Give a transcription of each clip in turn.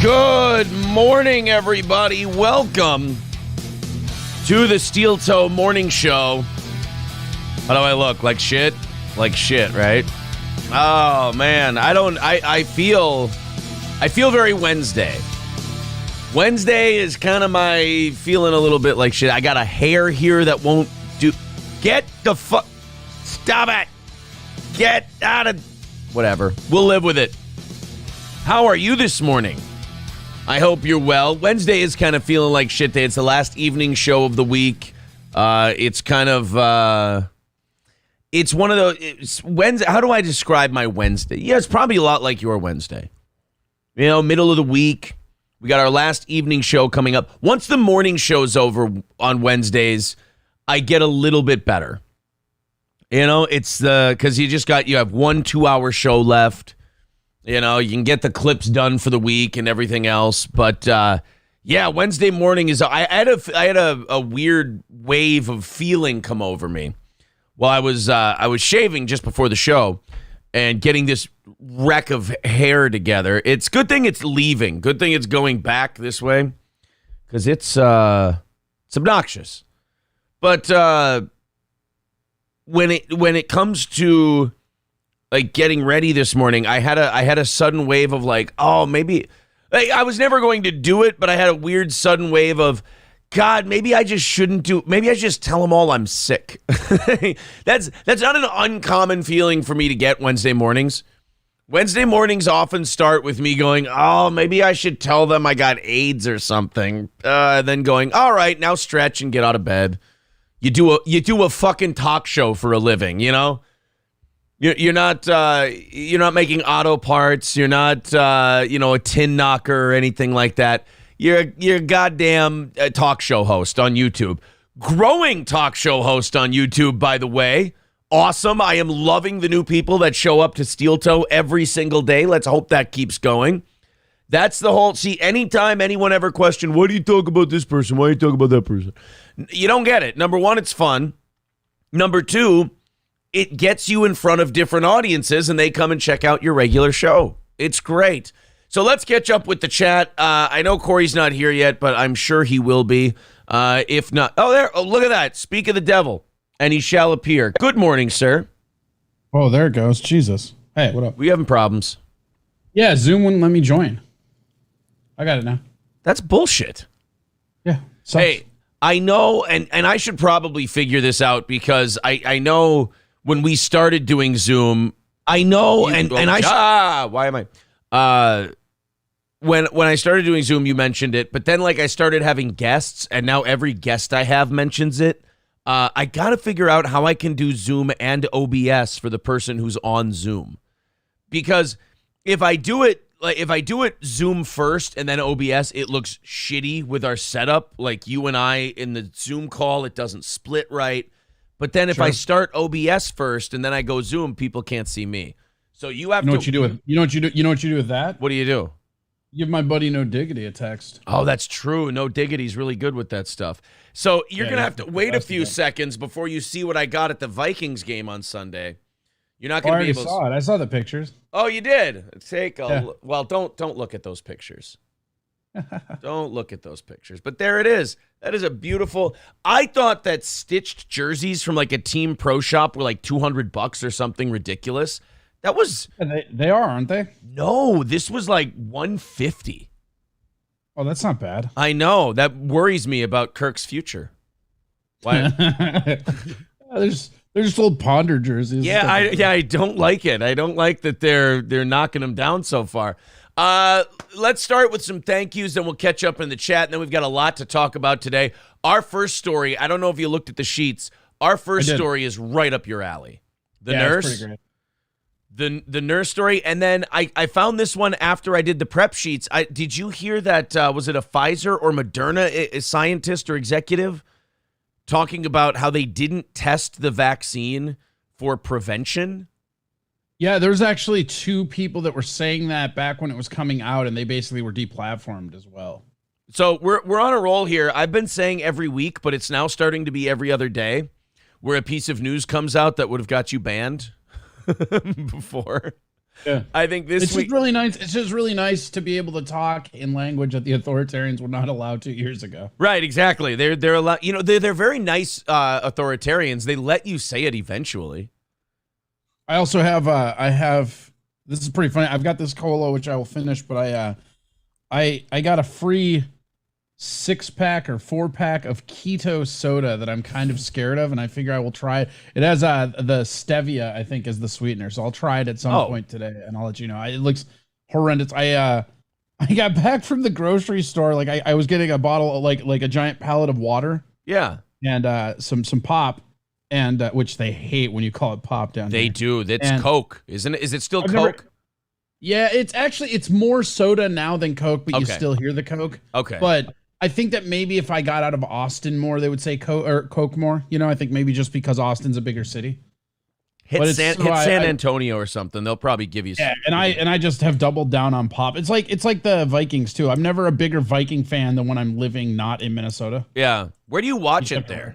Good morning, everybody. Welcome to the Steel Toe Morning Show. How do I look? Like shit? Like shit, right? Oh, man. I feel very Wednesday. Wednesday is kind of my feeling a little bit like shit. I got a hair here that won't do. Get the fuck. Stop it. Get out of. Whatever. We'll live with it. How are you this morning? I hope you're well. Wednesday is kind of feeling like shit day. It's the last evening show of the week. It's kind of, it's one of those, Wednesday. How do I describe my Wednesday? Yeah, it's probably a lot like your Wednesday. You know, middle of the week. We got our last evening show coming up. Once the morning show's over on Wednesdays, I get a little bit better. You know, it's because you have 1 2-hour show left. You know, you can get the clips done for the week and everything else. But, yeah, Wednesday morning is... I had a weird wave of feeling come over me while I was shaving just before the show and getting this wreck of hair together. It's good thing it's leaving. Good thing it's going back this way because it's obnoxious. But when it comes to... like getting ready this morning, I had a sudden wave of like, oh, maybe I was never going to do it, but I had a weird sudden wave of, God, maybe I just shouldn't do. Maybe I just tell them all I'm sick. That's not an uncommon feeling for me to get Wednesday mornings. Wednesday mornings often start with me going, oh, maybe I should tell them I got AIDS or something. Then going, all right, now stretch and get out of bed. You do a fucking talk show for a living, you know. You're not making auto parts. You're not a tin knocker or anything like that. You're a goddamn talk show host on YouTube. Growing talk show host on YouTube, by the way. Awesome. I am loving the new people that show up to Steel Toe every single day. Let's hope that keeps going. That's the whole... See, anytime anyone ever questioned, why do you talk about this person? Why do you talk about that person? You don't get it. Number one, it's fun. Number two... it gets you in front of different audiences, and they come and check out your regular show. It's great. So let's catch up with the chat. I know Corey's not here yet, but I'm sure he will be. If not, look at that. Speak of the devil, and he shall appear. Good morning, sir. Oh, there it goes. Jesus. Hey, what up? We having problems? Yeah, Zoom wouldn't let me join. I got it now. That's bullshit. Yeah. Sucks. Hey, I know, and I should probably figure this out because I know when we started doing Zoom, I know, why am I? When I started doing Zoom, you mentioned it, but then like I started having guests, and now every guest I have mentions it. I got to figure out how I can do Zoom and OBS for the person who's on Zoom, because if I do it Zoom first and then OBS, it looks shitty with our setup. Like you and I in the Zoom call, it doesn't split right. But then if I start OBS first and then I go Zoom, people can't see me. So you have what you do with that? What do you do? Give my buddy No Diggity a text. Oh, that's true. No Diggity's really good with that stuff. So you're going to have to wait a few seconds before you see what I got at the Vikings game on Sunday. You're not going to be able to saw it. I saw the pictures. Oh, you did? Well, don't look at those pictures. Don't look at those pictures. But there it is. That is a beautiful. I thought that stitched jerseys from like a team pro shop were like $200 or something ridiculous. That was they are, aren't they? No, this was like $150. Oh, that's not bad. I know. That worries me about Kirk's future. Why? There's just old Ponder jerseys. Yeah, I don't like it. I don't like that they're knocking them down so far. Let's start with some thank yous, then we'll catch up in the chat, and then we've got a lot to talk about today. Our first story, I don't know if you looked at the sheets. Our first story is right up your alley. The nurse. It's pretty great. The nurse story, and then I found this one after I did the prep sheets. Did you hear that, was it a Pfizer or Moderna a scientist or executive talking about how they didn't test the vaccine for prevention? Yeah, there's actually 2 people that were saying that back when it was coming out, and they basically were deplatformed as well. So we're on a roll here. I've been saying every week, but it's now starting to be every other day, where a piece of news comes out that would have got you banned before. Yeah, I think this week just really nice. It's just really nice to be able to talk in language that the authoritarians were not allowed 2 years ago. Right, exactly. They're allowed. You know, they're very nice authoritarians. They let you say it eventually. I also have this is pretty funny. I've got this cola which I will finish, but I got a free 6-pack or 4-pack of keto soda that I'm kind of scared of, and I figure I will try it. It has the stevia, I think, as the sweetener, so I'll try it at some point today, and I'll let you know. It looks horrendous. I got back from the grocery store, like I was getting a bottle of like a giant pallet of water. Yeah. And some pop, and which they hate when you call it pop down here. They do. That's Coke, isn't it? Is it still Coke? Yeah, it's more soda now than Coke, but you still hear the Coke. Okay. But I think that maybe if I got out of Austin more, they would say Coke more. You know, I think maybe just because Austin's a bigger city. Hit San Antonio or something. They'll probably give you. Yeah, and I just have doubled down on pop. It's like the Vikings too. I'm never a bigger Viking fan than when I'm living not in Minnesota. Yeah. Where do you watch it there?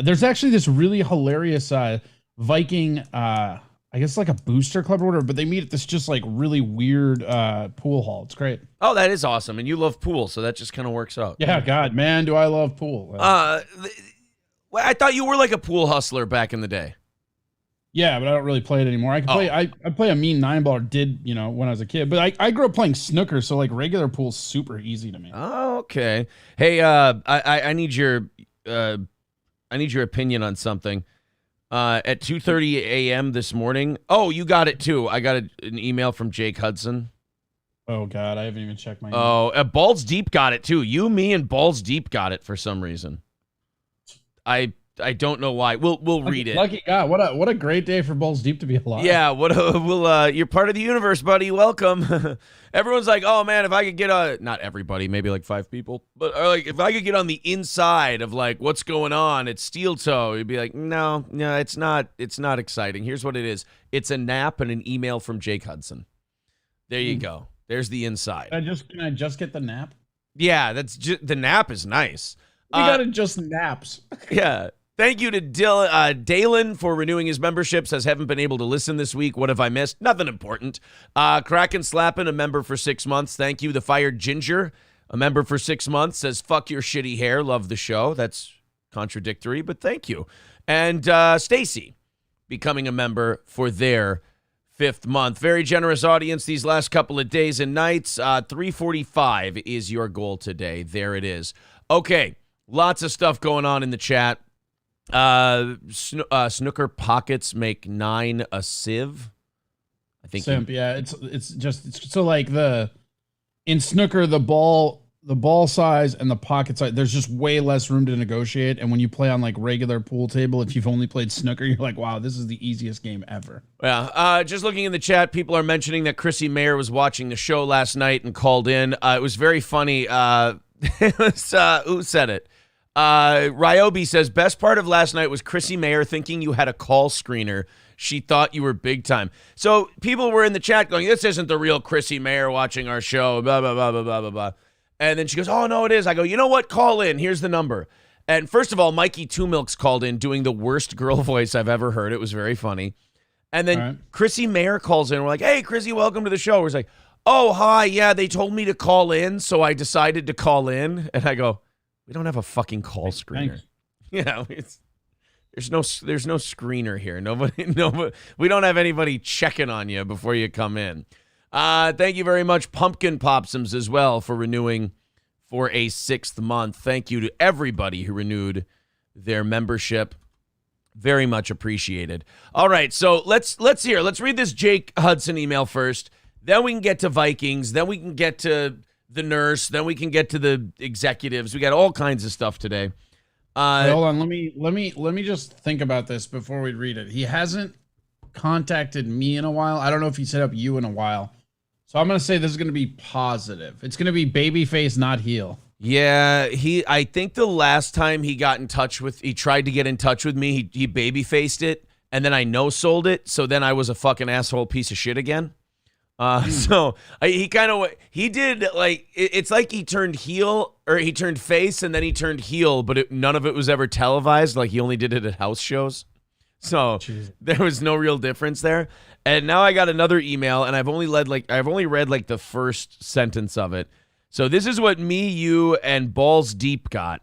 There's actually this really hilarious Viking I guess like a booster club or whatever, but they meet at this just like really weird pool hall. It's great. Oh, that is awesome. And you love pool, so that just kind of works out. Yeah, God, man, do I love pool. I thought you were like a pool hustler back in the day. Yeah, but I don't really play it anymore. I can play I play a mean 9-ball, or did, you know, when I was a kid. But I grew up playing snooker, so like regular pool's super easy to me. Oh, okay. Hey, I need your opinion on something. At 2:30 a.m. this morning. Oh, you got it too. I got an email from Jake Hudson. Oh God, I haven't even checked my email. Oh, Balls Deep got it too. You, me, and Balls Deep got it for some reason. I don't know why. We'll read it. Lucky God, what a great day for Balls Deep to be alive. Yeah, you're part of the universe, buddy. Welcome. Everyone's like, oh man, if I could get not everybody, maybe like 5 people, but like if I could get on the inside of like what's going on at Steel Toe, you'd be like, no, it's not exciting. Here's what it is. It's a nap and an email from Jake Hudson. There you go. There's the inside. Can I just get the nap? Yeah, the nap is nice. We gotta just naps. Yeah. Thank you to Dalen for renewing his membership. Says, haven't been able to listen this week. What have I missed? Nothing important. Kraken Slappin', a member for 6 months. Thank you. The Fired Ginger, a member for 6 months. Says, fuck your shitty hair. Love the show. That's contradictory, but thank you. And Stacy, becoming a member for their 5th month. Very generous audience these last couple of days and nights. 345 is your goal today. There it is. Okay. Lots of stuff going on in the chat. Snooker pockets make 9 a sieve. I think. Simp, yeah. It's so like in snooker, the ball size and the pocket size, there's just way less room to negotiate. And when you play on like regular pool table, if you've only played snooker, you're like, wow, this is the easiest game ever. Yeah. Just looking in the chat, people are mentioning that Chrissy Mayer was watching the show last night and called in. It was very funny. It was, who said it? Ryobi says, best part of last night was Chrissy Mayer thinking you had a call screener. She thought you were big time. So people were in the chat going, this isn't the real Chrissy Mayer watching our show, blah, blah, blah, blah, blah, blah, blah. And then she goes, oh, no, it is. I go, you know what? Call in. Here's the number. And first of all, Mikey Two Milks called in doing the worst girl voice I've ever heard. It was very funny. And then Chrissy Mayer calls in. We're like, hey, Chrissy, welcome to the show. We're like, oh, hi. Yeah, they told me to call in, so I decided to call in. And I go, we don't have a fucking call screener. Yeah, there's no screener here. Nobody, we don't have anybody checking on you before you come in. Thank you very much, Pumpkin Popsums, as well, for renewing for a 6th month. Thank you to everybody who renewed their membership. Very much appreciated. All right, so let's read this Jake Hudson email first. Then we can get to Vikings. Then we can get to the nurse. Then we can get to the executives. We got all kinds of stuff today. Wait, hold on. Let me just think about this before we read it. He hasn't contacted me in a while. I don't know if he set up you in a while. So I'm going to say this is going to be positive. It's going to be babyface, not heel. Yeah, I think the last time he tried to get in touch with me, he baby-faced it, and then I no-sold it, so then I was a fucking asshole piece of shit again. So he did like, it's like he turned heel, or he turned face, and then he turned heel, but none of it was ever televised. Like, he only did it at house shows. So there was no real difference there. And now I got another email, and I've only read like the first sentence of it. So this is what me, you, and Balls Deep got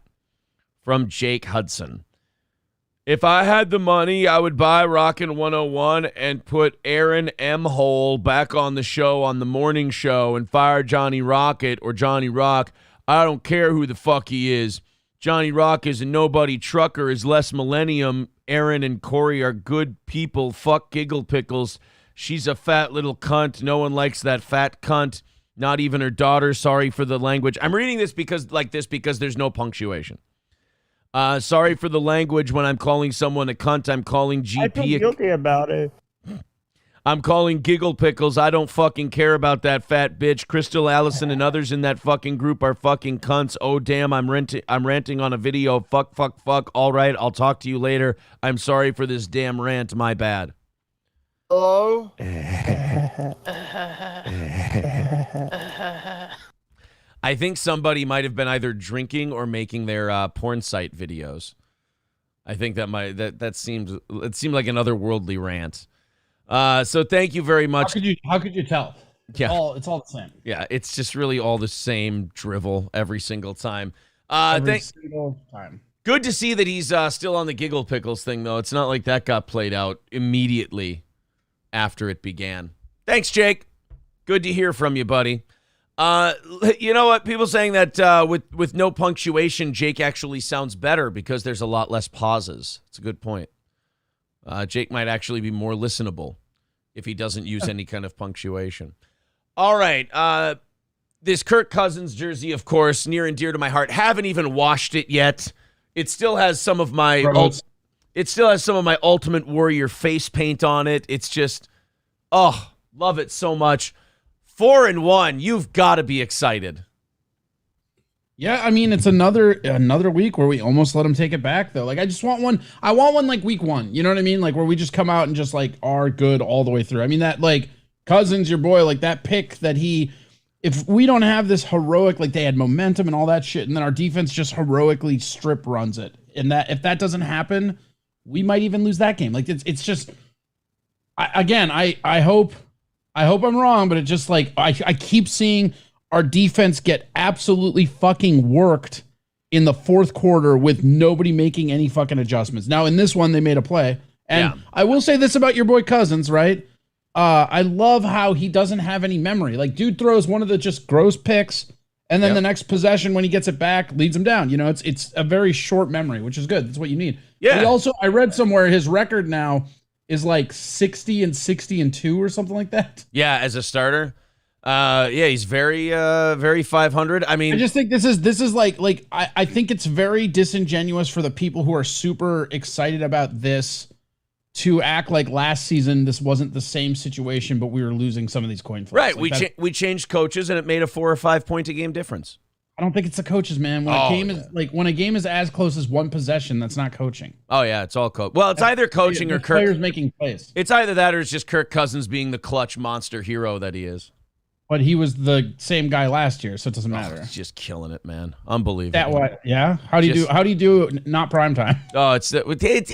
from Jake Hudson. If I had the money, I would buy Rockin' 101 and put Aaron M. Hole back on the show on the morning show and fire Johnny Rocket or Johnny Rock. I don't care who the fuck he is. Johnny Rock is a nobody trucker, is less millennium. Aaron and Corey are good people. Fuck Giggle Pickles. She's a fat little cunt. No one likes that fat cunt. Not even her daughter. Sorry for the language. I'm reading this because there's no punctuation. Sorry for the language when I'm calling someone a cunt. I'm calling GP. I feel guilty about it. I'm calling Giggle Pickles. I don't fucking care about that fat bitch. Crystal Allison and others in that fucking group are fucking cunts. Oh, damn, I'm ranting on a video. Fuck. All right, I'll talk to you later. I'm sorry for this damn rant. My bad. Hello? I think somebody might have been either drinking or making their porn site videos. I think that seemed like an otherworldly rant. So thank you very much. How could you tell? Yeah. It's all the same. Yeah, it's just really all the same drivel every single time. Every single time. Good to see that he's still on the Giggle Pickles thing, though. It's not like that got played out immediately after it began. Thanks, Jake. Good to hear from you, buddy. You know what? People saying that with no punctuation, Jake actually sounds better because there's a lot less pauses. It's a good point. Jake might actually be more listenable if he doesn't use any kind of punctuation. All right. This Kirk Cousins jersey, of course, near and dear to my heart. Haven't even washed it yet. It still has some of my Ultimate Warrior face paint on it. It's just, love it so much. 4-1. You've got to be excited. Yeah, I mean, it's another week where we almost let him take it back, though. Like, I just want one. I want one like week 1. You know what I mean? Like, where we just come out and just like are good all the way through. I mean, that like Cousins, your boy, like that pick that if we don't have this heroic, like they had momentum and all that shit, and then our defense just heroically strip runs it, and that if that doesn't happen, we might even lose that game. Like it's just, I hope I'm wrong, but it just like I keep seeing our defense get absolutely fucking worked in the fourth quarter with nobody making any fucking adjustments. Now in this one they made a play, and I will say this about your boy Cousins, right? I love how he doesn't have any memory. Like, dude throws one of the just gross picks, And then the next possession, when he gets it back, leads him down. You know, it's a very short memory, which is good. That's what you need. Yeah. I read somewhere his record now is like 60-62 or something like that. Yeah, as a starter. He's very 500. I mean, I just think this is like I think it's very disingenuous for the people who are super excited about this to act like last season this wasn't the same situation, but we were losing some of these coin flips. right. Like We changed coaches, and it made a 4 or 5 point a game difference. I don't think it's the coaches, man. When a game is as close as one possession, that's not coaching. Oh yeah, it's all coach. Well, it's either coaching or players making plays. It's either that or it's just Kirk Cousins being the clutch monster hero that he is. But he was the same guy last year, so it doesn't matter. He's just killing it, man. Unbelievable. That what? Yeah. How do you do? Not prime time. Oh, it's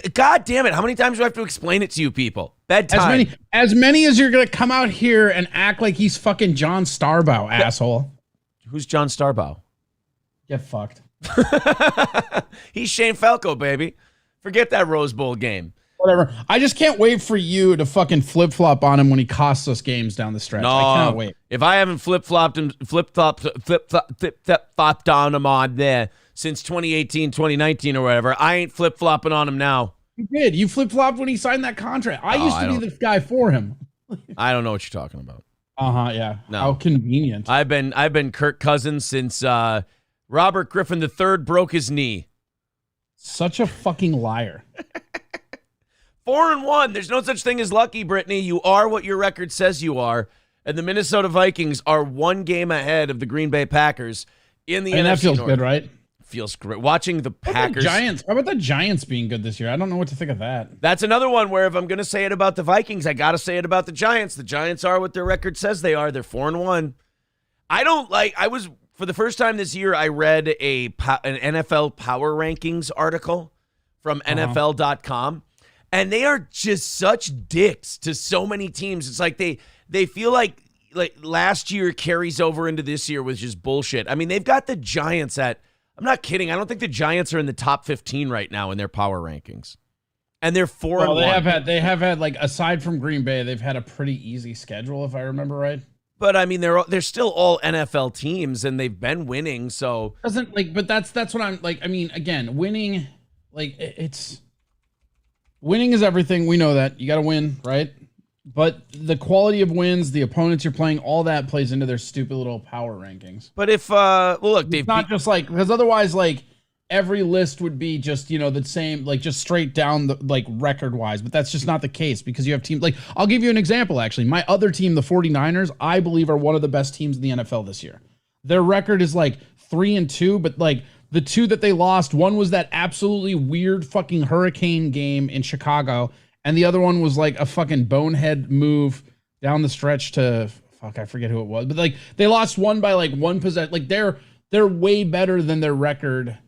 God damn it! How many times do I have to explain it to you people? Bedtime. As many as you're gonna come out here and act like he's fucking John Starbow, asshole. Who's John Starbow? Get fucked. He's Shane Falco, baby. Forget that Rose Bowl game. Whatever. I just can't wait for you to fucking flip-flop on him when he costs us games down the stretch. No, I cannot wait. If I haven't flip-flopped on him on there since 2018, 2019 or whatever, I ain't flip-flopping on him now. You did. You flip-flopped when he signed that contract. I used to be the guy for him. I don't know what you're talking about. Yeah. No. How convenient. I've been Kirk Cousins since Robert Griffin III broke his knee. Such a fucking liar. 4-1. There's no such thing as lucky, Brittany. You are what your record says you are. And the Minnesota Vikings are 1 game ahead of the Green Bay Packers in the NFC that feels North. good, right? Feels great. Watching the Packers. How about the Giants being good this year? I don't know what to think of that. That's another one where if I'm going to say it about the Vikings, I got to say it about the Giants. The Giants are what their record says they are. They're 4-1. For the first time this year, I read an NFL Power Rankings article from NFL.com. And they are just such dicks to so many teams. It's like they feel like last year carries over into this year with just bullshit. I mean, they've got the Giants at, I'm not kidding, I don't think the Giants are in the top 15 right now in their power rankings. And they're 4-1. They have had like, aside from Green Bay, they've had a pretty easy schedule, if I remember right. But I mean, they're still all NFL teams, and they've been winning. So but that's what I'm like. I mean, again, winning, winning is everything. We know that you got to win, right? But the quality of wins, the opponents you're playing, all that plays into their stupid little power rankings. But if look, it's not just because otherwise, every list would be just, the same, just straight down the record wise, but that's just not the case because you have teams I'll give you an example. Actually, my other team, the 49ers, I believe are one of the best teams in the NFL this year. Their record is 3-2, but the 2 that they lost, one was that absolutely weird fucking hurricane game in Chicago. And the other one was a fucking bonehead move down the stretch to I forget who it was, but they lost one by 1 possession. They're way better than their record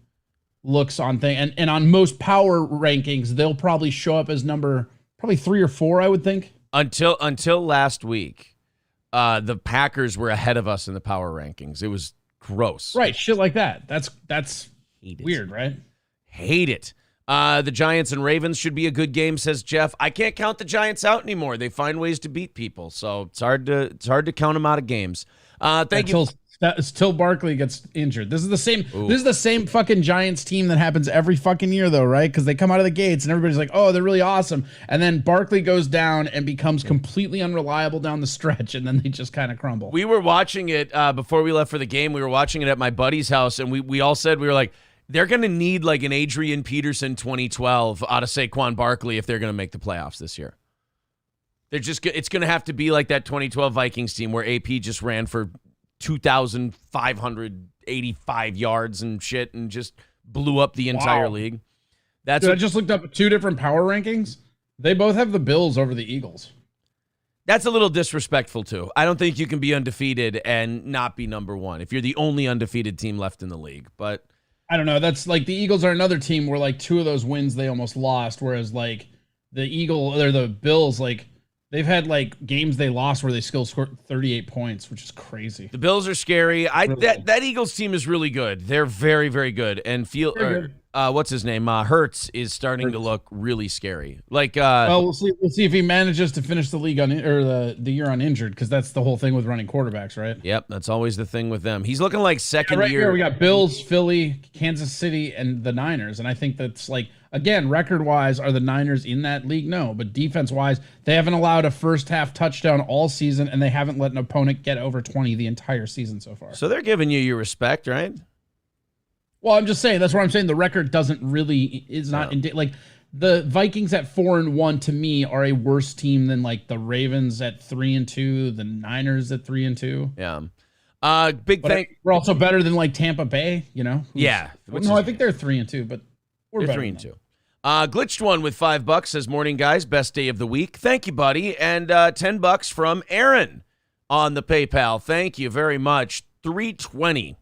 looks on thing, and on most power rankings they'll probably show up as number 3 or 4, I would think. Until last week, the Packers were ahead of us in the power rankings. It was gross, right? Shit like that. That's weird, right? Hate it. The Giants and Ravens should be a good game, says Jeff. I can't count the Giants out anymore. They find ways to beat people, so it's hard to count them out of games. Thank you. Till Barkley gets injured. This is the same. Ooh. This is the same fucking Giants team that happens every fucking year, though, right? Because they come out of the gates and everybody's like, "Oh, they're really awesome," and then Barkley goes down and becomes completely unreliable down the stretch, and then they just kind of crumble. We were watching it before we left for the game. We were watching it at my buddy's house, and we all said we were like, they're going to need an Adrian Peterson 2012 out of Saquon Barkley if they're going to make the playoffs this year. It's going to have to be like that 2012 Vikings team where AP just ran for 2,585 yards and shit and just blew up the entire league. I just looked up 2 different power rankings. They both have the Bills over the Eagles. That's a little disrespectful, too. I don't think you can be undefeated and not be number 1 if you're the only undefeated team left in the league. But I don't know. That's the Eagles are another team where 2 of those wins they almost lost, whereas the Bills, they've had games they lost where they still scored 38 points, which is crazy. The Bills are scary. That Eagles team is really good. They're very, very good. And what's his name? Hurts is starting to look really scary. Like, well, we'll see. We'll see if he manages to finish the league the year uninjured, because that's the whole thing with running quarterbacks, right? Yep, that's always the thing with them. He's looking like second right year. Here we got Bills, Philly, Kansas City, and the Niners, and I think that's like, again, record-wise, are the Niners in that league? No, but defense-wise, they haven't allowed a first-half touchdown all season, and they haven't let an opponent get over 20 the entire season so far. So they're giving you your respect, right? Well, I'm just saying, that's what I'm saying. The record is not like the Vikings at 4-1 to me are a worse team than like the Ravens at 3-2, the Niners at 3-2. Yeah. We're also better than like Tampa Bay, Yeah. No, I think they're 3-2, but we're better. 3-2. Glitched one with $5 says, morning guys, best day of the week. Thank you, buddy. And $10 from Aaron on the PayPal. Thank you very much. 320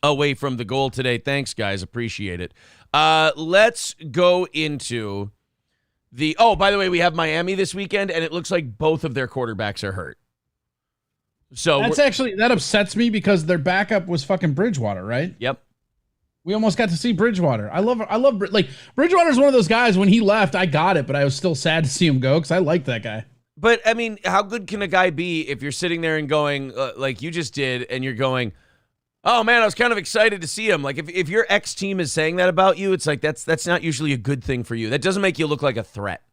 away from the goal today. Thanks, guys. Appreciate it. Let's go into by the way, we have Miami this weekend, and it looks like both of their quarterbacks are hurt. So that upsets me, because their backup was fucking Bridgewater, right? Yep. We almost got to see Bridgewater. I love like Bridgewater's one of those guys. When he left, I got it, but I was still sad to see him go, because I liked that guy. But I mean, how good can a guy be if you're sitting there and going like you just did, and you're going, oh man, I was kind of excited to see him. Like if your ex team is saying that about you, it's like that's not usually a good thing for you. That doesn't make you look like a threat.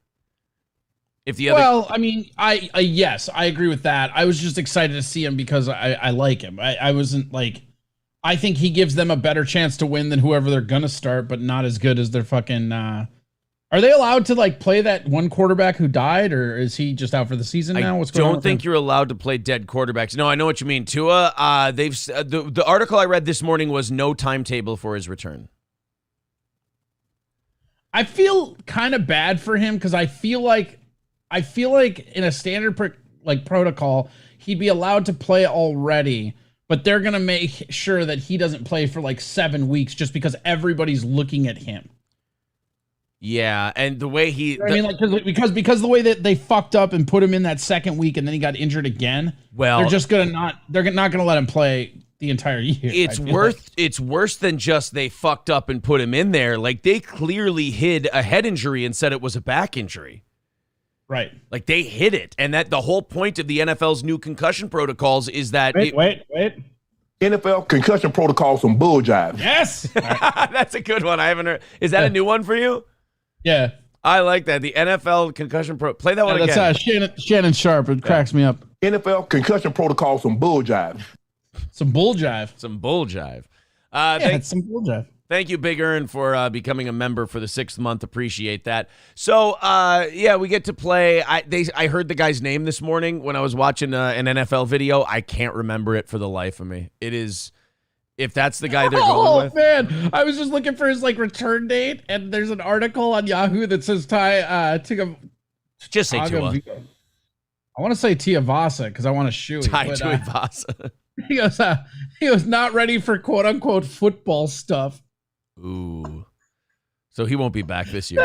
Well, I mean, yes, I agree with that. I was just excited to see him because I like him. I wasn't like, I think he gives them a better chance to win than whoever they're gonna start, but not as good as their fucking. Are they allowed to like play that one quarterback who died, or is he just out for the season now? What's going on? I don't think you're allowed to play dead quarterbacks. No, I know what you mean. Tua, the article I read this morning was no timetable for his return. I feel kind of bad for him, because I feel like in a standard protocol, he'd be allowed to play already, but they're going to make sure that he doesn't play for like 7 weeks just because everybody's looking at him. Yeah, and the way because the way that they fucked up and put him in that second week and then he got injured again, they're not gonna let him play the entire year. It's worse than just they fucked up and put him in there. Like, they clearly hid a head injury and said it was a back injury. Right. Like, they hid it. And that the whole point of the NFL's new concussion protocols is that wait. NFL concussion protocol, some bull jive. Yes. Right. That's a good one. I haven't heard. Is that a new one for you? Yeah. I like that. The NFL concussion play that one again. That's Shannon Sharp. It cracks me up. NFL concussion protocol, some bull jive. Some bull jive. Some bull jive. It's some bull jive. Thank you, Big Earn, for becoming a member for the 6th month. Appreciate that. So, we get to play. I heard the guy's name this morning when I was watching an NFL video. I can't remember it for the life of me. It is, if that's the guy they're going with. Oh, man. I was just looking for his, return date, and there's an article on Yahoo that says just say Tua. I want to say Tiavasa, because I want to shoot Tiavasa. He was not ready for quote-unquote football stuff. Ooh. So he won't be back this year.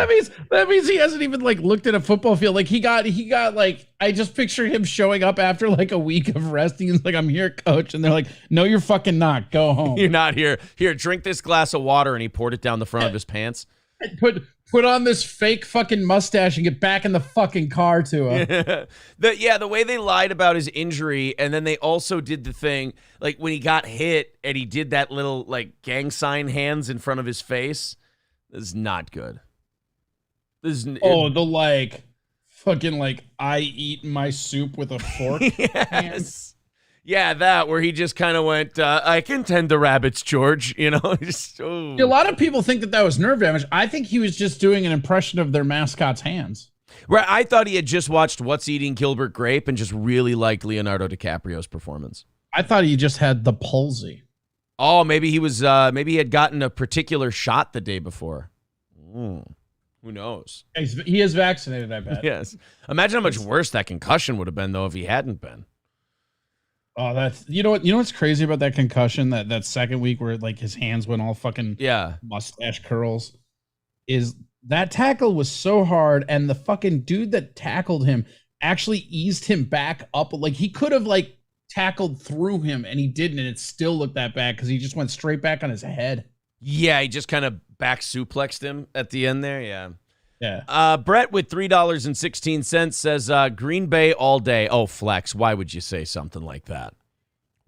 That means he hasn't even looked at a football field. He got I just picture him showing up after a week of resting. He's like, I'm here, coach. And they're like, no, you're fucking not. Go home. You're not here. Here, drink this glass of water. And he poured it down the front of his pants. Put on this fake fucking mustache and get back in the fucking car to him. The way they lied about his injury, and then they also did the thing, when he got hit and he did that little gang sign hands in front of his face. This is not good. Fucking I eat my soup with a fork. Yes. Yeah, that where he just kind of went, I can tend the rabbits, George. A lot of people think that was nerve damage. I think he was just doing an impression of their mascot's hands. Right. I thought he had just watched What's Eating Gilbert Grape and just really liked Leonardo DiCaprio's performance. I thought he just had the palsy. Oh, maybe he was. Maybe he had gotten a particular shot the day before. Who knows? He is vaccinated, I bet. Yes. Imagine how much worse that concussion would have been, though, if he hadn't been. Oh, that's you know what's crazy about that concussion, that second week where his hands went all fucking mustache curls, is that tackle was so hard, and the fucking dude that tackled him actually eased him back up. He could have tackled through him, and he didn't, and it still looked that bad because he just went straight back on his head. Yeah, he just kind of back suplexed him at the end there. Yeah. Yeah. Brett with $3.16 says Green Bay all day. Oh, flex. Why would you say something like that?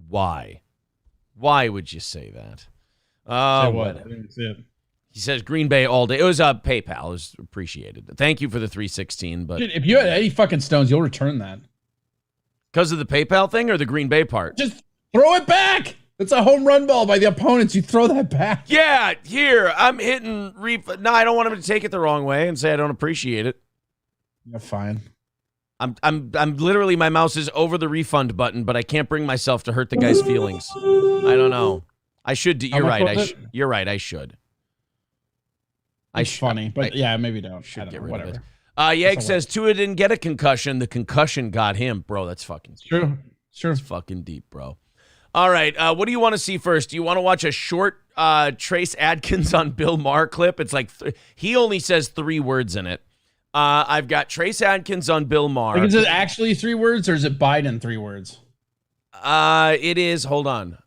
Why? Why would you say that? Say what? I didn't see it. He says Green Bay all day. It was PayPal. It was appreciated. Thank you for the 316. But dude, if you had any fucking stones, you'll return that. Because of the PayPal thing or the Green Bay part? Just throw it back. It's a home run ball by the opponents. You throw that back. Yeah, here. I'm hitting No, I don't want him to take it the wrong way and say I don't appreciate it. You're fine. I'm literally, my mouse is over the refund button, but I can't bring myself to hurt the guy's feelings. I don't know. I should. You're right. You're right. I should. It's funny, but yeah, maybe don't. Should get know, rid whatever. of it. Yeg says Tua didn't get a concussion. The concussion got him, bro. That's fucking true. Sure, it's fucking deep, bro. All right, what do you want to see first? Do you want to watch a short Trace Adkins on Bill Maher clip? It's like he only says 3 words in it. I've got Trace Adkins on Bill Maher. Like, is it actually 3 words or is it Biden 3 words? It is. Hold on.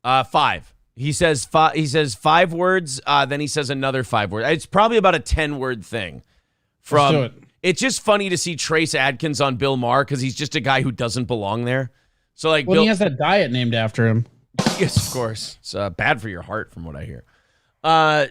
5. He says 5. He says 5 words. Then he says another 5 words. It's probably about a 10-word thing. Let's do it. It's just funny to see Trace Adkins on Bill Maher because he's just a guy who doesn't belong there. So like, well, he has that diet named after him. Yes, of course. It's bad for your heart, from what I hear.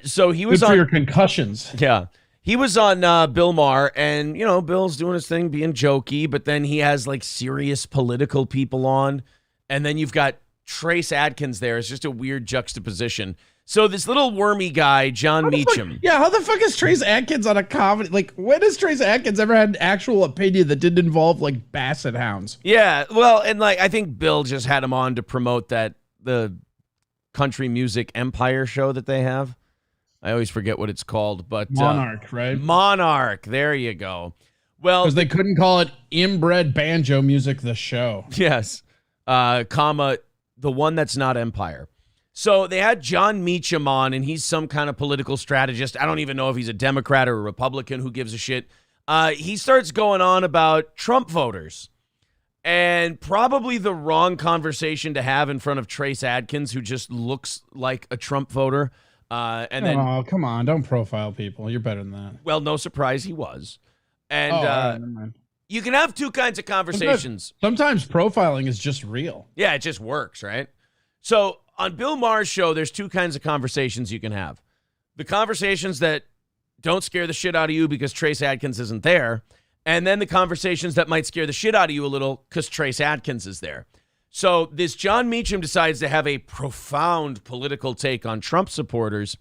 So he was good for your concussions. Yeah, he was on Bill Maher, and you know, Bill's doing his thing, being jokey, but then he has like serious political people on, and then you've got Trace Adkins there. It's just a weird juxtaposition. So this little wormy guy, John Meacham. How the fuck is Trace Adkins on a comedy? Like, when has Trace Adkins ever had an actual opinion that didn't involve like basset hounds? Yeah, well, and like I think Bill just had him on to promote the country music empire show that they have. I always forget what it's called, but Monarch, right? Monarch. There you go. Well, because they couldn't call it Inbred Banjo Music the show. Yes, the one that's not Empire. So they had John Meacham on, and he's some kind of political strategist. I don't even know if he's a Democrat or a Republican. Who gives a shit? He starts going on about Trump voters, and probably the wrong conversation to have in front of Trace Adkins, who just looks like a Trump voter. Oh, come on. Don't profile people. You're better than that. Well, no surprise he was. And right, you can have 2 kinds of conversations. Sometimes profiling is just real. Yeah, it just works, right? So on Bill Maher's show, there's 2 kinds of conversations you can have. The conversations that don't scare the shit out of you because Trace Adkins isn't there, and then the conversations that might scare the shit out of you a little because Trace Adkins is there. So this John Meacham decides to have a profound political take on Trump supporters,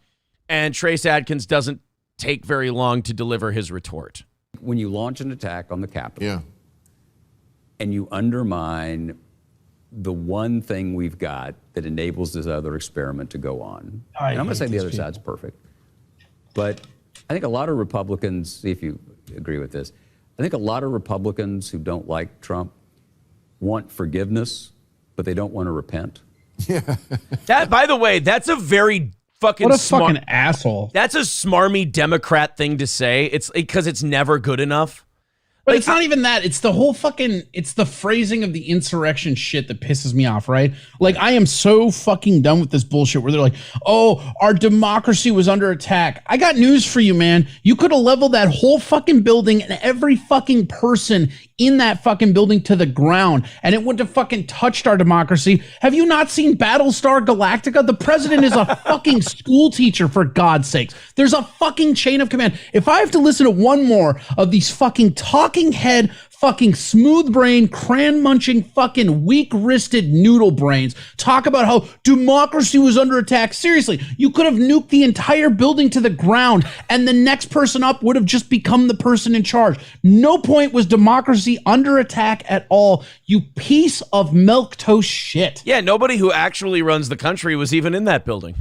and Trace Adkins doesn't take very long to deliver his retort. When you launch an attack on the Capitol and you undermine the one thing we've got that enables this other experiment to go on, and I'm going to say the other side's perfect, but I think a lot of Republicans, see if you agree with this, I think a lot of Republicans who don't like Trump want forgiveness, but they don't want to repent. Yeah. That, by the way, that's a very fucking what a fucking asshole. That's a smarmy Democrat thing to say. It's because it's never good enough. But it's not even that. It's the whole fucking, it's the phrasing of the insurrection shit that pisses me off, right? Like, I am so fucking done with this bullshit where they're like, oh, our democracy was under attack. I got news for you, man. You could have leveled that whole fucking building and every fucking person in that fucking building to the ground, and it wouldn't have fucking touched our democracy. Have you not seen Battlestar Galactica? The president is a fucking school teacher, for God's sakes. There's a fucking chain of command. If I have to listen to one more of these fucking talking head, fucking smooth brain, cran munching, fucking weak wristed noodle brains talk about how democracy was under attack. Seriously, you could have nuked the entire building to the ground and the next person up would have just become the person in charge. No point was democracy under attack at all, you piece of milquetoast shit. Yeah, nobody who actually runs the country was even in that building.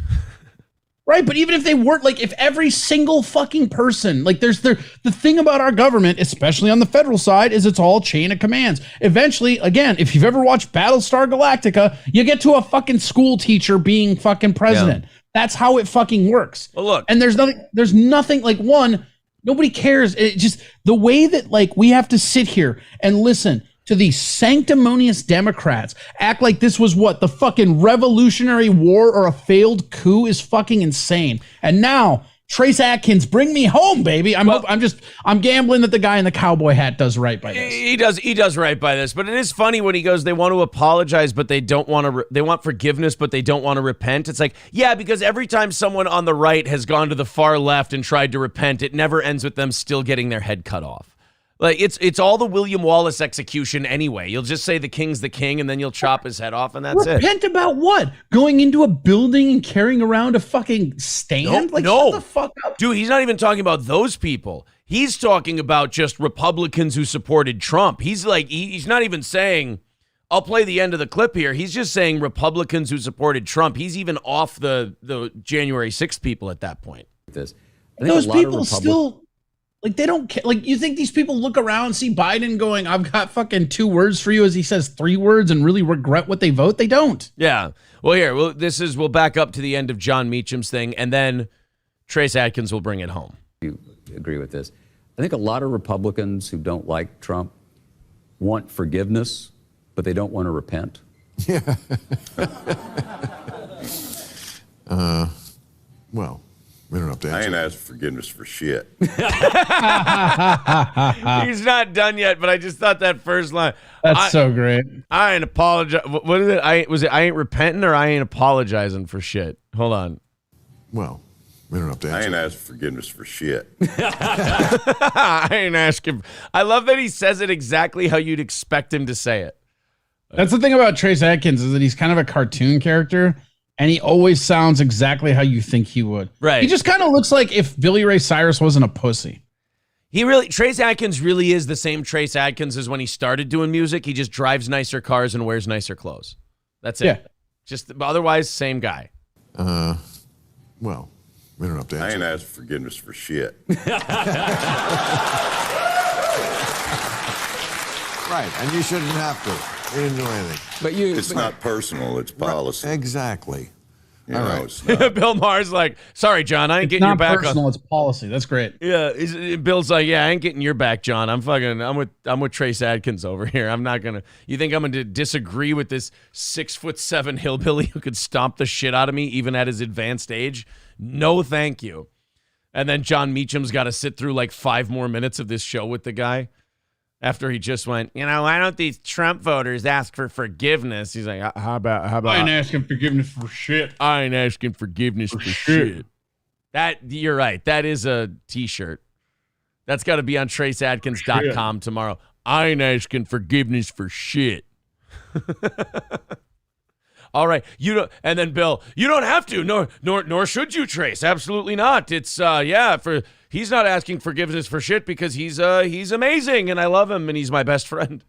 Right, but even if they weren't, like, if every single fucking person, like, there's the thing about our government, especially on the federal side, is it's all chain of commands. Eventually, again, if you've ever watched Battlestar Galactica, you get to a fucking school teacher being fucking president. Yeah. That's how it fucking works. Well, look. And there's nothing, like, one, nobody cares. It just, the way that, like, we have to sit here and listen to these sanctimonious Democrats act like this was what, the fucking Revolutionary War or a failed coup is fucking insane. And now Trace Adkins, bring me home, baby. I'm gambling that the guy in the cowboy hat does right by this. He does right by this, but it is funny when he goes, they want to apologize, but they don't want to. They want forgiveness, but they don't want to repent. It's like, yeah, because every time someone on the right has gone to the far left and tried to repent, it never ends with them still getting their head cut off. Like it's all the William Wallace execution anyway. You'll just say the king's the king, and then you'll chop his head off, and that's it. Repent about what? Going into a building and carrying around a fucking stand? No. Shut the fuck up. Dude, he's not even talking about those people. He's talking about just Republicans who supported Trump. He's like, he's not even saying, I'll play the end of the clip here. He's just saying Republicans who supported Trump. He's even off the January 6th people at that point. Those people still... Like, they don't care. Like, you think these people look around, see Biden going, I've got fucking 2 words for you, as he says 3 words, and really regret what they vote? They don't. Yeah. Well, here, we'll back up to the end of John Meacham's thing, and then Trace Adkins will bring it home. You agree with this? I think a lot of Republicans who don't like Trump want forgiveness, but they don't want to repent. Yeah. Well, we don't have to answer. I ain't asked forgiveness for shit. He's not done yet, but I just thought that first line. That's so great. I ain't apologize. What is it? I ain't repenting or I ain't apologizing for shit. Hold on. Well, we don't have to answer. I ain't asked forgiveness for shit. I ain't asking. I love that he says it exactly how you'd expect him to say it. That's the thing about Trace Adkins, is that he's kind of a cartoon character. And he always sounds exactly how you think he would. Right. He just kind of looks like if Billy Ray Cyrus wasn't a pussy. Trace Adkins really is the same Trace Adkins as when he started doing music. He just drives nicer cars and wears nicer clothes. That's it. Yeah. Just otherwise, same guy. Well, we don't have to answer. I ain't asked forgiveness for shit. Right, and you shouldn't have to. You didn't do anything. It's not personal, it's policy. Exactly. You know, it's not. Bill Maher's like, sorry, John, I ain't getting Not your back personal, on. it's policy. That's great. Yeah, Bill's like, yeah, I ain't getting your back, John. I'm with Trace Adkins over here. I'm not gonna. You think I'm gonna disagree with this 6'7" hillbilly who could stomp the shit out of me even at his advanced age? No, thank you. And then John Meacham's got to sit through like 5 more minutes of this show with the guy. After he just went, why don't these Trump voters ask for forgiveness? He's like, how about? I ain't asking forgiveness for shit. I ain't asking forgiveness for shit. You're right. That is a T-shirt. That's got to be on TraceAdkins.com tomorrow. I ain't asking forgiveness for shit. All right, and then Bill, you don't have to, nor should you, Trace. Absolutely not. It's he's not asking forgiveness for shit because he's amazing and I love him and he's my best friend.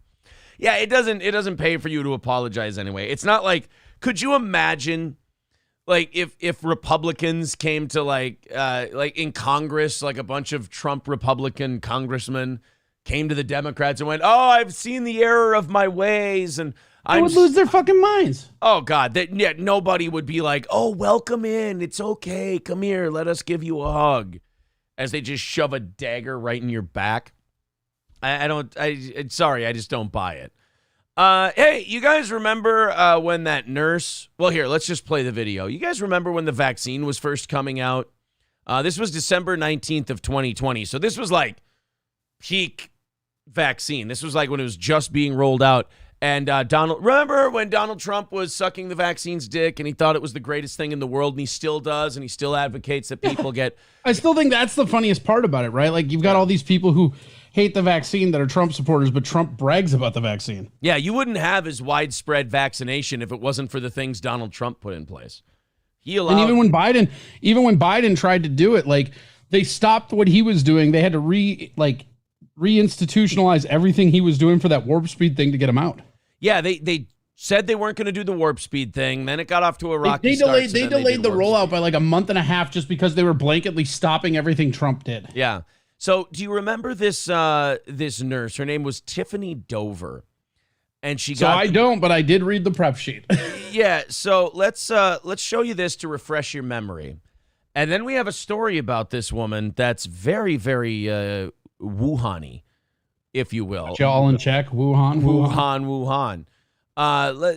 Yeah, it doesn't pay for you to apologize anyway. It's not like, could you imagine, like if Republicans came to like in Congress, like a bunch of Trump Republican congressmen came to the Democrats and went, "Oh, I've seen the error of my ways," and They would lose their fucking minds. Oh, God. Nobody would be like, oh, welcome in. It's okay. Come here. Let us give you a hug. As they just shove a dagger right in your back. Sorry, I just don't buy it. Hey, you guys remember when that nurse... Well, here, let's just play the video. You guys remember when the vaccine was first coming out? This was December 19th of 2020. So this was like peak vaccine. This was like when it was just being rolled out. And remember when Donald Trump was sucking the vaccine's dick and he thought it was the greatest thing in the world, and he still does, and he still advocates that people get... I still think that's the funniest part about it, right? Like, you've got all these people who hate the vaccine that are Trump supporters, but Trump brags about the vaccine. Yeah, you wouldn't have as widespread vaccination if it wasn't for the things Donald Trump put in place. And even when Biden tried to do it, like, they stopped what he was doing. They had to reinstitutionalize everything he was doing for that warp speed thing to get him out. Yeah, they said they weren't going to do the warp speed thing. Then it got off to a rocky start. They delayed the rollout by like a month and a half just because they were blanketly stopping everything Trump did. Yeah. So do you remember this nurse? Her name was Tiffany Dover. And I don't, but I did read the prep sheet. Yeah, so let's show you this to refresh your memory. And then we have a story about this woman that's very, very Wuhan-y. if you will. All in check. Wuhan.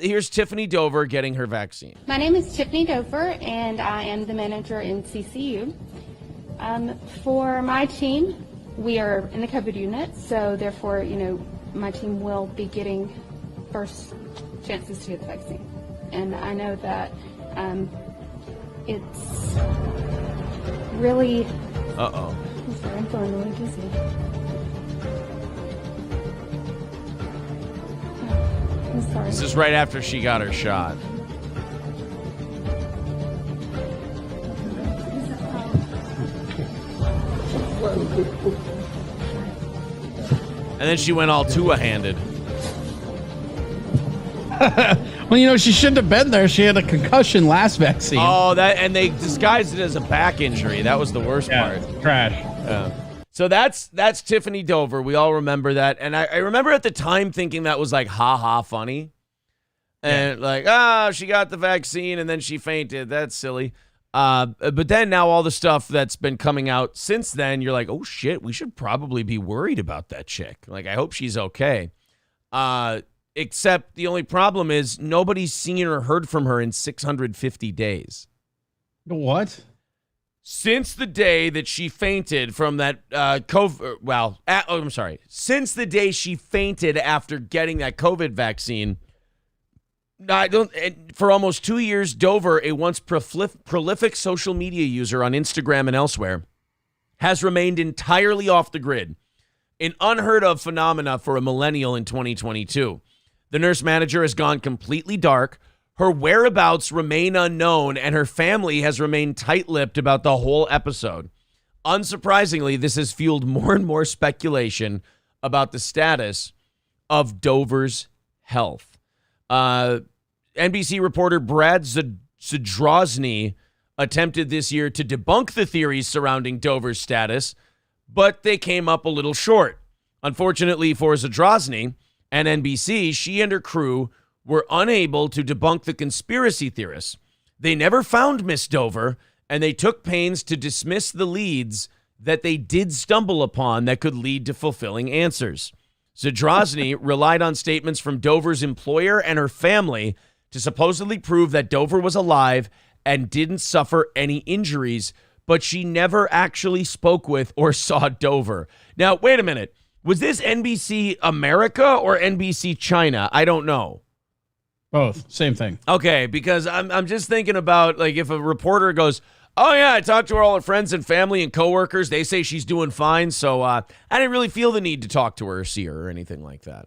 Here's Tiffany Dover getting her vaccine. My name is Tiffany Dover, and I am the manager in CCU. For my team, we are in the COVID unit, so therefore, my team will be getting first chances to get the vaccine. And I know that it's really... Uh-oh. I'm sorry, I'm feeling really dizzy. I'm sorry. This is right after she got her shot. And then she went all two-handed. Well, she shouldn't have been there. She had a concussion last vaccine. Oh, and they disguised it as a back injury. That was the worst part. Trash. So that's Tiffany Dover. We all remember that. And I remember at the time thinking that was like, ha-ha, funny. And she got the vaccine and then she fainted. That's silly. But then now all the stuff that's been coming out since then, you're like, oh, shit, we should probably be worried about that chick. Like, I hope she's okay. Except the only problem is nobody's seen or heard from her in 650 days. What? Since the day that she fainted from that COVID, since the day she fainted after getting that COVID vaccine, for almost 2 years, Dover, a once prolific social media user on Instagram and elsewhere, has remained entirely off the grid. An unheard of phenomena for a millennial in 2022. The nurse manager has gone completely dark. Her whereabouts remain unknown, and her family has remained tight-lipped about the whole episode. Unsurprisingly, this has fueled more and more speculation about the status of Dover's health. NBC reporter Brad Zadrozny attempted this year to debunk the theories surrounding Dover's status, but they came up a little short. Unfortunately for Zadrozny and NBC, she and her crew were unable to debunk the conspiracy theorists. They never found Miss Dover, and they took pains to dismiss the leads that they did stumble upon that could lead to fulfilling answers. Zadrozny relied on statements from Dover's employer and her family to supposedly prove that Dover was alive and didn't suffer any injuries, but she never actually spoke with or saw Dover. Now, wait a minute. Was this NBC America or NBC China? I don't know. Both. Same thing. Okay, because I'm just thinking about, like, if a reporter goes, oh, yeah, I talked to all her friends and family and coworkers. They say she's doing fine, so I didn't really feel the need to talk to her or see her or anything like that.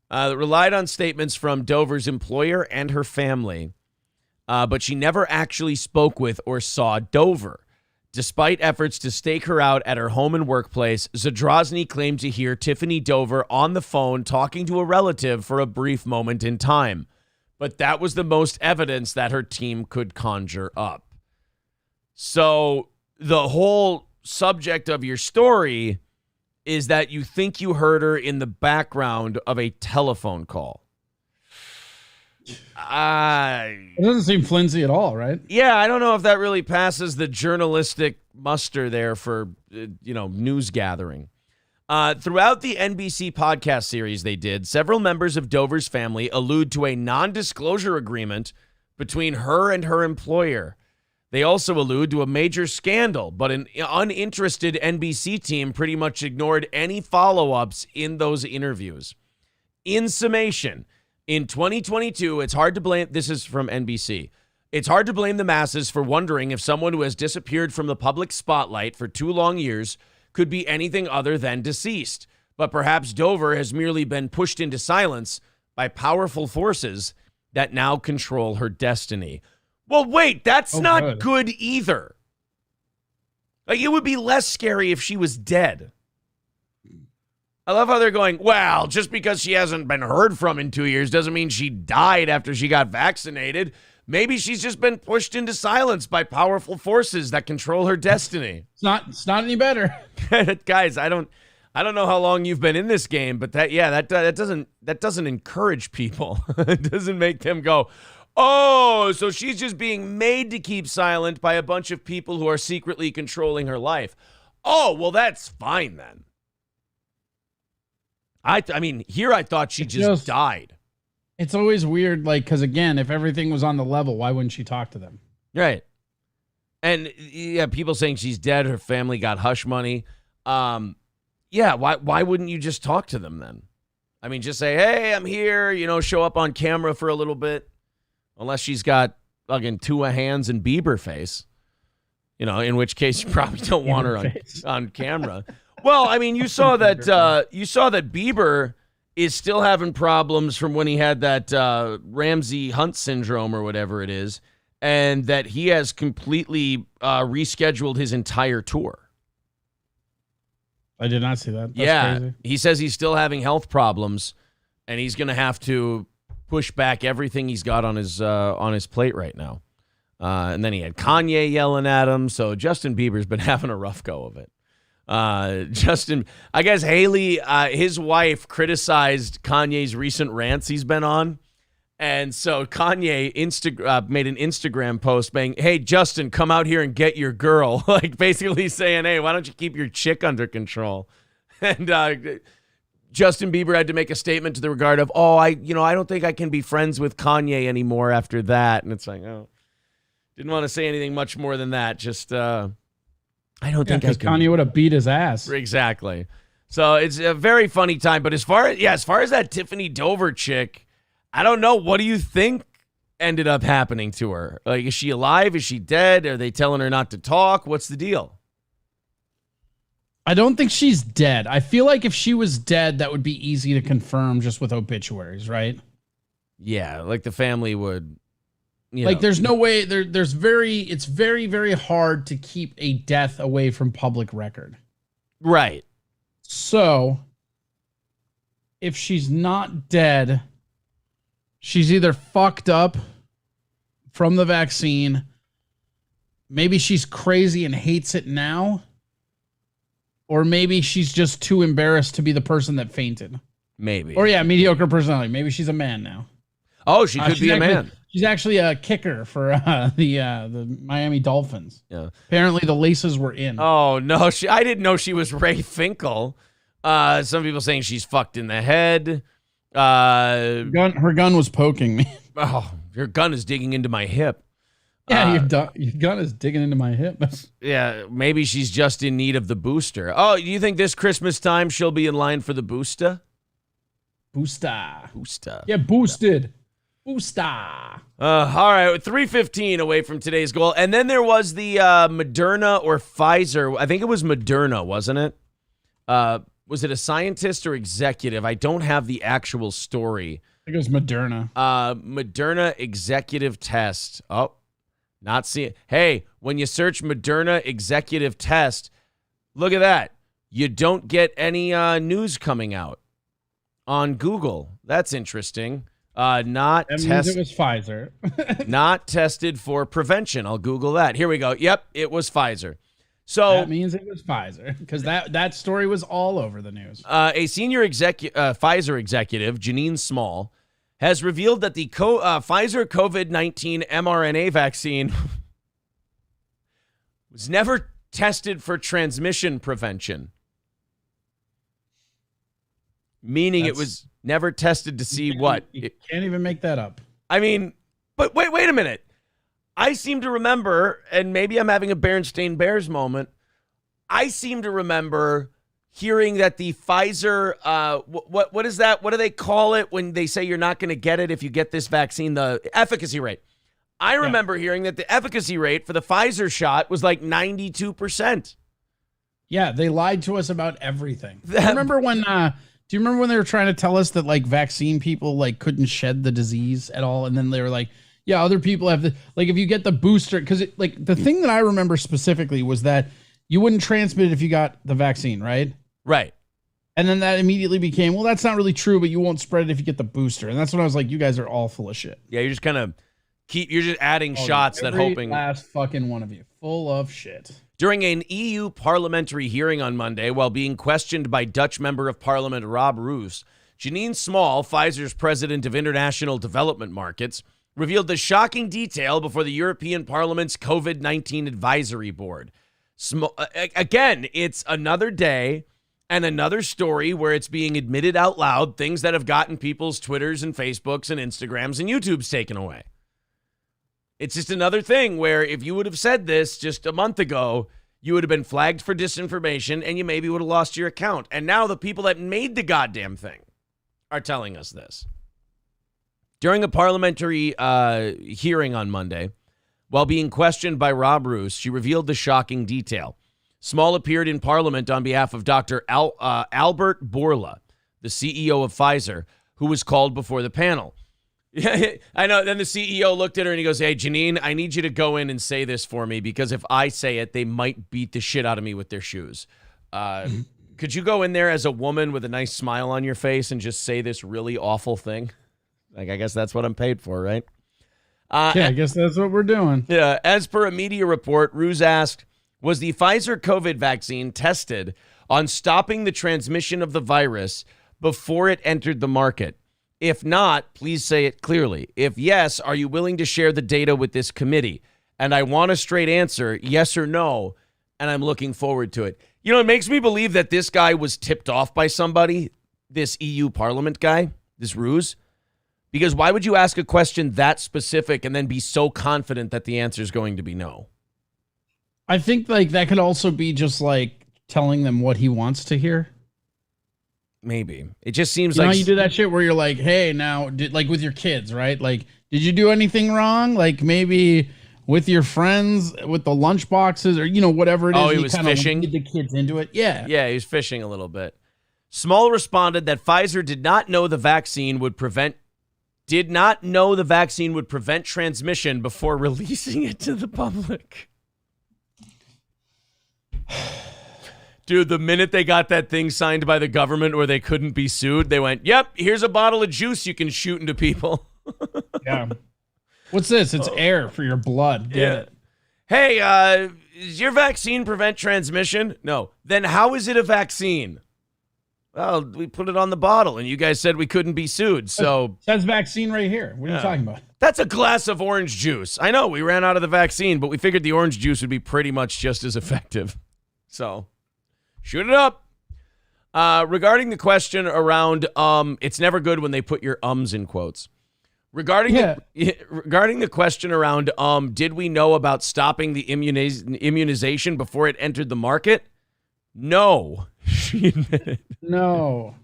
Relied on statements from Dover's employer and her family, but she never actually spoke with or saw Dover. Despite efforts to stake her out at her home and workplace, Zadrozny claimed to hear Tiffany Dover on the phone talking to a relative for a brief moment in time. But that was the most evidence that her team could conjure up. So the whole subject of your story is that you think you heard her in the background of a telephone call. It doesn't seem flimsy at all, right? Yeah, I don't know if that really passes the journalistic muster there for, news gathering. Throughout the NBC podcast series they did, several members of Dover's family allude to a non-disclosure agreement between her and her employer. They also allude to a major scandal, but an uninterested NBC team pretty much ignored any follow-ups in those interviews. In summation, in 2022, it's hard to blame, this is from NBC, it's hard to blame the masses for wondering if someone who has disappeared from the public spotlight for 2 long years could be anything other than deceased. But perhaps Dover has merely been pushed into silence by powerful forces that now control her destiny. Well, wait, that's not good either. Like, it would be less scary if she was dead. I love how they're going, well, just because she hasn't been heard from in 2 years doesn't mean she died after she got vaccinated. Maybe she's just been pushed into silence by powerful forces that control her destiny. It's not any better. Guys, I don't know how long you've been in this game, but that doesn't encourage people. It doesn't make them go, oh, so she's just being made to keep silent by a bunch of people who are secretly controlling her life. Oh, well, that's fine then. I mean, here I thought she just died. It's always weird, like, because again, if everything was on the level, why wouldn't she talk to them? Right. And yeah, people saying she's dead, her family got hush money. Yeah, why wouldn't you just talk to them then? I mean, just say, hey, I'm here, show up on camera for a little bit. Unless she's got fucking Tua hands and Bieber face. In which case you probably don't want her on camera. Well, I mean, you saw that Bieber is still having problems from when he had that Ramsey Hunt syndrome or whatever it is, and that he has completely rescheduled his entire tour. I did not see that. That's crazy. He says he's still having health problems, and he's going to have to push back everything he's got on his plate right now. And then he had Kanye yelling at him, so Justin Bieber's been having a rough go of it. I guess Haley, his wife, criticized Kanye's recent rants he's been on. And so Kanye made an Instagram post saying, hey, Justin, come out here and get your girl. Like basically saying, hey, why don't you keep your chick under control? And Justin Bieber had to make a statement to the regard of, I don't think I can be friends with Kanye anymore after that. And it's like, didn't want to say anything much more than that. Just, I don't think I can. Kanye would have beat his ass. Exactly. So it's a very funny time. But as far as that Tiffany Dover chick, I don't know. What do you think ended up happening to her? Like, is she alive? Is she dead? Are they telling her not to talk? What's the deal? I don't think she's dead. I feel like if she was dead, that would be easy to confirm just with obituaries, right? Yeah, like the family would. There's no way. It's very, very hard to keep a death away from public record. Right. So, if she's not dead, she's either fucked up from the vaccine, maybe she's crazy and hates it now, or maybe she's just too embarrassed to be the person that fainted. Maybe. Or mediocre personality. Maybe she's a man now. Oh, she could be a man. She's actually a kicker for the Miami Dolphins. Yeah. Apparently the laces were in. Oh, no. I didn't know she was Ray Finkel. Some people saying she's fucked in the head. Her gun was poking me. Oh, your gun is digging into my hip. Yeah, your gun is digging into my hip. Yeah, maybe she's just in need of the booster. Oh, do you think this Christmas time she'll be in line for the booster? Booster. Yeah, boosted. Booster. All right, 3:15 away from today's goal. And then there was the Moderna or Pfizer. I think it was Moderna, wasn't it? Was it a scientist or executive? I don't have the actual story. I think it was Moderna. Moderna executive test. Oh, not seeing. Hey, when you search Moderna executive test, look at that. You don't get any news coming out on Google. That's interesting. That means it was Pfizer. Not tested for prevention. I'll Google that. Here we go. Yep, it was Pfizer. So that means it was Pfizer because that story was all over the news. A senior Pfizer executive, Janine Small, has revealed that the Pfizer COVID-19 mRNA vaccine was never tested for transmission prevention, meaning it was never tested to see what. You can't even make that up. I mean, but wait a minute. I seem to remember, and maybe I'm having a Berenstain Bears moment, I seem to remember hearing that the Pfizer, what is that? What do they call it when they say you're not going to get it if you get this vaccine? The efficacy rate. I remember hearing that the efficacy rate for the Pfizer shot was like 92%. Yeah, they lied to us about everything. Do you remember when they were trying to tell us that like vaccine people like couldn't shed the disease at all, and then they were like, yeah, other people have if you get the booster, because like the thing that I remember specifically was that you wouldn't transmit it if you got the vaccine, right? Right. And then that immediately became, well, that's not really true, but you won't spread it if you get the booster. And that's when I was like, you guys are all full of shit. Yeah, you're just kind of you're just adding shots that hoping. Last fucking one of you, full of shit. During an EU parliamentary hearing on Monday, while being questioned by Dutch Member of Parliament Rob Roos, Janine Small, Pfizer's president of international development markets, revealed the shocking detail before the European Parliament's COVID-19 advisory board. Again, it's another day and another story where it's being admitted out loud, things that have gotten people's Twitters and Facebooks and Instagrams and YouTubes taken away. It's just another thing where if you would have said this just a month ago, you would have been flagged for disinformation and you maybe would have lost your account. And now the people that made the goddamn thing are telling us this. During a parliamentary hearing on Monday, while being questioned by Rob Roos, she revealed the shocking detail. Small appeared in Parliament on behalf of Dr. Albert Bourla, the CEO of Pfizer, who was called before the panel. I know. Then the CEO looked at her and he goes, "Hey, Janine, I need you to go in and say this for me because if I say it, they might beat the shit out of me with their shoes. Could you go in there as a woman with a nice smile on your face and just say this really awful thing?" Like, I guess that's what I'm paid for, right? Yeah, I guess that's what we're doing. Yeah. As per a media report, Roos asked, was the Pfizer COVID vaccine tested on stopping the transmission of the virus before it entered the market? If not, please say it clearly. If yes, are you willing to share the data with this committee? And I want a straight answer, yes or no, and I'm looking forward to it. You know, it makes me believe that this guy was tipped off by somebody, this EU Parliament guy, this Roos. Because why would you ask a question that specific and then be so confident that the answer is going to be no? I think like that could also be just like telling them what he wants to hear. Maybe. It just seems you like... know, you do that shit where you're like, hey, now, like with your kids, right? Like, did you do anything wrong? Like maybe with your friends, with the lunch boxes or, you know, whatever it is. Oh, he was fishing? Lead the kids into it. Yeah. Yeah, he was fishing a little bit. Small responded that Pfizer did not know the vaccine would prevent transmission before releasing it to the public. Dude, the minute they got that thing signed by the government where they couldn't be sued, they went, yep, here's a bottle of juice you can shoot into people. Yeah. What's this? It's air for your blood. Get it. Hey, does your vaccine prevent transmission? No. Then how is it a vaccine? Well, we put it on the bottle, and you guys said we couldn't be sued, so... It says vaccine right here. What are you talking about? That's a glass of orange juice. I know, we ran out of the vaccine, but we figured the orange juice would be pretty much just as effective. So, shoot it up. Regarding the question around, it's never good when they put your ums in quotes. Regarding the question around, did we know about stopping the immunization before it entered the market? No, she admitted. No.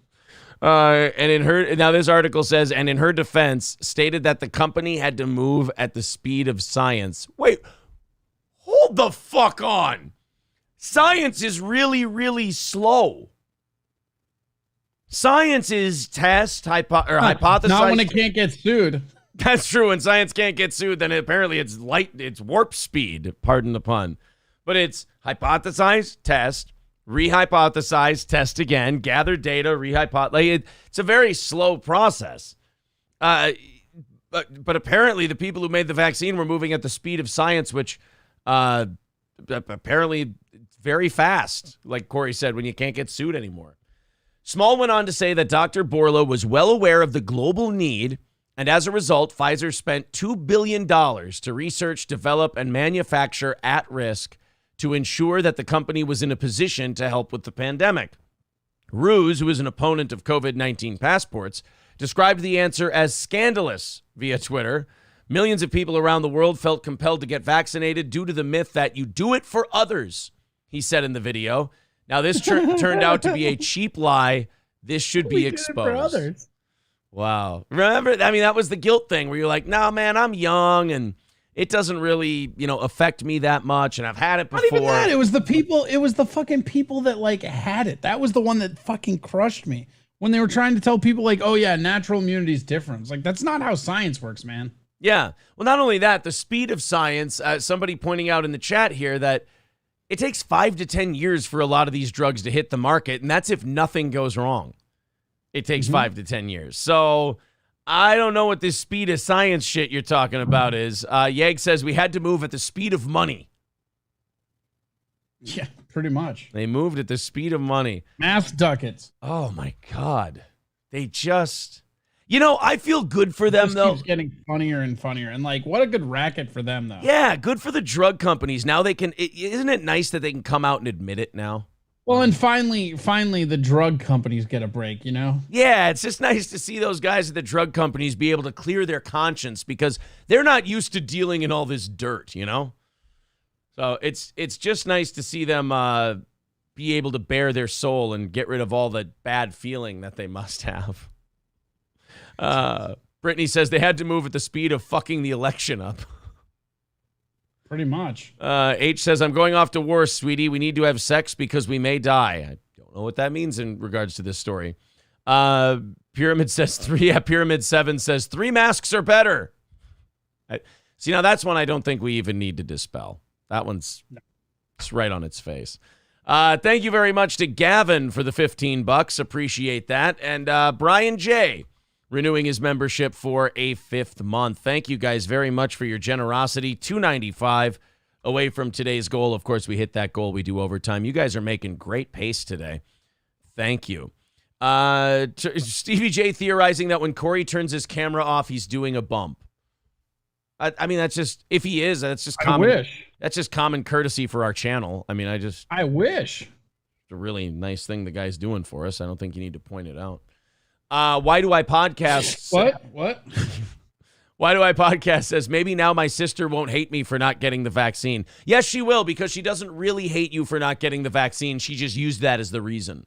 And in her, now this article says, and in her defense, stated that the company had to move at the speed of science. Wait, hold the fuck on. Science is really, really slow. Science is hypothesize. Not when it can't get sued. That's true. When science can't get sued, then apparently it's warp speed. Pardon the pun. But it's hypothesize, test, rehypothesize, test again, gather data, rehypothesize. It's a very slow process. But apparently the people who made the vaccine were moving at the speed of science, which apparently very fast, like Corey said, when you can't get sued anymore. Small went on to say that Dr. Bourla was well aware of the global need, and as a result, Pfizer spent $2 billion to research, develop, and manufacture at risk to ensure that the company was in a position to help with the pandemic. Roos, who is an opponent of COVID-19 passports, described the answer as scandalous via Twitter. Millions of people around the world felt compelled to get vaccinated due to the myth that you do it for others, he said in the video. Now, this turned out to be a cheap lie. This should be exposed. For others. Wow. Remember, I mean, that was the guilt thing where you're like, no, man, I'm young and it doesn't really, affect me that much. And I've had it before. Not even that. It was the people. It was the fucking people that had it. That was the one that fucking crushed me when they were trying to tell people like, oh yeah, natural immunity is different. It's like, that's not how science works, man. Yeah. Well, not only that, the speed of science, somebody pointing out in the chat here that it takes 5 to 10 years for a lot of these drugs to hit the market, and that's if nothing goes wrong. It takes 5 to 10 years. So I don't know what this speed of science shit you're talking about is. Yeg says we had to move at the speed of money. Yeah, pretty much. They moved at the speed of money. Mass ducats. Oh, my God. They just... I feel good for them, though. Keeps getting funnier and funnier. And, what a good racket for them, though. Yeah, good for the drug companies. Now they can... Isn't it nice that they can come out and admit it now? Well, and finally, the drug companies get a break, you know? Yeah, it's just nice to see those guys at the drug companies be able to clear their conscience because they're not used to dealing in all this dirt, you know? So it's just nice to see them be able to bare their soul and get rid of all the bad feeling that they must have. Brittany says they had to move at the speed of fucking the election up. Pretty much. H says, I'm going off to war, sweetie. We need to have sex because we may die. I don't know what that means in regards to this story. Pyramid says 3. Yeah, Pyramid 7 says 3 masks are better. See, now that's one I don't think we even need to dispel. That one's it's right on its face. Thank you very much to Gavin for the $15. Appreciate that. And Brian J. renewing his membership for a 5th month. Thank you guys very much for your generosity. $2.95 away from today's goal. Of course, we hit that goal. We do overtime. You guys are making great pace today. Thank you. Stevie J theorizing that when Corey turns his camera off, he's doing a bump. I mean, that's just, if he is, that's just common. I wish. That's just common courtesy for our channel. I mean, I wish. It's a really nice thing the guy's doing for us. I don't think you need to point it out. Why do I podcast? What? Why do I podcast says maybe now my sister won't hate me for not getting the vaccine. Yes, she will, because she doesn't really hate you for not getting the vaccine. She just used that as the reason.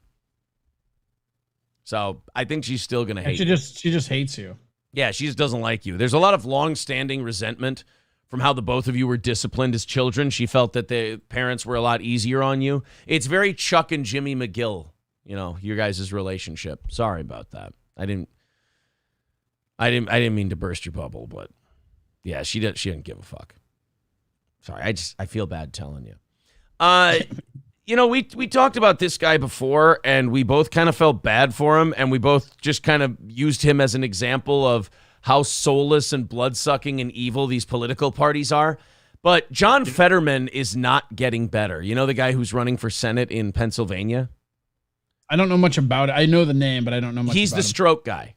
So I think she's still going to hate you. She just hates you. Yeah, she just doesn't like you. There's a lot of long-standing resentment from how the both of you were disciplined as children. She felt that the parents were a lot easier on you. It's very Chuck and Jimmy McGill, you know, your guys' relationship. Sorry about that. I didn't mean to burst your bubble, but yeah, she didn't give a fuck. Sorry, I feel bad telling you. You know, we talked about this guy before, and we both kind of felt bad for him, and we both just kind of used him as an example of how soulless and blood-sucking and evil these political parties are. But John Fetterman is not getting better. You know the guy who's running for Senate in Pennsylvania? I don't know much about it. I know the name, but I don't know much He's about the him. stroke guy.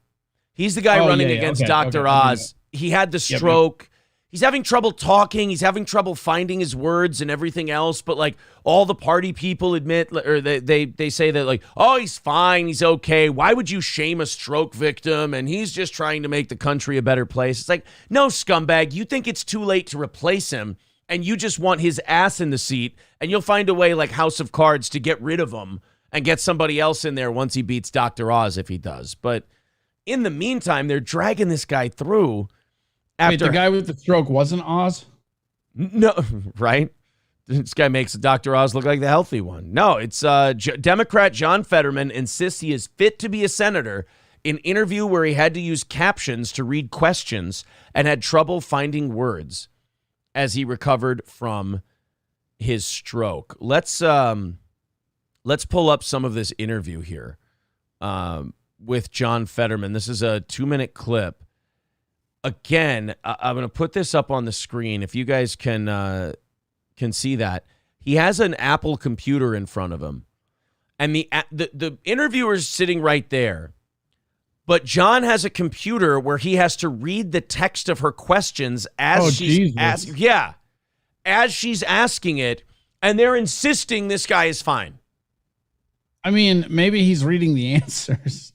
He's the guy running against Dr. Oz. He had the stroke. He's having trouble talking. He's having trouble finding his words and everything else. But like all the party people admit, or they say that like, oh, he's fine. He's okay. Why would you shame a stroke victim? And he's just trying to make the country a better place. It's like, no, scumbag. You think it's too late to replace him, and you just want his ass in the seat, and you'll find a way like House of Cards to get rid of him and get somebody else in there once he beats Dr. Oz if he does. But in the meantime, they're dragging this guy through. Wait, the guy with the stroke wasn't Oz? No, right? This guy makes Dr. Oz look like the healthy one. No, it's Democrat John Fetterman insists he is fit to be a senator in an interview where he had to use captions to read questions and had trouble finding words as he recovered from his stroke. Let's pull up some of this interview here with John Fetterman. This is a 2-minute clip. Again, I'm going to put this up on the screen if you guys can see that. He has an Apple computer in front of him, and the interviewer's sitting right there. But John has a computer where he has to read the text of her questions as she's asking. Yeah, as she's asking it, and they're insisting this guy is fine. I mean, maybe he's reading the answers.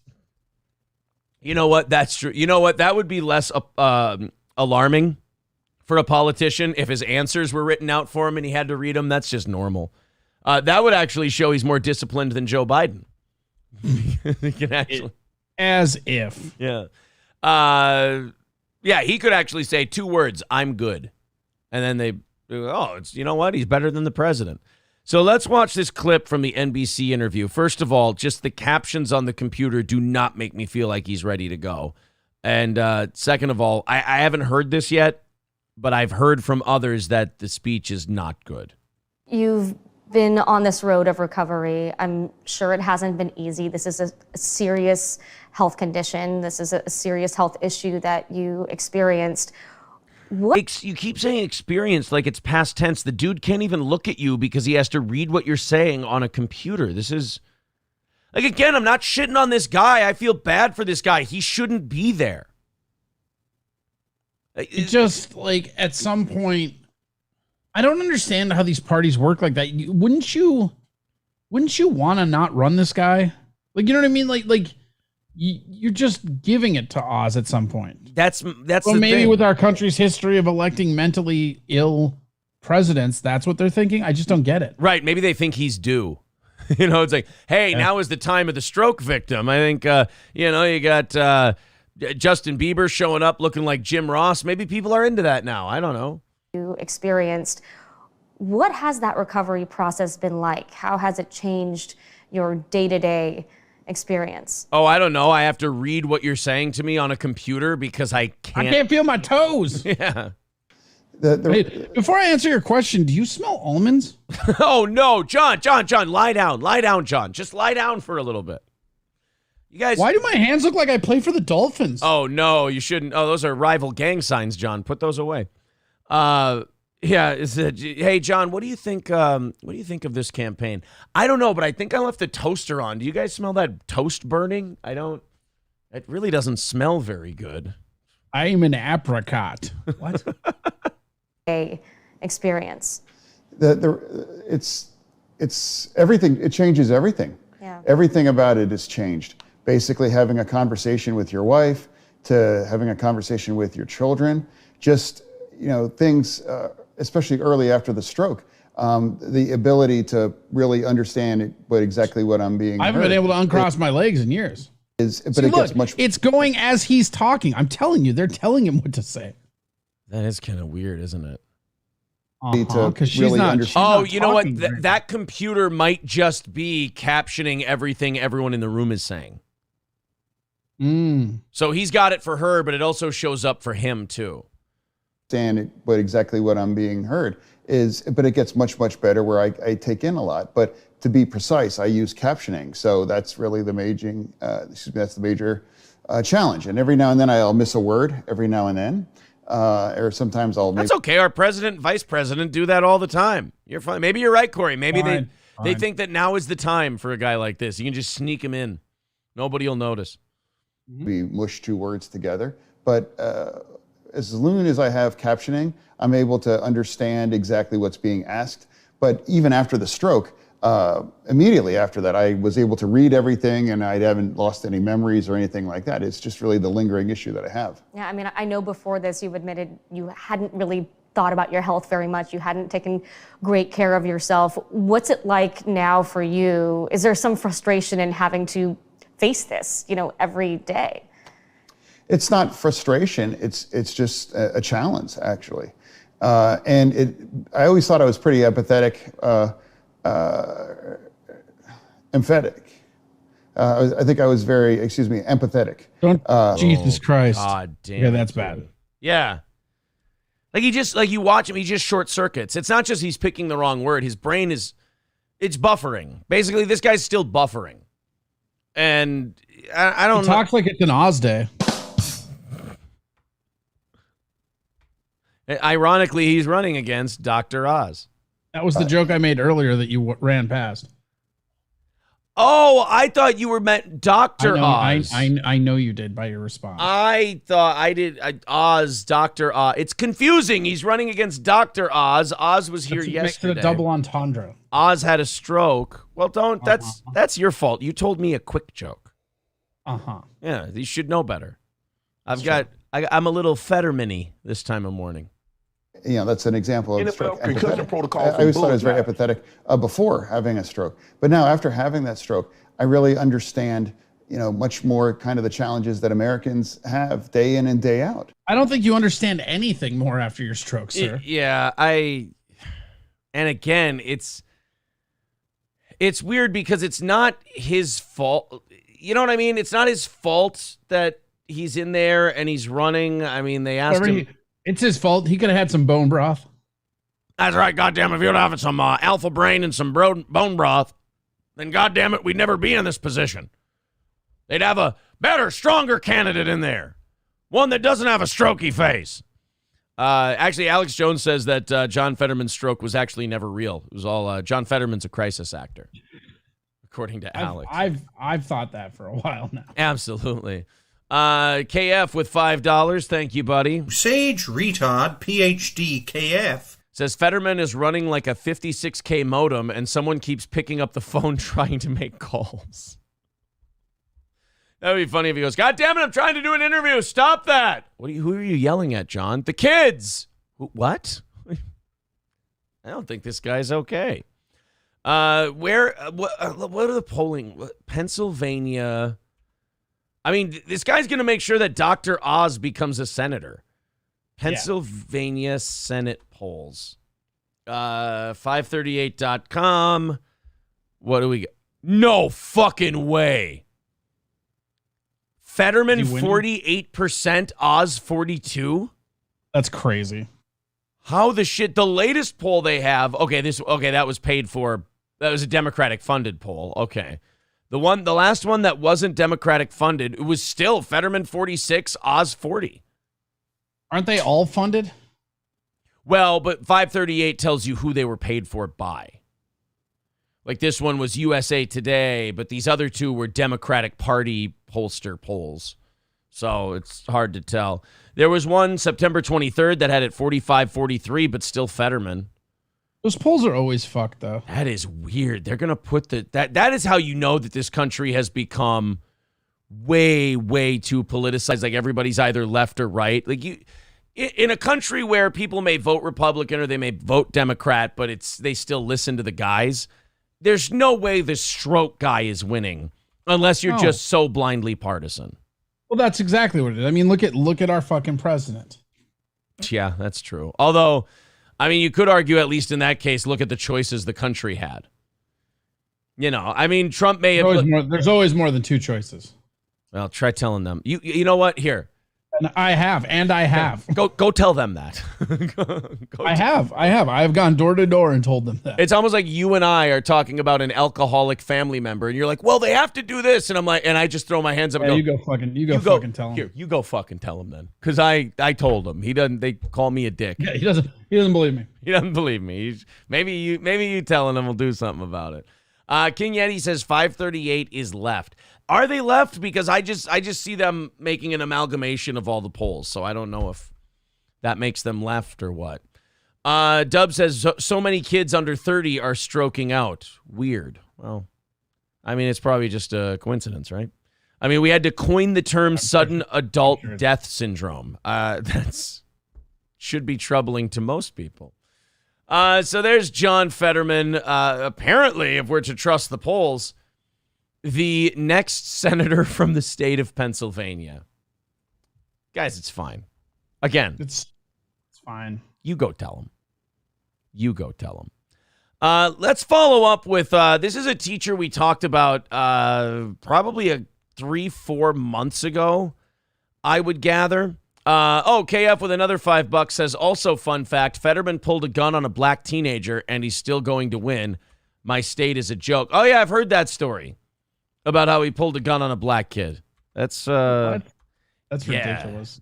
You know what? That's true. You know what? That would be less alarming for a politician if his answers were written out for him and he had to read them. That's just normal. That would actually show he's more disciplined than Joe Biden. He can actually, as if. Yeah. Yeah, he could actually say 2 words, I'm good. And then it's, you know what? He's better than the president. So let's watch this clip from the NBC interview. First of all, just the captions on the computer do not make me feel like he's ready to go. And second of all, I haven't heard this yet, but I've heard from others that the speech is not good. You've been on this road of recovery. I'm sure it hasn't been easy. This is a serious health condition. This is a serious health issue that you experienced. What? You keep saying experience like it's past tense. The dude can't even look at you because he has to read what you're saying on a computer. This is, like, again, I'm not shitting on this guy. I feel bad for this guy. He shouldn't be there. It just, like, at some point, I don't understand how these parties work like that. Wouldn't you wouldn't you want to not run this guy? Like, you know what I mean? Like you're just giving it to Oz at some point. That's Well, the maybe thing. with our country's history of electing mentally ill presidents, that's what they're thinking. I just don't get it. Right. Maybe they think he's due. It's like, hey, now is the time of the stroke victim. I think, you got Justin Bieber showing up looking like Jim Ross. Maybe people are into that now. I don't know. You experienced. What has that recovery process been like? How has it changed your day-to-day experience? Oh, I don't know. I have to read what you're saying to me on a computer because I can't feel my toes. Yeah. Wait, before I answer your question, do you smell almonds? Oh, no. John, lie down. Lie down, John. Just lie down for a little bit. You guys. Why do my hands look like I play for the Dolphins? Oh, no, you shouldn't. Oh, those are rival gang signs, John. Put those away. Hey, John, what do you think? What do you think of this campaign? I don't know, but I think I left the toaster on. Do you guys smell that toast burning? I don't. It really doesn't smell very good. I am an apricot. What? Experience. It's everything. It changes everything. Yeah. Everything about it has changed. Basically, having a conversation with your wife to having a conversation with your children, just things, especially early after the stroke, the ability to really understand exactly what I'm being. I haven't been able to uncross my legs in years. It's going as he's talking. I'm telling you, they're telling him what to say. That is kind of weird, isn't it? Because she's not. Oh, you know what? That computer might just be captioning everything everyone in the room is saying. So he's got it for her, but it also shows up for him too. Exactly what I'm being heard but it gets much better where I take in a lot. But to be precise, I use captioning, so that's really the major challenge. And every now and then I'll miss a word. Every now and then. Or sometimes I'll. That's okay. Our president, vice president do that all the time. You're fine. Maybe you're right, Corey. Maybe they think that now is the time for a guy like this. You can just sneak him in. Nobody will notice. We mush two words together. But as soon as I have captioning, I'm able to understand exactly what's being asked. But even after the stroke, immediately after that, I was able to read everything and I haven't lost any memories or anything like that. It's just really the lingering issue that I have. Yeah, I mean, I know before this you've admitted you hadn't really thought about your health very much. You hadn't taken great care of yourself. What's it like now for you? Is there some frustration in having to face this, every day? It's not frustration. It's just a challenge, actually. And I always thought I was pretty empathetic. Emphatic. I think I was very, empathetic. Jesus Christ. God damn. Yeah, that's bad. Yeah. Like you watch him, he just short circuits. It's not just he's picking the wrong word. His brain it's buffering. Basically, this guy's still buffering. And I don't know. He talks like it's an Oz day. Ironically, he's running against Dr. Oz. That was the joke I made earlier that you ran past. Oh, I thought you were meant Dr. Oz. I know you did by your response. I thought I did. Oz, Dr. Oz. It's confusing. He's running against Dr. Oz. Oz was here yesterday. Makes it a double entendre. Oz had a stroke. Well, don't. That's your fault. You told me a quick joke. Yeah, you should know better. I'm a little Fetterman-y this time of morning. That's an example of stroke. Concussion protocol. I always thought I was very empathetic before having a stroke. But now after having that stroke, I really understand, much more kind of the challenges that Americans have day in and day out. I don't think you understand anything more after your stroke, sir. And again, it's weird because it's not his fault. You know what I mean? It's not his fault that he's in there and he's running. I mean, they asked him. It's his fault. He could have had some bone broth. That's right. Goddamn, if you'd have some alpha brain and some bone broth, then goddamn it, we'd never be in this position. They'd have a better, stronger candidate in there. One that doesn't have a strokey face. Actually, Alex Jones says that John Fetterman's stroke was actually never real. It was all John Fetterman's a crisis actor, according to Alex. I've thought that for a while now. Absolutely. KF with $5. Thank you, buddy. Sage Retard PhD KF Says Fetterman is running like a 56K modem and someone keeps picking up the phone trying to make calls. That would be funny if he goes, God damn it, I'm trying to do an interview. Stop that. Who are you yelling at, John? The kids. What? I don't think this guy's okay. What are the polling? Pennsylvania. I mean, this guy's going to make sure that Dr. Oz becomes a senator. Pennsylvania Senate polls. 538.com. What do we get? No fucking way. Fetterman 48%, Oz 42. That's crazy. How the shit? The latest poll they have. That was paid for. That was a Democratic funded poll. Okay. The last one that wasn't Democratic funded, it was still Fetterman 46, Oz 40. Aren't they all funded? Well, but 538 tells you who they were paid for by. Like this one was USA Today, but these other two were Democratic Party pollster polls. So it's hard to tell. There was one September 23rd that had it 45-43, but still Fetterman. Those polls are always fucked, though. That is weird. They're going to put that is how you know that this country has become way, way too politicized. Like everybody's either left or right. Like in a country where people may vote Republican or they may vote Democrat, but they still listen to the guys. There's no way the stroke guy is winning unless you're just so blindly partisan. Well, that's exactly what it is. I mean, look at our fucking president. Yeah, that's true. Although, I mean, you could argue, at least in that case, look at the choices the country had. You know, I mean, Trump may have... There's always more than two choices. Well, try telling them. You know what? Here. And I have. Go tell them that. I have. I've gone door to door and told them that. It's almost like you and I are talking about an alcoholic family member, and you're like, "Well, they have to do this," and I'm like, and I just throw my hands up and go, "You go fucking tell him." Here, you go fucking tell him then, because I told him. He doesn't. They call me a dick. Yeah, he doesn't believe me. He doesn't believe me. Maybe you telling him will do something about it. King Yeti says 538 is left. Are they left? Because I just see them making an amalgamation of all the polls, so I don't know if that makes them left or what. Dub says so many kids under 30 are stroking out. Weird. Well, I mean, it's probably just a coincidence, right? I mean, we had to coin the term sudden adult death syndrome. That's should be troubling to most people. So there's John Fetterman. Apparently, if we're to trust the polls, the next senator from the state of Pennsylvania. Guys, it's fine. Again, it's fine. You go tell him. Let's follow up with, this is a teacher we talked about probably 3-4 months ago, I would gather. KF with another $5 says, also fun fact, Fetterman pulled a gun on a black teenager and he's still going to win. My state is a joke. Oh yeah, I've heard that story about how he pulled a gun on a black kid. That's ridiculous.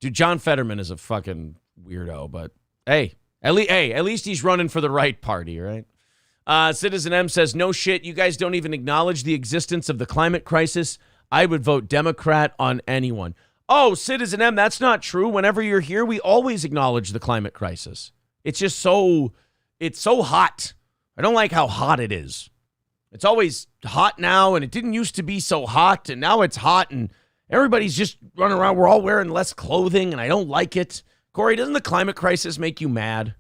Dude, John Fetterman is a fucking weirdo, but hey, at least he's running for the right party, right? Citizen M says, no shit, you guys don't even acknowledge the existence of the climate crisis. I would vote Democrat on anyone. Oh, Citizen M, that's not true. Whenever you're here, we always acknowledge the climate crisis. It's just it's so hot. I don't like how hot it is. It's always hot now, and it didn't used to be so hot, and now it's hot, and everybody's just running around. We're all wearing less clothing, and I don't like it. Corey, doesn't the climate crisis make you mad?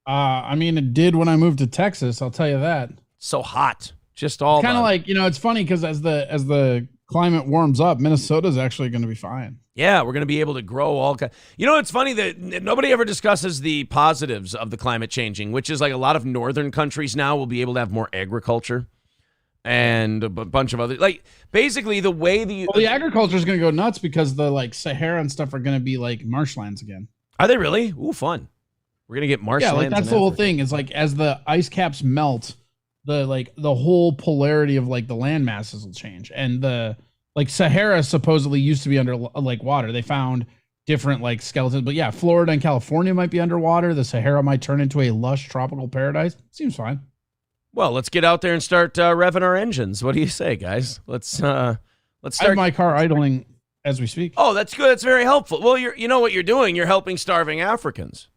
I mean, it did when I moved to Texas, I'll tell you that. So hot. Just all kind of like, it's funny because as the climate warms up, Minnesota's actually going to be fine. Yeah, we're going to be able to grow all kinds. It's funny that nobody ever discusses the positives of the climate changing, which is like a lot of northern countries now will be able to have more agriculture and a bunch of other, like basically the way the agriculture is going to go nuts because the like Sahara and stuff are going to be like marshlands again. Are they really? Ooh, fun. We're going to get marshlands. Yeah, like that's the whole thing. Is like as the ice caps melt, the whole polarity of like the land masses will change, and the like Sahara supposedly used to be under like water. They found different like skeletons, but yeah, Florida and California might be underwater. The Sahara might turn into a lush tropical paradise. Seems fine. Well, let's get out there and start revving our engines. What do you say, guys? Let's start. I have my car idling as we speak. Oh, that's good. That's very helpful. Well, you know what you're doing. You're helping starving Africans.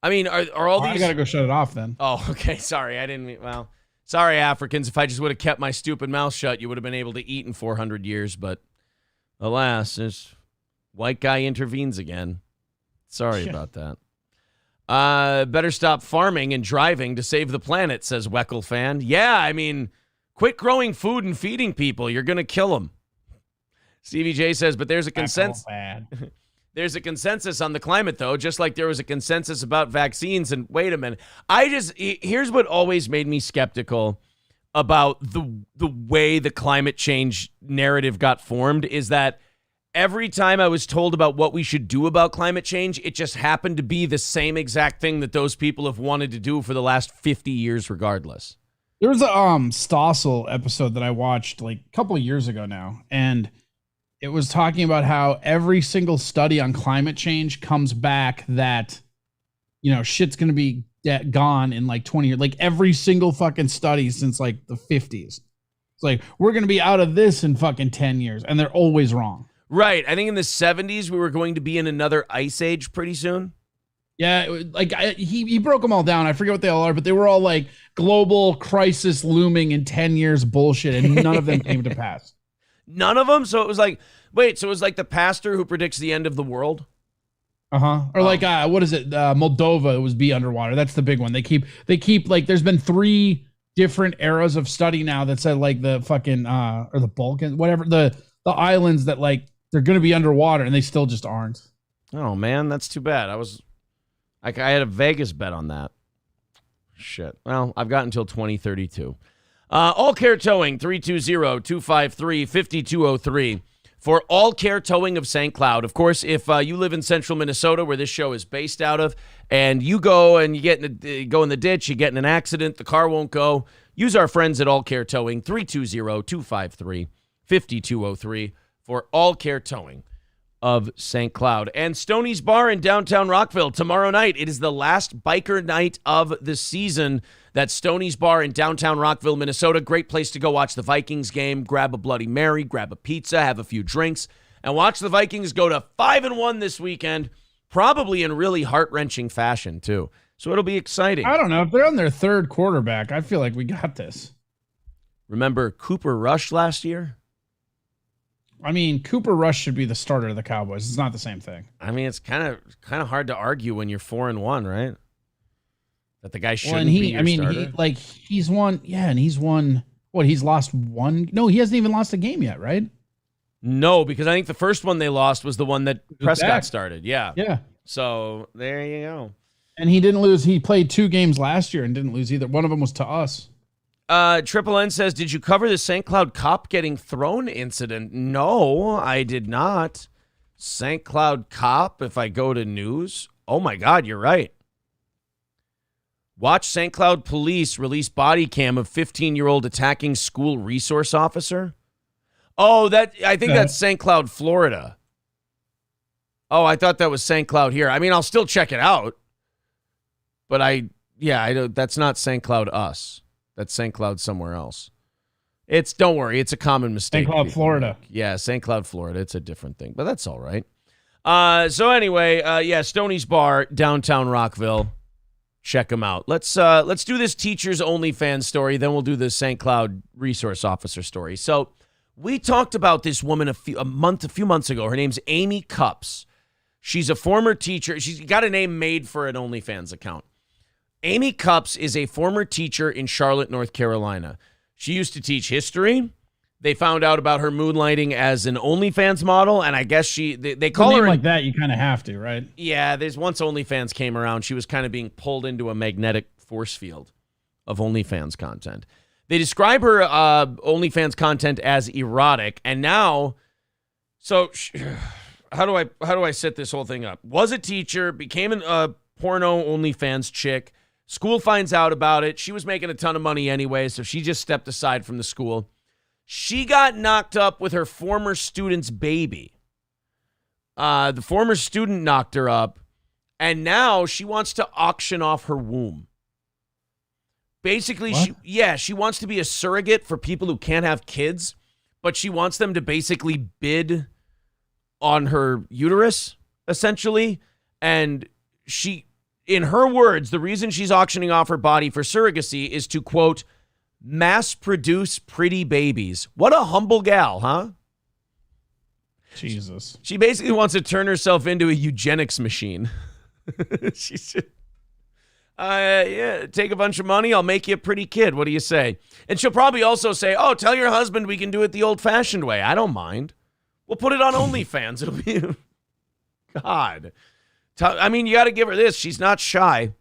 I mean, are all these? I gotta go shut it off then. Oh, okay. Sorry, I didn't mean. Well, sorry, Africans. If I just would have kept my stupid mouth shut, you would have been able to eat in 400 years. But alas, this white guy intervenes again. Sorry about that. Better stop farming and driving to save the planet, says Weckl fan. Yeah, I mean, quit growing food and feeding people. You're going to kill them. Stevie J says, but there's a consensus. There's a consensus on the climate, though, just like there was a consensus about vaccines. And wait a minute. Here's what always made me skeptical about the way the climate change narrative got formed is that every time I was told about what we should do about climate change, it just happened to be the same exact thing that those people have wanted to do for the last 50 years regardless. There was a Stossel episode that I watched like a couple of years ago now, and it was talking about how every single study on climate change comes back that, shit's going to be gone in like 20 years. Like every single fucking study since like the 50s. It's like, we're going to be out of this in fucking 10 years, and they're always wrong. Right. I think in the 70s, we were going to be in another ice age pretty soon. Yeah, he broke them all down. I forget what they all are, but they were all like global crisis looming in 10 years bullshit, and none of them came to pass. None of them? So it was like, wait, so it was like the pastor who predicts the end of the world? Or like, what is it? Moldova was be underwater. That's the big one. They keep like, there's been 3 different eras of study now that said like the fucking, or the Balkans, whatever, the islands that like, they're going to be underwater and they still just aren't. Oh man, that's too bad. I had a Vegas bet on that. Shit. Well, I've got until 2032. All Care Towing, 320-253-5203 for All Care Towing of St. Cloud. Of course, if you live in central Minnesota where this show is based out of, and you go and you go in the ditch, you get in an accident, the car won't go, use our friends at All Care Towing, 320-253-5203 for All Care Towing of St. Cloud. And Stoney's Bar in downtown Rockville tomorrow night. It is the last biker night of the season. That's Stoney's Bar in downtown Rockville, Minnesota. Great place to go watch the Vikings game, grab a Bloody Mary, grab a pizza, have a few drinks, and watch the Vikings go to 5-1 this weekend, probably in really heart-wrenching fashion, too. So it'll be exciting. I don't know. If they're on their 3rd quarterback, I feel like we got this. Remember Cooper Rush last year? I mean, Cooper Rush should be the starter of the Cowboys. It's not the same thing. I mean, it's kind of hard to argue when you're 4-1, right? That the guy shouldn't be your starter. He's won. Yeah, and he's won. What? He's lost one. No, he hasn't even lost a game yet, right? No, because I think the first one they lost was the one that Prescott started. Yeah. Yeah. So there you go. And he didn't lose. He played 2 games last year and didn't lose either. One of them was to us. Triple N says, did you cover the St. Cloud cop getting thrown incident? No, I did not. St. Cloud cop, if I go to news. Oh, my God, you're right. Watch St. Cloud police release body cam of 15-year-old attacking school resource officer. Oh, I think that's St. Cloud, Florida. Oh, I thought that was St. Cloud here. I mean, I'll still check it out. But I don't, that's not St. Cloud us. That's St. Cloud somewhere else. Don't worry, it's a common mistake. St. Cloud, Florida. Yeah, St. Cloud, Florida. It's a different thing, but that's all right. So anyway, Stoney's Bar, downtown Rockville. Check them out. Let's do this teachers OnlyFans story, then we'll do the St. Cloud resource officer story. So we talked about this woman a few months ago. Her name's Amy Cups. She's a former teacher. She's got a name made for an OnlyFans account. Amy Cups is a former teacher in Charlotte, North Carolina. She used to teach history. They found out about her moonlighting as an OnlyFans model, and I guess they call her like that. You kind of have to, right? Yeah. Once OnlyFans came around, she was kind of being pulled into a magnetic force field of OnlyFans content. They describe her OnlyFans content as erotic, and now, so how do I set this whole thing up? Was a teacher, became a porno OnlyFans chick. School finds out about it. She was making a ton of money anyway, so she just stepped aside from the school. She got knocked up with her former student's baby. The former student knocked her up, and now she wants to auction off her womb. Basically, she wants to be a surrogate for people who can't have kids, but she wants them to basically bid on her uterus, essentially, and she In her words, the reason she's auctioning off her body for surrogacy is to, quote, mass produce pretty babies. What a humble gal, huh? Jesus. She basically wants to turn herself into a eugenics machine. She's just, yeah, take a bunch of money, I'll make you a pretty kid. What do you say? And she'll probably also say, oh, tell your husband we can do it the old-fashioned way. I don't mind. We'll put it on OnlyFans. It'll be... God. I mean, you got to give her this. She's not shy.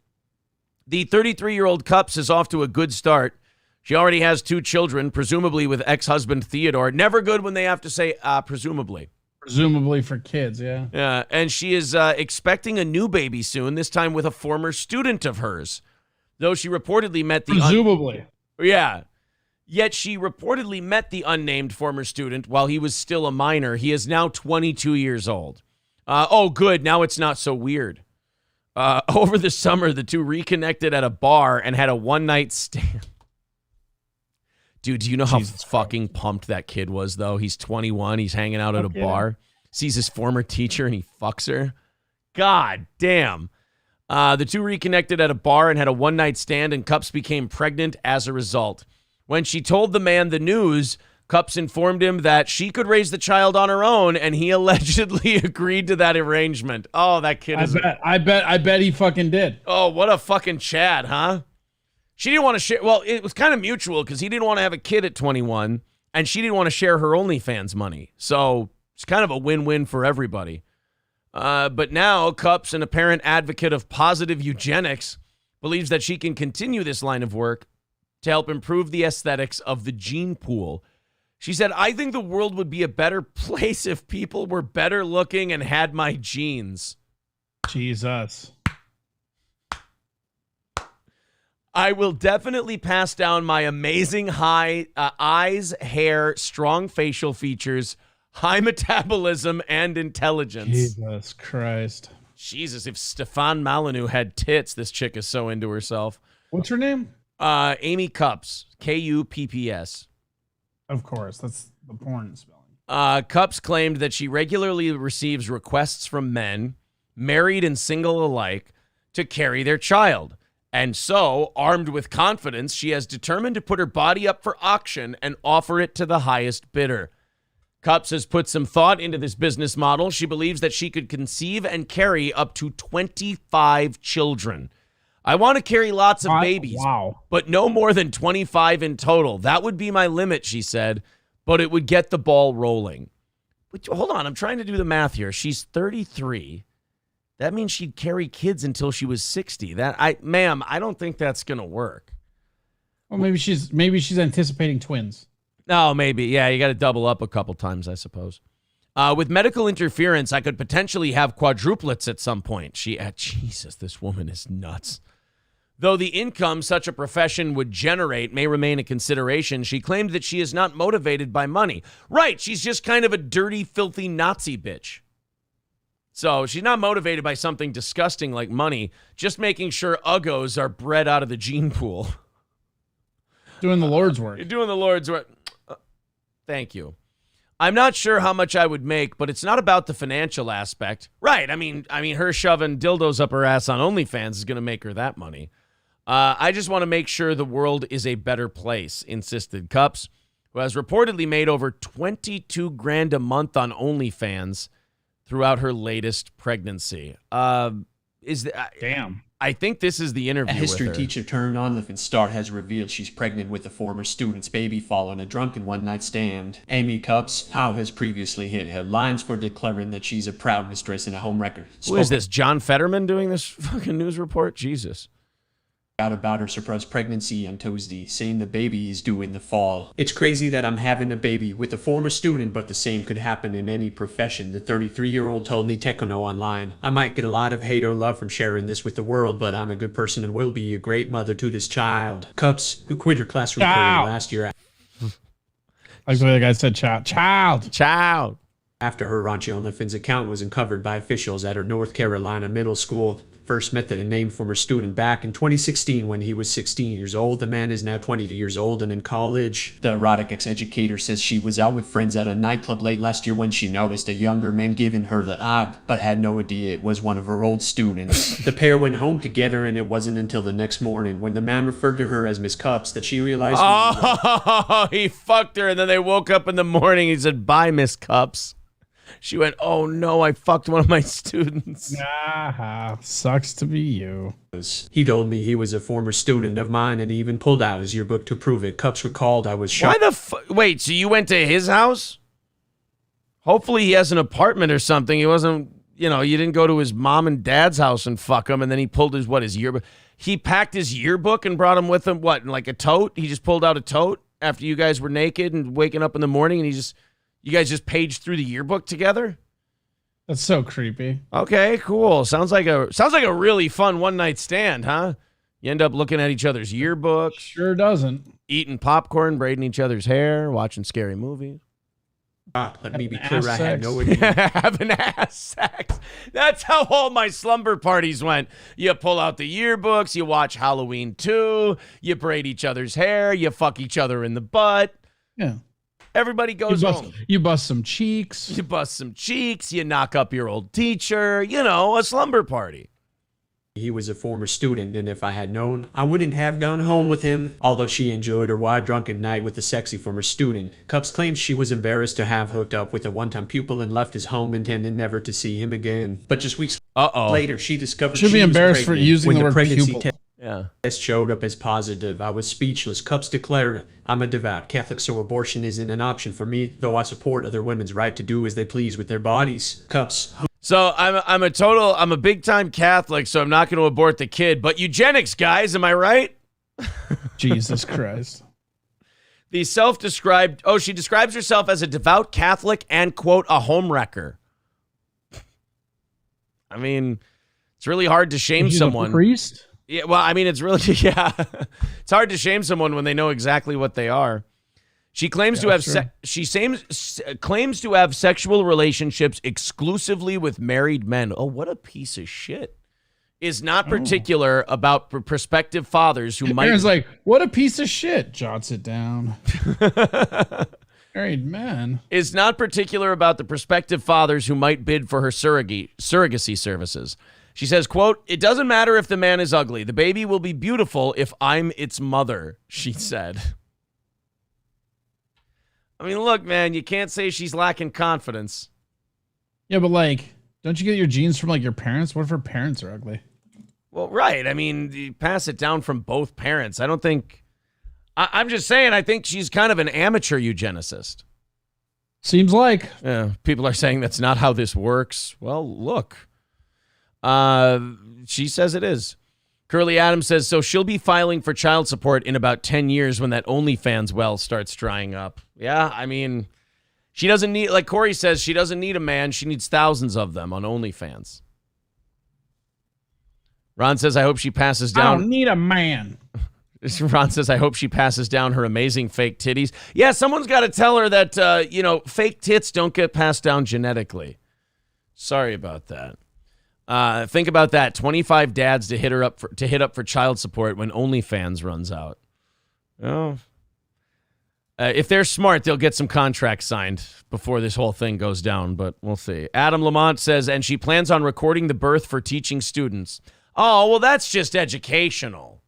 The 33-year-old Cups is off to a good start. She already has 2 children, presumably with ex-husband Theodore. Never good when they have to say presumably. Presumably for kids, yeah. Yeah, and she is expecting a new baby soon, this time with a former student of hers. Though she reportedly met the... Presumably. Yeah. Yet she reportedly met the unnamed former student while he was still a minor. He is now 22 years old. Oh, good. Now it's not so weird. Over the summer, the 2 reconnected at a bar and had a one-night stand. Dude, do you know how fucking pumped that kid was, though? He's 21. He's hanging out at a bar. Sees his former teacher, and he fucks her. God damn. The 2 reconnected at a bar and had a one-night stand, and Cups became pregnant as a result. When she told the man the news, Cups informed him that she could raise the child on her own, and he allegedly agreed to that arrangement. Oh, that kid is... I bet he fucking did. Oh, what a fucking Chad, huh? She didn't want to share... Well, it was kind of mutual because he didn't want to have a kid at 21, and she didn't want to share her OnlyFans money. So it's kind of a win-win for everybody. But now, Cups, an apparent advocate of positive eugenics, believes that she can continue this line of work to help improve the aesthetics of the gene pool. She said, I think the world would be a better place if people were better looking and had my genes. Jesus. I will definitely pass down my amazing high eyes, hair, strong facial features, high metabolism, and intelligence. Jesus Christ. Jesus, if Stefan Malinu had tits, this chick is so into herself. What's her name? Amy Cups, Kupps. Of course, that's the porn spelling. Cups claimed that she regularly receives requests from men, married and single alike, to carry their child. And so, armed with confidence, she has determined to put her body up for auction and offer it to the highest bidder. Cups has put some thought into this business model. She believes that she could conceive and carry up to 25 children. I want to carry lots of babies, but no more than 25 in total. That would be my limit, she said, but it would get the ball rolling. But hold on, I'm trying to do the math here. She's 33. That means she'd carry kids until she was 60. Ma'am, I don't think that's going to work. Well, maybe she's anticipating twins. No, maybe. Yeah, you got to double up a couple times, I suppose. With medical interference, I could potentially have quadruplets at some point. Jesus, this woman is nuts. Though the income such a profession would generate may remain a consideration, she claimed that she is not motivated by money. Right, she's just kind of a dirty, filthy Nazi bitch. So she's not motivated by something disgusting like money, just making sure uggos are bred out of the gene pool. Doing the Lord's work. You're doing the Lord's work. Thank you. I'm not sure how much I would make, but it's not about the financial aspect. Right, I mean, her shoving dildos up her ass on OnlyFans is going to make her that money. I just want to make sure the world is a better place, insisted Cups, who has reportedly made over $22,000 a month on OnlyFans throughout her latest pregnancy. Damn. I think this is the interview. A history with her. teacher turned OnlyFans star has revealed she's pregnant with a former student's baby following a drunken one-night stand. Amy Cups, how has previously hit headlines for declaring that she's a proud mistress and a home wrecker. Who is this, John Fetterman doing this fucking news report? Jesus. Out about her surprise pregnancy on Tuesday, saying the baby is due in the fall. It's crazy that I'm having a baby with a former student, but the same could happen in any profession, the 33-year-old told Nitekono online. I might get a lot of hate or love from sharing this with the world, but I'm a good person and will be a great mother to this child. Cups, who quit her classroom career last year. Like the guy said, child. After her raunchy OnlyFans account was uncovered by officials at her North Carolina middle school. First met the named former student back in 2016 when he was 16 years old. The man is now 22 years old and in college. The erotic ex-educator says she was out with friends at a nightclub late last year when she noticed a younger man giving her the eye, but had no idea it was one of her old students. The pair went home together, and it wasn't until the next morning when the man referred to her as Miss Cups that she realized. Oh, he fucked her, and then they woke up in the morning. He said, "Bye, Miss Cups." She went, "Oh no, I fucked one of my students." Sucks to be you. He told me he was a former student of mine and he even pulled out his yearbook to prove it. Cups recalled I was shocked. Why the wait, so you went to his house? Hopefully he has an apartment or something. He wasn't, you didn't go to his mom and dad's house and fuck him, and then he pulled his yearbook. He packed his yearbook and brought him with him, in like a tote? He just pulled out a tote after you guys were naked and waking up in the morning, and you guys just paged through the yearbook together? That's so creepy. Okay, cool. Sounds like a really fun one-night stand, huh? You end up looking at each other's yearbooks. Sure doesn't. Eating popcorn, braiding each other's hair, watching scary movies. Let me be clear, I had no idea. Having ass sex. That's how all my slumber parties went. You pull out the yearbooks, you watch Halloween 2, you braid each other's hair, you fuck each other in the butt. Yeah. Everybody goes home. You bust some cheeks. You knock up your old teacher. A slumber party. He was a former student, and if I had known, I wouldn't have gone home with him. Although she enjoyed her wide drunken night with the sexy former student, Cups claims she was embarrassed to have hooked up with a one-time pupil and left his home intending never to see him again. But just weeks later, she discovered Should be embarrassed for using when the word pregnancy pupil. test showed up as positive. I was speechless. Cups declared, "I'm a devout Catholic, so abortion isn't an option for me, though I support other women's right to do as they please with their bodies." Cups. So I'm a big time Catholic, so I'm not going to abort the kid. But eugenics, guys, am I right? Jesus Christ. She describes herself as a devout Catholic and, quote, a homewrecker. I mean, it's really hard to shame someone. A priest? Yeah, well, I mean, it's really, it's hard to shame someone when they know exactly what they are. She claims to have claims to have sexual relationships exclusively with married men. Oh, what a piece of shit. Is not particular about prospective fathers who might. Aaron's like, what a piece of shit. Jots it down. Married men. Is not particular about the prospective fathers who might bid for her surrogacy services. She says, quote, "It doesn't matter if the man is ugly. The baby will be beautiful if I'm its mother," she said. I mean, look, man, you can't say she's lacking confidence. Yeah, but don't you get your genes from your parents? What if her parents are ugly? Well, right. I mean, you pass it down from both parents. I don't think. I'm just saying, I think she's kind of an amateur eugenicist. Seems like. Yeah, people are saying that's not how this works. Well, look. She says it is. Curly Adams says, so she'll be filing for child support in about 10 years when that OnlyFans well starts drying up. Yeah, I mean, she doesn't need, like Corey says, she doesn't need a man. She needs thousands of them on OnlyFans. Ron says, I hope she passes down. I don't need a man. Ron says, I hope she passes down her amazing fake titties. Yeah, someone's got to tell her that, fake tits don't get passed down genetically. Sorry about that. Think about that. 25 dads to hit up for child support when OnlyFans runs out. Oh, if they're smart, they'll get some contracts signed before this whole thing goes down, but we'll see. Adam Lamont says, and she plans on recording the birth for teaching students. Oh, well, that's just educational.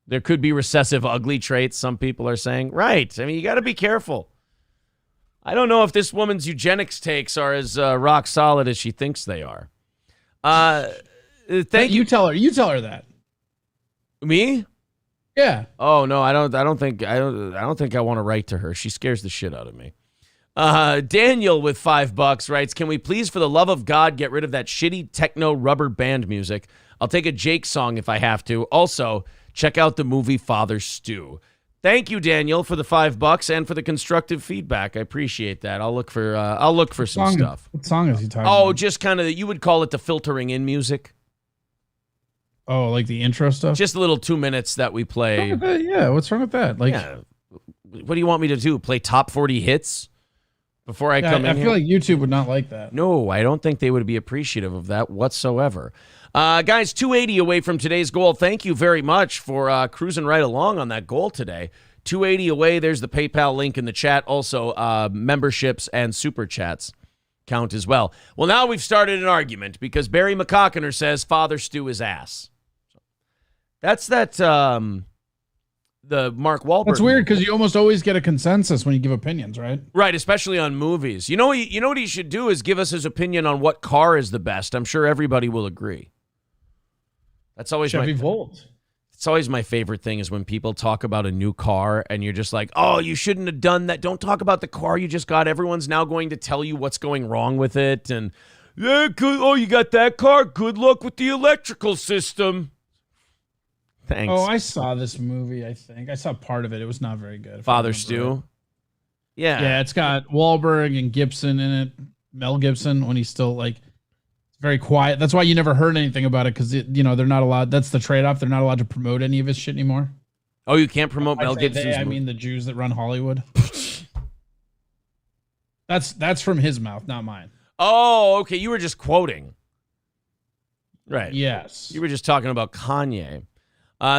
There could be recessive ugly traits, some people are saying. Right. I mean, you got to be careful. I don't know if this woman's eugenics takes are as rock solid as she thinks they are. Thank you. You tell her that. Me? Yeah. Oh no, I don't think I want to write to her. She scares the shit out of me. Daniel with $5 writes, can we please, for the love of God, get rid of that shitty techno rubber band music? I'll take a Jake song if I have to. Also, check out the movie Father Stew. Thank you, Daniel, for the $5 and for the constructive feedback. I appreciate that. I'll look for some stuff. What song is he talking about? Oh, just kind of, you would call it the filtering in music. Oh, like the intro stuff? Just a little 2 minutes that we play. Yeah, what's wrong with that? What do you want me to do? Play top 40 hits before I come in I here? feel like YouTube would not like that. No, I don't think they would be appreciative of that whatsoever. Guys, 280 away from today's goal. Thank you very much for cruising right along on that goal today. 280 away. There's the PayPal link in the chat. Also, memberships and super chats count as well. Well, now we've started an argument because Barry McCockiner says Father Stu is ass. That's the Mark Wahlberg. That's weird because you almost always get a consensus when you give opinions, right? Right, especially on movies. You know what he should do is give us his opinion on what car is the best. I'm sure everybody will agree. That's always Chevy Volt. It's always my favorite thing is when people talk about a new car and you're just like, oh, you shouldn't have done that. Don't talk about the car you just got. Everyone's now going to tell you what's going wrong with it. And, yeah, good. Oh, you got that car? Good luck with the electrical system. Thanks. Oh, I saw this movie, I think. I saw part of it. It was not very good. Father Stu? Yeah. Yeah, it's got Wahlberg and Gibson in it. Mel Gibson when he's still like very quiet. That's why you never heard anything about it because, they're not allowed. That's the trade-off. They're not allowed to promote any of his shit anymore. Oh, you can't promote Mel Gibson's I mean the Jews that run Hollywood. That's from his mouth, not mine. Oh, okay. You were just quoting. Right. Yes. You were just talking about Kanye.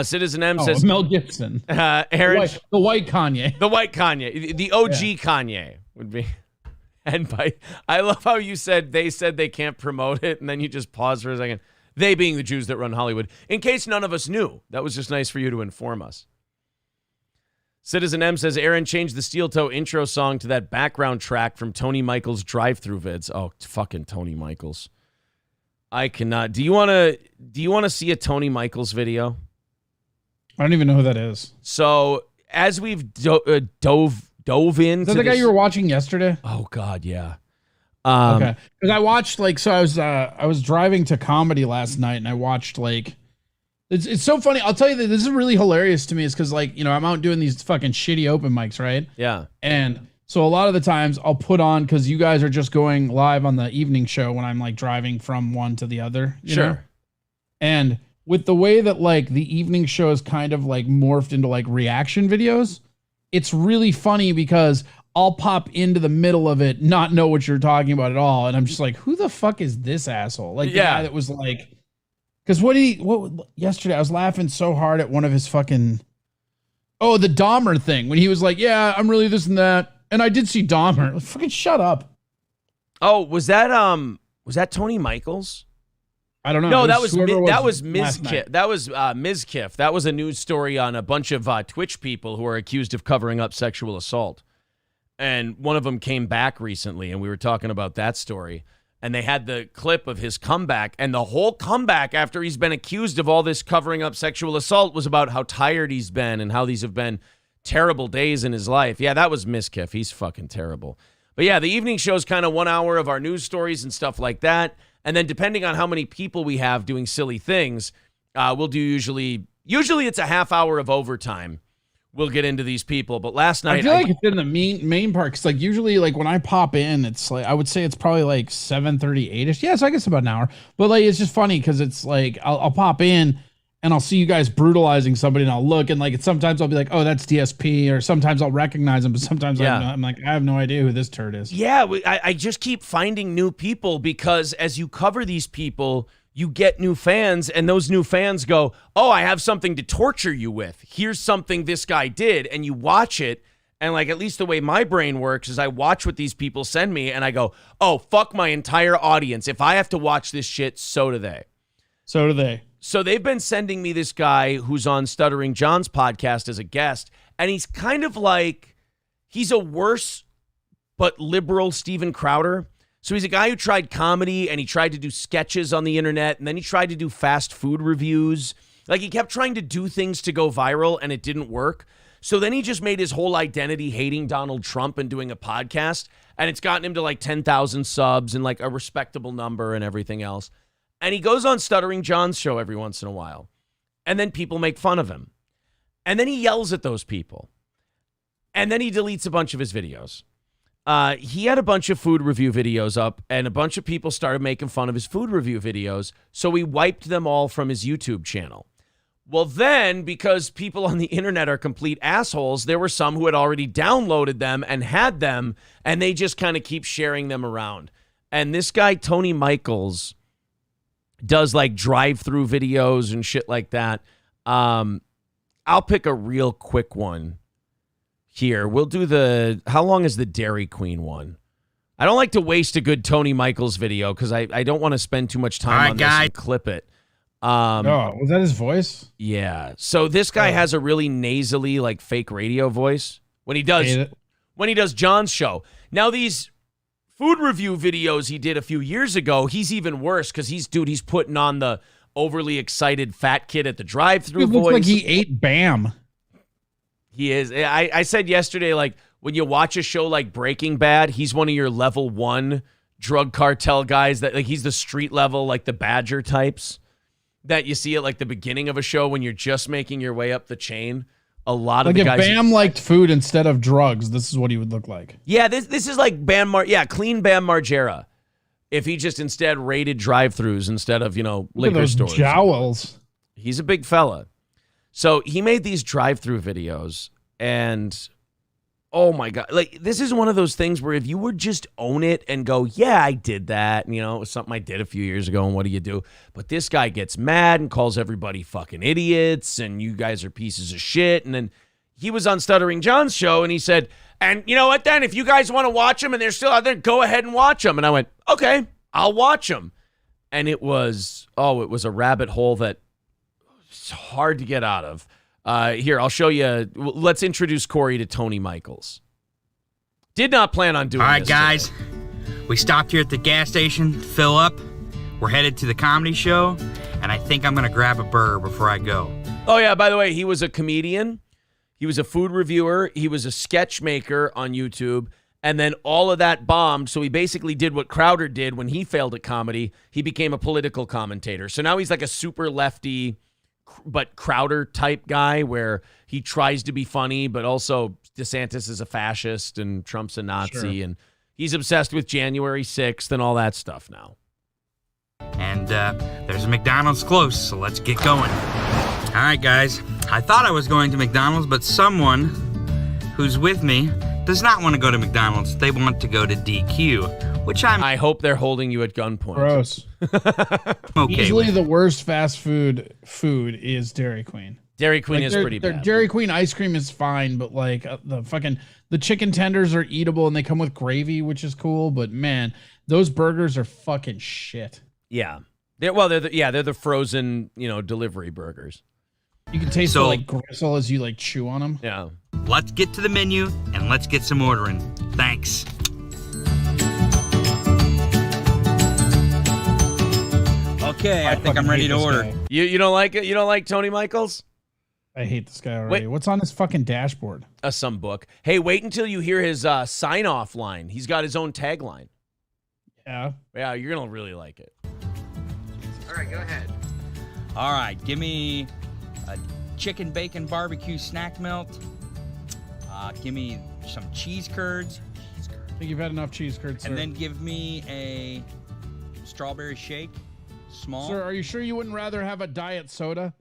Citizen M says... Mel Gibson. Aaron, the white Kanye. The white Kanye. The OG Kanye would be... And I love how you said they can't promote it, and then you just pause for a second. They being the Jews that run Hollywood. In case none of us knew. That was just nice for you to inform us. Citizen M says, Aaron changed the Steel Toe intro song to that background track from Tony Michaels' drive-through vids. Oh, fucking Tony Michaels. I cannot. Do you want to see a Tony Michaels video? I don't even know who that is. So, as we've dove in. Is that the guy you were watching yesterday? Oh God, yeah. Okay, because I watched I was driving to comedy last night and I watched it's so funny. I'll tell you that this is really hilarious to me. Is because I'm out doing these fucking shitty open mics, right? Yeah. And so a lot of the times I'll put on because you guys are just going live on the evening show when I'm driving from one to the other. You know? And with the way that the evening show is kind of morphed into reaction videos. It's really funny because I'll pop into the middle of it, not know what you're talking about at all. And I'm just like, who the fuck is this asshole? The guy that was because yesterday I was laughing so hard at one of his fucking, the Dahmer thing when he was like, yeah, I'm really this and that. And I did see Dahmer. Fucking shut up. Oh, was that Tony Michaels? I don't know. No, that was Ms. Kiff. That was Ms. Kiff. That was a news story on a bunch of Twitch people who are accused of covering up sexual assault. And one of them came back recently, and we were talking about that story. And they had the clip of his comeback, and the whole comeback after he's been accused of all this covering up sexual assault was about how tired he's been and how these have been terrible days in his life. Yeah, that was Ms. Kiff. He's fucking terrible. But yeah, the evening show's kind of 1 hour of our news stories and stuff like that. And then depending on how many people we have doing silly things, we'll do usually it's a half hour of overtime. We'll get into these people. But last night, I feel it's in the main part. Cause usually when I pop in, it's I would say it's probably 7:38ish. Yeah, so I guess about an hour. But it's just funny because it's I'll pop in and I'll see you guys brutalizing somebody and I'll look and sometimes I'll be like, oh, that's DSP, or sometimes I'll recognize them, but sometimes I'm like, I have no idea who this turd is. Yeah, I just keep finding new people because as you cover these people, you get new fans, and those new fans go, oh, I have something to torture you with. Here's something this guy did, and you watch it, and at least the way my brain works is I watch what these people send me, and I go, oh, fuck my entire audience. If I have to watch this shit, so do they. So do they. So they've been sending me this guy who's on Stuttering John's podcast as a guest, and he's kind of he's a worse but liberal Steven Crowder. So he's a guy who tried comedy, and he tried to do sketches on the internet, and then he tried to do fast food reviews. He kept trying to do things to go viral, and it didn't work. So then he just made his whole identity hating Donald Trump and doing a podcast, and it's gotten him to 10,000 subs and a respectable number and everything else. And he goes on Stuttering John's show every once in a while. And then people make fun of him. And then he yells at those people. And then he deletes a bunch of his videos. He had a bunch of food review videos up, and a bunch of people started making fun of his food review videos. So he wiped them all from his YouTube channel. Well, then, because people on the internet are complete assholes, there were some who had already downloaded them and had them, and they just kind of keep sharing them around. And this guy, Tony Michaels, does like drive-through videos and shit like that. I'll pick a real quick one here. We'll do how long is the Dairy Queen one? I don't like to waste a good Tony Michaels video because I don't want to spend too much time on this and clip it. Oh, was that his voice? Yeah. So this guy has a really nasally, like fake radio voice when he does John's show. Now these food review videos he did a few years ago, he's even worse because he's putting on the overly excited fat kid at the drive-thru voice. Looks like he ate Bam. He is. I said yesterday, like, when you watch a show like Breaking Bad, he's one of your level 1 drug cartel guys that, like, he's the street level, like the Badger types that you see at like the beginning of a show when you're just making your way up the chain. A lot of the guys. Like if Bam liked food instead of drugs, this is what he would look like. Yeah, this is like clean Bam Margera. If he just instead raided drive-thrus instead of, liquor stores. Jowls. He's a big fella. So he made these drive-thru videos, and oh my God, like this is one of those things where if you would just own it and go, yeah, I did that, and, it was something I did a few years ago, and what do you do? But this guy gets mad and calls everybody fucking idiots, and you guys are pieces of shit. And then he was on Stuttering John's show, and he said, and you know what then? If you guys want to watch them and they're still out there, go ahead and watch them. And I went, okay, I'll watch them. And it was a rabbit hole that it's hard to get out of. Here, I'll show you. Let's introduce Corey to Tony Michaels. Did not plan on doing this. All right, guys. We stopped here at the gas station to fill up. We're headed to the comedy show, and I think I'm going to grab a burger before I go. Oh, yeah, by the way, he was a comedian. He was a food reviewer. He was a sketch maker on YouTube. And then all of that bombed, so he basically did what Crowder did when he failed at comedy. He became a political commentator. So now he's like a super lefty but Crowder type guy where he tries to be funny, but also DeSantis is a fascist and Trump's a Nazi. Sure. And he's obsessed with January 6th and all that stuff now. And there's a McDonald's close, so let's get going. All right, guys. I thought I was going to McDonald's, but someone who's with me does not want to go to McDonald's. They want to go to DQ, which I hope they're holding you at gunpoint. Gross. Okay. Easily the worst fast food is Dairy Queen. Dairy Queen is pretty bad. Dairy Queen ice cream is fine, but like the chicken tenders are eatable and they come with gravy, which is cool. But man, those burgers are fucking shit. Yeah, they're the frozen delivery burgers. You can taste the like gristle as you like chew on them. Yeah. Let's get to the menu and let's get some ordering. Thanks. Okay, I think I'm ready to order. You don't like it? You don't like Tony Michaels? I hate this guy already. What's on his fucking dashboard? Some book. Hey, wait until you hear his sign-off line. He's got his own tagline. Yeah. Yeah, you're going to really like it. All right, go ahead. All right, give me a chicken bacon barbecue snack melt. Give me some cheese curds. I think you've had enough cheese curds, sir. And then give me a strawberry shake. Small. Sir, are you sure you wouldn't rather have a diet soda?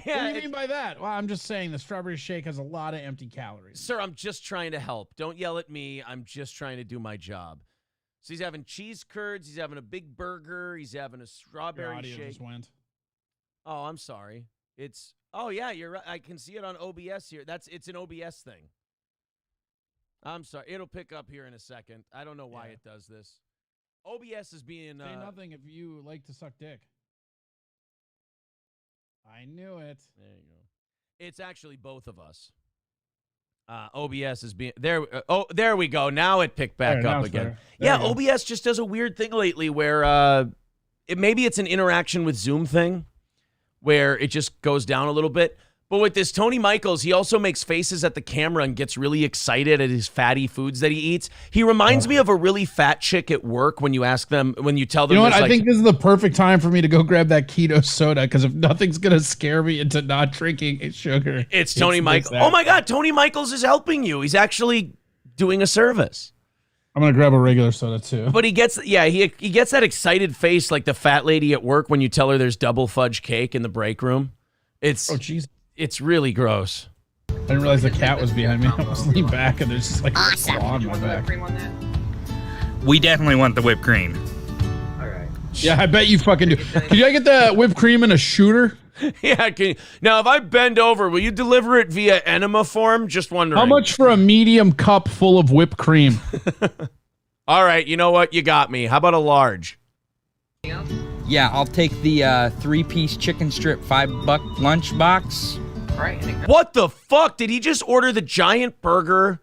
Yeah, what do you mean by that? Well, I'm just saying the strawberry shake has a lot of empty calories. Sir, I'm just trying to help. Don't yell at me. I'm just trying to do my job. So he's having cheese curds. He's having a big burger. He's having a strawberry Your audio shake. just went. Oh, I'm sorry. Oh yeah, you're right. I can see it on OBS here. It's an OBS thing. I'm sorry. It'll pick up here in a second. I don't know why it does this. OBS is being... Say nothing if you like to suck dick. I knew it. There you go. It's actually both of us. OBS is being... There we go. Now it picked back up again. Yeah, OBS just does a weird thing lately where maybe it's an interaction with Zoom thing where it just goes down a little bit. But with this Tony Michaels, he also makes faces at the camera and gets really excited at his fatty foods that he eats. He reminds me of a really fat chick at work when you ask them, when you tell them. You know what? I think this is the perfect time for me to go grab that keto soda because if nothing's going to scare me into not drinking sugar. It's Tony Michaels. Oh my God, Tony Michaels is helping you. He's actually doing a service. I'm going to grab a regular soda too. But he gets that excited face like the fat lady at work when you tell her there's double fudge cake in the break room. Oh, jeez. It's really gross. I didn't realize the cat was behind me. I was leaning back and there's just like a claw on my back. We definitely want the whipped cream. All right. Yeah, I bet you fucking do. Can I get the whipped cream in a shooter? Yeah. Now, if I bend over, will you deliver it via enema form? Just wondering. How much for a medium cup full of whipped cream? All right. You know what? You got me. How about a large? Yeah, I'll take the 3-piece chicken strip $5 lunch box. What the fuck? Did he just order the giant burger,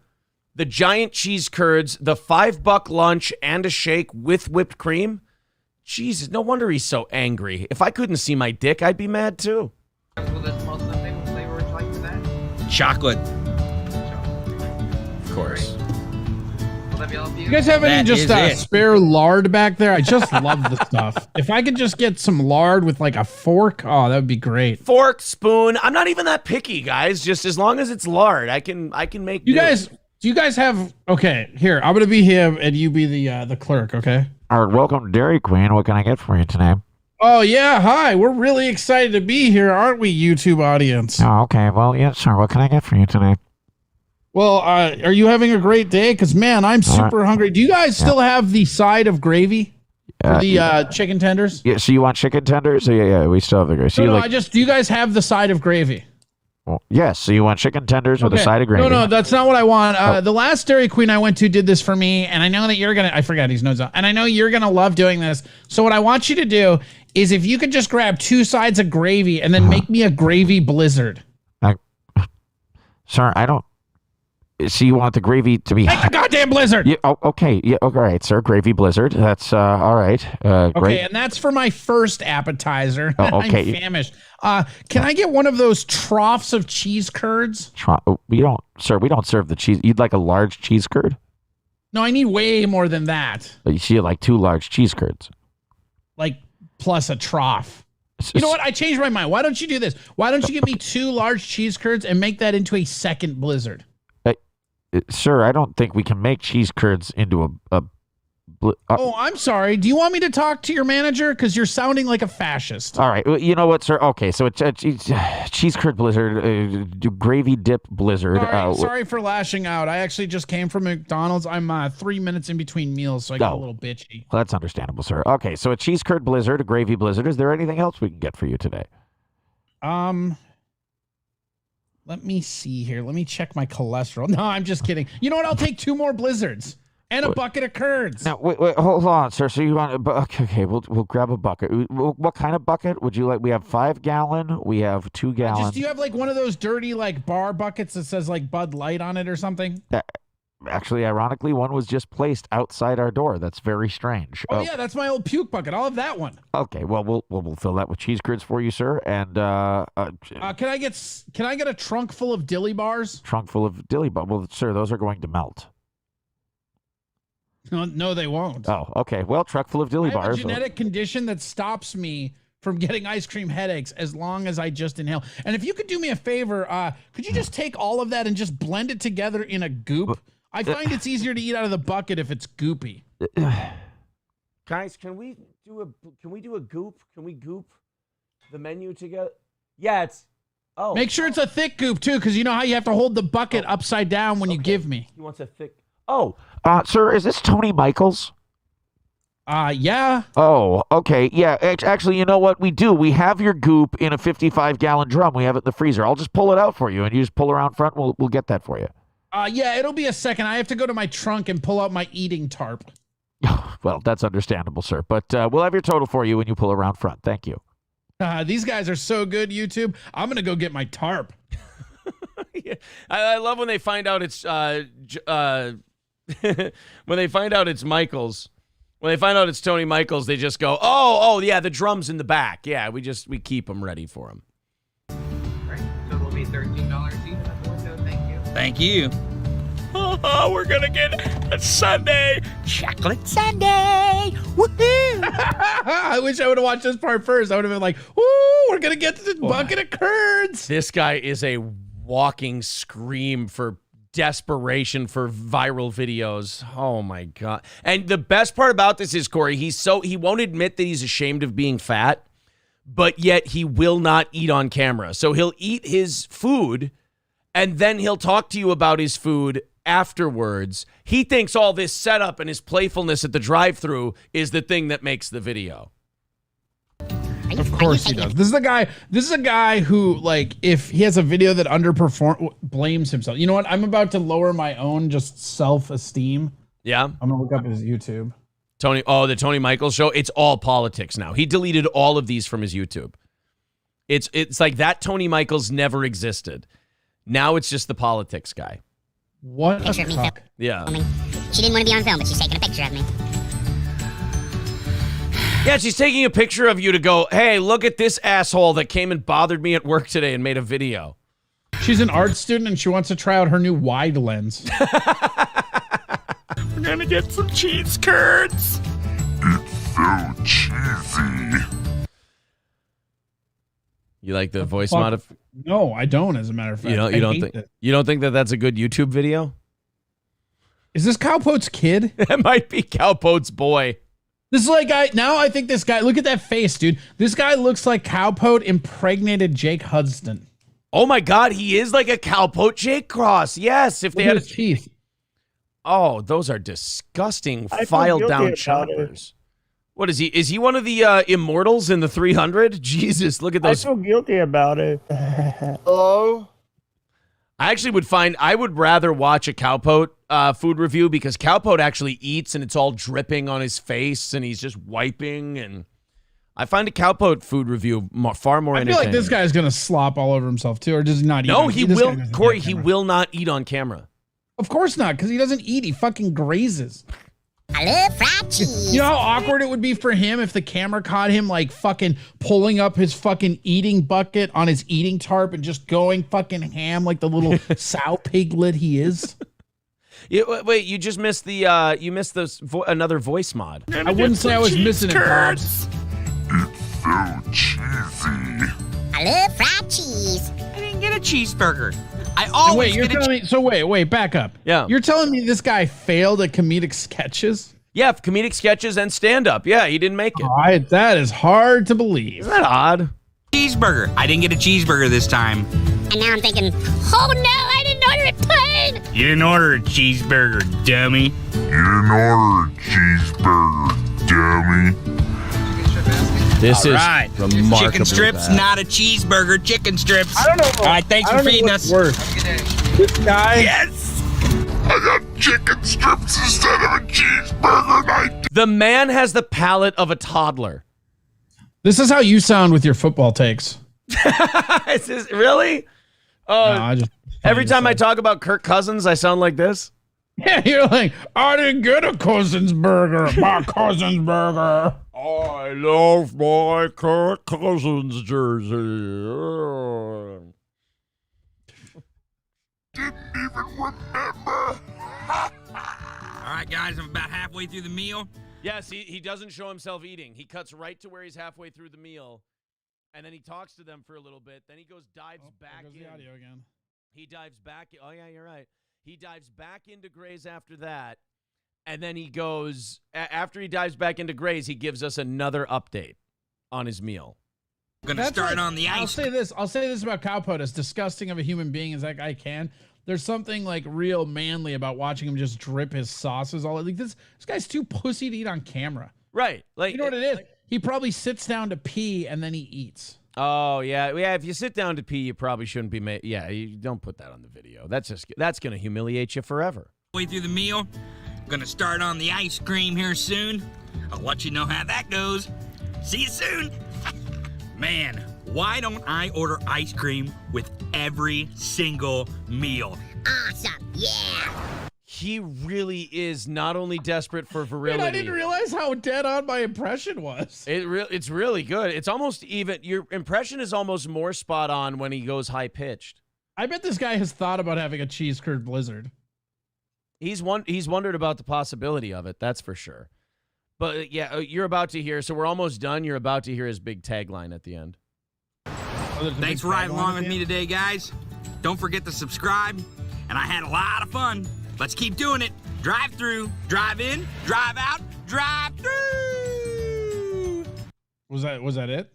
the giant cheese curds, the $5 lunch, and a shake with whipped cream? Jesus, no wonder he's so angry. If I couldn't see my dick, I'd be mad too. Chocolate. Of course. You guys have any just spare lard back there? I just love the stuff. If I could just get some lard with like a fork, oh, that would be great. Fork, spoon. I'm not even that picky, guys. Just as long as it's lard, I can make. You guys, do you guys have? Okay, here I'm gonna be him and you be the clerk. Okay. All right, welcome to Dairy Queen. What can I get for you today? Oh yeah, hi. We're really excited to be here, aren't we, YouTube audience? Oh, okay. Well, yes, sir. What can I get for you today? Well, are you having a great day? Because, man, I'm super hungry. Do you guys still have the side of gravy for the chicken tenders? Yeah, so you want chicken tenders? Yeah, we still have the gravy. So do you guys have the side of gravy? Well, yes, so you want chicken tenders with a side of gravy? No, that's not what I want. The last Dairy Queen I went to did this for me, and I know that you're going to... I forgot his nose out. And I know you're going to love doing this. So what I want you to do is if you could just grab 2 sides of gravy and then make me a gravy blizzard. Sir, I don't... So you want the gravy to be... Make a goddamn blizzard! Yeah, okay. Yeah, all right, sir. Gravy blizzard. That's all right. Okay, and that's for my first appetizer. Okay. I'm famished. Can I get one of those troughs of cheese curds? We don't serve the cheese. You'd like a large cheese curd? No, I need way more than that. You see, like 2 large cheese curds. Like, plus a trough. You know what? I changed my mind. Why don't you do this? Why don't you give me 2 large cheese curds and make that into a second blizzard? Sir, I don't think we can make cheese curds into oh, I'm sorry. Do you want me to talk to your manager? Because you're sounding like a fascist. All right. Well, you know what, sir? Okay, so it's cheese curd blizzard, gravy dip blizzard. Sorry for lashing out. I actually just came from McDonald's. I'm 3 minutes in between meals, so I got a little bitchy. Well, that's understandable, sir. Okay, so a cheese curd blizzard, a gravy blizzard. Is there anything else we can get for you today? Let me see here. Let me check my cholesterol. No, I'm just kidding. You know what? I'll take 2 more blizzards and a bucket of curds. Now, wait, hold on, sir. So you want okay, we'll grab a bucket. What kind of bucket would you like? We have 5 gallon. We have 2 gallon. Do you have like one of those dirty like bar buckets that says like Bud Light on it or something? Actually, ironically, one was just placed outside our door. That's very strange. Oh yeah, that's my old puke bucket. I'll have that one. Okay, well, we'll fill that with cheese curds for you, sir. And can I get a trunk full of dilly bars? Trunk full of dilly bars. Well, sir, those are going to melt. No, they won't. Oh, okay. Well, truck full of dilly bars. I have a genetic condition that stops me from getting ice cream headaches as long as I just inhale. And if you could do me a favor, could you just take all of that and just blend it together in a goop? I find it's easier to eat out of the bucket if it's goopy. Guys, can we do a goop? Can we goop the menu together? Yeah, it's... Oh. Make sure it's a thick goop, too, because you know how you have to hold the bucket upside down when you give me. He wants a thick... Oh. Sir, is this Tony Michaels? Yeah. Oh, okay. Yeah, actually, you know what? We do. We have your goop in a 55-gallon drum. We have it in the freezer. I'll just pull it out for you, and you just pull around front. We'll get that for you. Yeah, it'll be a second. I have to go to my trunk and pull out my eating tarp. Well, that's understandable, sir. But we'll have your total for you when you pull around front. Thank you. These guys are so good, YouTube. I'm going to go get my tarp. Yeah. I love when they find out it's when they find out it's Michaels. When they find out it's Tony Michaels, they just go, oh, yeah, the drum's in the back. Yeah, we keep them ready for him. All right, so it'll be $13 even at the window. Thank you. Thank you. Oh, we're going to get a sundae. Chocolate sundae. Woohoo! I wish I would have watched this part first. I would have been like, ooh, we're going to get the bucket of curds. This guy is a walking scream for desperation for viral videos. Oh my God. And the best part about this is, Corey, he won't admit that he's ashamed of being fat, but yet he will not eat on camera. So he'll eat his food and then he'll talk to you about his food afterwards. He thinks all this setup and his playfulness at the drive-thru is the thing that makes the video. Of course he does. This is a guy who, like, if he has a video that blames himself. You know what? I'm about to lower my own just self-esteem. Yeah. I'm gonna look up his YouTube. The Tony Michaels show. It's all politics now. He deleted all of these from his YouTube. It's like that Tony Michaels never existed. Now it's just the politics guy. What a cuck. Yeah. She didn't want to be on film, but she's taking a picture of me. Yeah, she's taking a picture of you to go, hey, look at this asshole that came and bothered me at work today and made a video. She's an art student and she wants to try out her new wide lens. We're gonna get some cheese curds. It's so cheesy. You like the voice mod? No, I don't. As a matter of fact, you don't think that that's a good YouTube video? Is this Cowpote's kid? It might be Cowpote's boy. This is like I think this guy. Look at that face, dude. This guy looks like Cowpote impregnated Jake Hudson. Oh my God, he is like a Cowpote Jake cross. Yes, if they had his teeth. Oh, those are disgusting filed down choppers. What is he? Is he one of the immortals in the 300? Jesus, look at those. I feel guilty about it. Hello? I would rather watch a Cowpote food review because Cowpote actually eats and it's all dripping on his face and he's just wiping. And I find a Cowpote food review far more entertaining. I feel like this guy's going to slop all over himself too, or does he not eat? No, he will. Corey, he will not eat on camera. Of course not, because he doesn't eat. He fucking grazes. I love fried cheese. You know how awkward it would be for him if the camera caught him like fucking pulling up his fucking eating bucket on his eating tarp and just going fucking ham like the little sow piglet he is. Wait, you just missed the another voice mod. I wouldn't say I was missing it, Pops. It's so cheesy. I love fried cheese. I didn't get a cheeseburger. I always you're telling me. So wait, back up. Yeah, you're telling me this guy failed at comedic sketches? Yeah, comedic sketches and stand up. Yeah, he didn't make it. All right, that is hard to believe. Isn't that odd? Cheeseburger. I didn't get a cheeseburger this time. And now I'm thinking, oh no, I didn't order it plain. You didn't order a cheeseburger, dummy. You didn't order a cheeseburger, dummy. This All is right. remarkably Chicken strips, bad. not a cheeseburger. Chicken strips. I don't know. All right, thanks for feeding us. Worse. This guy. Yes. I got chicken strips instead of a cheeseburger. The man has the palate of a toddler. This is how you sound with your football takes. Is this really? Oh, every time I talk about Kirk Cousins, I sound like this. Yeah, you're like, I didn't get a Cousins burger. My Cousins burger. I love my Kirk Cousins jersey. Didn't even remember. All right, guys, I'm about halfway through the meal. Yes, he doesn't show himself eating. He cuts right to where he's halfway through the meal, and then he talks to them for a little bit. Then he dives back there goes in. the audio again. He dives back. Oh yeah, you're right. He dives back into Gray's after that, and then he goes after he dives back into Gray's. He gives us another update on his meal. I'm gonna start on the ice. I'll say this about Cowpote, as disgusting of a human being as that guy can. There's something like real manly about watching him just drip his sauces all like this guy's too pussy to eat on camera. Right. Like, you know what it is? He probably sits down to pee and then he eats. Oh yeah. If you sit down to pee, you probably shouldn't be made. Yeah, you don't put that on the video. That's gonna humiliate you forever. Halfway through the meal. I'm gonna start on the ice cream here soon. I'll let you know how that goes. See you soon. Man, why don't I order ice cream with every single meal? Awesome, yeah. He really is not only desperate for virility. Man, I didn't realize how dead on my impression was. It's really good. It's almost even. Your impression is almost more spot on when he goes high pitched. I bet this guy has thought about having a cheese curd blizzard. He's wondered about the possibility of it. That's for sure. But yeah, you're about to hear. So we're almost done. You're about to hear his big tagline at the end. Thanks for riding along with me today, guys. Don't forget to subscribe. And I had a lot of fun. Let's keep doing it. Drive through, drive in, drive out, drive through. Was that it?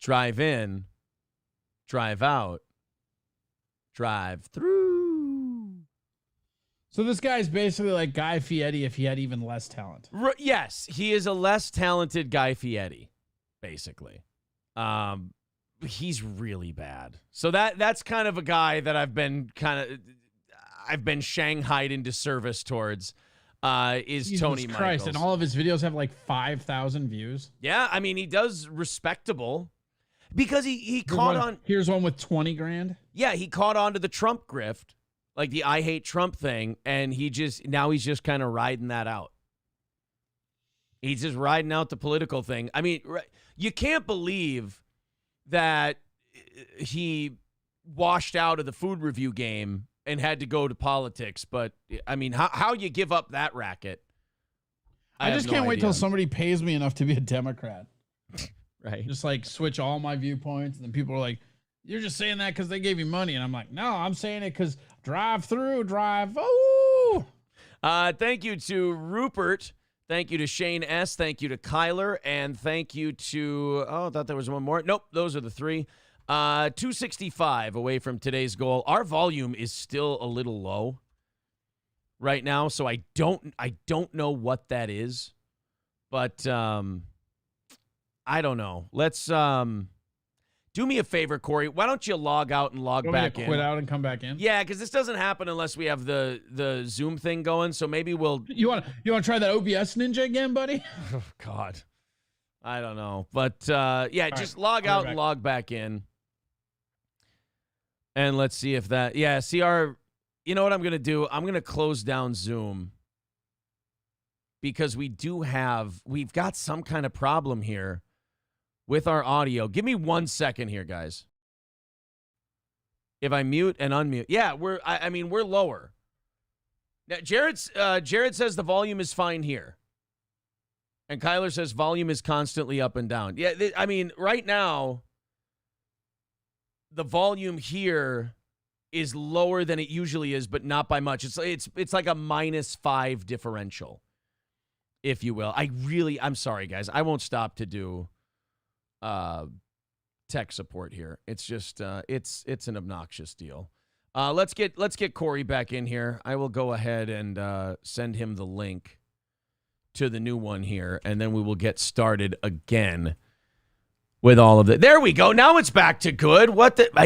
Drive in, drive out, drive through. So this guy's basically like Guy Fieri if he had even less talent. Yes, he is a less talented Guy Fieri, basically. He's really bad. So that's kind of a guy that I've been shanghaied into service towards. Is Jesus Tony Christ, Michaels. and all of his videos have like 5,000 views. Yeah, I mean, he does respectable because he caught on. Here's one with 20 grand. Yeah, he caught on to the Trump grift, like the I hate Trump thing, and he's just kind of riding that out. He's just riding out the political thing. I mean, you can't believe that he washed out of the food review game and had to go to politics. But, I mean, how you give up that racket? I just can't wait till somebody pays me enough to be a Democrat. Right. Just like switch all my viewpoints. And then people are like, you're just saying that because they gave you money. And I'm like, no, I'm saying it because drive. Oh! Thank you to Rupert. Thank you to Shane S. Thank you to Kyler. And thank you to, I thought there was one more. Nope, those are the three. 265 away from today's goal. Our volume is still a little low right now, so I don't know what that is. But I don't know. Let's do me a favor, Corey. Why don't you log out and log back in? Quit out and come back in. Yeah, because this doesn't happen unless we have the Zoom thing going. So maybe we'll. You want to try that OBS ninja again, buddy? Oh God, I don't know, but yeah, just log out and log back in, and let's see if that. Yeah, see You know what I'm gonna do? I'm gonna close down Zoom because we've got some kind of problem here with our audio. Give me 1 second here, guys. If I mute and unmute. Yeah, we're lower. Now, Jared says the volume is fine here. And Kyler says volume is constantly up and down. Yeah, I mean, right now, the volume here is lower than it usually is, but not by much. It's like a -5 differential, if you will. I'm sorry, guys. I won't stop to do tech support here. It's just it's an obnoxious deal. Let's get Corey back in here. I will go ahead and send him the link to the new one here, and then we will get started again with all of it. There we go. Now it's back to good.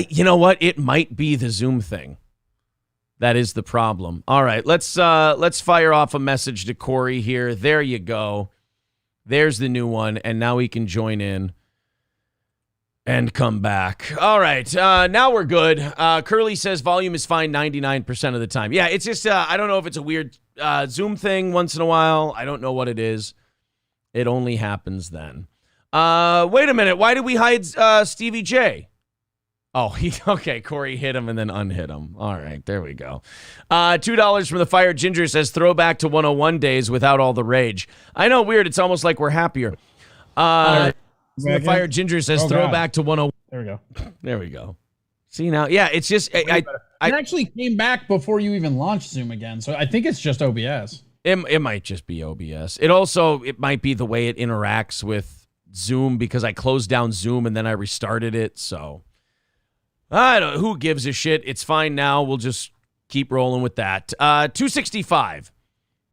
You know what? It might be the Zoom thing. That is the problem. All right, let's fire off a message to Corey here. There you go. There's the new one, and now he can join in and come back. All right, now we're good. Curly says volume is fine 99% of the time. Yeah, it's just, I don't know if it's a weird Zoom thing once in a while. I don't know what it is. It only happens then. Wait a minute. Why did we hide Stevie J? Oh, okay. Corey hit him and then unhit him. All right, there we go. $2 from the Fire. Ginger says throwback to 101 days without all the rage. I know, weird. It's almost like we're happier. The Fire Ginger says throwback to 101. There we go. There we go. See now, yeah, it's just I actually came back before you even launched Zoom again, so I think it's just OBS. It might just be OBS. It might be the way it interacts with Zoom because I closed down Zoom and then I restarted it. So I don't. Who gives a shit? It's fine now. We'll just keep rolling with that. 265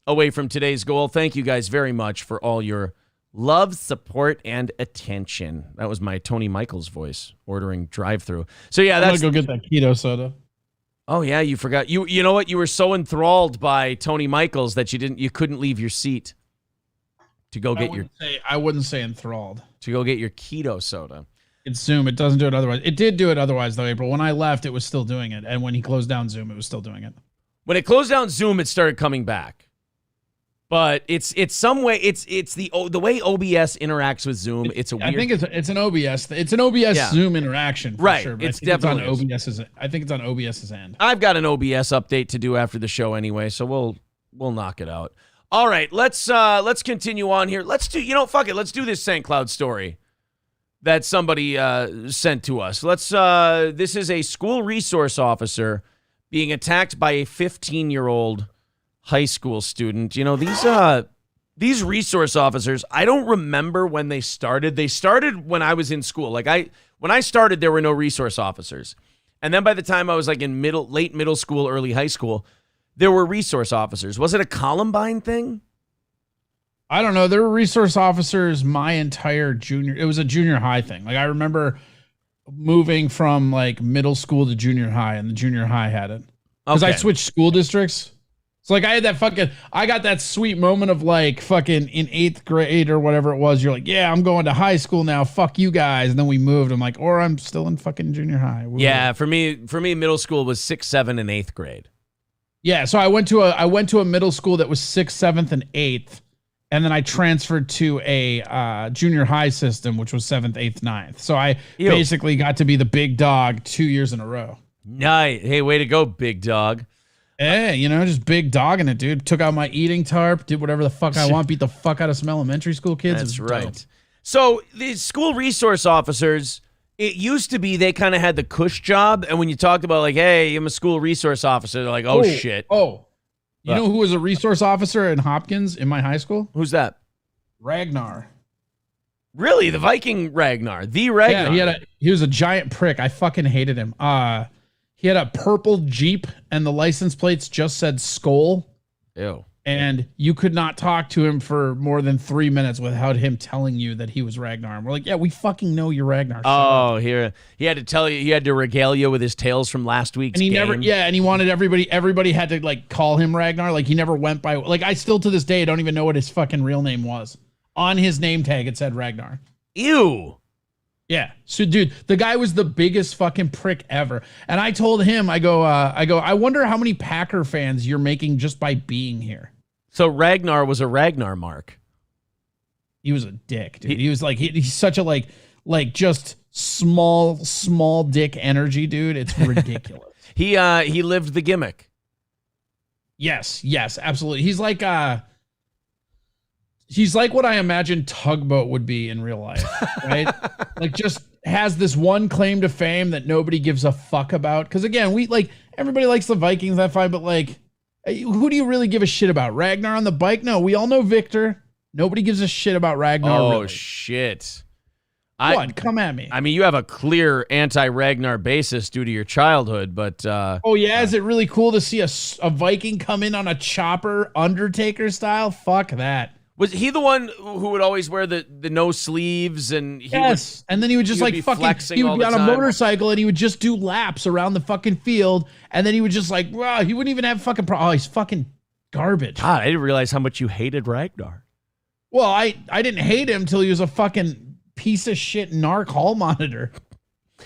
away from today's goal. Thank you guys very much for all your love, support, and attention. That was my Tony Michaels voice ordering drive-through. So yeah, I'm gonna go get that keto soda. Oh yeah, you forgot. You know what? You were so enthralled by Tony Michaels that you couldn't leave your seat to go get I wouldn't say enthralled. To go get your keto soda. It's Zoom. It doesn't do it otherwise. It did do it otherwise though, April. When I left, it was still doing it, and when he closed down Zoom, it was still doing it. When it closed down Zoom, it started coming back. But it's some way it's the way OBS interacts with Zoom. It's a weird. I think it's an OBS. It's an OBS Zoom interaction, for right? Sure, It's definitely on OBS's. I think it's on OBS's end. I've got an OBS update to do after the show anyway, so we'll knock it out. All right, let's continue on here. Let's do fuck it. Let's do this St. Cloud story that somebody sent to us. This is a school resource officer being attacked by a 15-year-old high school student. These resource officers, I don't remember when they started. They started when I was in school. When I started, there were no resource officers. And then by the time I was like in late middle school, early high school, there were resource officers. Was it a Columbine thing? I don't know. There were resource officers my entire it was a junior high thing. Like I remember moving from like middle school to junior high, and the junior high had it. Because I switched school districts. So like I got that sweet moment of like fucking in 8th grade or whatever it was. You're like, yeah, I'm going to high school now. Fuck you guys. And then we moved. I'm like, or I'm still in fucking junior high. Yeah, for me, middle school was 6th, 7th, and 8th grade. Yeah, so I went to a middle school that was 6th, 7th, and 8th. And then I transferred to a junior high system, which was 7th, 8th, 9th. So I basically got to be the big dog 2 years in a row. Nice. Hey, way to go, big dog. Hey, just big dogging it, dude. Took out my eating tarp, did whatever the fuck I want, beat the fuck out of some elementary school kids. That's right. So the school resource officers, it used to be they kind of had the cush job. And when you talked about like, hey, I'm a school resource officer, they're like, oh shit. Oh, you know who was a resource officer in Hopkins in my high school? Who's that? Ragnar. Really? The Viking Ragnar? The Ragnar? Yeah, he was a giant prick. I fucking hated him. He had a purple Jeep and the license plates just said Skull. Ew. And you could not talk to him for more than 3 minutes without him telling you that he was Ragnar. And we're like, yeah, we fucking know you're Ragnar. Oh, here. He had to tell you, he had to regale you with his tales from last week's game. And he wanted everybody had to like call him Ragnar. Like he never went by, like I still to this day don't even know what his fucking real name was. On his name tag, it said Ragnar. Ew. Yeah. So, dude, the guy was the biggest fucking prick ever. And I told him, I wonder how many Packer fans you're making just by being here. So Ragnar was a Ragnar mark. He was a dick, dude. He was like, he's such a like just small dick energy, dude. It's ridiculous. He lived the gimmick. Yes, absolutely. He's like what I imagine Tugboat would be in real life, right? Like just has this one claim to fame that nobody gives a fuck about. Because again, everybody likes the Vikings, that's fine, but like, who do you really give a shit about? Ragnar on the bike? No, we all know Victor. Nobody gives a shit about Ragnar. Oh really. Shit! What? Come at me. I mean, you have a clear anti-Ragnar basis due to your childhood, but oh yeah, is it really cool to see a Viking come in on a chopper, Undertaker style? Fuck that. Was he the one who would always wear the no sleeves and and then he would just like fucking he would be on a motorcycle and he would just do laps around the fucking field and then he would just like he wouldn't even have fucking he's fucking garbage. God, I didn't realize how much you hated Ragnar. Well, I didn't hate him till he was a fucking piece of shit narc hall monitor.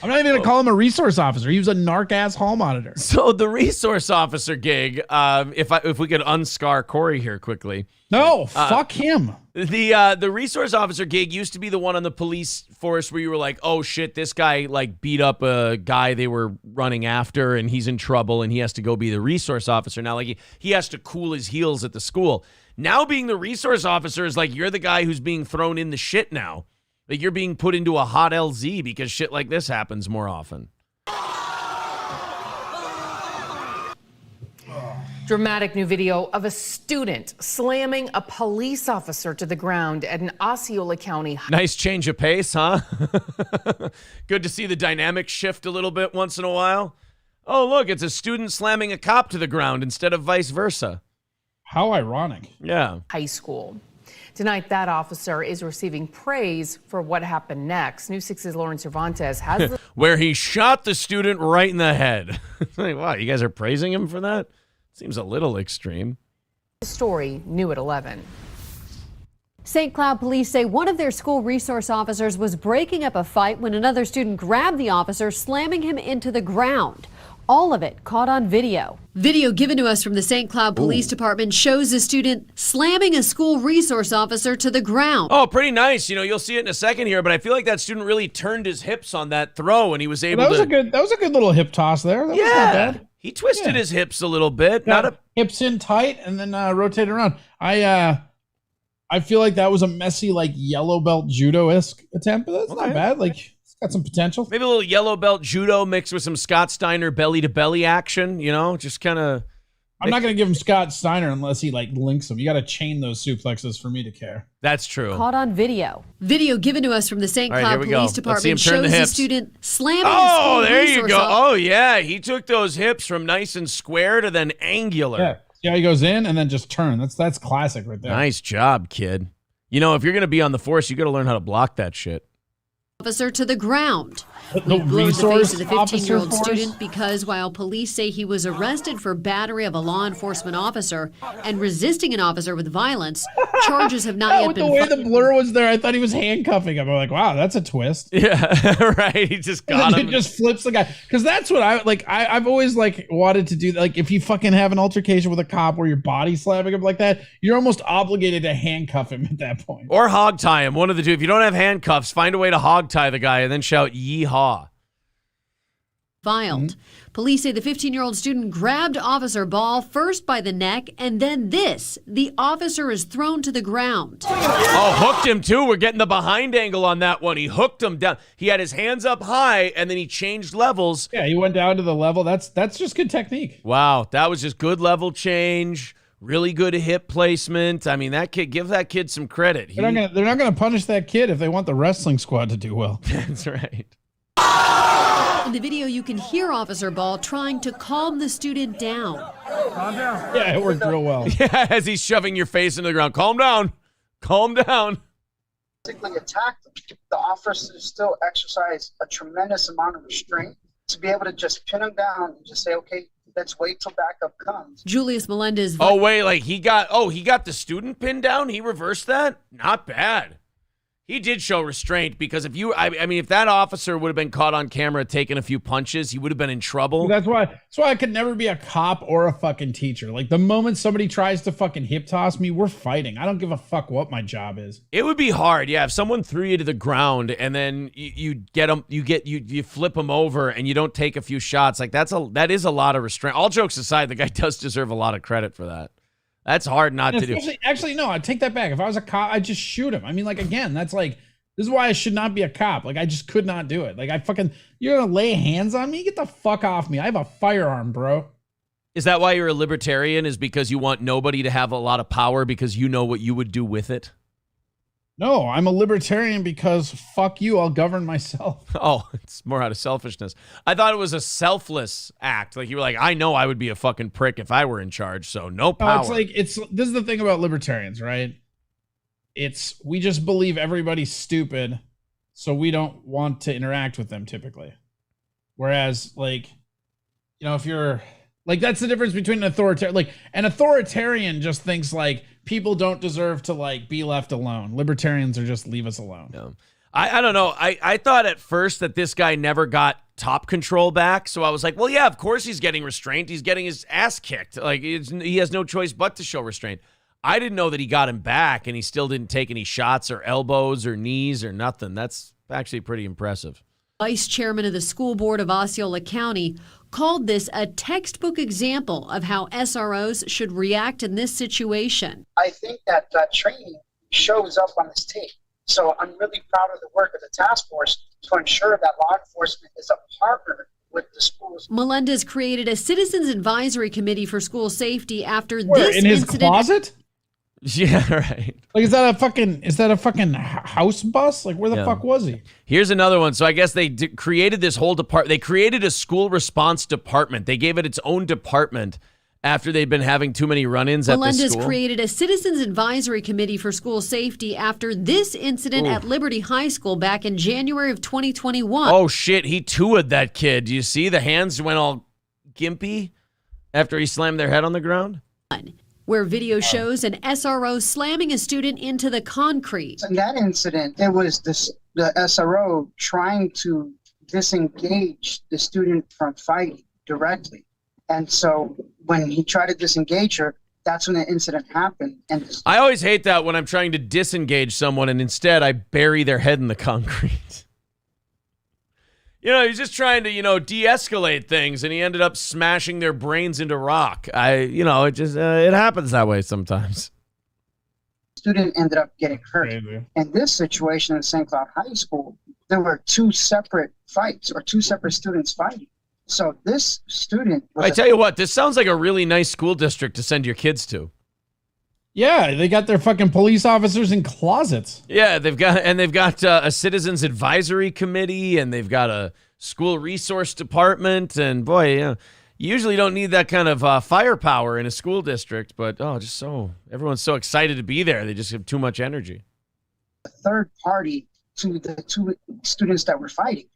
I'm not even gonna call him a resource officer. He was a narc ass hall monitor. So the resource officer gig, if we could unscar Corey here quickly. No, fuck him. The resource officer gig used to be the one on the police force where you were like, oh shit, this guy like beat up a guy they were running after and he's in trouble and he has to go be the resource officer. Now like he has to cool his heels at the school. Now being the resource officer is like you're the guy who's being thrown in the shit now. Like you're being put into a hot LZ because shit like this happens more often. Dramatic new video of a student slamming a police officer to the ground at an Osceola County. Nice change of pace, huh? Good to see the dynamic shift a little bit once in a while. Oh, look, it's a student slamming a cop to the ground instead of vice versa. How ironic. Yeah. High school. Tonight, that officer is receiving praise for what happened next. News 6's Lauren Cervantes has where he shot the student right in the head. Like, wow, you guys are praising him for that? Seems a little extreme. The story new at 11. St. Cloud police say one of their school resource officers was breaking up a fight when another student grabbed the officer, slamming him into the ground. All of it caught on video. Video given to us from the St. Cloud Police Department shows a student slamming a school resource officer to the ground. Oh, pretty nice. You know, you'll see it in a second here, but I feel like that student really turned his hips on that throw and he was able that was to... That was a good little hip toss there. That was not bad. He twisted his hips a little bit. Hips in tight and then rotate around. I feel like that was a messy, like yellow belt judo-esque attempt, but that's not bad. Like it's got some potential. Maybe a little yellow belt judo mixed with some Scott Steiner belly to belly action. You know, just kind of. I'm not going to give him Scott Steiner unless he like links him. You got to chain those suplexes for me to care. That's true. Caught on video. Video given to us from the St. Cloud Police Department shows a student slamming a school there you resource go. Oh, yeah. He took those hips from nice and square to then angular. Yeah. See how he goes in and then just turn. That's classic right there. Nice job, kid. You know, if you're going to be on the force, you got to learn how to block that shit. Officer to the ground. The He blows the resource face of the officer 15-year-old force? student because while police say he was arrested for battery of a law enforcement officer and resisting an officer with violence, charges have not yet With been the way filed. the blur was there, I thought he was handcuffing him. I'm like, wow, that's a twist. Yeah, right. He just got He him. just flips the guy. Because that's what I like. I've always like wanted to do. Like, if you fucking have an altercation with a cop where you're body slamming him like that, you're almost obligated to handcuff him at that point. Or hog tie him. One of the two. If you don't have handcuffs, find a way to hog tie the guy and then shout yeehaw. Filed. Police say the 15-year-old student grabbed Officer Ball first by the neck and then this. The officer is thrown to the ground. Oh, hooked him too. We're getting the behind angle on that one. He hooked him down. He had his hands up high and then he changed levels. Yeah, he went down to the level. That's just good technique. Wow, that was just good level change. Really good hip placement. I mean, that kid, give that kid some credit. They're not gonna punish that kid if they want the wrestling squad to do well. That's right. In the video, you can hear Officer Ball trying to calm the student down. Calm down. Yeah, it worked real well. Yeah, as he's shoving your face into the ground. Calm down. Calm down. Physically attacked them, the officers still exercise a tremendous amount of restraint to be able to just pin him down and just say, okay, let's wait till backup comes. Julius Melendez. Oh, wait, like he got the student pinned down? He reversed that? Not bad. He did show restraint because I mean, if that officer would have been caught on camera taking a few punches, he would have been in trouble. That's why I could never be a cop or a fucking teacher. Like, the moment somebody tries to fucking hip toss me, we're fighting. I don't give a fuck what my job is. It would be hard, yeah. If someone threw you to the ground and then you flip them over and you don't take a few shots, like that is a lot of restraint. All jokes aside, the guy does deserve a lot of credit for that. That's hard not to do. Actually, no, I take that back. If I was a cop, I'd just shoot him. I mean, like, again, that's like, this is why I should not be a cop. Like, I just could not do it. Like, you're gonna lay hands on me? Get the fuck off me. I have a firearm, bro. Is that why you're a libertarian? Is because you want nobody to have a lot of power because you know what you would do with it? No, I'm a libertarian because fuck you, I'll govern myself. Oh, it's more out of selfishness. I thought it was a selfless act. Like you were like, I know I would be a fucking prick if I were in charge, so no power. This is the thing about libertarians, right? We just believe everybody's stupid, so we don't want to interact with them typically. Whereas, like, you know, if you're like, that's the difference between an authoritarian. Like, an authoritarian just thinks like people don't deserve to like be left alone. Libertarians are just leave us alone. No. I don't know. I thought at first that this guy never got top control back. So I was like, well, yeah, of course he's getting restraint. He's getting his ass kicked. Like, he has no choice but to show restraint. I didn't know that he got him back and he still didn't take any shots or elbows or knees or nothing. That's actually pretty impressive. Vice chairman of the school board of Osceola County called this a textbook example of how SROs should react in this situation. I think that training shows up on this tape. So I'm really proud of the work of the task force to ensure that law enforcement is a partner with the schools. Melendez created a citizens advisory committee for school safety after Where, this in his incident. closet? Yeah, right. Like, is that a fucking house bus? Like, where the fuck was he? Here's another one. So I guess they created this whole department. They created a school response department. They gave it its own department after they'd been having too many run-ins at this Melendez school. created a citizens advisory committee for school safety after this incident at Liberty High School back in January of 2021. Oh, shit. He two-would that kid. Do you see? The hands went all gimpy after he slammed their head on the ground. Where video shows an SRO slamming a student into the concrete. In that incident, it was the SRO trying to disengage the student from fighting directly. And so when he tried to disengage her, that's when the incident happened. And I always hate that when I'm trying to disengage someone and instead I bury their head in the concrete. You know, he's just trying to, de-escalate things, and he ended up smashing their brains into rock. It happens that way sometimes. Student ended up getting hurt. In this situation in St. Cloud High School, there were two separate fights or two separate students fighting. So this student... I tell you what, this sounds like a really nice school district to send your kids to. Yeah, they got their fucking police officers in closets. Yeah, they've got a citizens advisory committee, and they've got a school resource department, and boy, You usually don't need that kind of firepower in a school district, but everyone's so excited to be there. They just have too much energy. A third party to the two students that were fighting.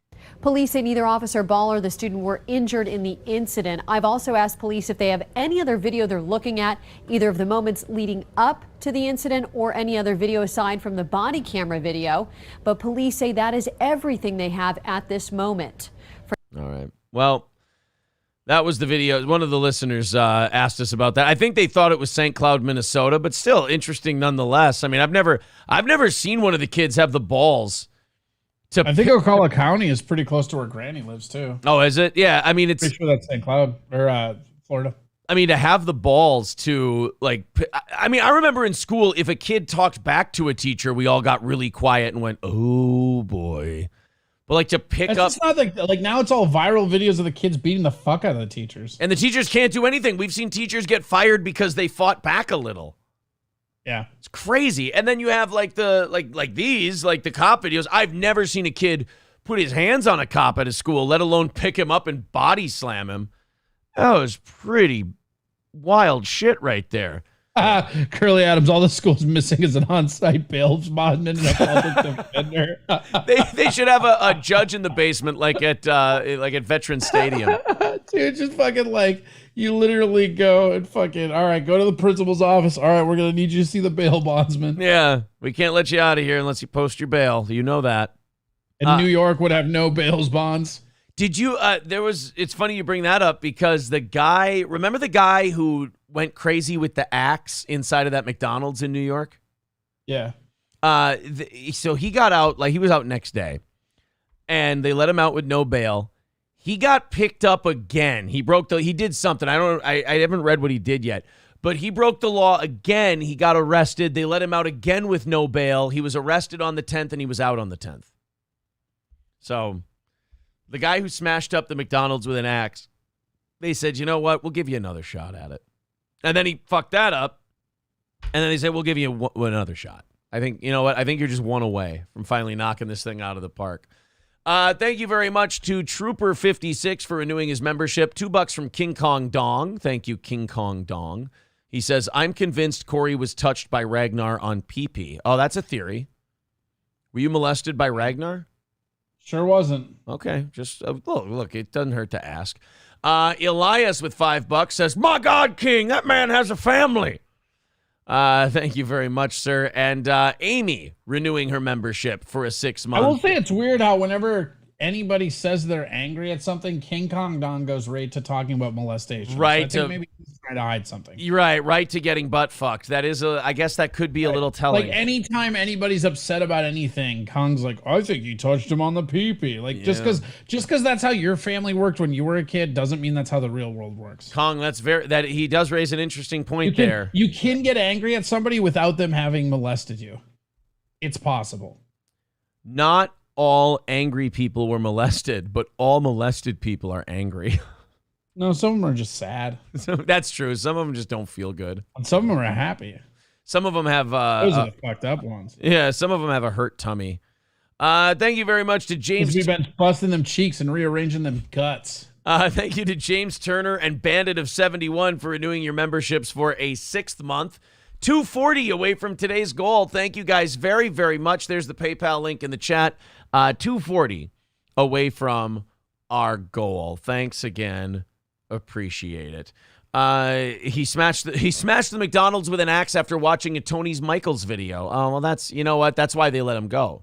Police say neither Officer Ball or the student were injured in the incident. I've also asked police if they have any other video they're looking at, either of the moments leading up to the incident or any other video aside from the body camera video. But police say that is everything they have at this moment. All right. Well, that was the video. One of the listeners asked us about that. I think they thought it was St. Cloud, Minnesota, but still interesting nonetheless. I mean, I've never seen one of the kids have the balls. I think Ocala County is pretty close to where Granny lives too. Oh, is it? Yeah. I mean, it's pretty sure that's St. Cloud or Florida. I mean, to have the balls to I remember in school, if a kid talked back to a teacher, we all got really quiet and went, "Oh boy." But to pick up, it's not like now it's all viral videos of the kids beating the fuck out of the teachers, and the teachers can't do anything. We've seen teachers get fired because they fought back a little. Yeah, it's crazy. And then you have the cop videos. I've never seen a kid put his hands on a cop at a school, let alone pick him up and body slam him. That was pretty wild shit right there. Curly Adams, all the school's missing is an on-site bail bondman and a public defender. They should have a judge in the basement like at Veterans Stadium. Dude, just fucking you literally go and fucking, all right, go to the principal's office. All right, we're going to need you to see the bail bondsman. Yeah, we can't let you out of here unless you post your bail. You know that. And New York would have no bails bonds. Did you, it's funny you bring that up because remember the guy who went crazy with the axe inside of that McDonald's in New York? Yeah. So he got out, he was out next day, and they let him out with no bail. He got picked up again. He did something. I haven't read what he did yet, but he broke the law again. He got arrested. They let him out again with no bail. He was arrested on the 10th and he was out on the 10th. So the guy who smashed up the McDonald's with an axe, they said, you know what? We'll give you another shot at it. And then he fucked that up. And then they said, we'll give you another shot. I think, you know what? I think you're just one away from finally knocking this thing out of the park. Thank you very much to Trooper56 for renewing his membership. $2 from King Kong Dong. Thank you, King Kong Dong. He says, I'm convinced Corey was touched by Ragnar on pee-pee. Oh, that's a theory. Were you molested by Ragnar? Sure wasn't. Okay, just look, it doesn't hurt to ask. Elias with $5 says, my God, King, that man has a family. Thank you very much, sir. And Amy renewing her membership for a 6 month. I will say it's weird how whenever anybody says they're angry at something, King Kong Don goes right to talking about molestation. Right. So I think maybe he's trying to hide something. You're right to getting butt fucked. That is I guess that could be a little telling. Like anytime anybody's upset about anything, Kong's like, I think you touched him on the pee-pee. Just because that's how your family worked when you were a kid doesn't mean that's how the real world works. Kong, that he does raise an interesting point there. You can get angry at somebody without them having molested you. It's possible. Not all angry people were molested, but all molested people are angry. No, some of them are just sad. That's true. Some of them just don't feel good. And some of them are happy. Some of them have... those are the fucked up ones. Yeah, some of them have a hurt tummy. Thank you very much to James... We've been busting them cheeks and rearranging them guts. Thank you to James Turner and Bandit of 71 for renewing your memberships for a 6th month. 240 away from today's goal. Thank you guys very, very much. There's the PayPal link in the chat. 240 away from our goal. Thanks again. Appreciate it. He smashed the McDonald's with an axe after watching a Tony's Michaels video. Oh, well, that's, you know what? That's why they let him go.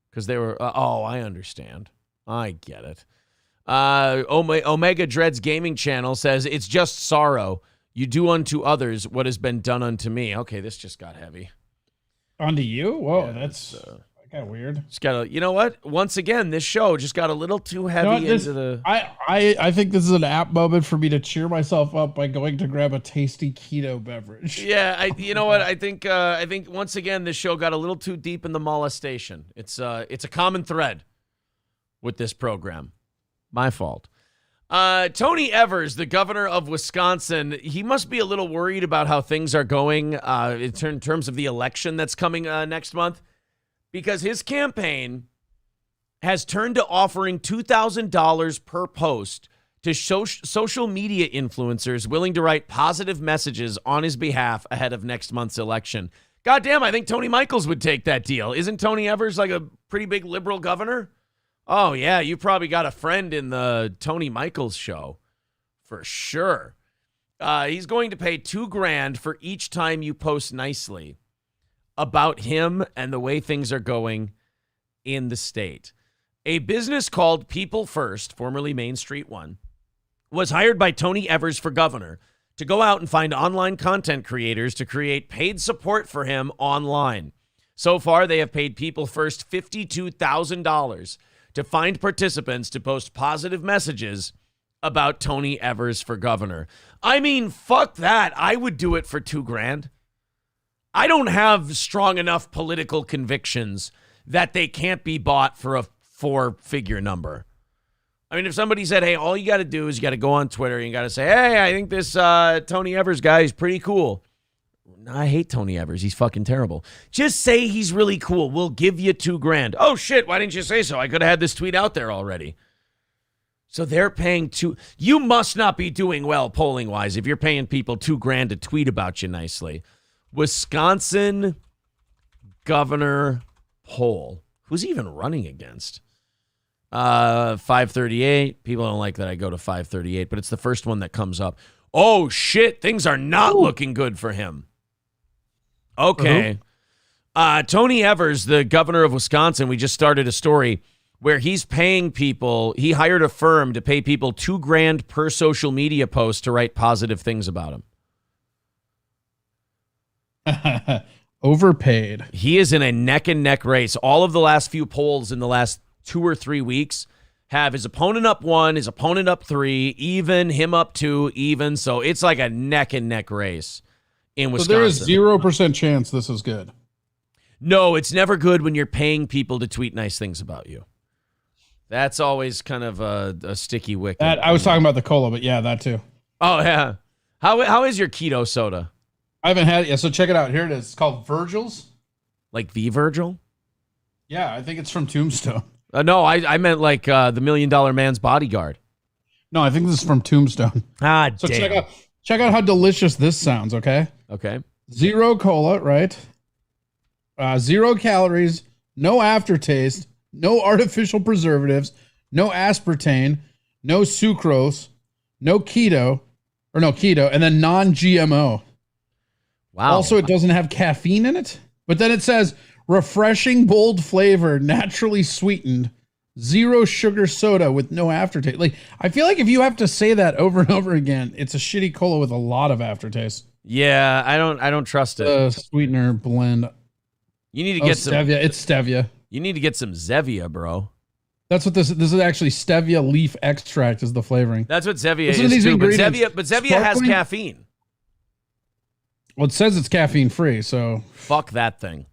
Because they were, I understand. I get it. Omega Dreads Gaming Channel says, it's just sorrow. You do unto others what has been done unto me. Okay, this just got heavy. Onto you? Whoa, Yeah, that's kind of weird. Just got you know what? Once again, this show just got a little too heavy into the... I think this is an apt moment for me to cheer myself up by going to grab a tasty keto beverage. Yeah, you know what? I think once again, this show got a little too deep in the molestation. It's a common thread with this program. My fault. Tony Evers, the governor of Wisconsin, he must be a little worried about how things are going in terms of the election that's coming next month, because his campaign has turned to offering $2,000 per post to social media influencers willing to write positive messages on his behalf ahead of next month's election. Goddamn, I think Tony Michaels would take that deal. Isn't Tony Evers like a pretty big liberal governor? Oh, yeah, you probably got a friend in the Tony Michaels show for sure. He's going to pay $2,000 for each time you post nicely about him and the way things are going in the state. A business called People First, formerly Main Street One, was hired by Tony Evers for governor to go out and find online content creators to create paid support for him online. So far, they have paid People First $52,000 to find participants to post positive messages about Tony Evers for governor. I mean, fuck that. I would do it for $2,000. I don't have strong enough political convictions that they can't be bought for a 4-figure number. I mean, if somebody said, hey, all you got to do is you got to go on Twitter and you got to say, hey, I think this Tony Evers guy is pretty cool. I hate Tony Evers. He's fucking terrible. Just say he's really cool. We'll give you $2,000. Oh, shit. Why didn't you say so? I could have had this tweet out there already. So they're paying You must not be doing well polling-wise if you're paying people $2,000 to tweet about you nicely. Wisconsin governor poll. Who's even running against? 538. People don't like that I go to 538, but it's the first one that comes up. Oh, shit. Things are not looking good for him. Okay. Tony Evers, the governor of Wisconsin, we just started a story where he's paying people. He hired a firm to pay people $2,000 per social media post to write positive things about him. Overpaid. He is in a neck and neck race. All of the last few polls in the last 2 or 3 weeks have his opponent up 1, his opponent up 3, even, him up 2, even. So it's like a neck and neck race in Wisconsin. So there is 0% chance this is good. No, it's never good when you're paying people to tweet nice things about you. That's always kind of a sticky wicket. I was talking about the cola, but yeah, that too. Oh, yeah. How is your keto soda? I haven't had it yet, so check it out. Here it is. It's called Virgil's. Like the Virgil? Yeah, I think it's from Tombstone. No, I meant like the $1 Million Man's Bodyguard. No, I think this is from Tombstone. Ah, so damn. check out how delicious this sounds, okay? Okay. 0 cola, right? 0 calories, no aftertaste, no artificial preservatives, no aspartame, no sucrose, no keto, and then non-GMO. Wow. Also, it doesn't have caffeine in it, but then it says refreshing, bold flavor, naturally sweetened, 0 sugar soda with no aftertaste. Like, I feel like if you have to say that over and over again, it's a shitty cola with a lot of aftertaste. Yeah, I don't trust it. Sweetener blend. You need to get some stevia. It's stevia. You need to get some Zevia, bro. That's what this is actually stevia leaf extract is the flavoring. That's what Zevia is too. But Zevia has caffeine. Well, it says it's caffeine free, so fuck that thing.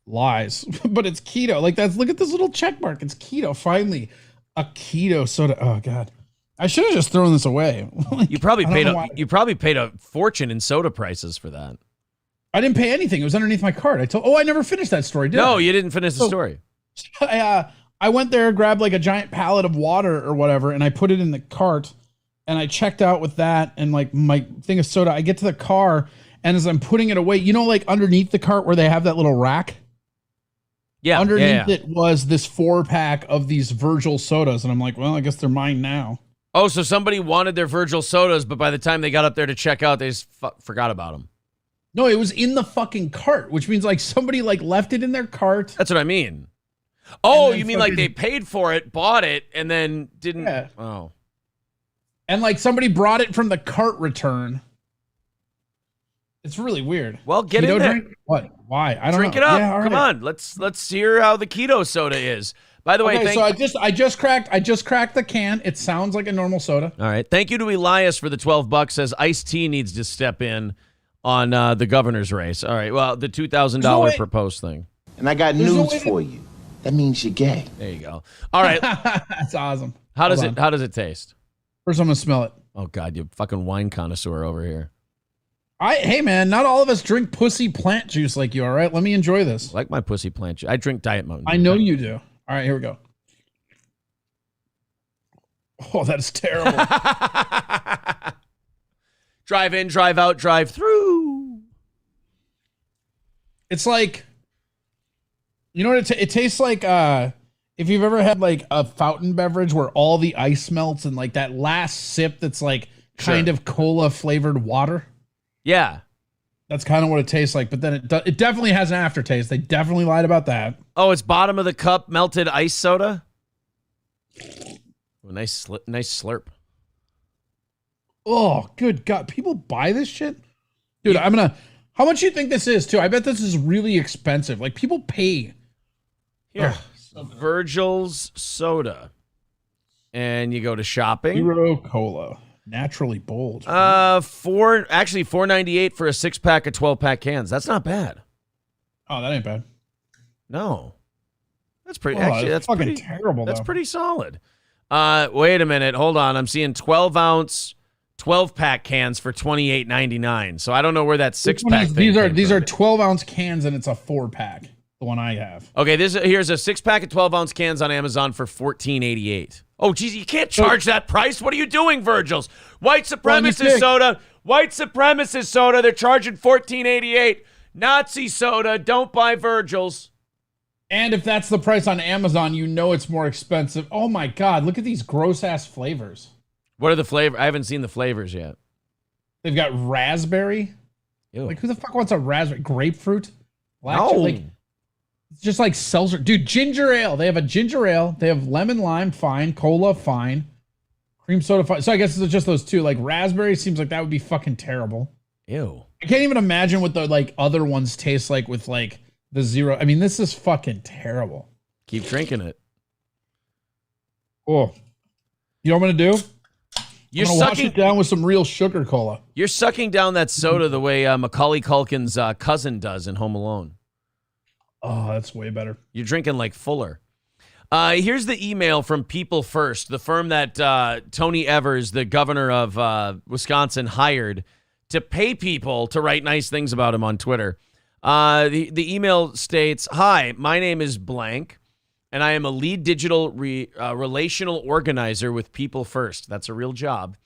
Lies. But it's keto. Like look at this little check mark. It's keto. Finally, a keto soda. Oh god. I should have just thrown this away. Like, you probably paid a fortune in soda prices for that. I didn't pay anything. It was underneath my cart. I never finished that story, did I? No, you didn't finish the story. I went there, grabbed like a giant pallet of water or whatever, and I put it in the cart, and I checked out with that and like my thing of soda. I get to the car, and as I'm putting it away, like underneath the cart where they have that little rack? Yeah. Underneath it was this 4-pack of these Virgil sodas, and I'm like, well, I guess they're mine now. Oh, so somebody wanted their Virgil sodas, but by the time they got up there to check out, they just forgot about them. No, it was in the fucking cart, which means like somebody like left it in their cart. That's what I mean. Oh, you mean like they paid for it, bought it, and then didn't? Yeah. Oh. And like somebody brought it from the cart return. It's really weird. Well, get in there. Drink? What? Why? I don't know. Drink it up. Yeah, Come on. Let's hear how the keto soda is. By the way, so I just cracked the can. It sounds like a normal soda. All right. Thank you to Elias for the $12. Says Ice-T needs to step in on the governor's race. All right. Well, the $2,000 per post thing. And I got news for you. That means you're gay. There you go. All right. That's awesome. How does it taste? First, I'm gonna smell it. Oh God, you fucking wine connoisseur over here. Hey man, not all of us drink pussy plant juice like you. All right, let me enjoy this. I like my pussy plant juice. I drink Diet Mountain Dew. I know you do. All right, here we go. Oh, that's terrible. Drive in, drive out, drive through. It's like, you know what it tastes like? If you've ever had like a fountain beverage where all the ice melts and like that last sip that's like kind of cola flavored water. Yeah. That's kind of what it tastes like. But then it definitely has an aftertaste. They definitely lied about that. Oh, it's bottom of the cup melted ice soda. Oh, nice slurp. Oh, good God. People buy this shit? Dude, how much do you think this is too? I bet this is really expensive. Like people pay. Here. Virgil's soda. And you go to shopping. Zero cola. Naturally bold. $4.98 for a 6-pack of 12-pack cans. That's not bad. Oh, that ain't bad. No. That's pretty that's fucking pretty terrible. That's pretty solid. Wait a minute. Hold on. I'm seeing 12-ounce 12-pack cans for $28.99. So I don't know where that 6-pack these are 12-ounce cans and it's a 4-pack. The one I have. Okay, here's a 6-pack of 12-ounce cans on Amazon for $14.88. Oh, geez, you can't charge that price. What are you doing, Virgil's? White supremacist soda. White supremacist soda. They're charging $14.88. Nazi soda. Don't buy Virgil's. And if that's the price on Amazon, you know it's more expensive. Oh my God, look at these gross-ass flavors. What are the flavors? I haven't seen the flavors yet. They've got raspberry. Ew. Like, who the fuck wants a raspberry? Grapefruit? No. Like, it's just like seltzer. Dude, ginger ale. They have a ginger ale. They have lemon lime, fine. Cola, fine. Cream soda, fine. So I guess it's just those two. Like raspberry seems like that would be fucking terrible. Ew. I can't even imagine what the like other ones taste like with like the zero. I mean, this is fucking terrible. Keep drinking it. Oh. You know what I'm going to do? You're I'm going to wash it down with some real sugar cola. You're sucking down that soda the way Macaulay Culkin's cousin does in Home Alone. Oh, that's way better. You're drinking like Fuller. Here's the email from People First, the firm that Tony Evers, the governor of Wisconsin, hired to pay people to write nice things about him on Twitter. The email states, "Hi, my name is blank, and I am a lead digital relational organizer with People First." That's a real job.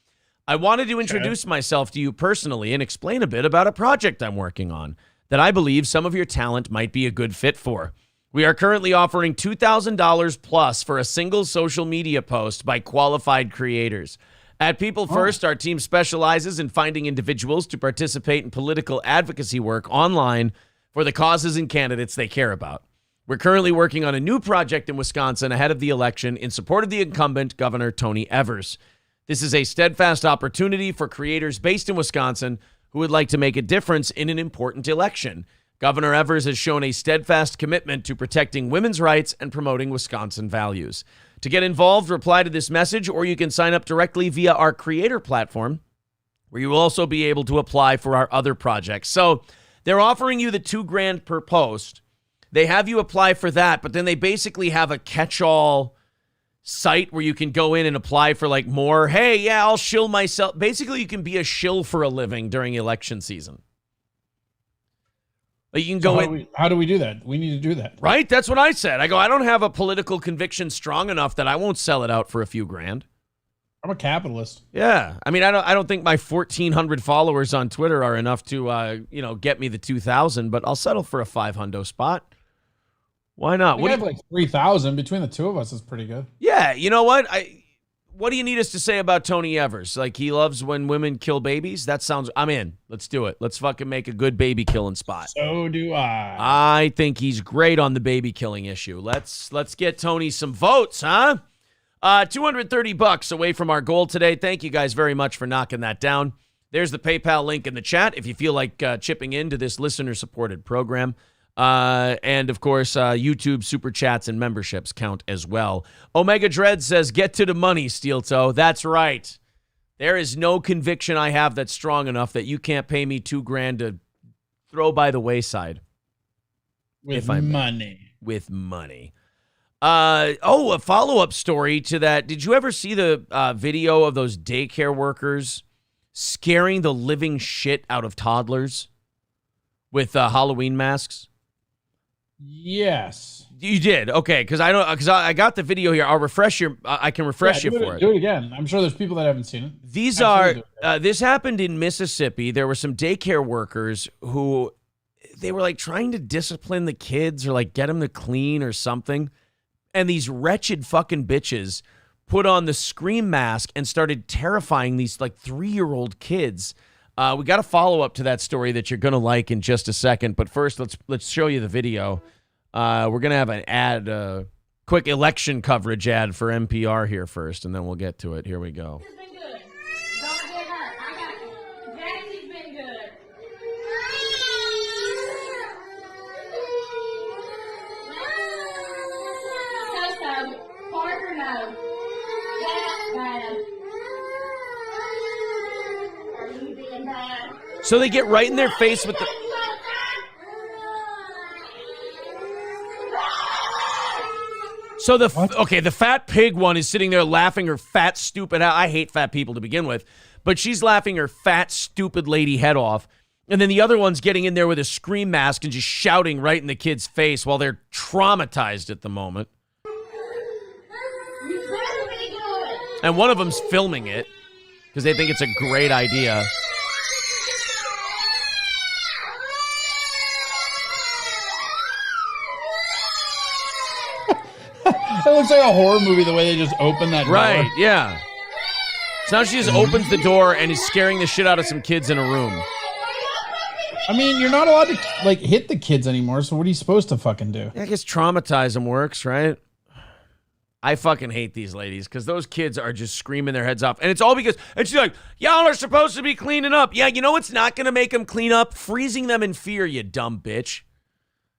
"I wanted to introduce myself to you personally and explain a bit about a project I'm working on that I believe some of your talent might be a good fit for. We are currently offering $2,000 plus for a single social media post by qualified creators. At People First, our team specializes in finding individuals to participate in political advocacy work online for the causes and candidates they care about. We're currently working on a new project in Wisconsin ahead of the election in support of the incumbent Governor Tony Evers. This is a steadfast opportunity for creators based in Wisconsin who would like to make a difference in an important election. Governor Evers has shown a steadfast commitment to protecting women's rights and promoting Wisconsin values. To get involved, reply to this message, or you can sign up directly via our creator platform, where you will also be able to apply for our other projects." So they're offering you the $2,000 per post. They have you apply for that, but then they basically have a catch-all site where you can go in and apply for like more. Hey, yeah, I'll shill myself. Basically, you can be a shill for a living during election season. Like you can go in. How do we do that? We need to do that. Right? That's what I said. I don't have a political conviction strong enough that I won't sell it out for a few grand. I'm a capitalist. Yeah. I mean, I don't think my 1,400 followers on Twitter are enough to, get me the 2,000, but I'll settle for a $500 spot. Why not? We have like 3,000 between the two of us is pretty good. Yeah, you know what? What do you need us to say about Tony Evers? Like he loves when women kill babies? That sounds I'm in. Let's do it. Let's fucking make a good baby killing spot. So do I. I think he's great on the baby killing issue. Let's get Tony some votes, huh? $230 away from our goal today. Thank you guys very much for knocking that down. There's the PayPal link in the chat if you feel like chipping into this listener-supported program. And, of course, YouTube super chats and memberships count as well. Omega Dread says, "Get to the money, Steel Toe." That's right. There is no conviction I have that's strong enough that you can't pay me $2,000 to throw by the wayside. With money. With money. A follow-up story to that. Did you ever see the video of those daycare workers scaring the living shit out of toddlers with Halloween masks? Yes. You did? Okay, because I got the video here. I'll refresh I can refresh you for it. Do it again. I'm sure there's people that haven't seen it. These are this happened in Mississippi. There were some daycare workers who they were like trying to discipline the kids or like get them to clean or something. And these wretched fucking bitches put on the scream mask and started terrifying these like 3-year-old kids. We got a follow up to that story that you're going to like in just a second. But first, let's show you the video. We're going to have an ad, quick election coverage ad for NPR here first, and then we'll get to it. Here we go. So they get right in their face with the... So the fat pig one is sitting there laughing her fat, stupid... I hate fat people to begin with, but she's laughing her fat, stupid lady head off. And then the other one's getting in there with a scream mask and just shouting right in the kid's face while they're traumatized at the moment. And one of them's filming it because they think it's a great idea. It looks like a horror movie the way they just open that door. Right, yeah. So now she just opens the door and is scaring the shit out of some kids in a room. I mean, you're not allowed to like hit the kids anymore, so what are you supposed to fucking do? I guess traumatize them works, right? I fucking hate these ladies because those kids are just screaming their heads off. And it's all because, and she's like, y'all are supposed to be cleaning up. Yeah, you know what's not going to make them clean up? Freezing them in fear, you dumb bitch.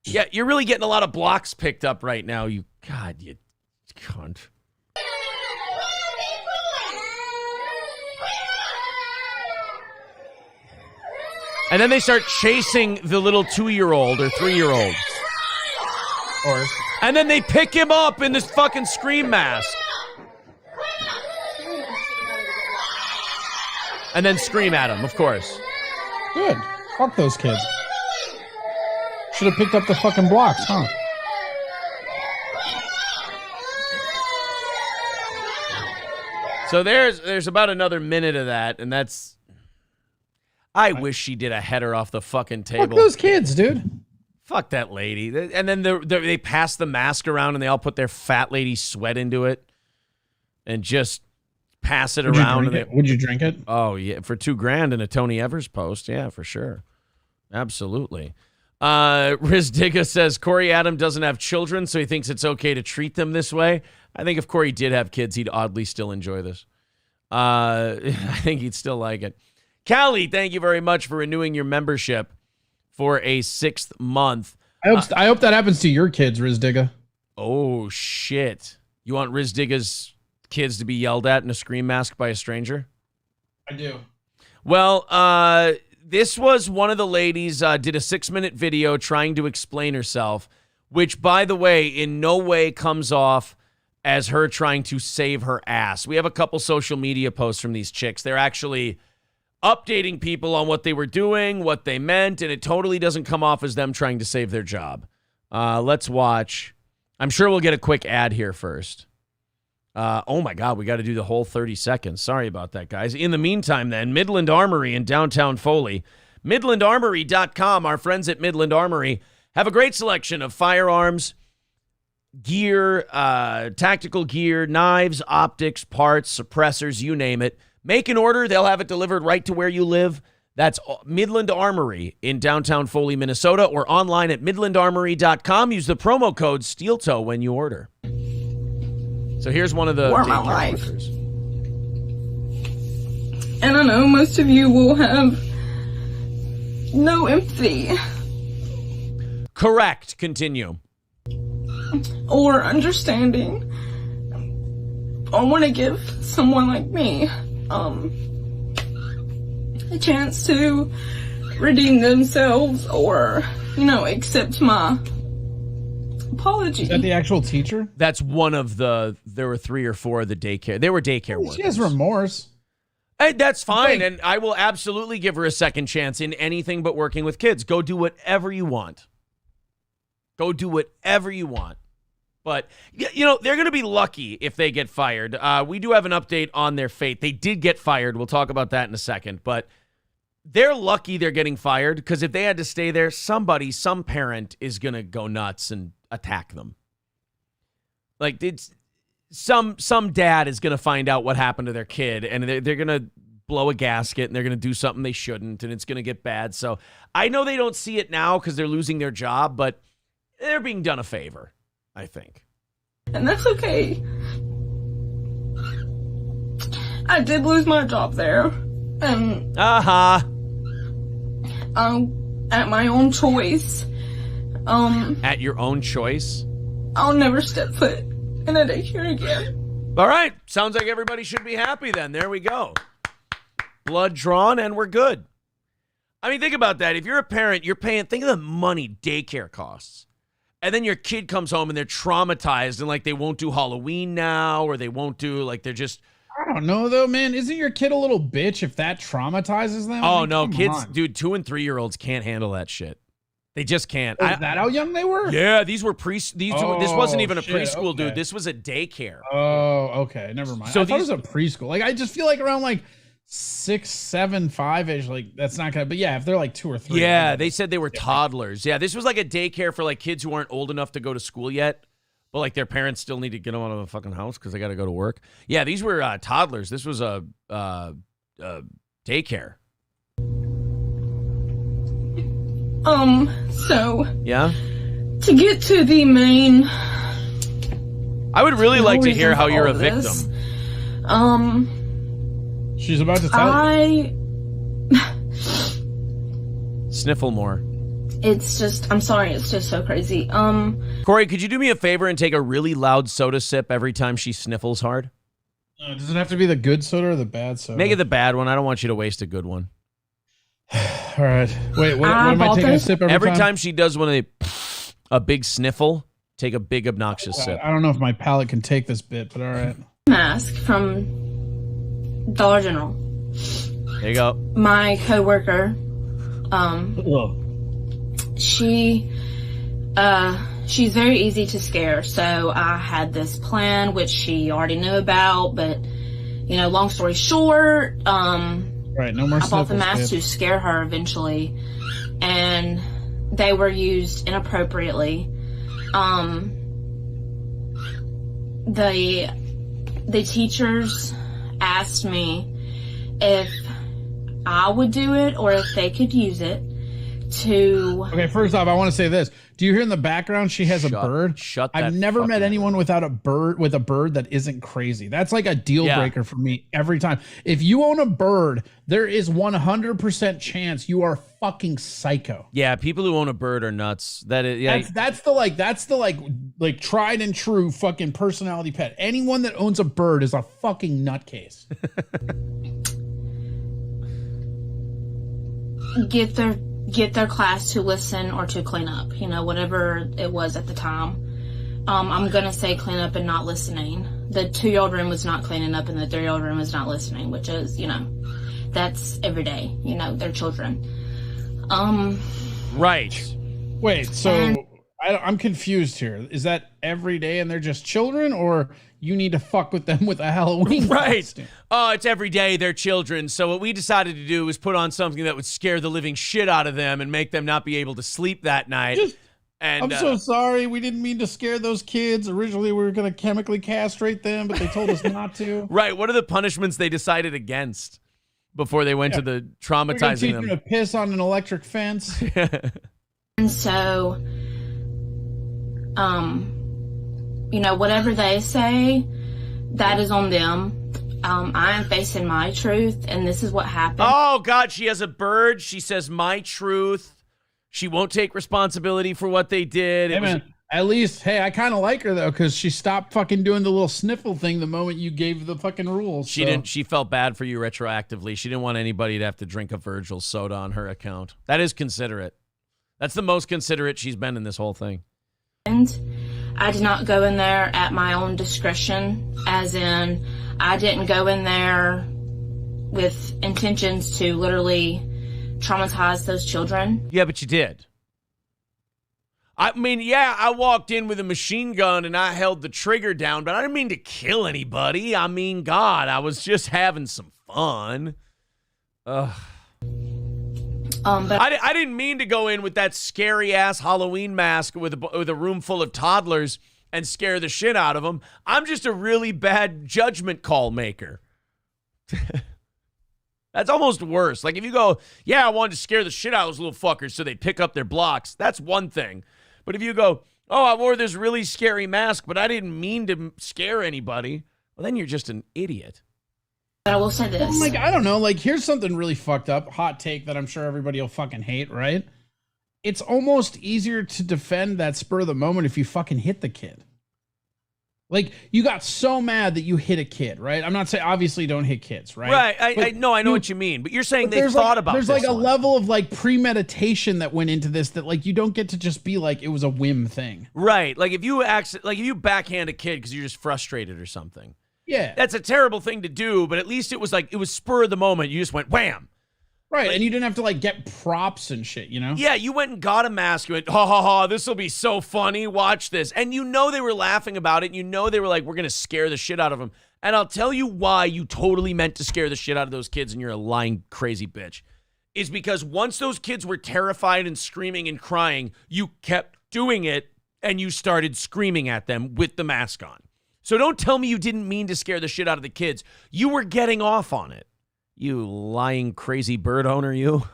Yeah, you're really getting a lot of blocks picked up right now, you cunt. And then they start chasing the little 2-year-old or 3-year-old. And then they pick him up in this fucking scream mask. And then scream at him, of course. Good. Fuck those kids. Should have picked up the fucking blocks, huh? So there's about another minute of that, and that's... I wish she did a header off the fucking table. Fuck those kids, dude. Fuck that lady. And then they pass the mask around, and they all put their fat lady sweat into it and just pass it around. Would you drink it? Oh, yeah. For $2,000 in a Tony Evers post. Yeah, for sure. Absolutely. Riz Digga says, Corey Adam doesn't have children, so he thinks it's okay to treat them this way. I think if Corey did have kids, he'd oddly still enjoy this. I think he'd still like it. Callie, thank you very much for renewing your membership for a 6th month. I hope that happens to your kids, Riz Digga. Oh, shit. You want Riz Digga's kids to be yelled at in a scream mask by a stranger? I do. Well, this was one of the ladies did a 6-minute video trying to explain herself, which, by the way, in no way comes off as her trying to save her ass. We have a couple social media posts from these chicks. They're actually updating people on what they were doing, what they meant, and it totally doesn't come off as them trying to save their job. Let's watch. I'm sure we'll get a quick ad here first. Oh, my God, we got to do the whole 30 seconds. Sorry about that, guys. In the meantime, then, Midland Armory in downtown Foley. MidlandArmory.com. Our friends at Midland Armory have a great selection of firearms, gear, tactical gear, knives, optics, parts, suppressors, you name it. Make an order. They'll have it delivered right to where you live. That's Midland Armory in downtown Foley, Minnesota, or online at MidlandArmory.com. Use the promo code SteelToe when you order. So here's one of the for my life. And I know most of you will have no empathy. Correct. Continue. Or understanding. I want to give someone like me a chance to redeem themselves or, accept my apology. Is that the actual teacher? That's one of there were 3 or 4 of the daycare. They were daycare workers. She has remorse. Hey, that's fine, and I will absolutely give her a second chance in anything but working with kids. Go do whatever you want. Go do whatever you want. But, they're going to be lucky if they get fired. We do have an update on their fate. They did get fired. We'll talk about that in a second. But they're lucky they're getting fired because if they had to stay there, some parent is going to go nuts and attack them. Like, some dad is going to find out what happened to their kid, and they're going to blow a gasket, and they're going to do something they shouldn't, and it's going to get bad. So I know they don't see it now because they're losing their job, but they're being done a favor, I think. And that's okay. I did lose my job there. And at my own choice. At your own choice? I'll never step foot in a daycare again. All right. Sounds like everybody should be happy then. There we go. Blood drawn and we're good. I mean, think about that. If you're a parent, you're paying, think of the money daycare costs. And then your kid comes home and they're traumatized and like they won't do Halloween now or they won't do like they're just. I don't know though, man. Isn't your kid a little bitch if that traumatizes them? Oh, no. Kids, dude, 2 and 3-year-olds can't handle that shit. They just can't. Is that how young they were? Yeah, these were this wasn't even a preschool, okay. dude. This was a daycare. Oh, okay. Never mind. So I thought it was a preschool. Like, I just feel like around like 6, 7, 5-ish, like that's not gonna. But yeah, if they're like 2 or 3. Yeah, they said they were toddlers. Yeah, this was like a daycare for like kids who aren't old enough to go to school yet, but like their parents still need to get them out of the fucking house because they got to go to work. Yeah, these were toddlers. This was a daycare. So. Yeah? To get to the main. I would really like to hear how you're a victim. She's about to tell you. Sniffle more. It's just, I'm sorry, it's just so crazy. Corey, could you do me a favor and take a really loud soda sip every time she sniffles hard? Does it have to be the good soda or the bad soda? Make it the bad one. I don't want you to waste a good one. All right. Wait, what am I taking a sip every time she does one of a big sniffle, take a big obnoxious sip. I don't know if my palate can take this bit, but all right. Mask from Dollar General. There you go. My coworker, she's very easy to scare. So I had this plan, which she already knew about, but long story short, right, no more I bought the masks to scare her eventually, and they were used inappropriately. The teachers asked me if I would do it or if they could use it to. Okay, first off, I want to say this. Do you hear in the background she has a bird? I've never met anyone without a bird that isn't crazy. That's like a deal breaker for me every time. If you own a bird, there is 100% chance you are fucking psycho. Yeah, people who own a bird are nuts. That is, that's the tried and true fucking personality pet. Anyone that owns a bird is a fucking nutcase. Get their class to listen or to clean up, whatever it was at the time. I'm going to say clean up and not listening. The 2-year-old room was not cleaning up and the 3-year-old room was not listening, which is, that's every day, they're children. Right. Wait, so I'm confused here. Is that every day and they're just children, or you need to fuck with them with a Halloween costume? Oh, it's every day they're children. So what we decided to do was put on something that would scare the living shit out of them and make them not be able to sleep that night. I'm so sorry. We didn't mean to scare those kids. Originally, we were going to chemically castrate them, but they told us not to. Right. What are the punishments they decided against before they went to the traumatizing them? To piss on an electric fence. And so, whatever they say, that is on them. I am facing my truth, and this is what happened. Oh, God, she has a bird. She says my truth. She won't take responsibility for what they did. At least, hey, I kind of like her, though, because she stopped fucking doing the little sniffle thing the moment you gave the fucking rules. She didn't. She felt bad for you retroactively. She didn't want anybody to have to drink a Virgil soda on her account. That is considerate. That's the most considerate she's been in this whole thing. And I did not go in there at my own discretion, as in I didn't go in there with intentions to literally traumatize those children. Yeah, but you did. I mean, yeah, I walked in with a machine gun and I held the trigger down, but I didn't mean to kill anybody. I mean, God, I was just having some fun. But I didn't mean to go in with that scary ass Halloween mask with a room full of toddlers and scare the shit out of them. I'm just a really bad judgment call maker. That's almost worse. Like if you go, yeah, I wanted to scare the shit out of those little fuckers so they pick up their blocks. That's one thing. But if you go, oh, I wore this really scary mask, but I didn't mean to scare anybody, well, then you're just an idiot. But I will say this. Like, I don't know. Like, here's something really fucked up. Hot take that I'm sure everybody will fucking hate, right? It's almost easier to defend that spur of the moment if you fucking hit the kid. Like, you got so mad that you hit a kid, right? I'm not saying, obviously, don't hit kids, right? Right. I know what you mean. But you're saying they thought about this. There's like a level of like premeditation that went into this that like you don't get to just be like it was a whim thing. Right. Like if you backhand a kid because you're just frustrated or something. Yeah. That's a terrible thing to do, but at least it was spur of the moment. You just went wham. Right, and you didn't have to like get props and shit, you know? Yeah, you went and got a mask. You went, ha ha ha, this will be so funny. Watch this. And you know they were laughing about it. And you know they were like, we're going to scare the shit out of them. And I'll tell you why you totally meant to scare the shit out of those kids and you're a lying crazy bitch. Is because once those kids were terrified and screaming and crying, you kept doing it and you started screaming at them with the mask on. So don't tell me you didn't mean to scare the shit out of the kids. You were getting off on it. You lying crazy bird owner, you.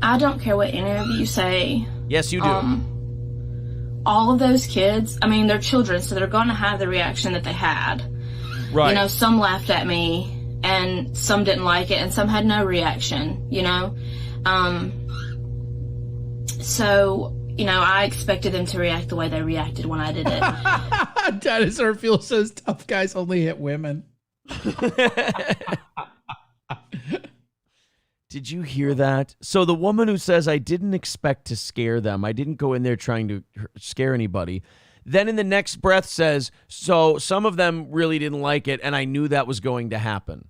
I don't care what any of you say. Yes, you do. All of those kids, I mean, they're children, so they're going to have the reaction that they had. Right. You know, some laughed at me, and some didn't like it, and some had no reaction, you know? So, you know, I expected them to react the way they reacted when I did it. Dennis Erfield says tough guys only hit women. Did you hear that? So the woman who says, I didn't expect to scare them. I didn't go in there trying to scare anybody. Then in the next breath says, so some of them really didn't like it, and I knew that was going to happen.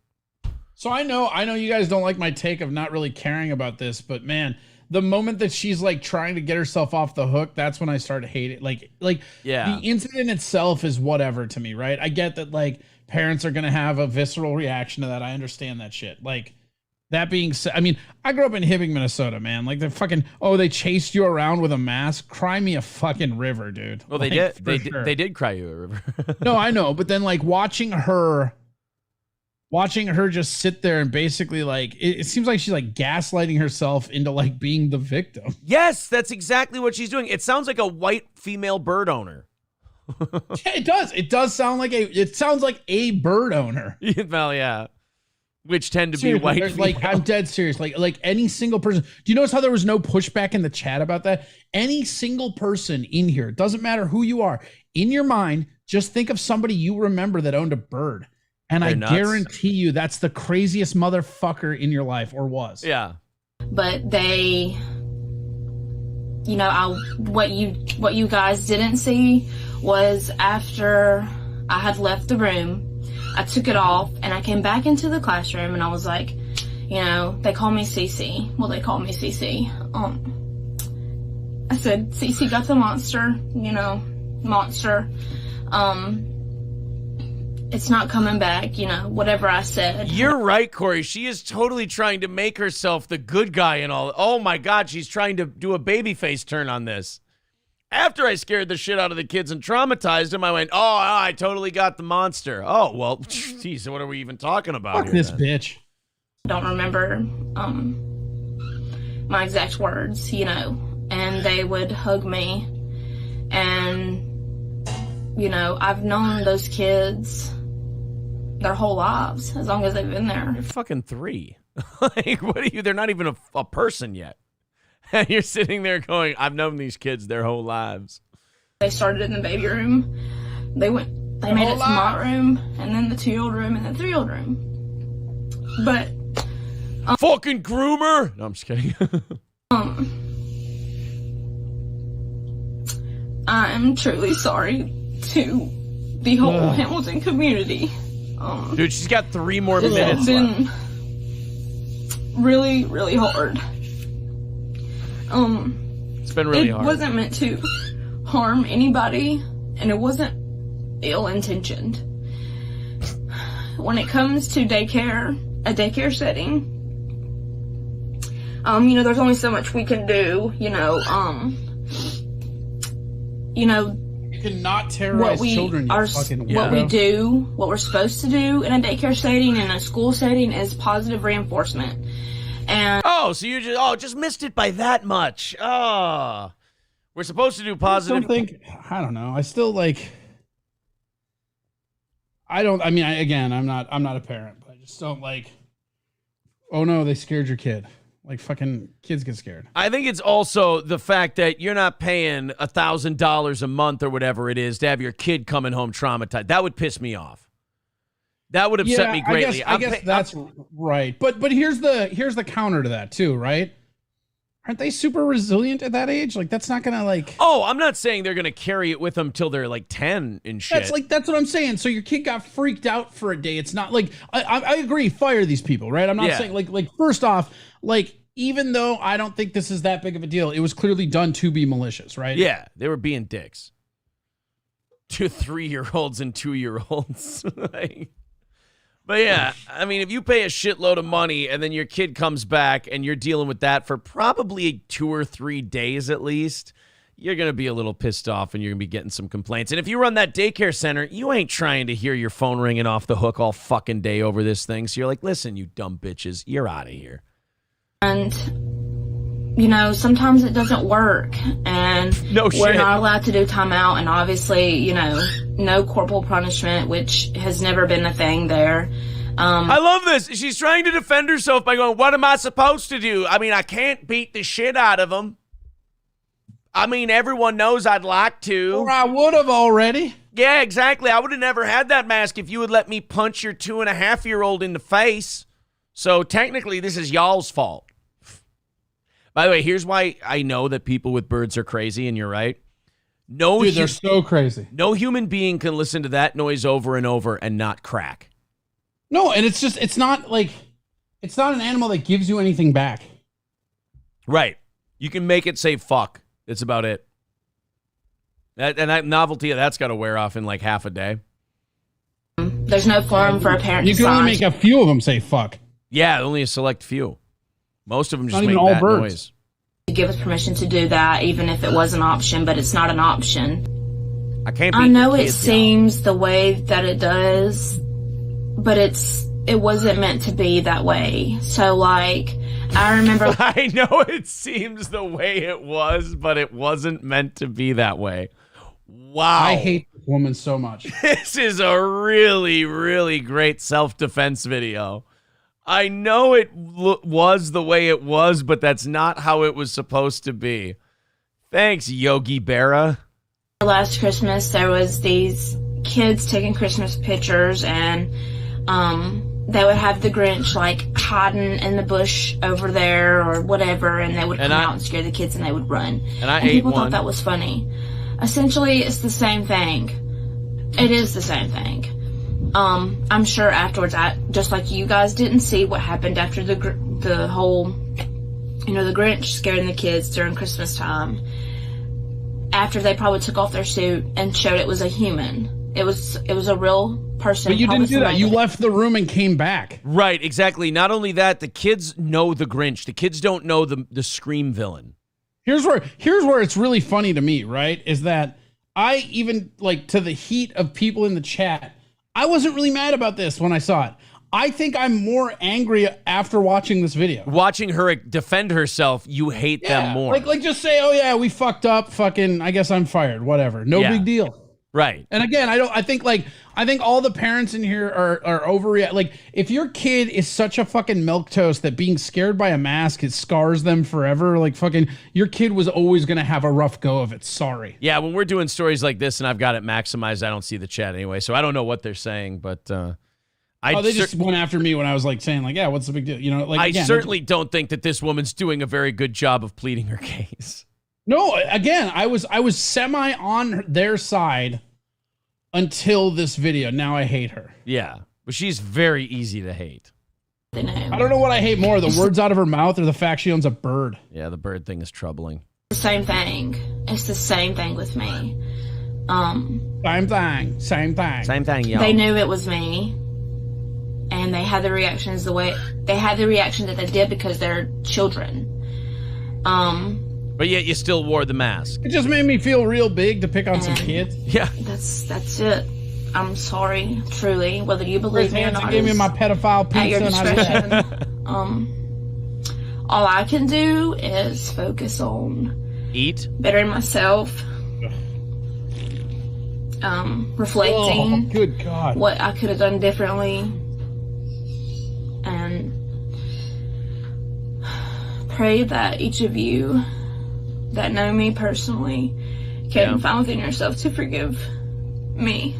So I know you guys don't like my take of not really caring about this, but man, the moment that she's like trying to get herself off the hook, that's when I started hating. Like yeah. The incident itself is whatever to me, right? I get that like parents are going to have a visceral reaction to that. I understand that shit. Like, that being said, I mean, I grew up in Hibbing, Minnesota, man. Like, they're fucking, they chased you around with a mask. Cry me a fucking river, dude. Well, like, they did cry you a river. No, I know. But then, like, watching her just sit there and basically, like, it seems like she's, like, gaslighting herself into, like, being the victim. Yes, that's exactly what she's doing. It sounds like a white female bird owner. Yeah, it does. It does sound like it sounds like a bird owner. Well, yeah. Which tend to Seriously, be white. Like, I'm dead serious. Like any single person. Do you notice how there was no pushback in the chat about that? Any single person in here, doesn't matter who you are, in your mind, just think of somebody you remember that owned a bird. And I guarantee you that's the craziest motherfucker in your life, or was. Yeah. But they, you know, what you guys didn't see was after I had left the room, I took it off and I came back into the classroom and I was like, you know, they call me Cece. Well, they call me Cece. I said, Cece got the monster, you know, monster. It's not coming back, you know, whatever I said. You're right, Corey. She is totally trying to make herself the good guy and all. Oh my God, she's trying to do a babyface turn on this. After I scared the shit out of the kids and traumatized them, I went, oh, I totally got the monster. Oh, well, geez, what are we even talking about Fuck here? This then? bitch. I don't remember my exact words, you know, and they would hug me. And, you know, I've known those kids their whole lives, as long as they've been there. You're fucking 3. Like, what are you? They're not even a person yet. And you're sitting there going, I've known these kids their whole lives. They started in the baby room. They made it to my room, and then the 2-year-old room, and the 3-year-old room. But fucking groomer. No, I'm just kidding. I'm truly sorry to the whole Hamilton community. Dude, she's got 3 more minutes. It's been really, really hard. It's been really hard. It wasn't meant to harm anybody, and it wasn't ill-intentioned. When it comes to daycare, a daycare setting, there's only so much we can do, You cannot terrorize children, you fucking what we weirdo. do, what we're supposed to do in a daycare setting, in a school setting, is positive reinforcement. And so you just missed it by that much. Oh, we're supposed to do positive. I don't know. I still like. I'm not a parent, but I just don't like. Oh no, they scared your kid. Like fucking kids get scared. I think it's also the fact that you're not paying $1,000 a month or whatever it is to have your kid coming home traumatized. That would piss me off. That would upset me greatly. I guess that's right. But here's the counter to that too, right? Aren't they super resilient at that age? Like that's not gonna like. Oh, I'm not saying they're gonna carry it with them till they're like 10 and shit. That's what I'm saying. So your kid got freaked out for a day. It's not like I agree. Fire these people, right? I'm not saying like first off, like even though I don't think this is that big of a deal, it was clearly done to be malicious, right? Yeah, they were being dicks to 3-year-olds and 2-year-olds. But yeah, I mean, if you pay a shitload of money and then your kid comes back and you're dealing with that for probably 2 or 3 days at least, you're going to be a little pissed off and you're going to be getting some complaints. And if you run that daycare center, you ain't trying to hear your phone ringing off the hook all fucking day over this thing. So you're like, listen, you dumb bitches, you're out of here. And, sometimes it doesn't work. And we're not allowed to do timeout. And obviously, no corporal punishment, which has never been a thing there. I love this. She's trying to defend herself by going, what am I supposed to do? I mean, I can't beat the shit out of them. I mean, everyone knows I'd like to. Or I would have already. Yeah, exactly. I would have never had that mask if you would let me punch your 2.5-year-old in the face. So technically, this is y'all's fault. By the way, here's why I know that people with birds are crazy, and you're right. Dude, they're so crazy. No human being can listen to that noise over and over and not crack. No, and it's not an animal that gives you anything back. Right. You can make it say fuck. That's about it. That novelty of that's got to wear off in like half a day. There's no form for a parent You to can only sign. make a few of them say fuck. Yeah, only a select few. Most of them just Not make even all that birds. noise. To give us permission to do that, even if it was an option, but it's not an option. I can't. I know it seems the way that it does, but it wasn't meant to be that way. So like, I remember. I know it seems the way it was, but it wasn't meant to be that way. Wow. I hate this woman so much. This is a really, really great self-defense video. I know it was the way it was, but that's not how it was supposed to be. Thanks, Yogi Berra. Last Christmas, there was these kids taking Christmas pictures, and they would have the Grinch like hiding in the bush over there or whatever, and they would come out and scare the kids, and they would run. And people thought that was funny. Essentially, it's the same thing. It is the same thing. I'm sure afterwards, just like you guys didn't see what happened after the whole, the Grinch scaring the kids during Christmas time. After they probably took off their suit and showed it was a human. It was a real person. But you didn't do that. You left the room and came back. Right, exactly. Not only that, the kids know the Grinch. The kids don't know the Scream villain. Here's where it's really funny to me, right? Is that I even, like, to the heat of people in the chat, I wasn't really mad about this when I saw it. I think I'm more angry after watching this video. Watching her defend herself, you hate them more. Like just say, oh yeah, we fucked up, fucking, I guess I'm fired, whatever. No big deal. Right. And again, I think all the parents in here are overreact. Like, if your kid is such a fucking milquetoast that being scared by a mask, it scars them forever, like fucking, your kid was always going to have a rough go of it. Sorry. Yeah, when we're doing stories like this and I've got it maximized, I don't see the chat anyway, so I don't know what they're saying, but they just went after me when I was like saying like, yeah, what's the big deal? I certainly don't think that this woman's doing a very good job of pleading her case. No, again, I was semi on their side until this video. Now I hate her. Yeah, but she's very easy to hate. I don't know what I hate more, the words out of her mouth or the fact she owns a bird. Yeah, the bird thing is troubling. The same thing. It's the same thing with me. Same thing. Same thing, yo. They knew it was me, and they had the reactions that they did because they're children. But yet you still wore the mask. It just made me feel real big to pick on some kids. Yeah. That's it. I'm sorry, truly, whether you believe me or not. Gave me my pedophile at your pizza. discretion. All I can do is focus on eat, bettering myself, reflecting. Oh, good God. What I could have done differently, and pray that each of you that know me personally can find within yourself to forgive me.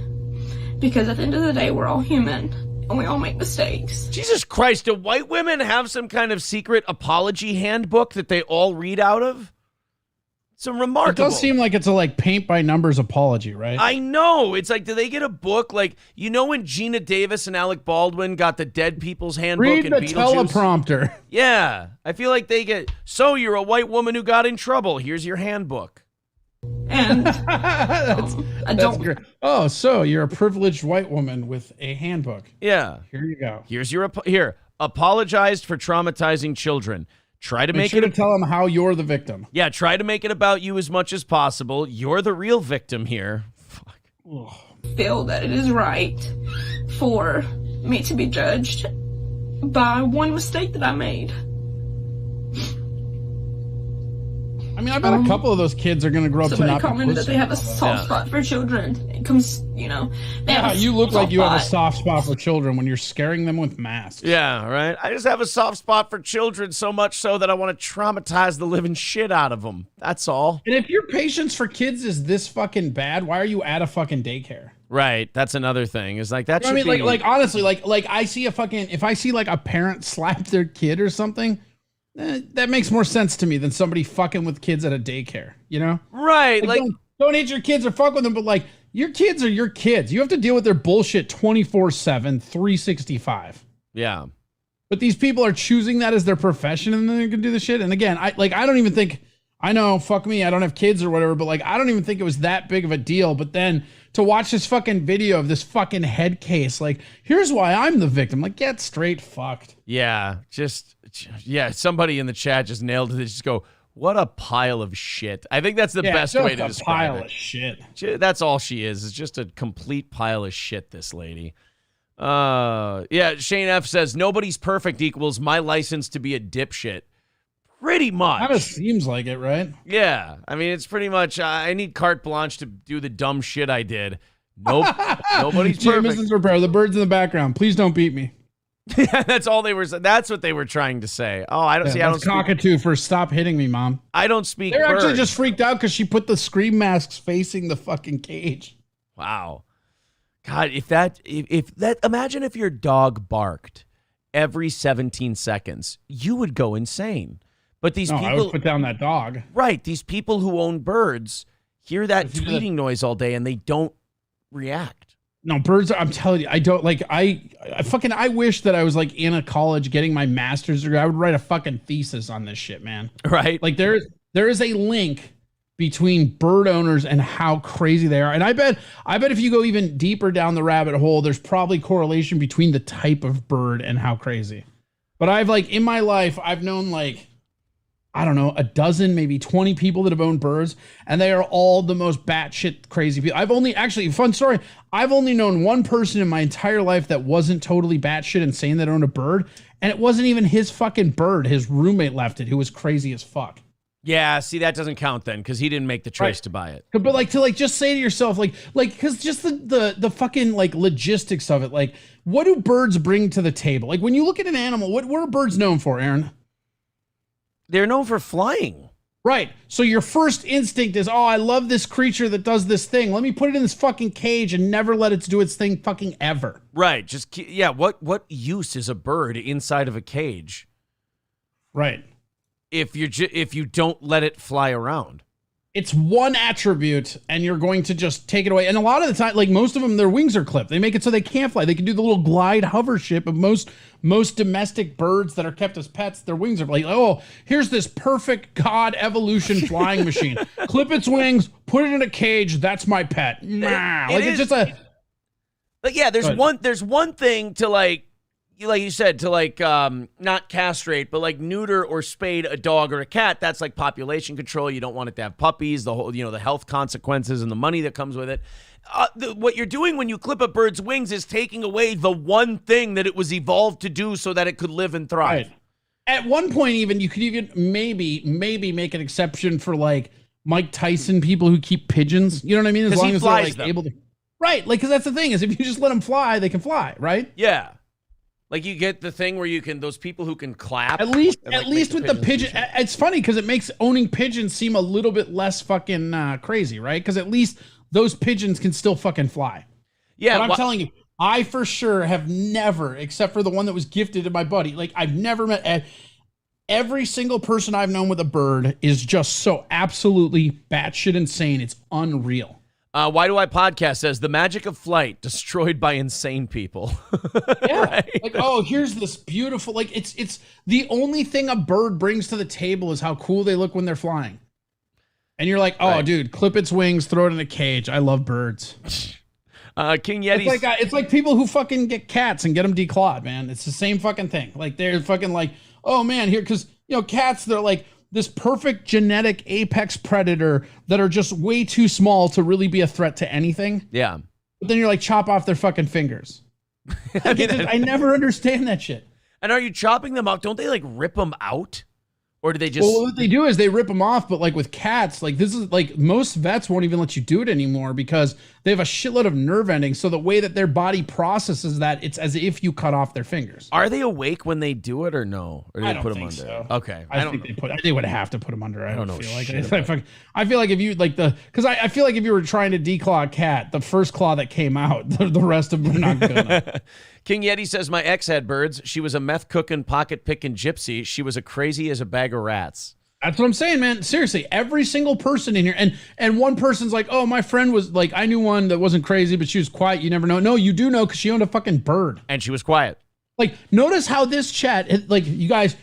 Because at the end of the day, we're all human, and we all make mistakes. Jesus Christ, do white women have some kind of secret apology handbook that they all read out of? It's remarkable. It does seem like it's a paint by numbers apology, right? I know. It's like, do they get a book? Like, you know when Gina Davis and Alec Baldwin got the Dead People's Handbook Read in the Beetlejuice? teleprompter. Yeah. I feel like they get, so you're a white woman who got in trouble. Here's your handbook. And I don't. Great. Oh, so you're a privileged white woman with a handbook. Yeah. Here you go. Here's your apologized for traumatizing children. Try to make sure it to tell them how you're the victim. Yeah, try to make it about you as much as possible. You're the real victim here. Fuck. Feel that it is right for me to be judged by one mistake that I made. I mean, I bet a couple of those kids are going to grow up to not be commented that they have a soft spot for children. It comes, Yeah, you look like you have a soft spot for children when you're scaring them with masks. Yeah, right. I just have a soft spot for children, so much so that I want to traumatize the living shit out of them. That's all. And if your patience for kids is this fucking bad, why are you at a fucking daycare? Right. That's another thing. Is like that. You know what I mean, like honestly, like I see if I see like a parent slap their kid or something. That makes more sense to me than somebody fucking with kids at a daycare, you know? Right. Like don't hate your kids or fuck with them, but like your kids are your kids. You have to deal with their bullshit 24/7, 365. Yeah. But these people are choosing that as their profession and then they're gonna do the shit. And again, I don't even think, I know, fuck me, I don't have kids or whatever, but like I don't even think it was that big of a deal. But then to watch this fucking video of this fucking head case, like, here's why I'm the victim. Like, get straight fucked. Yeah, somebody in the chat just nailed it. They just go, what a pile of shit. I think that's the best way to describe pile it. Of shit. That's all she is just a complete pile of shit, this lady. Shane F says, nobody's perfect equals my license to be a dipshit. Pretty much. Kind of seems like it, right? Yeah. I mean, it's pretty much, I need carte blanche to do the dumb shit I did. Nope. Nobody's perfect. Mrs. Repair, the birds in the background. Please don't beat me. Yeah, that's what they were trying to say. Oh, I don't see. I don't cockatoo for stop hitting me, Mom. I don't speak. They're bird. actually just freaked out because she put the scream masks facing the fucking cage. Wow. God, imagine if your dog barked every 17 seconds, you would go insane. But these people, I would put down that dog. Right. These people who own birds hear that tweeting noise all day and they don't react. No, birds, I'm telling you, I don't like, I wish that I was like in a college getting my master's degree. I would write a fucking thesis on this shit, man. Right. Like there is a link between bird owners and how crazy they are. And I bet if you go even deeper down the rabbit hole, there's probably correlation between the type of bird and how crazy. But I've like, in my life, I've known like, I don't know, a dozen, maybe 20 people that have owned birds, and they are all the most batshit crazy people. Fun story, I've only known one person in my entire life that wasn't totally batshit insane that owned a bird, and it wasn't even his fucking bird. His roommate left it, who was crazy as fuck. Yeah, see, that doesn't count then, because he didn't make the choice to buy it. But like to like just say to yourself, like because just the fucking like logistics of it, like what do birds bring to the table? Like when you look at an animal, what are birds known for, Aaron? They're known for flying. Right. So your first instinct is, oh, I love this creature that does this thing. Let me put it in this fucking cage and never let it do its thing fucking ever. Right. Just, yeah, what use is a bird inside of a cage? Right. If you don't let it fly around. it's one attribute and you're going to just take it away. And a lot of the time, like most of them, their wings are clipped. They make it so they can't fly. They can do the little glide hover ship of most domestic birds that are kept as pets. Their wings are like, oh, here's this perfect God evolution flying machine. Clip its wings, put it in a cage. That's my pet. Nah. It's just a. But yeah, there's one thing to like you said, to not castrate, but like neuter or spade a dog or a cat. That's like population control. You don't want it to have puppies, the whole, the health consequences and the money that comes with it. What you're doing when you clip a bird's wings is taking away the one thing that it was evolved to do so that it could live and thrive. Right. At one point, even you could even maybe make an exception for like Mike Tyson people who keep pigeons. You know what I mean? As long as they're like able to. Right, like, because that's the thing is if you just let them fly, they can fly, right? Yeah. Like you get the thing where you can, those people who can clap. At least with the pigeon, it's funny because it makes owning pigeons seem a little bit less fucking crazy, right? Because at least those pigeons can still fucking fly. Yeah. But I'm telling you, I for sure have never, except for the one that was gifted to my buddy, like I've never met, every single person I've known with a bird is just so absolutely batshit insane. It's unreal. Why Do I Podcast says the magic of flight destroyed by insane people. Yeah. Right? Like, oh, here's this beautiful, like it's the only thing a bird brings to the table is how cool they look when they're flying. And you're like, oh, right. Dude, clip its wings, throw it in a cage. I love birds. King Yeti. It's like people who fucking get cats and get them declawed, man. It's the same fucking thing. Like they're fucking like, oh man, here, because cats, they're like this perfect genetic apex predator that are just way too small to really be a threat to anything. Yeah. But then you're like, chop off their fucking fingers. I never understand that shit. And are you chopping them up? Don't they like rip them out? Or do they just... Well, what they do is they rip them off, but like with cats, like this is like most vets won't even let you do it anymore because they have a shitload of nerve endings. So the way that their body processes that, it's as if you cut off their fingers. Are they awake when they do it or no? Or do they put them under? So. Okay. I think they would have to put them under. I don't know. Feel like I feel like if you like because I feel like if you were trying to declaw a cat, the first claw that came out, the rest of them are not good enough. King Yeti says, my ex had birds. She was a meth cooking, pocket picking gypsy. She was as crazy as a bag of rats. That's what I'm saying, man. Seriously, every single person in here, and one person's like, oh, my friend was like, I knew one that wasn't crazy, but she was quiet. You never know. No, you do know because she owned a fucking bird. And she was quiet. Like, notice how this chat, like, you guys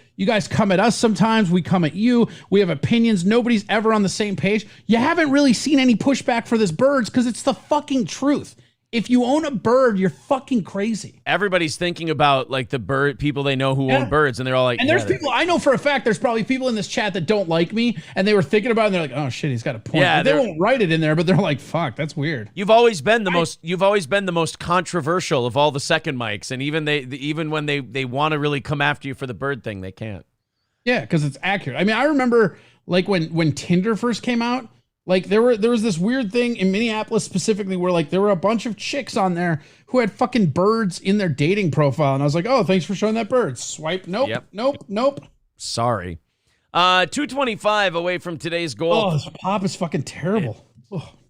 come at us sometimes. We come at you. We have opinions. Nobody's ever on the same page. You haven't really seen any pushback for this birds because it's the fucking truth. If you own a bird, you're fucking crazy. Everybody's thinking about like the bird people they know who own birds, and they're all like, and there's people I know for a fact. There's probably people in this chat that don't like me, and they were thinking about it. And they're like, oh shit, he's got a point. Yeah, like, they won't write it in there, but they're like, fuck, that's weird. You've always been the most controversial of all the second mics, and even when they want to really come after you for the bird thing, they can't. Yeah, because it's accurate. I mean, I remember like when Tinder first came out. Like there was this weird thing in Minneapolis specifically where like there were a bunch of chicks on there who had fucking birds in their dating profile. And I was like, oh, thanks for showing that bird. Swipe. Nope. Yep. Nope. Sorry. 225 away from today's goal. Oh, this pop is fucking terrible.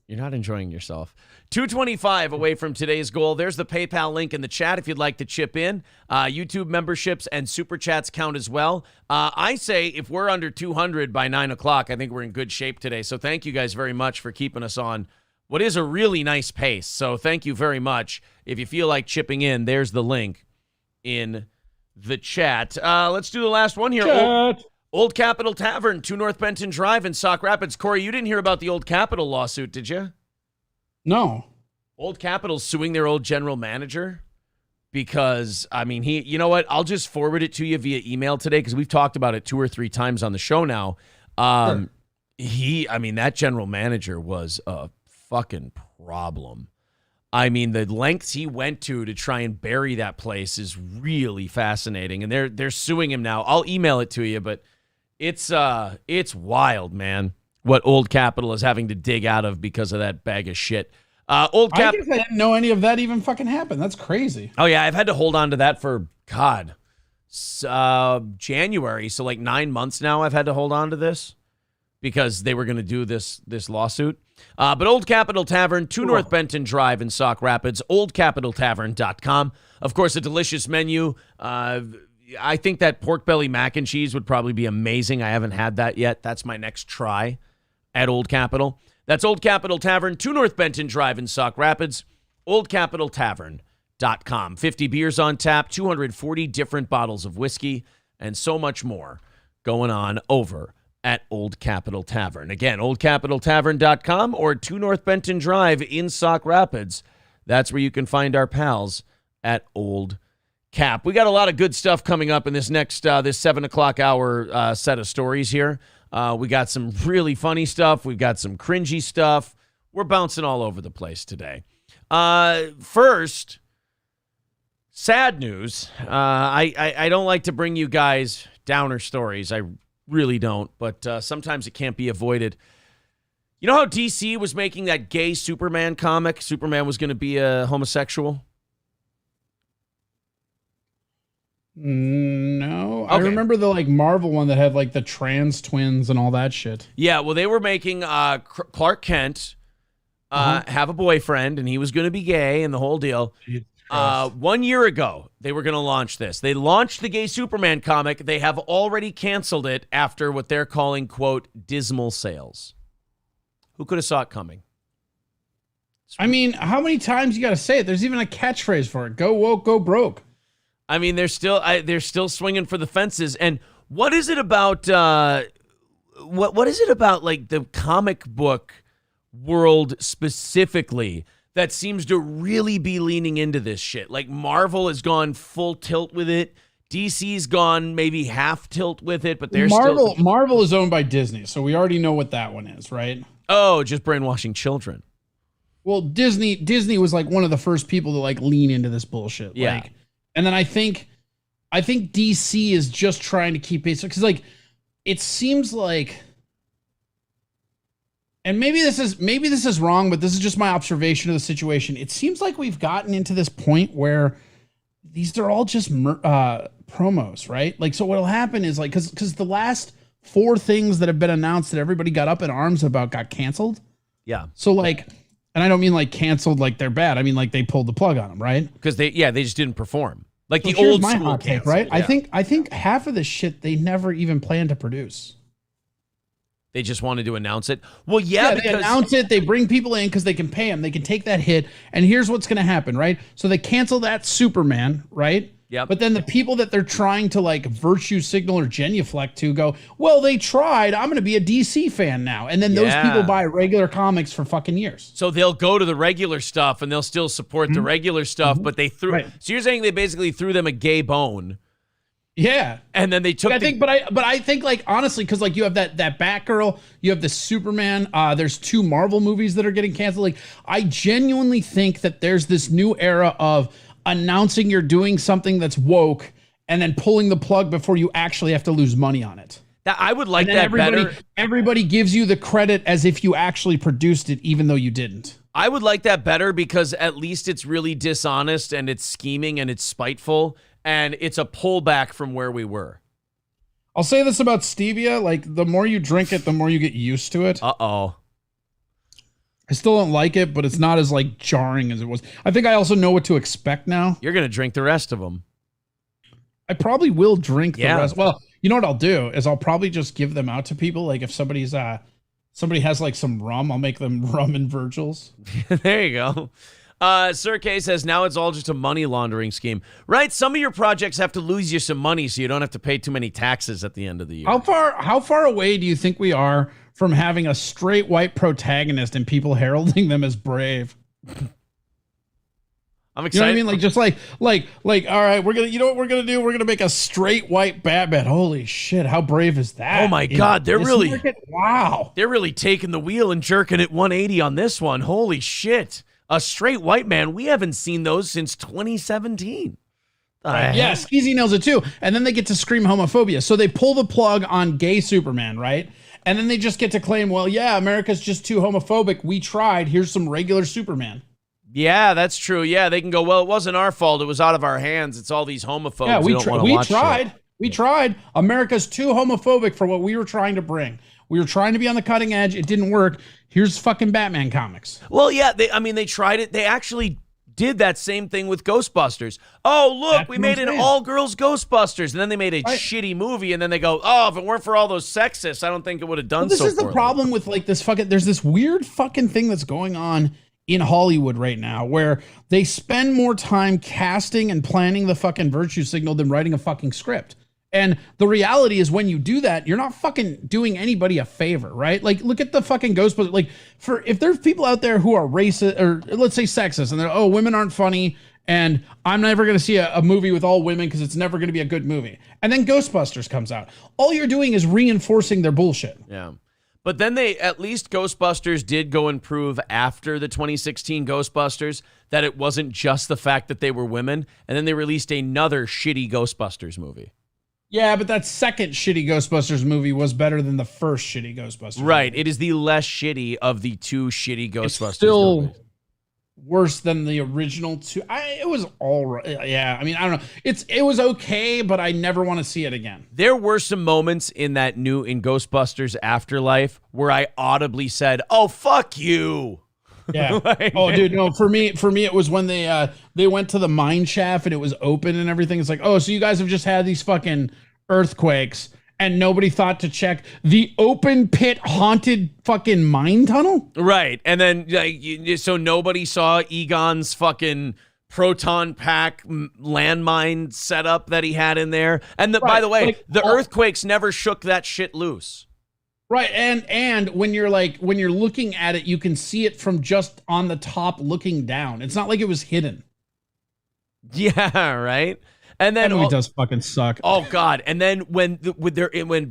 You're not enjoying yourself. 225 away from today's goal. There's the PayPal link in the chat if you'd like to chip in. YouTube memberships and super chats count as well. I say if we're under 200 by 9 o'clock, I think we're in good shape today. So thank you guys very much for keeping us on what is a really nice pace. So thank you very much. If you feel like chipping in, there's the link in the chat. Let's do the last one here. Old Capitol Tavern, 2 North Benton Drive in Sauk Rapids. Corey, you didn't hear about the Old Capitol lawsuit, did you? No. Old Capitol's suing their old general manager because, I mean, you know what? I'll just forward it to you via email today because we've talked about it 2 or 3 times on the show now. Sure. That general manager was a fucking problem. I mean, the lengths he went to try and bury that place is really fascinating, and they're suing him now. I'll email it to you, but it's wild, man, what Old Capitol is having to dig out of because of that bag of shit. I guess I didn't know any of that even fucking happened. That's crazy. Oh, yeah, I've had to hold on to that for, January. So like 9 months now I've had to hold on to this because they were going to do this lawsuit. But Old Capitol Tavern, 2 North Benton Drive in Sauk Rapids, oldcapitoltavern.com. Of course, a delicious menu. I think that pork belly mac and cheese would probably be amazing. I haven't had that yet. That's my next try. at Old Capitol. That's Old Capitol Tavern, 2 North Benton Drive in Sauk Rapids, oldcapitoltavern.com. 50 beers on tap, 240 different bottles of whiskey, and so much more going on over at Old Capitol Tavern. Again, oldcapitoltavern.com or 2 North Benton Drive in Sauk Rapids. That's where you can find our pals at Old Cap. We got a lot of good stuff coming up in this next this 7 o'clock hour set of stories here. We got some really funny stuff. We've got some cringy stuff. We're bouncing all over the place today. First, sad news. I don't like to bring you guys downer stories. I really don't, but sometimes it can't be avoided. You know how DC was making that gay Superman comic? Superman was going to be a homosexual? No. Okay. I remember the Marvel one that had the trans twins and all that shit. Yeah, well, they were making Clark Kent have a boyfriend, and he was going to be gay and the whole deal. 1 year ago, they were going to launch this. They launched the gay Superman comic. They have already canceled it after what they're calling, quote, dismal sales. Who could have saw it coming? I mean, how many times you got to say it? There's even a catchphrase for it. Go woke, go broke. I mean, they're still swinging for the fences. And what is it about what is it about the comic book world specifically that seems to really be leaning into this shit? Marvel has gone full tilt with it. DC's gone maybe half tilt with it, but they're Marvel is owned by Disney, so we already know what that one is, right? Oh, just brainwashing children. Well, Disney was one of the first people to lean into this bullshit. Yeah. And then I think DC is just trying to keep pace because it seems like, and maybe this is wrong, but this is just my observation of the situation. It seems like we've gotten into this point where these are all just promos, right? So what'll happen is because the last 4 things that have been announced that everybody got up in arms about got canceled. Yeah. So and I don't mean canceled they're bad. I mean they pulled the plug on them, right? Because they just didn't perform. The here's old my school hot take, canceled, right? yeah. I think half of this shit they never even planned to produce. They just wanted to announce it. Well, yeah, they announce it. They bring people in because they can pay them. They can take that hit. And here's what's going to happen, right? So they cancel that Superman, right? Yep. But then the people that they're trying to virtue signal or genuflect to go, well, they tried. I'm going to be a DC fan now. And then those people buy regular comics for fucking years. So they'll go to the regular stuff and they'll still support the regular stuff, but they threw. Right. So you're saying they basically threw them a gay bone. Yeah. And then they took. But I think honestly, because you have that Batgirl, you have the Superman. There's 2 Marvel movies that are getting canceled. I genuinely think that there's this new era of announcing you're doing something that's woke and then pulling the plug before you actually have to lose money on it. That I would like that better. Everybody gives you the credit as if you actually produced it, even though you didn't. I would like that better because at least it's really dishonest and it's scheming and it's spiteful and it's a pullback from where we were. I'll say this about stevia. The more you drink it, the more you get used to it. Uh-oh. I still don't like it, but it's not as jarring as it was. I think I also know what to expect now. You're going to drink the rest of them. I probably will drink the rest. Well, you know what I'll do is I'll probably just give them out to people. If somebody has some rum, I'll make them rum and Virgils. There you go. Sir K says now it's all just a money laundering scheme. Right? Some of your projects have to lose you some money so you don't have to pay too many taxes at the end of the year. How far away do you think we are from having a straight white protagonist and people heralding them as brave? I'm excited. You know what I mean? Just all right, we're gonna do? We're gonna make a straight white Batman. Holy shit, how brave is that? Oh my God, they're really wow. They're really taking the wheel and jerking it 180 on this one. Holy shit. A straight white man. We haven't seen those since 2017. Yeah, Skeezy nails it too. And then they get to scream homophobia. So they pull the plug on gay Superman, right? And then they just get to claim, well, yeah, America's just too homophobic. We tried. Here's some regular Superman. Yeah, that's true. Yeah, they can go, well, it wasn't our fault. It was out of our hands. It's all these homophobes. Yeah, we tried. Shit. We tried. America's too homophobic for what we were trying to bring. We were trying to be on the cutting edge. It didn't work. Here's fucking Batman comics. Well, yeah, they tried it. They actually did that same thing with Ghostbusters. Oh, look, That's we what made I'm an saying. all-girls Ghostbusters. And then they made a shitty movie, and then they go, oh, if it weren't for all those sexists, I don't think it would have done This so is the poorly. problem with like this fucking, there's this weird fucking thing that's going on in Hollywood right now where they spend more time casting and planning the fucking virtue signal than writing a fucking script. And the reality is when you do that, you're not fucking doing anybody a favor, right? Like, look at the fucking Ghostbusters. Like, if there's people out there who are racist or let's say sexist and they're, oh, women aren't funny and I'm never going to see a movie with all women because it's never going to be a good movie. And then Ghostbusters comes out. All you're doing is reinforcing their bullshit. Yeah. But then at least Ghostbusters did go and prove after the 2016 Ghostbusters that it wasn't just the fact that they were women. And then they released another shitty Ghostbusters movie. Yeah, but that second shitty Ghostbusters movie was better than the first shitty Ghostbusters Right. movie. It is the less shitty of the two shitty Ghostbusters It's still movies. worse than the original two. It was all right. Yeah, I mean, I don't know. It was okay, but I never want to see it again. There were some moments in Ghostbusters Afterlife where I audibly said, "Oh, fuck you." Yeah. Like, Oh, dude, no. For me, it was when they went to the mine shaft and it was open and everything. It's like, oh, so you guys have just had these fucking earthquakes and nobody thought to check the open pit haunted fucking mine tunnel? Right. And then so nobody saw Egon's fucking proton pack landmine setup that he had in there. And by the way, the earthquakes never shook that shit loose. Right, and when you're looking at it, you can see it from just on the top looking down. It's not like it was hidden. Yeah, right. And then that movie does fucking suck. Oh God! And then when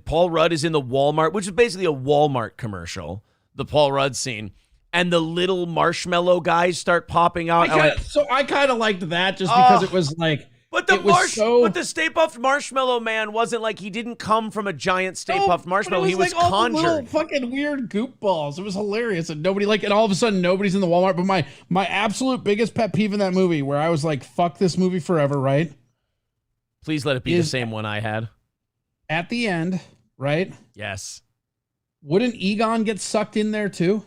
Paul Rudd is in the Walmart, which is basically a Walmart commercial, the Paul Rudd scene, and the little marshmallow guys start popping out. I kind of liked that just because it was like. But the Stay Puft Marshmallow Man wasn't like he didn't come from a giant Stay Puft Marshmallow. He was like all the little conjured. fucking weird goop balls. It was hilarious, and and all of a sudden nobody's in the Walmart. But my absolute biggest pet peeve in that movie, where I was like, "Fuck this movie forever," right? Please let it be the same one I had. At the end, right? Yes. Wouldn't Egon get sucked in there too?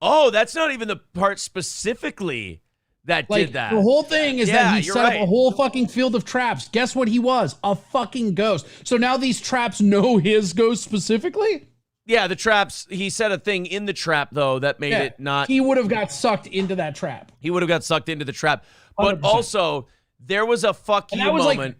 Oh, that's not even the part specifically that did that. The whole thing is that he you're set right. up a whole fucking field of traps. Guess what he was? A fucking ghost. So now these traps know his ghost specifically? Yeah, the traps. He set a thing in the trap, though, that made it not. He would have got sucked into that trap. He would have got sucked into the trap. But 100%. Also, there was a fuck you moment.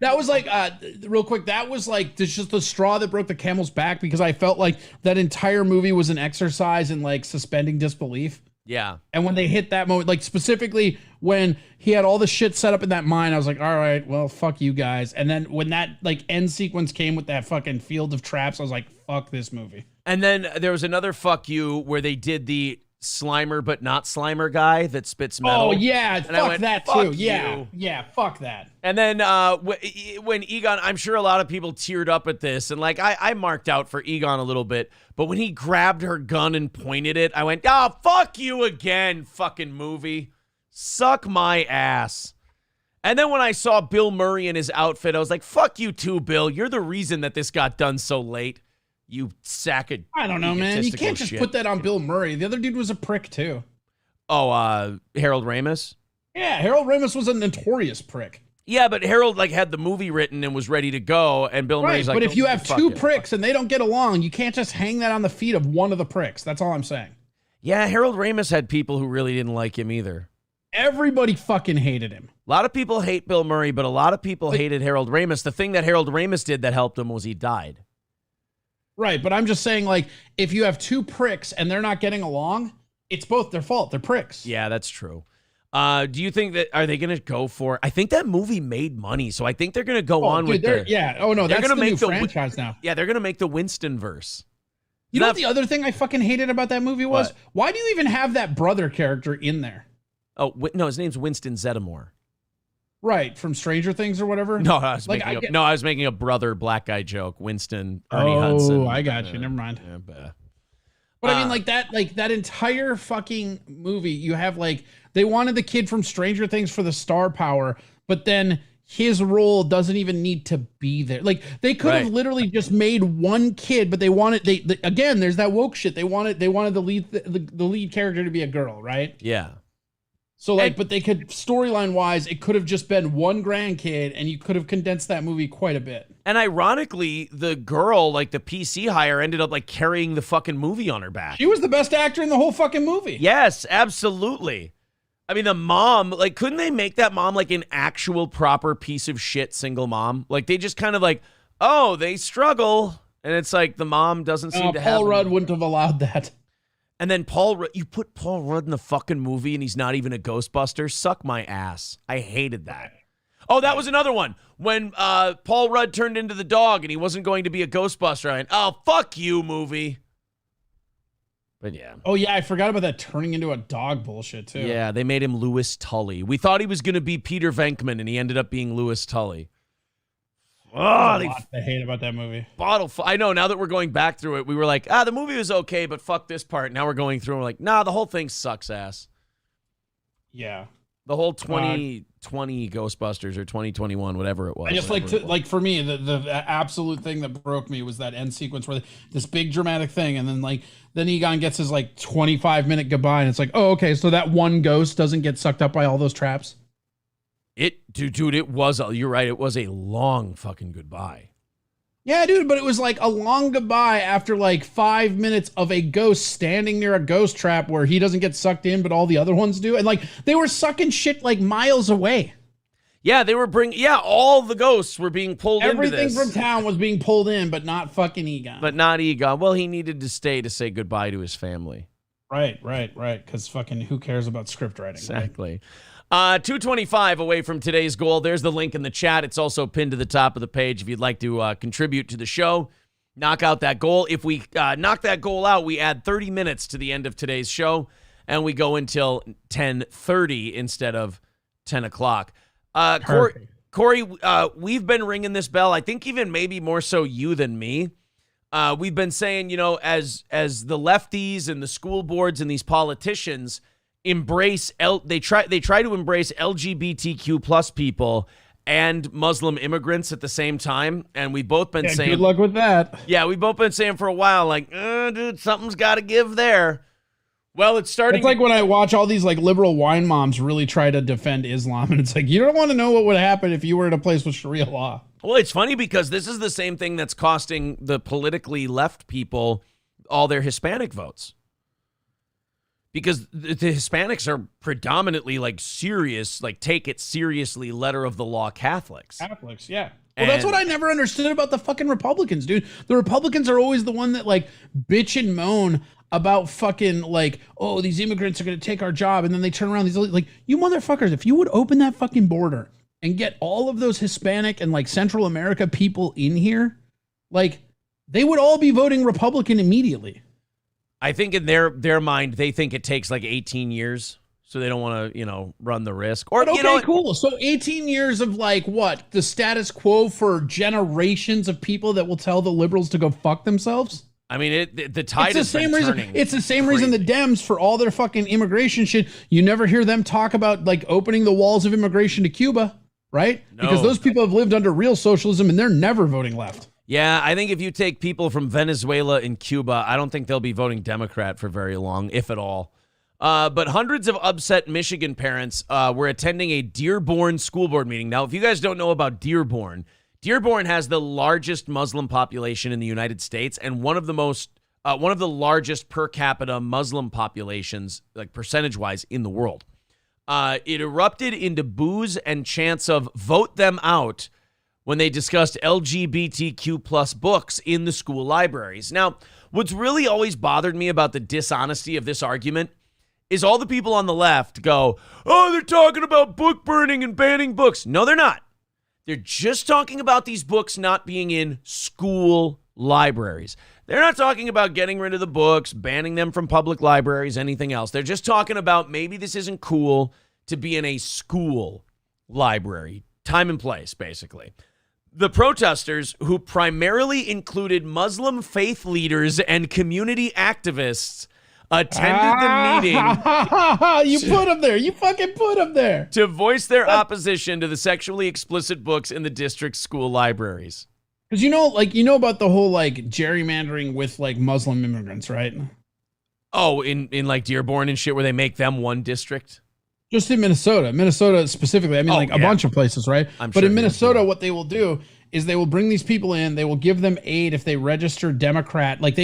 Real quick, that was like just the straw that broke the camel's back, because I felt like that entire movie was an exercise in like suspending disbelief. Yeah. And when they hit that moment, like specifically when he had all the shit set up in that mine, I was like, all right, well, fuck you guys. And then when that like end sequence came with that fucking field of traps, I was like, fuck this movie. And then there was another fuck you where they did the Slimer but not Slimer guy that spits metal. Oh yeah, and fuck that "Fuck too. Yeah, you." yeah, fuck that. And then when Egon, I'm sure a lot of people teared up at this, and like I marked out for Egon a little bit, but when he grabbed her gun and pointed it, I went, "Oh, fuck you again, fucking movie, suck my ass." And then when I saw Bill Murray in his outfit, I was like, "Fuck you too, Bill. You're the reason that this got done so late. You sack of I don't know, man. You can't just put that on Bill Murray. The other dude was a prick too. Oh, Harold Ramis? Yeah, Harold Ramis was a notorious prick. Yeah, but Harold like had the movie written and was ready to go, and Bill Murray's like, but if you have "Fuck two it." pricks and they don't get along, you can't just hang that on the feet of one of the pricks. That's all I'm saying. Yeah, Harold Ramis had people who really didn't like him either. Everybody fucking hated him. A lot of people hate Bill Murray, but a lot of people hated Harold Ramis. The thing that Harold Ramis did that helped him was he died. Right, but I'm just saying, like, if you have two pricks and they're not getting along, it's both their fault. They're pricks. Yeah, that's true. Do you think are they going to go for? I think that movie made money, so I think they're going to go on with Oh no, they're that's gonna the make new franchise now. Yeah, they're going to make the Winston verse. You know what the other thing I fucking hated about that movie was? What? Why do you even have that brother character in there? Oh no, his name's Winston Zeddemore. Right, from Stranger Things or whatever? No, I was making a brother black guy joke. Winston, Ernie Oh, Hudson. I got you. Never mind. Yeah, But I mean, like that entire fucking movie, you have like, they wanted the kid from Stranger Things for the star power, but then his role doesn't even need to be there. Like they could have literally just made one kid, but they wanted, again, there's that woke shit. They wanted the lead character to be a girl, right? Yeah. So like, but they could, storyline wise, it could have just been one grandkid and you could have condensed that movie quite a bit. And ironically, the girl, like the PC hire, ended up like carrying the fucking movie on her back. She was the best actor in the whole fucking movie. Yes, absolutely. I mean, the mom, like, couldn't they make that mom like an actual proper piece of shit single mom? Like, they just kind of like, oh, they struggle. And it's like the mom doesn't seem to have. Paul Rudd wouldn't have allowed that. And then you put Paul Rudd in the fucking movie and he's not even a Ghostbuster? Suck my ass. I hated that. Oh, that was another one. When Paul Rudd turned into the dog and he wasn't going to be a Ghostbuster. I went, oh, fuck you, movie. But yeah. Oh, yeah, I forgot about that turning into a dog bullshit, too. Yeah, they made him Louis Tully. We thought he was going to be Peter Venkman, and he ended up being Louis Tully. Oh, I hate about that movie. I know, now that we're going back through it, we were like, the movie was okay, but fuck this part. Now we're going through and we're like, nah, the whole thing sucks ass. Yeah. The whole 2020 Ghostbusters or 2021, whatever it was. I just like for me, the absolute thing that broke me was that end sequence where this big dramatic thing, and then Egon gets his like 25-minute goodbye, and it's like, oh, okay, so that one ghost doesn't get sucked up by all those traps. Dude, it was, you're right, it was a long fucking goodbye. Yeah, dude, but it was like a long goodbye after like 5 minutes of a ghost standing near a ghost trap where he doesn't get sucked in, but all the other ones do. And like, they were sucking shit like miles away. Yeah, they were all the ghosts were being pulled into this. Everything from town was being pulled in, but not fucking Egon. But not Egon. Well, he needed to stay to say goodbye to his family. Right. Because fucking who cares about script writing? Exactly. Right? 225 away from today's goal. There's the link in the chat. It's also pinned to the top of the page if you'd like to contribute to the show. Knock out that goal. If we knock that goal out, we add 30 minutes to the end of today's show, and we go until 10:30 instead of 10 o'clock. Corey, we've been ringing this bell. I think even maybe more so you than me. We've been saying, as the lefties and the school boards and these politicians they try to embrace LGBTQ plus people and Muslim immigrants at the same time, and we've both been saying good luck with that. Yeah, we've both been saying for a while, like, dude, something's got to give there. Well, it's starting. It's like when I watch all these like liberal wine moms really try to defend Islam, and it's like, you don't want to know what would happen if you were in a place with Sharia law. Well, it's funny because this is the same thing that's costing the politically left people all their Hispanic votes. Because the Hispanics are predominantly like serious, like take it seriously, letter of the law Catholics. Yeah. Well, that's what I never understood about the fucking Republicans, dude. The Republicans are always the one that like bitch and moan about fucking like, oh, these immigrants are going to take our job. And then they turn around, these like, you motherfuckers, if you would open that fucking border and get all of those Hispanic and like Central America people in here, like they would all be voting Republican immediately. I think in their mind, they think it takes like 18 years, so they don't want to, run the risk. Or, cool. So 18 years of like what? The status quo for generations of people that will tell the liberals to go fuck themselves? I mean, the tide is the same reason. It's the same reason the Dems, for all their fucking immigration shit, you never hear them talk about like opening the walls of immigration to Cuba, right? No. Because those people have lived under real socialism and they're never voting left. Yeah, I think if you take people from Venezuela and Cuba, I don't think they'll be voting Democrat for very long, if at all. But hundreds of upset Michigan parents were attending a Dearborn school board meeting. Now, if you guys don't know about Dearborn has the largest Muslim population in the United States and one of the largest per capita Muslim populations, like percentage-wise, in the world. It erupted into boos and chants of "vote them out" when they discussed LGBTQ plus books in the school libraries. Now, what's really always bothered me about the dishonesty of this argument is all the people on the left go, oh, they're talking about book burning and banning books. No, they're not. They're just talking about these books not being in school libraries. They're not talking about getting rid of the books, banning them from public libraries, anything else. They're just talking about maybe this isn't cool to be in a school library. Time and place, basically. The protesters, who primarily included Muslim faith leaders and community activists, attended the meeting. You put them there. You fucking put them there. To voice their opposition to the sexually explicit books in the district's school libraries. Because you know about the whole like gerrymandering with like Muslim immigrants, right? Oh, in like Dearborn and shit, where they make them one district. just in Minnesota specifically. I mean, like a bunch of places, right? But in Minnesota, what they will do is they will bring these people in. They will give them aid if they register Democrat. Like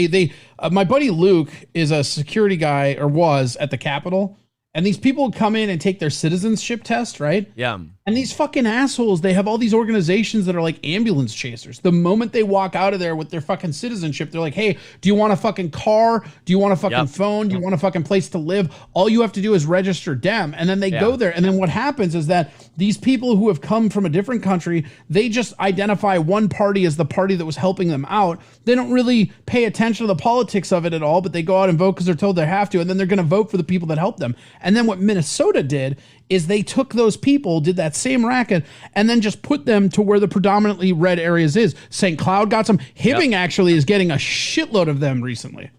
my buddy Luke is a security guy, or was, at the Capitol. And these people come in and take their citizenship test, right? Yeah. And these fucking assholes, they have all these organizations that are like ambulance chasers. The moment they walk out of there with their fucking citizenship, they're like, hey, do you want a fucking car? Do you want a fucking phone? Do you want a fucking place to live? All you have to do is register Dem. And then they go there. And then what happens is that these people who have come from a different country, they just identify one party as the party that was helping them out. They don't really pay attention to the politics of it at all, but they go out and vote because they're told they have to. And then they're going to vote for the people that help them. And then what Minnesota did is they took those people, did that same racket, and then just put them to where the predominantly red areas is. St. Cloud got some. Hibbing actually is getting a shitload of them recently.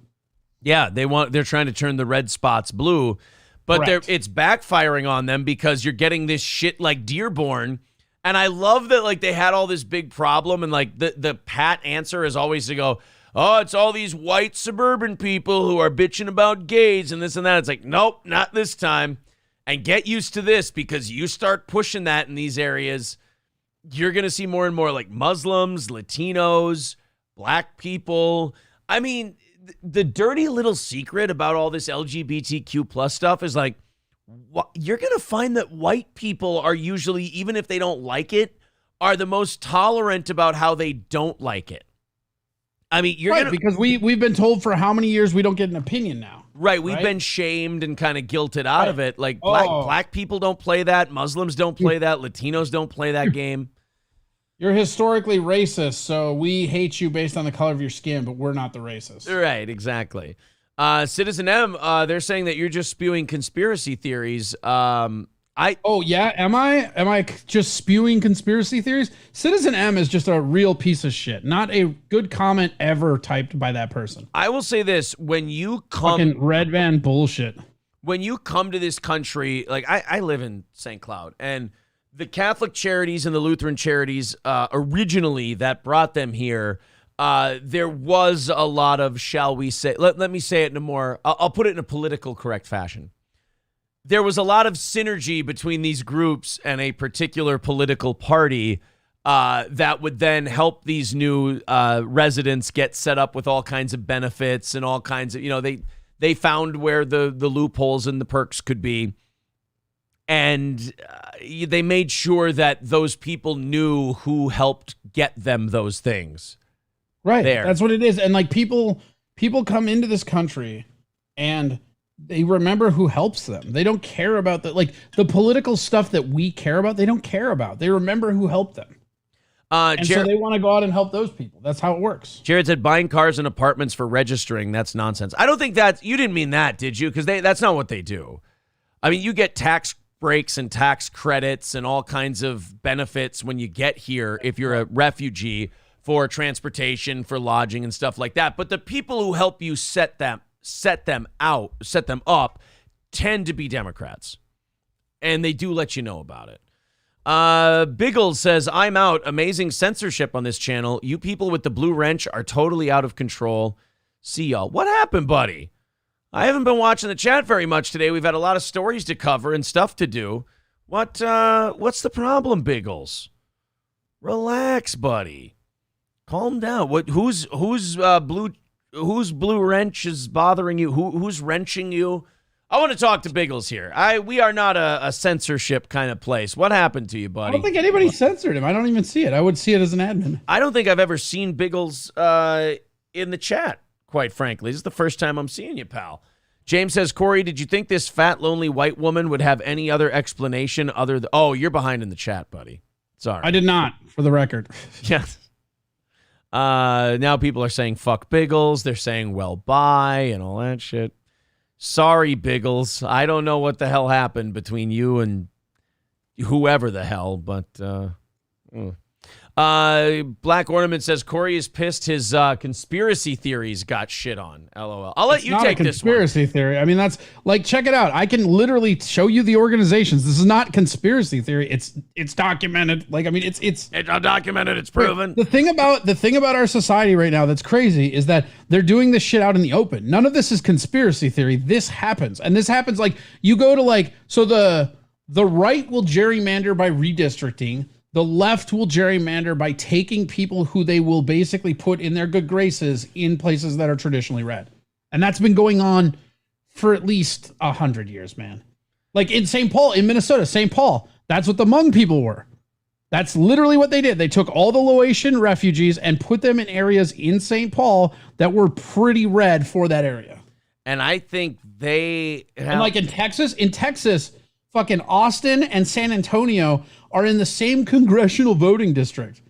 Yeah, they're trying to turn the red spots blue, but it's backfiring on them because you're getting this shit like Dearborn. And I love that, like, they had all this big problem, and like the pat answer is always to go, oh, it's all these white suburban people who are bitching about gays and this and that. It's like, nope, not this time. And get used to this, because you start pushing that in these areas, you're going to see more and more like Muslims, Latinos, black people. I mean, the dirty little secret about all this LGBTQ plus stuff is like, you're going to find that white people are usually, even if they don't like it, are the most tolerant about how they don't like it. I mean, because we've been told for how many years we don't get an opinion now. Right, we've been shamed and kind of guilted out of it. Like black people don't play that, Muslims don't play that, Latinos don't play that game. You're historically racist, so we hate you based on the color of your skin, but we're not the racist. Right, exactly. Citizen M, they're saying that you're just spewing conspiracy theories. Am I just spewing conspiracy theories? Citizen M is just a real piece of shit. Not a good comment ever typed by that person. I will say this, when you come... Fucking red van bullshit. When you come to this country, like I live in St. Cloud, and the Catholic charities and the Lutheran charities originally that brought them here, there was a lot of, shall we say... Let me say it in a more... I'll put it in a political correct fashion. There was a lot of synergy between these groups and a particular political party that would then help these new residents get set up with all kinds of benefits and all kinds of, they found where the loopholes and the perks could be. And they made sure that those people knew who helped get them those things. Right. That's what it is. And like people come into this country and they remember who helps them. They don't care about the political stuff that we care about. They don't care about. They remember who helped them. So they want to go out and help those people. That's how it works. Jared said buying cars and apartments for registering. That's nonsense. I don't think you didn't mean that, did you? Because that's not what they do. I mean, you get tax breaks and tax credits and all kinds of benefits when you get here if you're a refugee, for transportation, for lodging and stuff like that. But the people who help you set them up tend to be Democrats, and they do let you know about it. Biggles says, I'm out. Amazing censorship on this channel. You people with the blue wrench are totally out of control. See y'all. What happened, buddy? I haven't been watching the chat very much today. We've had a lot of stories to cover and stuff to do. What's the problem, Biggles? Relax, buddy. Calm down. Whose blue wrench is bothering you? Who's wrenching you? I want to talk to Biggles here. We are not a censorship kind of place. What happened to you, buddy? I don't think anybody censored him. I don't even see it. I would see it as an admin. I don't think I've ever seen Biggles in the chat, quite frankly. This is the first time I'm seeing you, pal. James says, Corey, did you think this fat, lonely white woman would have any other explanation other than... Oh, you're behind in the chat, buddy. Sorry. I did not, for the record. Yes. Now people are saying fuck Biggles. They're saying well bye and all that shit. Sorry, Biggles. I don't know what the hell happened between you and whoever the hell, but Black Ornament says Corey is pissed his conspiracy theories got shit on. LOL. I'll let you take this one. Conspiracy theory. I mean, that's like, check it out. I can literally show you the organizations. This is not conspiracy theory. It's documented. Like, I mean, it's documented. It's proven. The thing about our society right now that's crazy is that they're doing this shit out in the open. None of this is conspiracy theory. This happens, and this happens like you go to like so the The right will gerrymander by redistricting. The left will gerrymander by taking people who they will basically put in their good graces in places that are traditionally red. And that's been going on for at least 100 years, man. Like in St. Paul, in Minnesota, St. Paul, that's what the Hmong people were. That's literally what they did. They took all the Laotian refugees and put them in areas in St. Paul that were pretty red for that area. And I think they have... And like in Texas, fucking Austin and San Antonio are in the same congressional voting district.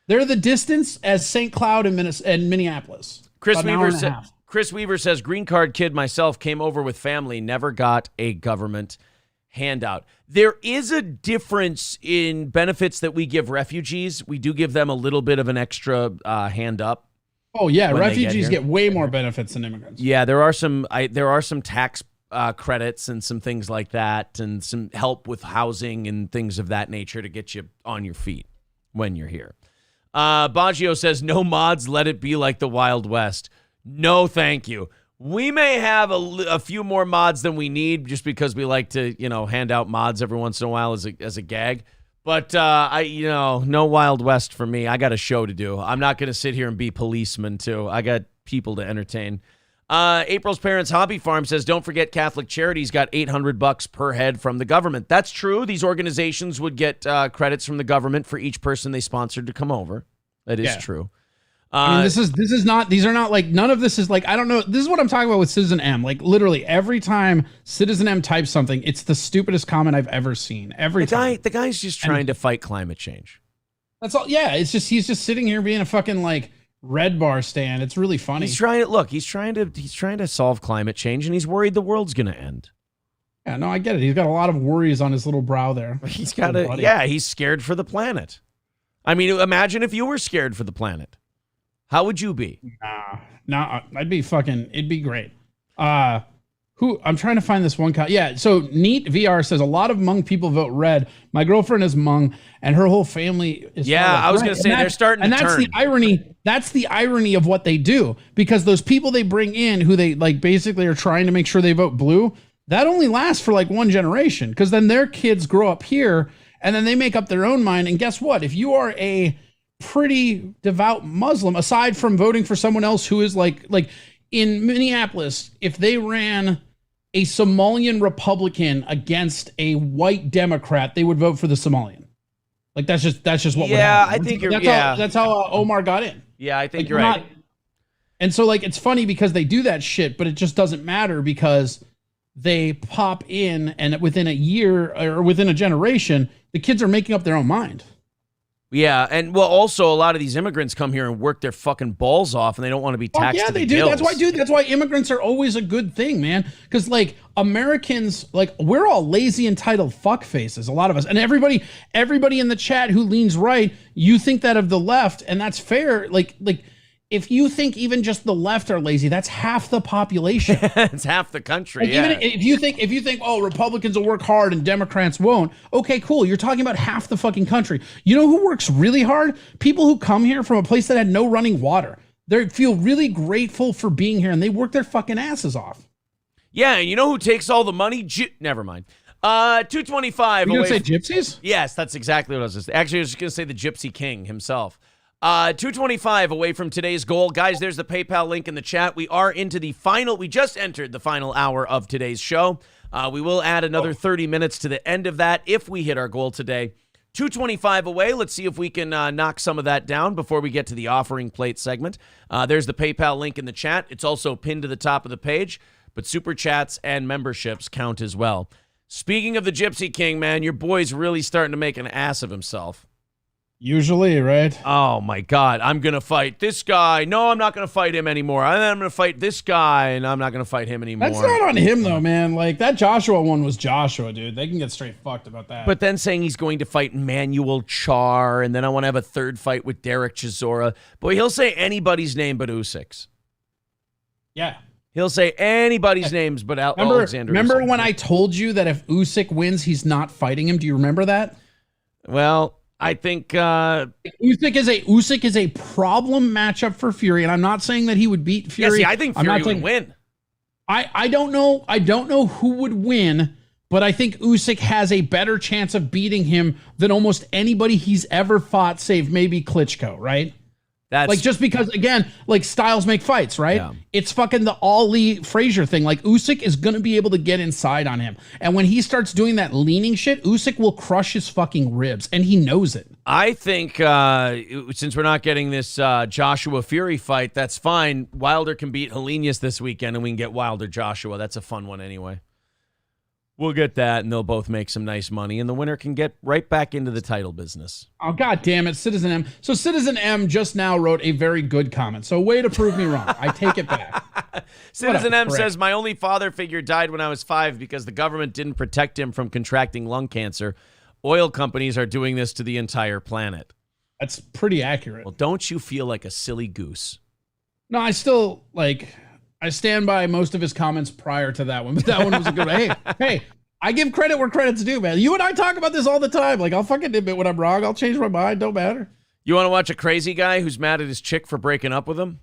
They're the distance as St. Cloud and Minneapolis. Chris Weaver says, green card kid myself, came over with family, never got a government handout. There is a difference in benefits that we give refugees. We do give them a little bit of an extra hand up. Oh yeah, refugees get way more benefits than immigrants. Yeah, there are some tax credits and some things like that, and some help with housing and things of that nature to get you on your feet when you're here. Baggio says, no mods, let it be like the Wild West. No, thank you. We may have a few more mods than we need just because we like to, hand out mods every once in a while as a gag. But, no Wild West for me. I got a show to do. I'm not going to sit here and be policeman, too. I got people to entertain. April's Parents Hobby Farm says, don't forget Catholic Charities got $800 per head from the government. That's true. These organizations would get credits from the government for each person they sponsored to come over. That is true. I mean, these are not like, none of this is like, I don't know. This is what I'm talking about with Citizen M. Like literally every time Citizen M types something, it's the stupidest comment I've ever seen. The guy's just trying to fight climate change. That's all. Yeah. It's just, he's just sitting here being a fucking like red bar stand. It's really funny. He's trying to solve climate change, and he's worried the world's going to end. Yeah, no, I get it. He's got a lot of worries on his little brow there. He's scared for the planet. I mean, imagine if you were scared for the planet. How would you be? Nah, it'd be great. I'm trying to find this one. So Neat VR says a lot of Hmong people vote red. My girlfriend is Hmong and her whole family is. Yeah, I was going to say they're starting to turn. And that's the irony. That's the irony of what they do, because those people they bring in who they like basically are trying to make sure they vote blue. That only lasts for like one generation, because then their kids grow up here and then they make up their own mind. And guess what? If you are a pretty devout Muslim, aside from voting for someone else who is like in Minneapolis, if they ran a Somalian Republican against a white Democrat, they would vote for the Somalian. Like that's just what would happen. I think that's how Omar got in. Yeah, I think you're right. And so like it's funny because they do that shit, but it just doesn't matter because they pop in and within a year or within a generation, the kids are making up their own mind. Yeah, and well, also a lot of these immigrants come here and work their fucking balls off, and they don't want to be taxed. Yeah, they do. That's why immigrants are always a good thing, man. Because like Americans, like we're all lazy, entitled fuck faces, a lot of us, and everybody in the chat who leans right, you think that of the left, and that's fair. Like if you think even just the left are lazy, that's half the population. It's half the country. Like, even if you think, oh, Republicans will work hard and Democrats won't. Okay, cool. You're talking about half the fucking country. You know who works really hard? People who come here from a place that had no running water. They feel really grateful for being here, and they work their fucking asses off. Yeah, and you know who takes all the money? Never mind. 225. You gonna say gypsies? Yes, that's exactly what I was just. Actually, I was just gonna say the Gypsy King himself. 225 away from today's goal. Guys, there's the PayPal link in the chat. We just entered the final hour of today's show. We will add another 30 minutes to the end of that if we hit our goal today. 225 away. Let's see if we can knock some of that down before we get to the offering plate segment. There's the PayPal link in the chat. It's also pinned to the top of the page, but super chats and memberships count as well. Speaking of the Gypsy King, man, your boy's really starting to make an ass of himself. Usually, right? Oh, my God. I'm going to fight this guy. No, I'm not going to fight him anymore. And then I'm going to fight this guy, and I'm not going to fight him anymore. That's not on him, though, man. Like, that Joshua one was Joshua, dude. They can get straight fucked about that. But then saying he's going to fight Manuel Char, and then I want to have a third fight with Derek Chisora. Boy, he'll say anybody's name but Usyk's. Yeah. He'll say anybody's names but Alexander Usyk. Remember when I told you that if Usyk wins, he's not fighting him? Do you remember that? Well, I think Usyk is a problem matchup for Fury, and I'm not saying that he would beat Fury. Yeah, see, I think Fury would win. I don't know who would win, but I think Usyk has a better chance of beating him than almost anybody he's ever fought, save maybe Klitschko, right? That's like, just because, again, like, styles make fights, right? Yeah. It's fucking the Ali Frazier thing. Like, Usyk is going to be able to get inside on him. And when he starts doing that leaning shit, Usyk will crush his fucking ribs, and he knows it. I think since we're not getting this Joshua Fury fight, that's fine. Wilder can beat Helenius this weekend, and we can get Wilder Joshua. That's a fun one anyway. We'll get that, and they'll both make some nice money, and the winner can get right back into the title business. Oh, God damn it, Citizen M. So Citizen M just now wrote a very good comment. So way to prove me wrong. I take it back. Citizen M says, my only father figure died when I was 5 because the government didn't protect him from contracting lung cancer. Oil companies are doing this to the entire planet. That's pretty accurate. Well, don't you feel like a silly goose? No, I still, like... I stand by most of his comments prior to that one, but that one was a good one. Hey, I give credit where credit's due, man. You and I talk about this all the time. Like, I'll fucking admit when I'm wrong. I'll change my mind. Don't matter. You want to watch a crazy guy who's mad at his chick for breaking up with him?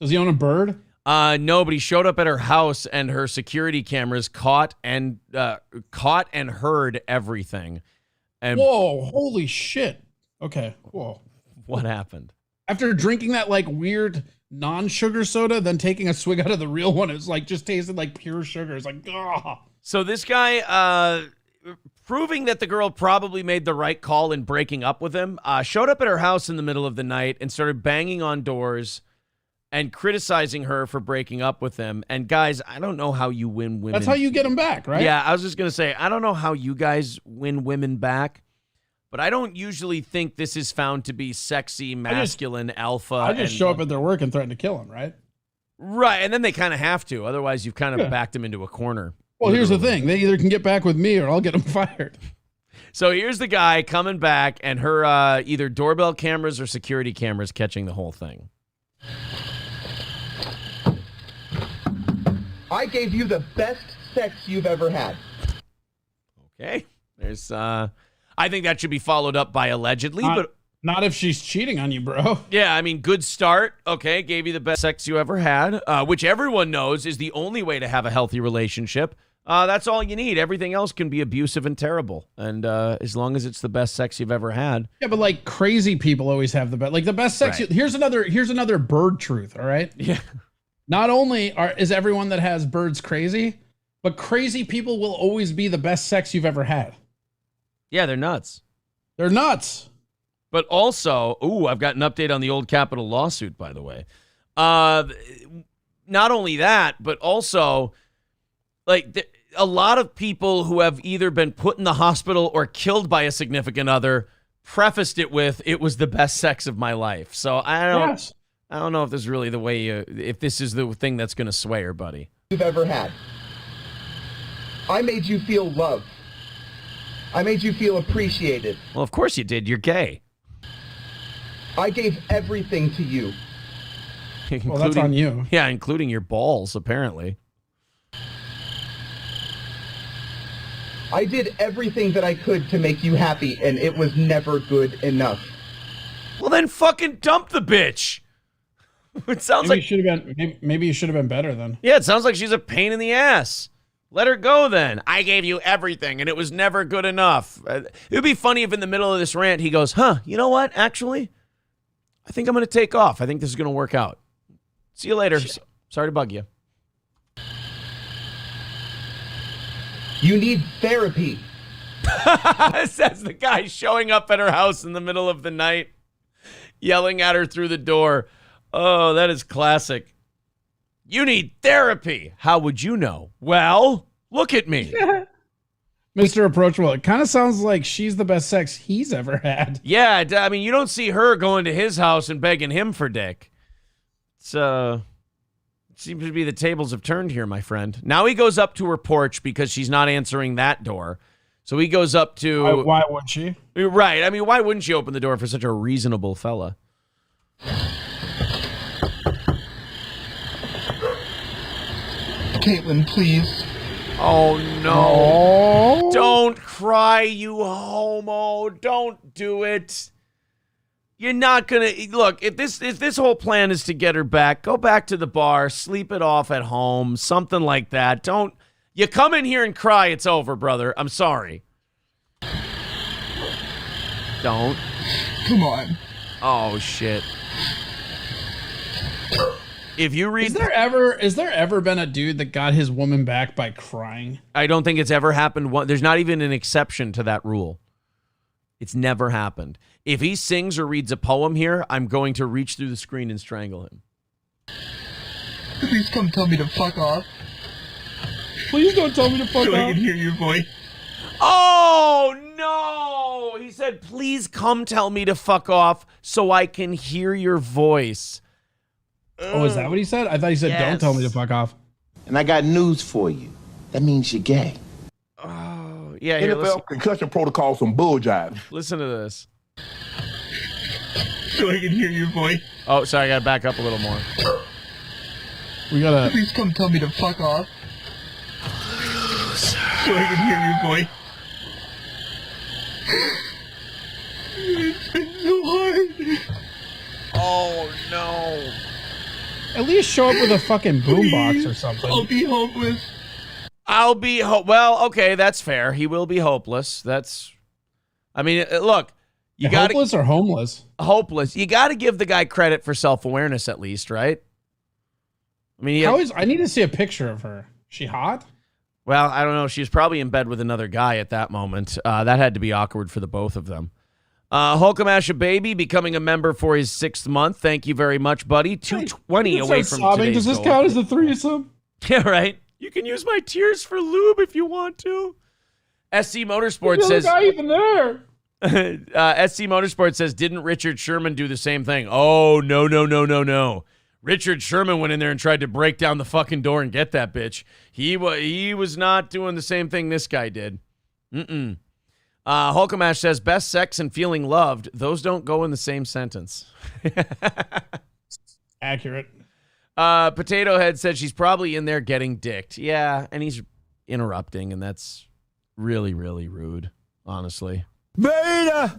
Does he own a bird? No, but he showed up at her house and her security cameras caught and heard everything. And whoa, holy shit. Okay, whoa. What happened? After drinking that, like, weird non-sugar soda, then taking a swig out of the real one, it's like just tasted like pure sugar. It's like, ugh. So this guy, proving that the girl probably made the right call in breaking up with him, showed up at her house in the middle of the night and started banging on doors and criticizing her for breaking up with him. And guys, I don't know how you win women. That's how you get them back, right? Yeah, I was just going to say, I don't know how you guys win women back. But I don't usually think this is found to be sexy, masculine, alpha. I just show up at their work and threaten to kill them, right? Right, and then they kind of have to. Otherwise, you've kind of backed them into a corner. Well, here's the thing. They either can get back with me or I'll get them fired. So here's the guy coming back, and her either doorbell cameras or security cameras catching the whole thing. I gave you the best sex you've ever had. Okay, there's... I think that should be followed up by allegedly, but not if she's cheating on you, bro. Yeah, I mean, good start. Okay, gave you the best sex you ever had, which everyone knows is the only way to have a healthy relationship. That's all you need. Everything else can be abusive and terrible, and as long as it's the best sex you've ever had. Yeah, but like crazy people always have the best. Like the best sex. Right. Here's another bird truth. All right. Yeah. Not only is everyone that has birds crazy, but crazy people will always be the best sex you've ever had. Yeah, they're nuts. They're nuts. But also, I've got an update on the old Capitol lawsuit, by the way. Not only that, but also, like, a lot of people who have either been put in the hospital or killed by a significant other prefaced it with, it was the best sex of my life. So I don't know if this is really the way if this is the thing that's going to sway her, buddy. You've ever had. I made you feel loved. I made you feel appreciated. Well, of course you did. You're gay. I gave everything to you. Well, that's on you. Yeah, including your balls, apparently. I did everything that I could to make you happy, and it was never good enough. Well, then fucking dump the bitch. It sounds like maybe you should have been better then. Yeah, it sounds like she's a pain in the ass. Let her go then. I gave you everything, and it was never good enough. It would be funny if in the middle of this rant he goes, you know what, actually? I think I'm going to take off. I think this is going to work out. See you later. Sorry to bug you. You need therapy. Says the guy showing up at her house in the middle of the night, yelling at her through the door. Oh, that is classic. You need therapy. How would you know? Well, look at me. Mr. Approachable. It kind of sounds like she's the best sex he's ever had. Yeah, I mean, you don't see her going to his house and begging him for dick. It seems to be the tables have turned here, my friend. Now he goes up to her porch because she's not answering that door. So he goes up to... Why wouldn't she? Right. I mean, why wouldn't she open the door for such a reasonable fella? Caitlin, please. Oh, no. Don't cry, you homo. Don't do it. You're not going to... Look, if this whole plan is to get her back, go back to the bar, sleep it off at home, something like that. You come in here and cry, it's over, brother. I'm sorry. Don't. Come on. Oh, shit. If you read... Is there ever been a dude that got his woman back by crying? I don't think it's ever happened. There's not even an exception to that rule. It's never happened. If he sings or reads a poem here, I'm going to reach through the screen and strangle him. Please come tell me to fuck off. Please don't tell me to fuck so off. I can hear your voice. Oh, no! He said, please come tell me to fuck off so I can hear your voice. Oh, is that what he said? I thought he said, Yes. don't tell me to fuck off. And I got news for you. That means you're gay. Oh, yeah. Here, listen, NFL concussion protocol some bull jive. listen to this. So I can hear your voice. Oh, sorry, I got to back up a little more. We gotta... Please come tell me to fuck off. So I can hear your voice. It's been so hard. Oh, no. At least show up with a fucking boombox or something. I'll be hopeless. Well, okay, that's fair. He will be hopeless. I mean, look, you got hopeless or homeless? Hopeless. You got to give the guy credit for self-awareness at least, right? I mean, I need to see a picture of her. She hot? Well, I don't know. She was probably in bed with another guy at that moment. That had to be awkward for the both of them. Holcomb Baby becoming a member for his 6th month. Thank you very much, buddy. 220 away from today's Does this goal. count as a threesome? Yeah, right. You can use my tears for lube if you want to. SC Motorsport says... guy even there? SC Motorsport says, didn't Richard Sherman do the same thing? Oh, no. Richard Sherman went in there and tried to break down the fucking door and get that bitch. He was not doing the same thing this guy did. Hulkamash says, best sex and feeling loved. Those don't go in the same sentence. Accurate. Potato Head said she's probably in there getting dicked. Yeah, and he's interrupting, and that's really, really rude, honestly. Beta!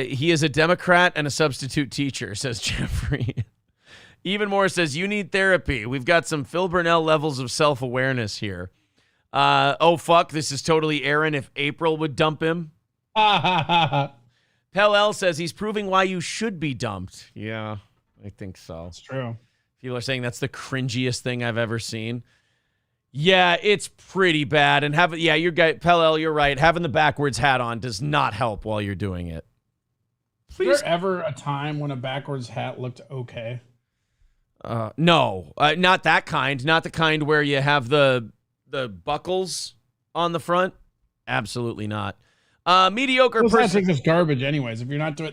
He is a Democrat and a substitute teacher, says Jeffrey. Even more says, you need therapy. We've got some Phil Burnell levels of self-awareness here. Oh, fuck, this is totally Aaron if April would dump him. Pell L says, he's proving why you should be dumped. Yeah, I think so. It's true. People are saying that's the cringiest thing I've ever seen. Yeah, it's pretty bad. And Pell L, you're right. Having the backwards hat on does not help while you're doing it. Please. Was there ever a time when a backwards hat looked okay? No, not that kind. Not the kind where you have the buckles on the front. Absolutely not. Mediocre person. That's just garbage anyways. If you're not doing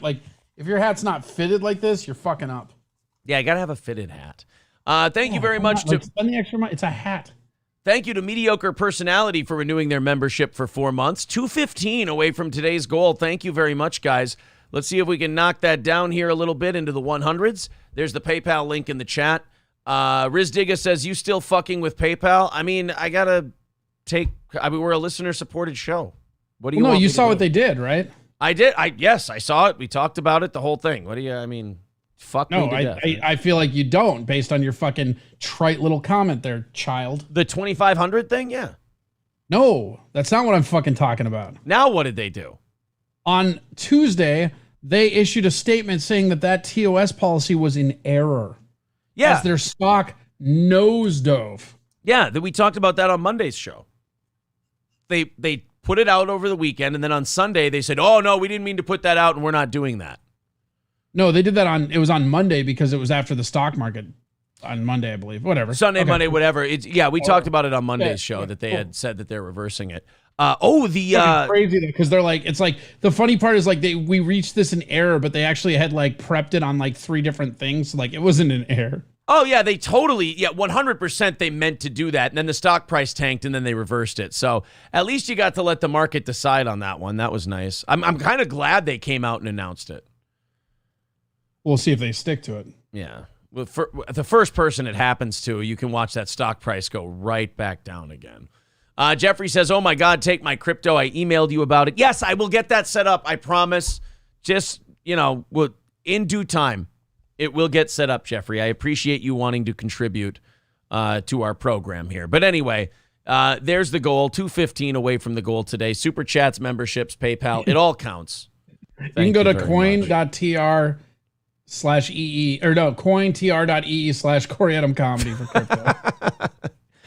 if your hat's not fitted like this, you're fucking up. Yeah, you got to have a fitted hat. Thank you very much to spend the extra money. It's a hat. Thank you to Mediocre Personality for renewing their membership for 4 months. 215 away from today's goal. Thank you very much, guys. Let's see if we can knock that down here a little bit into the 100s. There's the PayPal link in the chat. Rizdiga says, you still fucking with PayPal? I mean, we're a listener-supported show. What do you want you me saw to what do? they did, right? I did. Yes, I saw it. We talked about it, the whole thing. Fuck me to death. I feel like you don't, based on your fucking trite little comment there, child. The 2,500 thing? Yeah. No, that's not what I'm fucking talking about. Now what did they do? On Tuesday, they issued a statement saying that TOS policy was in error. Yeah. As their stock nosedove. Yeah, we talked about that on Monday's show. They put it out over the weekend, and then on Sunday they said, oh, no, we didn't mean to put that out, and we're not doing that. No, they did that it was on Monday because it was after the stock market on Monday, I believe. Whatever. Sunday, okay. Monday, whatever. We talked about it on Monday's show that they had said that they're reversing it. Crazy because they're like, it's like the funny part is like we reached this in error, but they actually had prepped it on 3 different things. So, it wasn't an error. Oh yeah, they totally 100% they meant to do that, and then the stock price tanked, and then they reversed it. So at least you got to let the market decide on that one. That was nice. I'm kind of glad they came out and announced it. We'll see if they stick to it. Yeah. Well, for the first person it happens to, you can watch that stock price go right back down again. Jeffrey says, oh my God, take my crypto. I emailed you about it. Yes, I will get that set up. I promise. Just, in due time, it will get set up, Jeffrey. I appreciate you wanting to contribute to our program here. But anyway, There's the goal, 215 away from the goal today. Super chats, memberships, PayPal, it all counts. You can go to coin.tr/EE or no, cointr.ee/Coriatum comedy for crypto.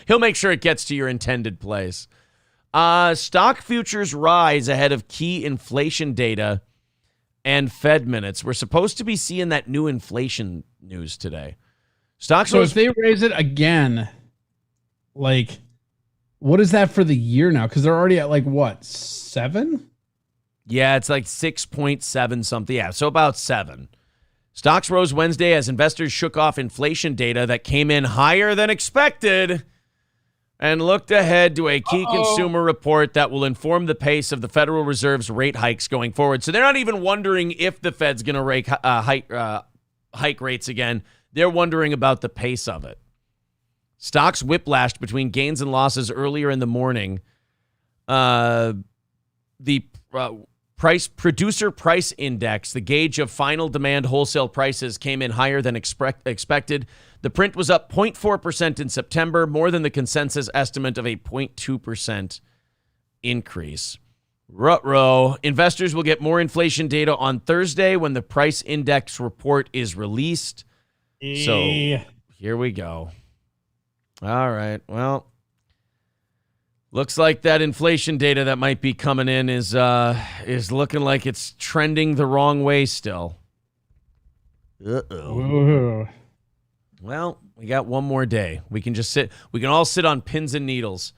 He'll make sure it gets to your intended place. Stock futures rise ahead of key inflation data and Fed minutes. We're supposed to be seeing that new inflation news today. Stocks. So if they raise it again, like, what is that for the year now? Because they're already at like what, 7? Yeah, it's like 6.7 something. Yeah, so about 7. Stocks rose Wednesday as investors shook off inflation data that came in higher than expected and looked ahead to a key consumer report that will inform the pace of the Federal Reserve's rate hikes going forward. So they're not even wondering if the Fed's going to hike rates again. They're wondering about the pace of it. Stocks whiplashed between gains and losses earlier in the morning. The producer price index, the gauge of final demand wholesale prices, came in higher than expected. The print was up 0.4% in September, more than the consensus estimate of a 0.2% increase. Ruh-roh. Investors will get more inflation data on Thursday when the price index report is released. So here we go. All right. Well, looks like that inflation data that might be coming in is looking like it's trending the wrong way still. Uh-oh. Ooh. Well, we got one more day. We can just sit. We can all sit on pins and needles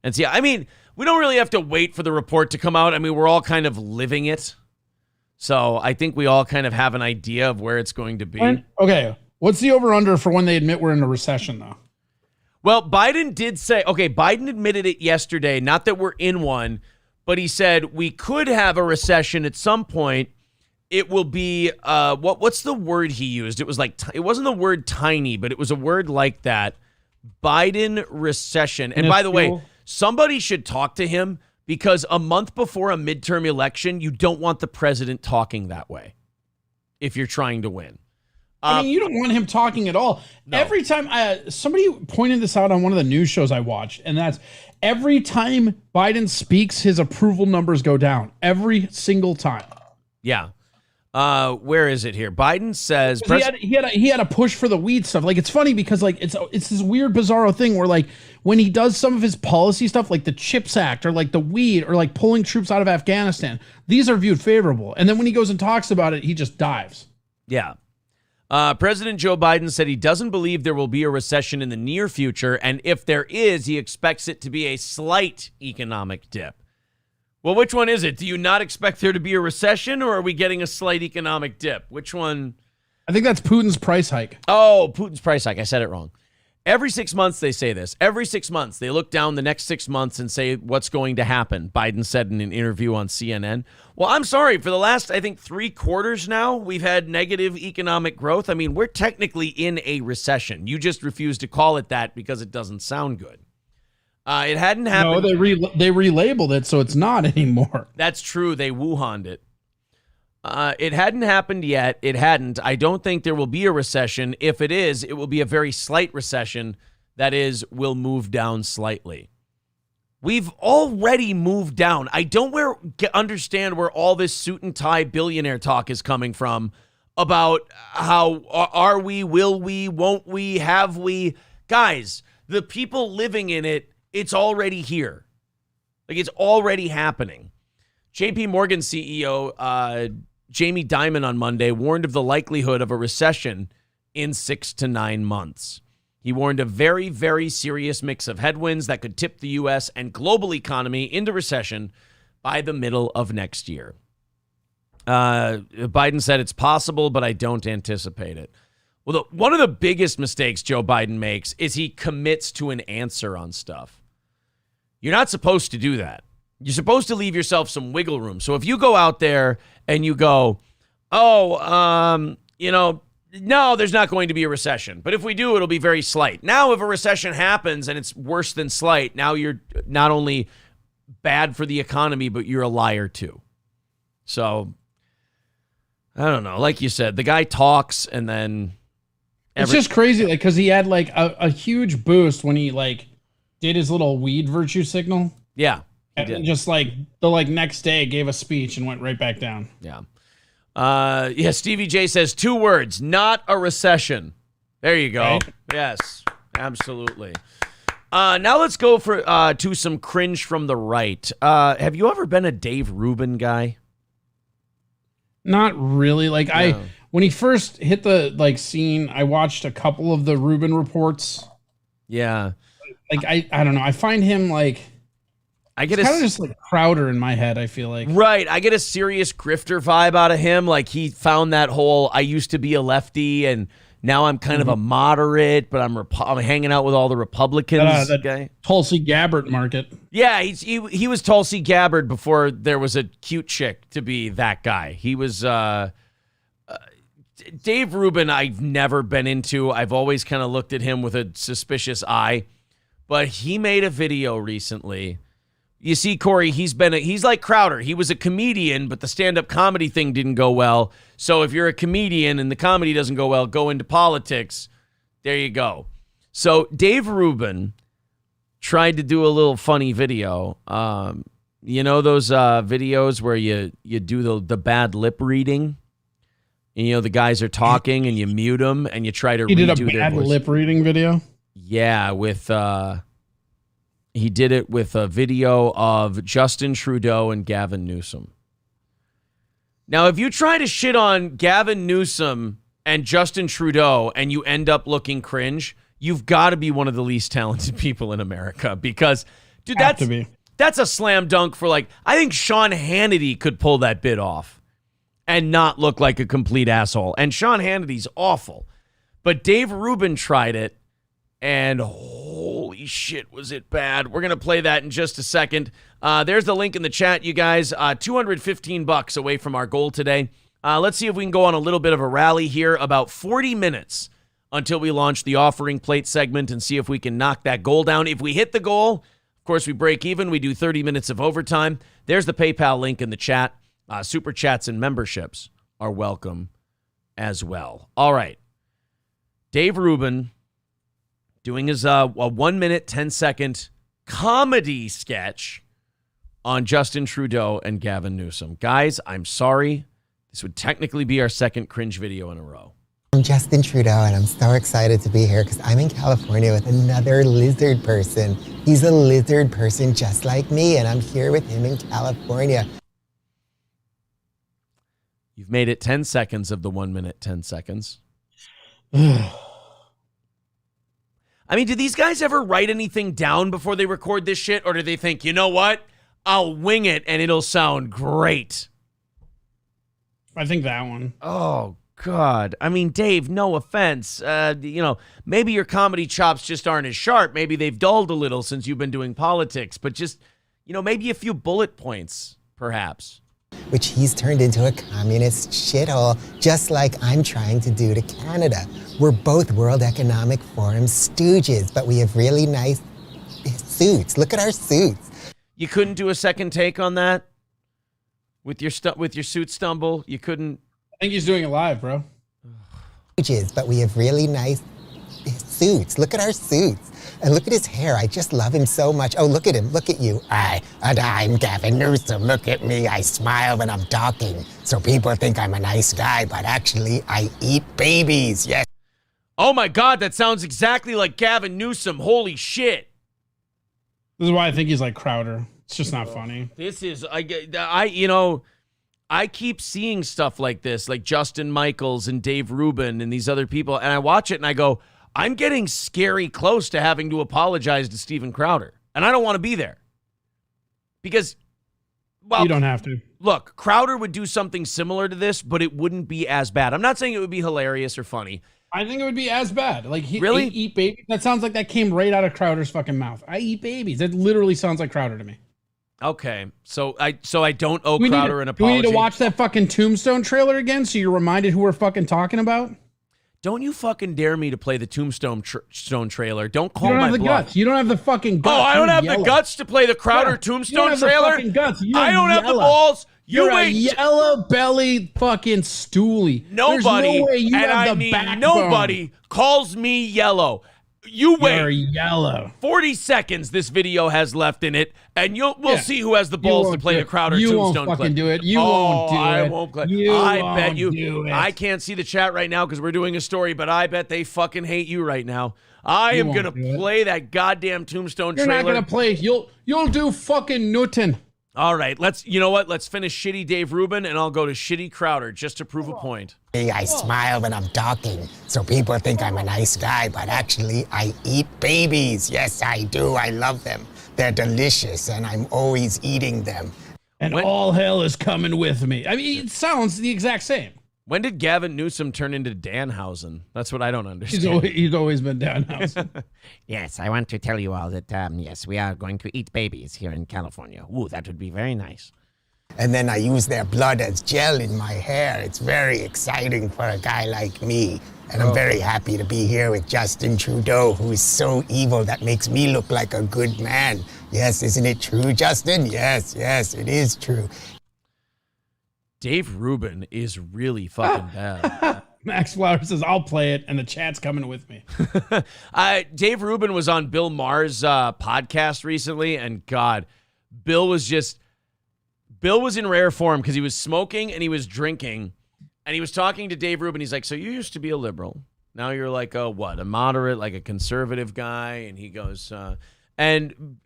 and see. I mean, we don't really have to wait for the report to come out. I mean, we're all kind of living it. So I think we all kind of have an idea of where it's going to be. Okay. What's the over-under for when they admit we're in a recession, though? Well, Biden did say, Biden admitted it yesterday, not that we're in one, but he said we could have a recession at some point. It will be, what's the word he used? It was like, it wasn't the word tiny, but it was a word like that. Biden recession. And by the way, somebody should talk to him because a month before a midterm election, you don't want the president talking that way if you're trying to win. I mean, you don't want him talking at all. No. Every time somebody pointed this out on one of the news shows I watched, and that's every time Biden speaks, his approval numbers go down every single time. Yeah. Where is it here? Biden says he had a push for the weed stuff. Like, it's funny because like it's this weird bizarro thing where like when he does some of his policy stuff, like the CHIPS Act or like the weed or like pulling troops out of Afghanistan, these are viewed favorable. And then when he goes and talks about it, he just dives. Yeah. President Joe Biden said he doesn't believe there will be a recession in the near future, and if there is, he expects it to be a slight economic dip. Well, which one is it? Do you not expect there to be a recession, or are we getting a slight economic dip? Which one? I think that's Putin's price hike. Oh, Putin's price hike. I said it wrong. Every 6 months they say this. Every 6 months they look down the next 6 months and say what's going to happen, Biden said in an interview on CNN. Well, I'm sorry. For the last, I think, 3 quarters now, we've had negative economic growth. I mean, we're technically in a recession. You just refuse to call it that because it doesn't sound good. It hadn't happened. No, they relabeled it, so it's not anymore. That's true. They Wuhaned it. It hadn't happened yet. It hadn't. I don't think there will be a recession. If it is, it will be a very slight recession. That is, will move down slightly. We've already moved down. I don't understand where all this suit and tie billionaire talk is coming from about how are we, will we, won't we, have we. Guys, the people living in it, it's already here. Like, it's already happening. JP Morgan CEO Jamie Dimon on Monday warned of the likelihood of a recession in 6 to 9 months. He warned a very, very serious mix of headwinds that could tip the U.S. and global economy into recession by the middle of next year. Biden said it's possible, but I don't anticipate it. Well, one of the biggest mistakes Joe Biden makes is he commits to an answer on stuff. You're not supposed to do that. You're supposed to leave yourself some wiggle room. So if you go out there and you go, no, there's not going to be a recession. But if we do, it'll be very slight. Now, if a recession happens and it's worse than slight, now you're not only bad for the economy, but you're a liar too. So, I don't know. Like you said, the guy talks and then... It's just crazy, like, because he had like a huge boost when he like did his little weed virtue signal. Yeah. And just like the next day gave a speech and went right back down. Yeah. Yeah, Stevie J says 2 words, not a recession. There you go. Right? Yes, absolutely. Now let's go to some cringe from the right. Have you ever been a Dave Rubin guy? Not really. Like when he first hit the scene, I watched a couple of the Rubin reports. Yeah. Like I don't know. I find him like I get kind of just like Crowder in my head, I feel like. Right. I get a serious grifter vibe out of him. Like he found that whole I used to be a lefty and now I'm kind of a moderate, but I'm hanging out with all the Republicans. Guy. Tulsi Gabbard market. Yeah, he was Tulsi Gabbard before there was a cute chick to be that guy. He was Dave Rubin. I've never been into. I've always kind of looked at him with a suspicious eye, but he made a video recently. You see, Corey, he's like Crowder. He was a comedian, but the stand-up comedy thing didn't go well. So if you're a comedian and the comedy doesn't go well, go into politics. There you go. So Dave Rubin tried to do a little funny video. You know those videos where you do the bad lip reading? And, you know, the guys are talking and you mute them and you try to redo their voice. He did a bad lip reading video? Yeah, with... He did it with a video of Justin Trudeau and Gavin Newsom. Now, if you try to shit on Gavin Newsom and Justin Trudeau and you end up looking cringe, you've got to be one of the least talented people in America because, dude, that's a slam dunk for I think Sean Hannity could pull that bit off and not look like a complete asshole. And Sean Hannity's awful. But Dave Rubin tried it. And holy shit, was it bad. We're going to play that in just a second. There's the link in the chat, you guys. $215 away from our goal today. Let's see if we can go on a little bit of a rally here. About 40 minutes until we launch the offering plate segment and see if we can knock that goal down. If we hit the goal, of course, we break even. We do 30 minutes of overtime. There's the PayPal link in the chat. Super chats and memberships are welcome as well. All right. Dave Rubin doing his a 1 minute, 10-second comedy sketch on Justin Trudeau and Gavin Newsom. Guys, I'm sorry. This would technically be our second cringe video in a row. I'm Justin Trudeau, and I'm so excited to be here because I'm in California with another lizard person. He's a lizard person just like me, and I'm here with him in California. You've made it 10 seconds of the 1 minute, 10 seconds. I mean, do these guys ever write anything down before they record this shit? Or do they think, you know what? I'll wing it and it'll sound great. I think that one. Oh, God. I mean, Dave, no offense. Maybe your comedy chops just aren't as sharp. Maybe they've dulled a little since you've been doing politics. But just, maybe a few bullet points, perhaps. Which he's turned into a communist shithole, just like I'm trying to do to Canada. We're both World Economic Forum stooges, but we have really nice suits. Look at our suits. You couldn't do a second take on that? With your suit stumble? You couldn't? I think he's doing it live, bro. Stooges, but we have really nice suits. Look at our suits. And look at his hair. I just love him so much. Oh, look at him. Look at you. I'm Gavin Newsom. Look at me. I smile when I'm talking. So people think I'm a nice guy, but actually I eat babies. Yes. Oh my God, that sounds exactly like Gavin Newsom. Holy shit. This is why I think he's like Crowder. It's just not funny. This is, I keep seeing stuff like this, like Justin Michaels and Dave Rubin and these other people, and I watch it and I go, I'm getting scary close to having to apologize to Steven Crowder. And I don't want to be there. Because, well, you don't have to. Look, Crowder would do something similar to this, but it wouldn't be as bad. I'm not saying it would be hilarious or funny. I think it would be as bad. Like, really? Eat babies? That sounds like that came right out of Crowder's fucking mouth. I eat babies. That literally sounds like Crowder to me. Okay. So I don't owe Crowder an apology. Do we need to watch that fucking Tombstone trailer again so you're reminded who we're fucking talking about? Don't you fucking dare me to play the Tombstone trailer. Don't call my bluff. You don't have the guts. You don't have the fucking guts. Oh, I don't have the guts to play the Crowder Tombstone trailer? You don't have the fucking guts. I don't have the balls. You're a yellow belly fucking stoolie. Nobody, There's no way you and have I the mean backbone. nobody, calls me yellow. You wait. You're yellow. 40 seconds this video has left in it, and we'll see who has the balls to play the Crowder You tombstone won't fucking clip. do it. You won't do it. I won't play. You I won't bet you. do it. I can't see the chat right now because we're doing a story, but I bet they fucking hate you right now. I You am won't gonna do it. play that goddamn tombstone You're trailer. not gonna play. You'll do fucking Newton. All right, you know what? Let's finish shitty Dave Rubin, and I'll go to shitty Crowder just to prove a point. I smile when I'm talking, so people think I'm a nice guy, but actually I eat babies. Yes, I do. I love them. They're delicious, and I'm always eating them. And all hell is coming with me. I mean, it sounds the exact same. When did Gavin Newsom turn into Danhausen? That's what I don't understand. He's always been Danhausen. Yes, I want to tell you all that, yes, we are going to eat babies here in California. Ooh, that would be very nice. And then I use their blood as gel in my hair. It's very exciting for a guy like me. And I'm very happy to be here with Justin Trudeau, who is so evil that makes me look like a good man. Yes, isn't it true, Justin? Yes, it is true. Dave Rubin is really fucking bad. Max Flower says, I'll play it, and the chat's coming with me. Dave Rubin was on Bill Maher's podcast recently, and God, Bill was in rare form because he was smoking and he was drinking, and he was talking to Dave Rubin. He's like, so you used to be a liberal. Now you're like a moderate, like a conservative guy. And he goes, and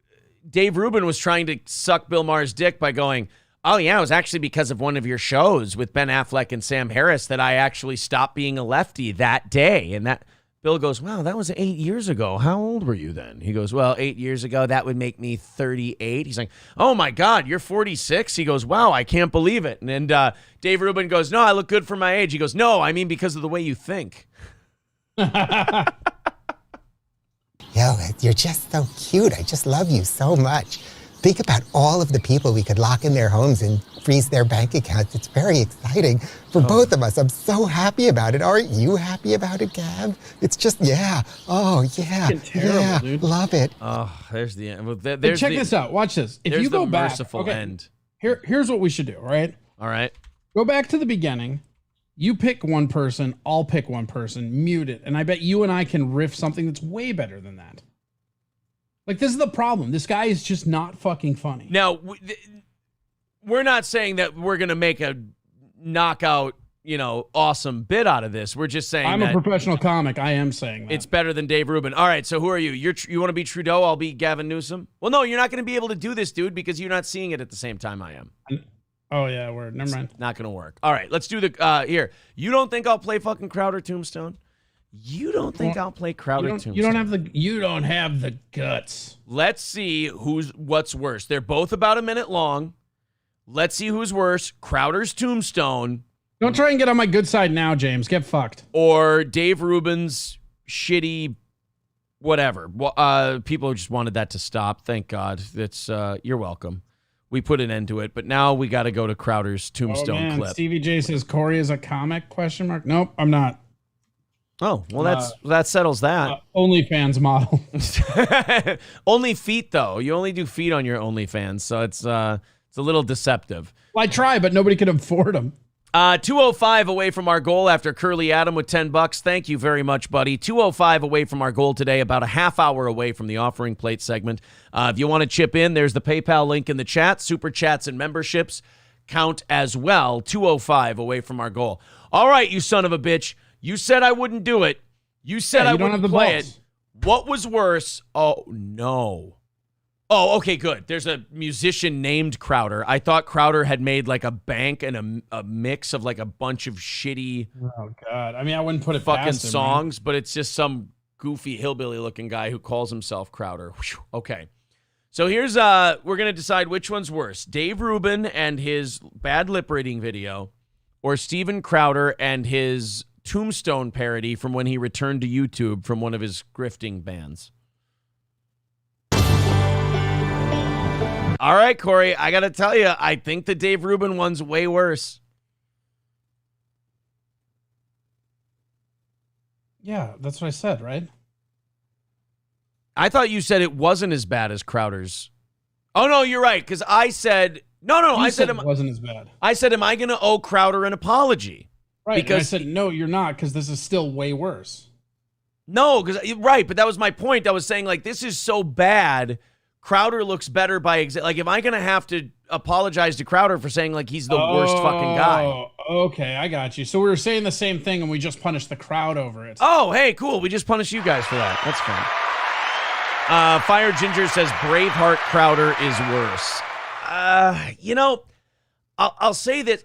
Dave Rubin was trying to suck Bill Maher's dick by going, oh, yeah, it was actually because of one of your shows with Ben Affleck and Sam Harris that I actually stopped being a lefty that day. And that Bill goes, wow, that was 8 years ago. How old were you then? He goes, well, 8 years ago, that would make me 38. He's like, oh, my God, you're 46? He goes, wow, I can't believe it. And Dave Rubin goes, no, I look good for my age. He goes, no, I mean because of the way you think. Yo, you're just so cute. I just love you so much. Think about all of the people we could lock in their homes and freeze their bank accounts. It's very exciting for both of us. I'm so happy about it. Aren't you happy about it, Gab? It's just, yeah. Oh, yeah. Terrible, dude. Love it. Oh, there's the end. Well, Hey, check this out. Watch this. If there's you go the back, merciful end. Here's what we should do, right? All right. Go back to the beginning. You pick one person, I'll pick one person, mute it, and I bet you and I can riff something that's way better than that. Like, this is the problem. This guy is just not fucking funny. Now, we're not saying that we're going to make a knockout, awesome bit out of this. We're just saying I'm a professional comic. I am saying that. It's better than Dave Rubin. All right, so who are you? You want to be Trudeau? I'll be Gavin Newsom? Well, no, you're not going to be able to do this, dude, because you're not seeing it at the same time I am. Oh, yeah, word. Never mind. It's not going to work. All right, let's do the, here. You don't think I'll play fucking Crowder Tombstone? You don't think I'll play Crowder Tombstone? You don't have the guts. Let's see what's worse. They're both about a minute long. Let's see who's worse. Crowder's Tombstone. Don't try and get on my good side now, James. Get fucked. Or Dave Rubin's shitty whatever. People just wanted that to stop. Thank God. That's you're welcome. We put an end to it, but now we got to go to Crowder's Tombstone clip. Stevie J says Corey is a comic? ? Nope, I'm not. Oh, well, that settles that. OnlyFans model. Only feet, though. You only do feet on your OnlyFans, so it's a little deceptive. Well, I try, but nobody can afford them. 205 away from our goal after Curly Adam with $10. Thank you very much, buddy. 205 away from our goal today, about a half hour away from the offering plate segment. If you want to chip in, there's the PayPal link in the chat. Super chats and memberships count as well. 205 away from our goal. All right, you son of a bitch. You said I wouldn't do it. You said I wouldn't play it. What was worse? Oh, no. Oh, okay, good. There's a musician named Crowder. I thought Crowder had made like a bank and a mix of like a bunch of shitty Oh, God. I mean, I wouldn't put it fucking past him, songs, but it's just some goofy hillbilly-looking guy who calls himself Crowder. Whew. Okay. So here's, we're going to decide which one's worse. Dave Rubin and his bad lip-reading video, or Steven Crowder and his Tombstone parody from when he returned to YouTube from one of his grifting bands. All right, Corey, I got to tell you, I think the Dave Rubin one's way worse. Yeah, that's what I said, right? I thought you said it wasn't as bad as Crowder's. Oh, no, you're right, because I said... No, I said it wasn't as bad. I said, am I going to owe Crowder an apology? Right, Because and I said, no, you're not, because this is still way worse. No, because right, but that was my point. I was saying like this is so bad. Crowder looks better by like if I'm gonna have to apologize to Crowder for saying like he's the worst fucking guy. Okay, I got you. So we were saying the same thing, and we just punished the crowd over it. Oh, hey, cool. We just punished you guys for that. That's fun. Fire Ginger says Braveheart Crowder is worse. I'll say that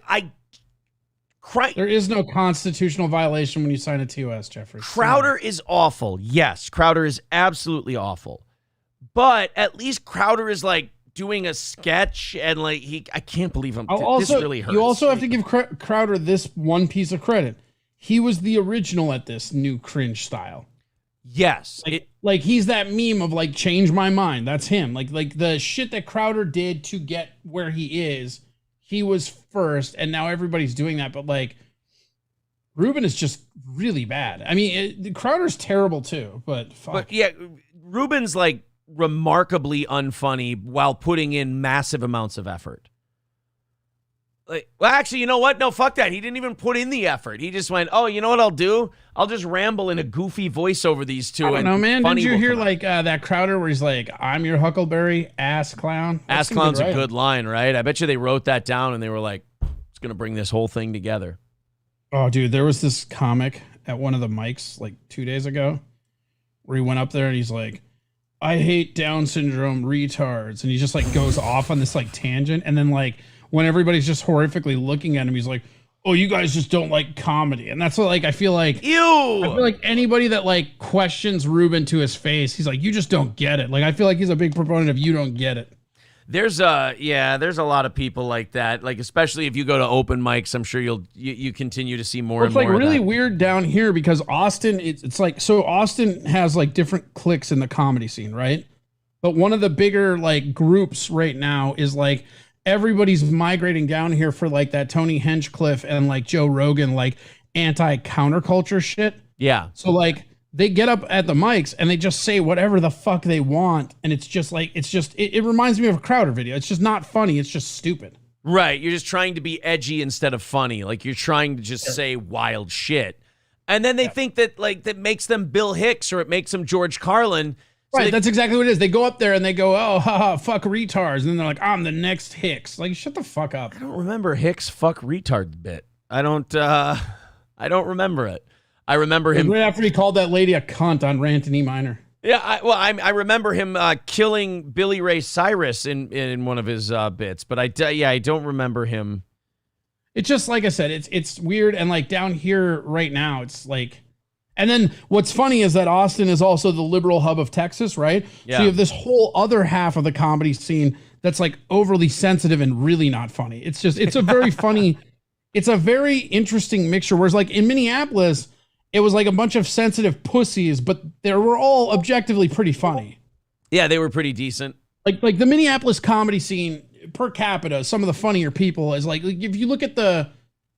there is no constitutional violation when you sign a TOS, Jeffrey. Crowder is awful. Yes, Crowder is absolutely awful. But at least Crowder is like doing a sketch and like I can't believe this really hurts. You also have to give Crowder this one piece of credit. He was the original at this new cringe style. Yes. Like he's that meme of like change my mind. That's him. Like the shit that Crowder did to get where he is, he was first, and now everybody's doing that. But like Ruben is just really bad. I mean, Crowder's terrible too, but fuck. But yeah, Ruben's like remarkably unfunny while putting in massive amounts of effort. Like, well, actually, you know what? No, fuck that. He didn't even put in the effort. He just went, oh, you know what I'll do? I'll just ramble in a goofy voice over these two. I don't know, man. Did you hear like that Crowder where he's like, I'm your Huckleberry ass clown? Ass clown's a good line, right? I bet you they wrote that down and they were like, it's going to bring this whole thing together. Oh, dude, there was this comic at one of the mics like 2 days ago where he went up there and he's like, I hate Down syndrome retards. And he just like goes off on this like tangent. And then like when everybody's just horrifically looking at him, he's like, oh, you guys just don't like comedy. And that's what like, I feel like, ew. I feel like anybody that like questions Ruben to his face, he's like, you just don't get it. Like, I feel like he's a big proponent of you don't get it. There's a lot of people like that. Like, especially if you go to open mics, I'm sure you continue to see more and more. It's like really weird down here because Austin, it's like, so Austin has like different cliques in the comedy scene, right? But one of the bigger like groups right now is like everybody's migrating down here for like that Tony Hinchcliffe and like Joe Rogan, like anti-counterculture shit. Yeah. So like they get up at the mics and they just say whatever the fuck they want. And it's just like, it reminds me of a Crowder video. It's just not funny. It's just stupid. Right. You're just trying to be edgy instead of funny. Like you're trying to just say wild shit. And then they think that like that makes them Bill Hicks or it makes them George Carlin. So right. That's exactly what it is. They go up there and they go, oh, haha, fuck retards. And then they're like, I'm the next Hicks. Like, shut the fuck up. I don't remember Hicks fuck retard bit. I don't remember it. I remember him right after he called that lady a cunt on Rant and E Minor. Yeah, I remember him killing Billy Ray Cyrus in one of his bits, but I don't remember him. It's just like I said, it's weird, and like down here right now, it's like, and then what's funny is that Austin is also the liberal hub of Texas, right? Yeah. So you have this whole other half of the comedy scene that's like overly sensitive and really not funny. It's a very funny, it's a very interesting mixture. Whereas like in Minneapolis, it was like a bunch of sensitive pussies, but they were all objectively pretty funny. Yeah, they were pretty decent. Like the Minneapolis comedy scene per capita, some of the funnier people is like if you look at the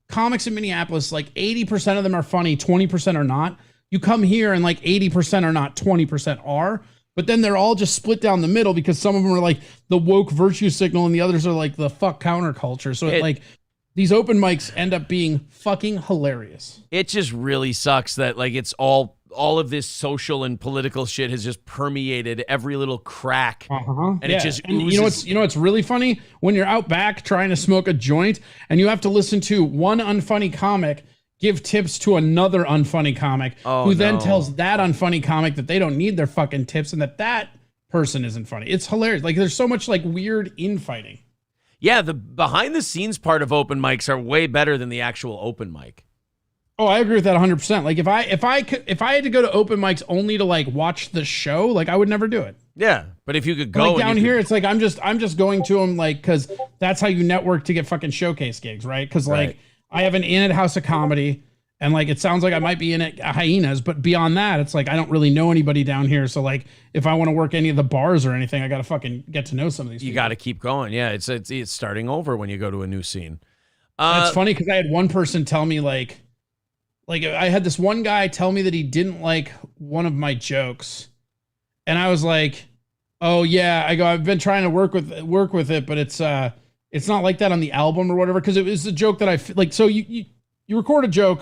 comics in Minneapolis, like 80% of them are funny, 20% are not. You come here and like 80% are not, 20% are. But then they're all just split down the middle because some of them are like the woke virtue signal and the others are like the fuck counterculture. So it like these open mics end up being fucking hilarious. It just really sucks that like it's all of this social and political shit has just permeated every little crack. And it just oozes. You know what's really funny? When you're out back trying to smoke a joint and you have to listen to one unfunny comic give tips to another unfunny comic who then tells that unfunny comic that they don't need their fucking tips and that person isn't funny. It's hilarious. Like there's so much like weird infighting. Yeah, the behind the scenes part of open mics are way better than the actual open mic. Oh, I agree with that 100%. Like if I had to go to open mics only to like watch the show, like I would never do it. Yeah, but if you could go like down here, it's like I'm just going to them like because that's how you network to get fucking showcase gigs, right? Because like I have an in at House of Comedy, and like it sounds like I might be in at Hyenas, but beyond that, it's like I don't really know anybody down here. So like if I want to work any of the bars or anything, I got to fucking get to know some of these. You got to keep going. Yeah, it's starting over when you go to a new scene. That's funny because I had one person tell me like I had this one guy tell me that he didn't like one of my jokes, and I was like, oh yeah, I've been trying to work with it, but it's not like that on the album or whatever because it was a joke that I like. So you record a joke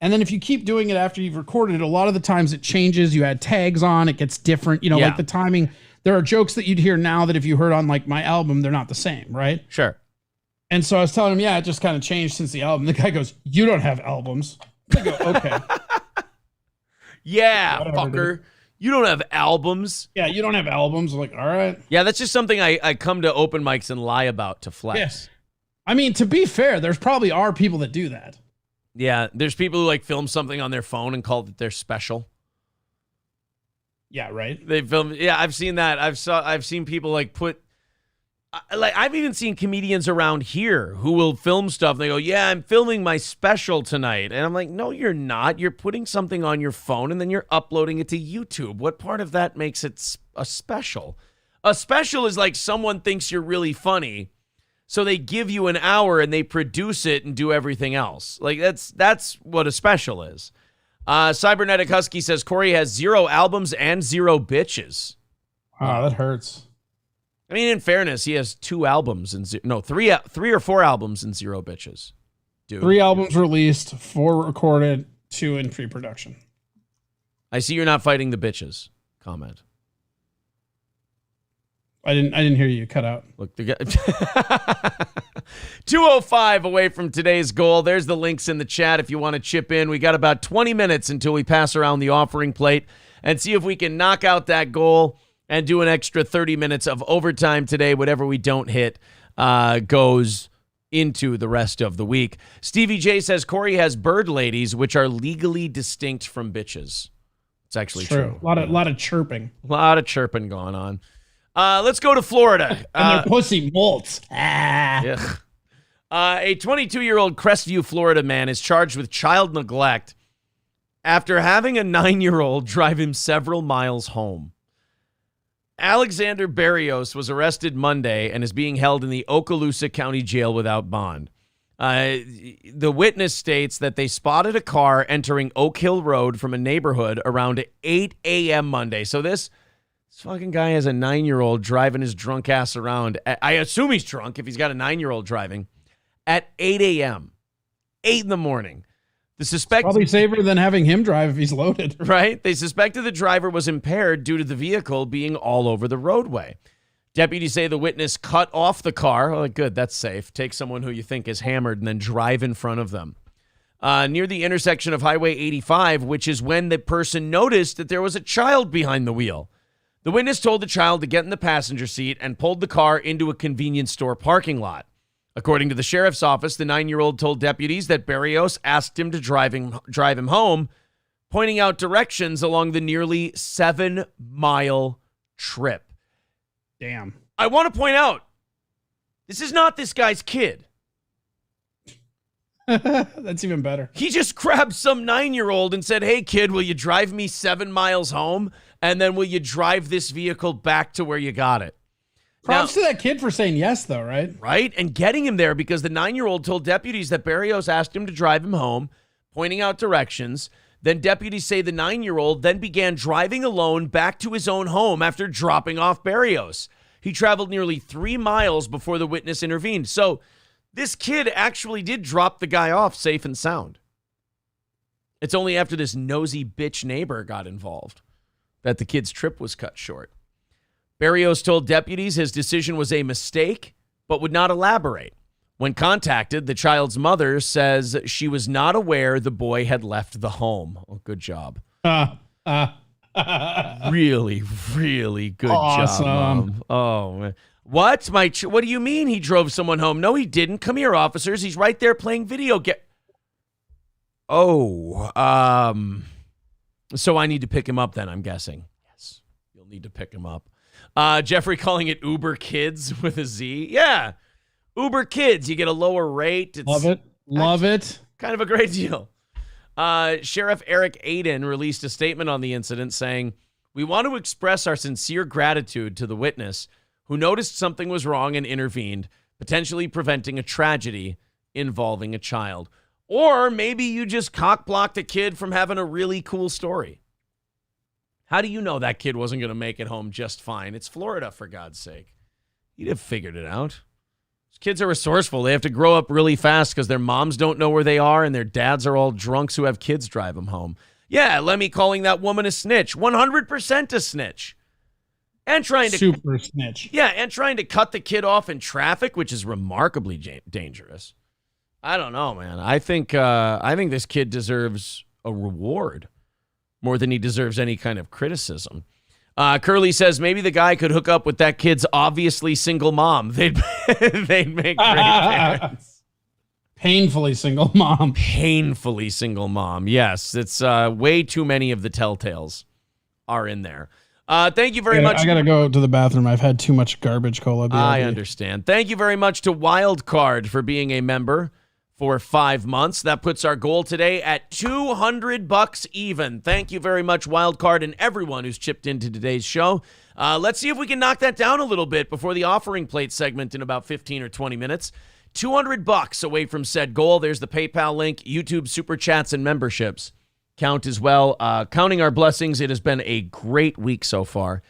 And then if you keep doing it after you've recorded it, a lot of the times it changes. You add tags on, it gets different. Yeah. Like the timing. There are jokes that you'd hear now that if you heard on like my album, they're not the same, right? Sure. And so I was telling him, yeah, it just kind of changed since the album. The guy goes, "You don't have albums." I go, "Okay." Yeah, Whatever, fucker. dude. You don't have albums. Yeah, you don't have albums. I'm like, all right. Yeah, that's just something I come to open mics and lie about to flex. Yes. I mean, to be fair, there's probably are people that do that. Yeah, there's people who like film something on their phone and call it their special. Yeah, right. They film. Yeah, I've seen that. I've seen people like put. Like I've even seen comedians around here who will film stuff. And they go, "Yeah, I'm filming my special tonight," and I'm like, "No, you're not. You're putting something on your phone and then you're uploading it to YouTube. What part of that makes it a special? A special is like someone thinks you're really funny, so they give you an hour and they produce it and do everything else. Like that's what a special is." Cybernetic Husky says Corey has 0 albums and 0 bitches. Wow, that hurts. I mean, in fairness, he has 2 albums and three or 4 albums and 0 bitches. Dude, 3 albums released, 4 recorded, 2 in pre-production. I see you're not fighting the bitches. Comment. I didn't hear you. Cut out. Look, the guy 205 away from today's goal. There's the links in the chat if you want to chip in. We got about 20 minutes until we pass around the offering plate and see if we can knock out that goal and do an extra 30 minutes of overtime today. Whatever we don't hit goes into the rest of the week. Stevie J says Corey has bird ladies, which are legally distinct from bitches. It's actually true. A lot of chirping. A lot of chirping going on. Let's go to Florida. And their pussy molts. A 22-year-old Crestview, Florida man is charged with child neglect after having a 9-year-old drive him several miles home. Alexander Barrios was arrested Monday and is being held in the Okaloosa County Jail without bond. The witness states that they spotted a car entering Oak Hill Road from a neighborhood around 8 a.m. Monday. So this fucking guy has a 9-year-old driving his drunk ass around. I assume he's drunk if he's got a 9-year-old driving at 8 a.m. 8 in the morning. The suspect probably safer than having him drive if he's loaded. Right? They suspected the driver was impaired due to the vehicle being all over the roadway. Deputies say the witness cut off the car. Oh, good, that's safe. Take someone who you think is hammered and then drive in front of them. Near the intersection of Highway 85, which is when the person noticed that there was a child behind the wheel. The witness told the child to get in the passenger seat and pulled the car into a convenience store parking lot. According to the sheriff's office, the 9-year-old told deputies that Barrios asked him to drive him home, pointing out directions along the nearly 7-mile trip. Damn. I want to point out, this is not this guy's kid. That's even better. He just grabbed some 9-year-old and said, "Hey, kid, will you drive me 7 miles home? And then will you drive this vehicle back to where you got it?" Props to that kid for saying yes, though, right? Right? And getting him there because the 9-year-old told deputies that Barrios asked him to drive him home, pointing out directions. Then deputies say the 9-year-old then began driving alone back to his own home after dropping off Barrios. He traveled nearly 3 miles before the witness intervened. So this kid actually did drop the guy off safe and sound. It's only after this nosy bitch neighbor got involved that the kid's trip was cut short. Barrios told deputies his decision was a mistake, but would not elaborate. When contacted, the child's mother says she was not aware the boy had left the home. Oh, good job. Really, really good awesome job, Mom. Oh, man. What? What do you mean he drove someone home? No, he didn't. Come here, officers. He's right there playing video game. So I need to pick him up then, I'm guessing. Yes, you'll need to pick him up. Jeffrey calling it Uber Kids with a Z. Yeah, Uber Kids. You get a lower rate. Love it. Love it. Kind of a great deal. Sheriff Eric Aiden released a statement on the incident saying, "We want to express our sincere gratitude to the witness who noticed something was wrong and intervened, potentially preventing a tragedy involving a child." Or maybe you just cock-blocked a kid from having a really cool story. How do you know that kid wasn't going to make it home just fine? It's Florida, for God's sake. You'd have figured it out. Kids are resourceful. They have to grow up really fast because their moms don't know where they are and their dads are all drunks who have kids drive them home. Yeah, Lemmy calling that woman a snitch. 100% a snitch. And trying to super snitch. Yeah, and trying to cut the kid off in traffic, which is remarkably dangerous. I don't know, man. I think this kid deserves a reward more than he deserves any kind of criticism. Curly says maybe the guy could hook up with that kid's obviously single mom. They'd make great parents. Painfully single mom. Painfully single mom. Yes, it's way too many of the telltales are in there. Thank you very much. I gotta go to the bathroom. I've had too much garbage cola. I understand. Thank you very much to Wildcard for being a member for 5 months. That puts our goal today at $200 even. Thank you very much, Wildcard, and everyone who's chipped into today's show. Let's see if we can knock that down a little bit before the offering plate segment in about 15 or 20 minutes. $200 away from said goal. There's the PayPal link, YouTube Super Chats, and memberships count as well. Counting our blessings, it has been a great week so far.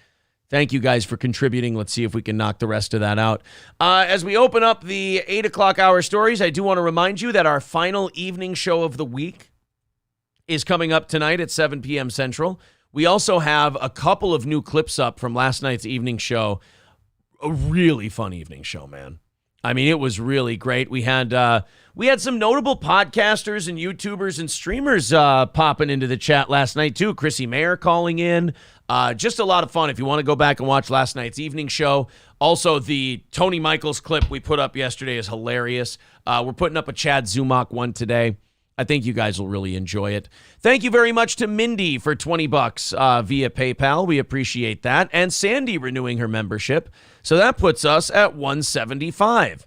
Thank you guys for contributing. Let's see if we can knock the rest of that out. As we open up the 8 o'clock hour stories, I do want to remind you that our final evening show of the week is coming up tonight at 7 p.m. Central. We also have a couple of new clips up from last night's evening show. A really fun evening show, man. I mean, it was really great. We had some notable podcasters and YouTubers and streamers popping into the chat last night, too. Chrissy Mayer calling in. Just a lot of fun if you want to go back and watch last night's evening show. Also, the Tony Michaels clip we put up yesterday is hilarious. We're putting up a Chad Zumach one today. I think you guys will really enjoy it. Thank you very much to Mindy for $20 via PayPal. We appreciate that. And Sandy renewing her membership. So that puts us at $175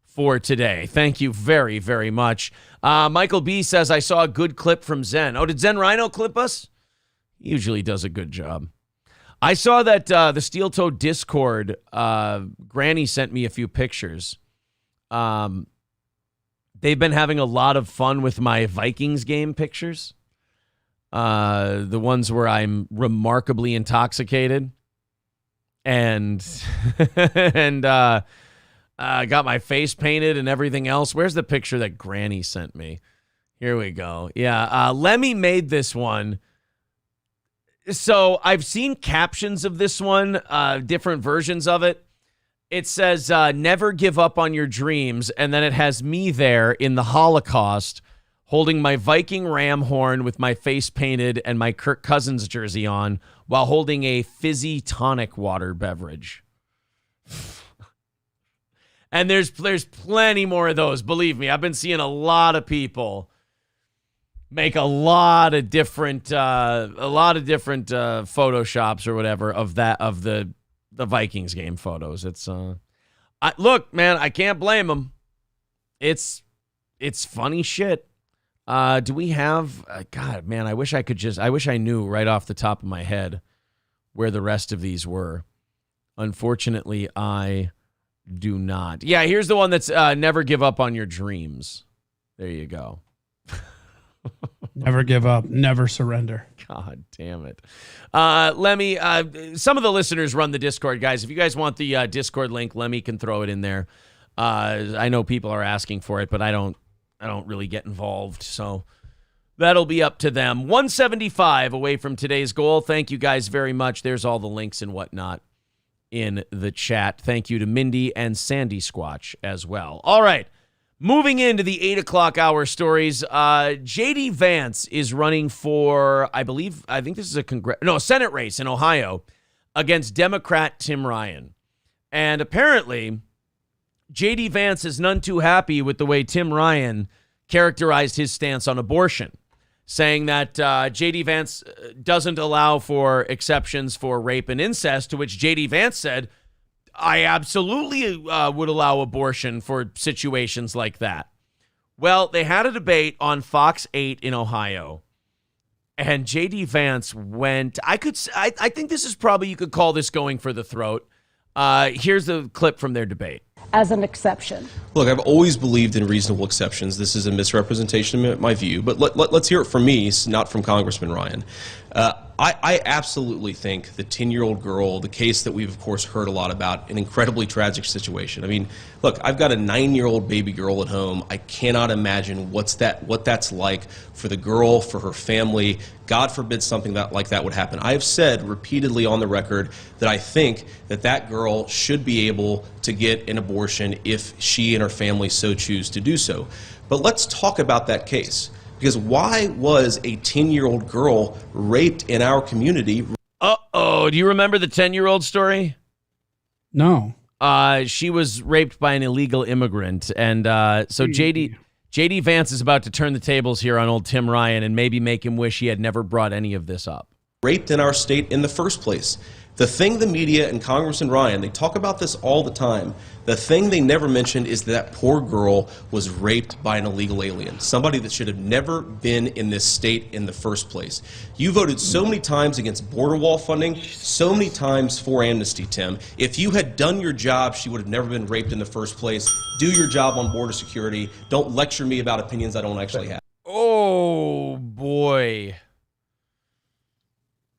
for today. Thank you very, very much. Michael B says, I saw a good clip from Zen. Oh, did Zen Rhino clip us? He usually does a good job. I saw that the Steel Toe Discord, Granny sent me a few pictures. They've been having a lot of fun with my Vikings game pictures. The ones where I'm remarkably intoxicated and got my face painted and everything else. Where's the picture that Granny sent me? Here we go. Yeah, Lemmy made this one. So I've seen captions of this one, different versions of it. It says, never give up on your dreams. And then it has me there in the Holocaust holding my Viking ram horn with my face painted and my Kirk Cousins jersey on while holding a fizzy tonic water beverage. And there's plenty more of those. Believe me, I've been seeing a lot of people make a lot of different photoshops or whatever of the Vikings game photos. It's look, man, I can't blame them. It's funny shit. Do we have God, man, I wish I knew right off the top of my head where the rest of these were. Unfortunately, I do not. Yeah, here's the one that's never give up on your dreams. There you go. Never give up, never surrender. God damn it. Lemmy, some of the listeners run the Discord, guys. If you guys want the Discord link, Lemmy can throw it in there. I know people are asking for it, but I don't really get involved, so that'll be up to them. 175 away from today's goal. Thank you guys very much. There's all the links and whatnot in the chat. Thank you to Mindy and Sandy Squatch as well. All right. Moving into the 8 o'clock hour stories, J.D. Vance is running for, I think this is a Senate race in Ohio against Democrat Tim Ryan. And apparently, J.D. Vance is none too happy with the way Tim Ryan characterized his stance on abortion, saying that J.D. Vance doesn't allow for exceptions for rape and incest, to which J.D. Vance said, I absolutely would allow abortion for situations like that. Well, they had a debate on Fox 8 in Ohio, and J.D. Vance went, I think this is probably, you could call this going for the throat. Here's the clip from their debate. As an exception. Look, I've always believed in reasonable exceptions. This is a misrepresentation of my view, but let's hear it from me, not from Congressman Ryan. I absolutely think the 10-year-old girl, the case that we've, of course, heard a lot about, an incredibly tragic situation. I mean, look, I've got a 9-year-old baby girl at home. I cannot imagine what that's like for the girl, for her family. God forbid something like that would happen. I have said repeatedly on the record that I think that girl should be able to get an abortion if she and her family so choose to do so. But let's talk about that case. Because why was a 10-year-old girl raped in our community? Uh-oh. Do you remember the 10-year-old story? No. She was raped by an illegal immigrant. And so JD Vance is about to turn the tables here on old Tim Ryan and maybe make him wish he had never brought any of this up. Raped in our state in the first place. The thing the media and Congressman Ryan, they talk about this all the time. The thing they never mentioned is that poor girl was raped by an illegal alien, somebody that should have never been in this state in the first place. You voted so many times against border wall funding, so many times for amnesty, Tim. If you had done your job, she would have never been raped in the first place. Do your job on border security. Don't lecture me about opinions I don't actually have. Oh, boy.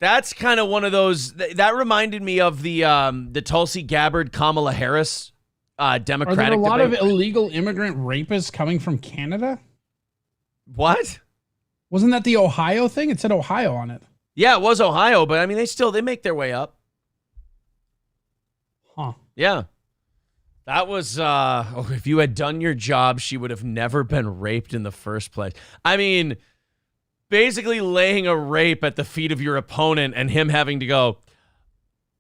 That's kind of one of those that reminded me of the Tulsi Gabbard Kamala Harris Democratic Are there a lot debate. of illegal immigrant rapists coming from Canada? What? Wasn't that the Ohio thing? It said Ohio on it. Yeah, it was Ohio, but I mean they make their way up. Huh. Yeah. That was if you had done your job, she would have never been raped in the first place. I mean, basically laying a rape at the feet of your opponent and him having to go,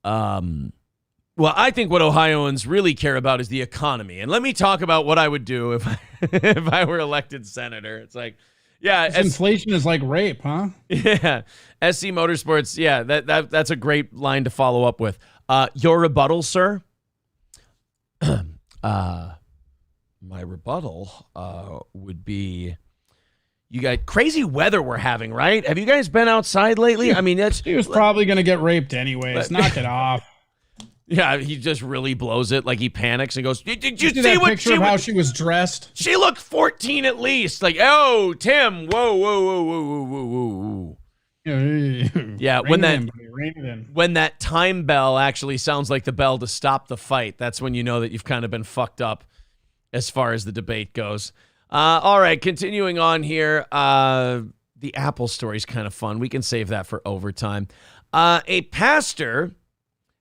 well, I think what Ohioans really care about is the economy. And let me talk about what I would do if I were elected senator. It's like, yeah. Inflation is like rape, huh? Yeah. SC Motorsports, yeah, that's a great line to follow up with. Your rebuttal, sir? My rebuttal would be... You got crazy weather we're having, right? Have you guys been outside lately? I mean, he was probably going to get raped anyways. Knock it off. Yeah, he just really blows it. Like he panics and goes, "Did you see that what picture of how she was dressed? She looked 14 at least." Like, oh, Tim, whoa. Yeah, when that time bell actually sounds like the bell to stop the fight, that's when you know that you've kind of been fucked up as far as the debate goes. All right, continuing on here. The Apple story is kind of fun. We can save that for overtime. A pastor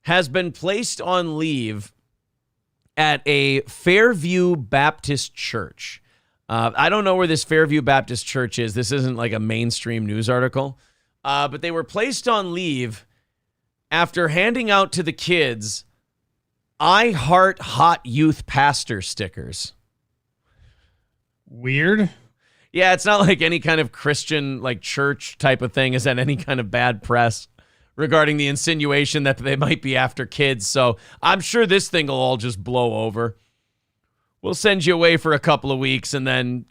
has been placed on leave at a Fairview Baptist church. I don't know where this Fairview Baptist church is. This isn't like a mainstream news article. But they were placed on leave after handing out to the kids I Heart Hot Youth Pastor stickers. Weird. Yeah, it's not like any kind of Christian, like church type of thing is at any kind of bad press regarding the insinuation that they might be after kids. So I'm sure this thing will all just blow over. We'll send you away for a couple of weeks and then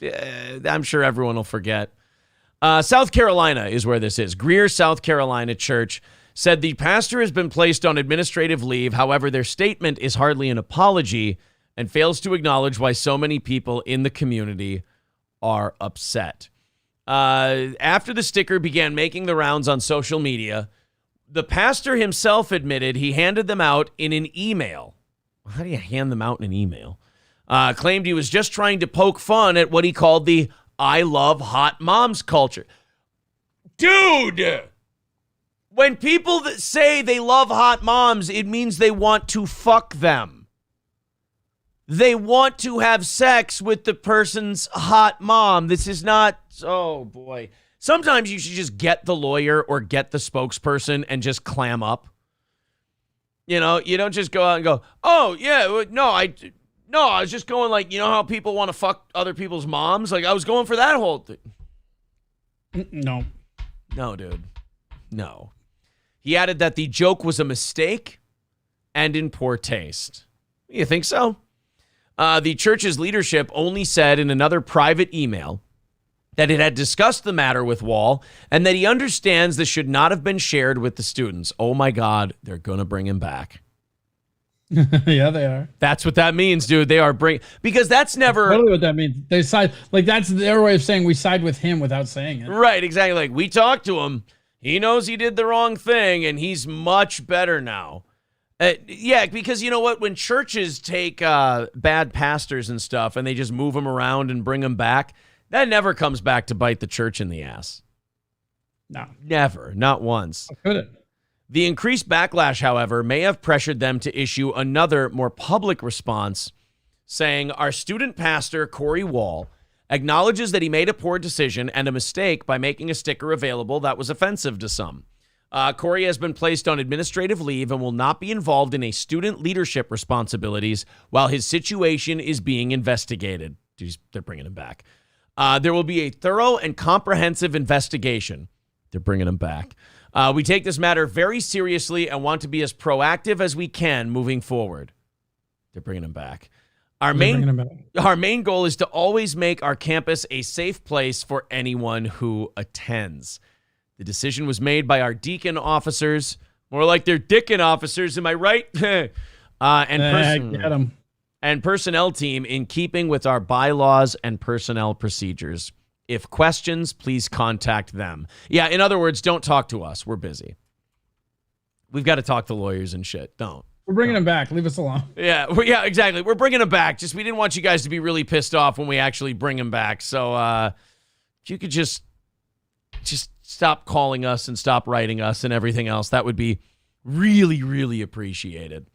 I'm sure everyone will forget. South Carolina is where this is. Greer, South Carolina church said the pastor has been placed on administrative leave. However, their statement is hardly an apology and fails to acknowledge why so many people in the community are upset. After the sticker began making the rounds on social media, the pastor himself admitted he handed them out in an email. How do you hand them out in an email? Claimed he was just trying to poke fun at what he called the I love hot moms culture. Dude! When people that say they love hot moms, it means they want to fuck them. They want to have sex with the person's hot mom. This is not, oh boy. Sometimes you should just get the lawyer or get the spokesperson and just clam up. You know, you don't just go out and go, oh yeah, no, I was just going like, you know how people want to fuck other people's moms? Like I was going for that whole thing. No. No, dude. No. He added that the joke was a mistake and in poor taste. You think so? The church's leadership only said in another private email that it had discussed the matter with Wall and that he understands this should not have been shared with the students. Oh my God, they're going to bring him back. Yeah, they are. That's what that means, dude. They are because that's never totally what that means. They side, like that's their way of saying we side with him without saying it. Right, exactly. Like we talked to him. He knows he did the wrong thing, and he's much better now. Yeah, because you know what? When churches take bad pastors and stuff and they just move them around and bring them back, that never comes back to bite the church in the ass. No. Never. Not once. How could it? The increased backlash, however, may have pressured them to issue another, more public response, saying, our student pastor, Corey Wall, acknowledges that he made a poor decision and a mistake by making a sticker available that was offensive to some. Corey has been placed on administrative leave and will not be involved in a student leadership responsibilities while his situation is being investigated. Jeez, they're bringing him back. There will be a thorough and comprehensive investigation. They're bringing him back. We take this matter very seriously and want to be as proactive as we can moving forward. They're bringing him back. Our main goal is to always make our campus a safe place for anyone who attends. The decision was made by our deacon officers, more like they're dickin officers, am I right? And personnel team in keeping with our bylaws and personnel procedures. If questions, please contact them. Yeah, in other words, don't talk to us. We're busy. We've got to talk to lawyers and shit. Don't. We're bringing him back. Leave us alone. Yeah, exactly. We're bringing him back. Just we didn't want you guys to be really pissed off when we actually bring him back. So if you could just stop calling us and stop writing us and everything else, that would be really, really appreciated.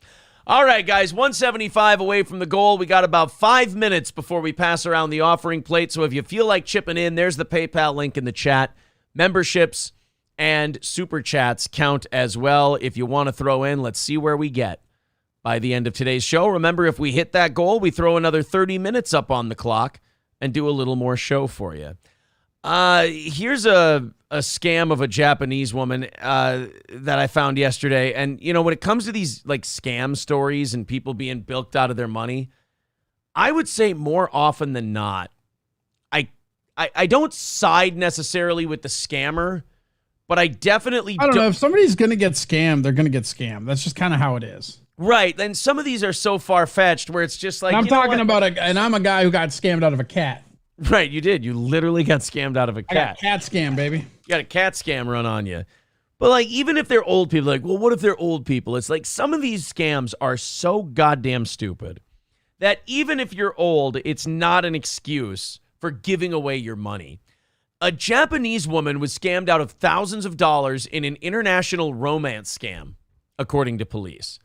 All right, guys, 175 away from the goal. We got about 5 minutes before we pass around the offering plate. So if you feel like chipping in, there's the PayPal link in the chat. Memberships and super chats count as well. If you want to throw in, let's see where we get by the end of today's show. Remember, if we hit that goal, we throw another 30 minutes up on the clock and do a little more show for you. Here's a scam of a Japanese woman that I found yesterday. And, you know, when it comes to these like scam stories and people being bilked out of their money, I would say more often than not, I don't side necessarily with the scammer, but I definitely don't know. If somebody's going to get scammed, they're going to get scammed. That's just kind of how it is. Right. And some of these are so far-fetched where it's just like, I'm talking about and I'm a guy who got scammed out of a cat. Right, you did. You literally got scammed out of a cat. I got cat scam, baby. You got a cat scam run on you. But like, even if they're old people, like, well, what if they're old people? It's like some of these scams are so goddamn stupid that even if you're old, it's not an excuse for giving away your money. A Japanese woman was scammed out of thousands of dollars in an international romance scam, according to police.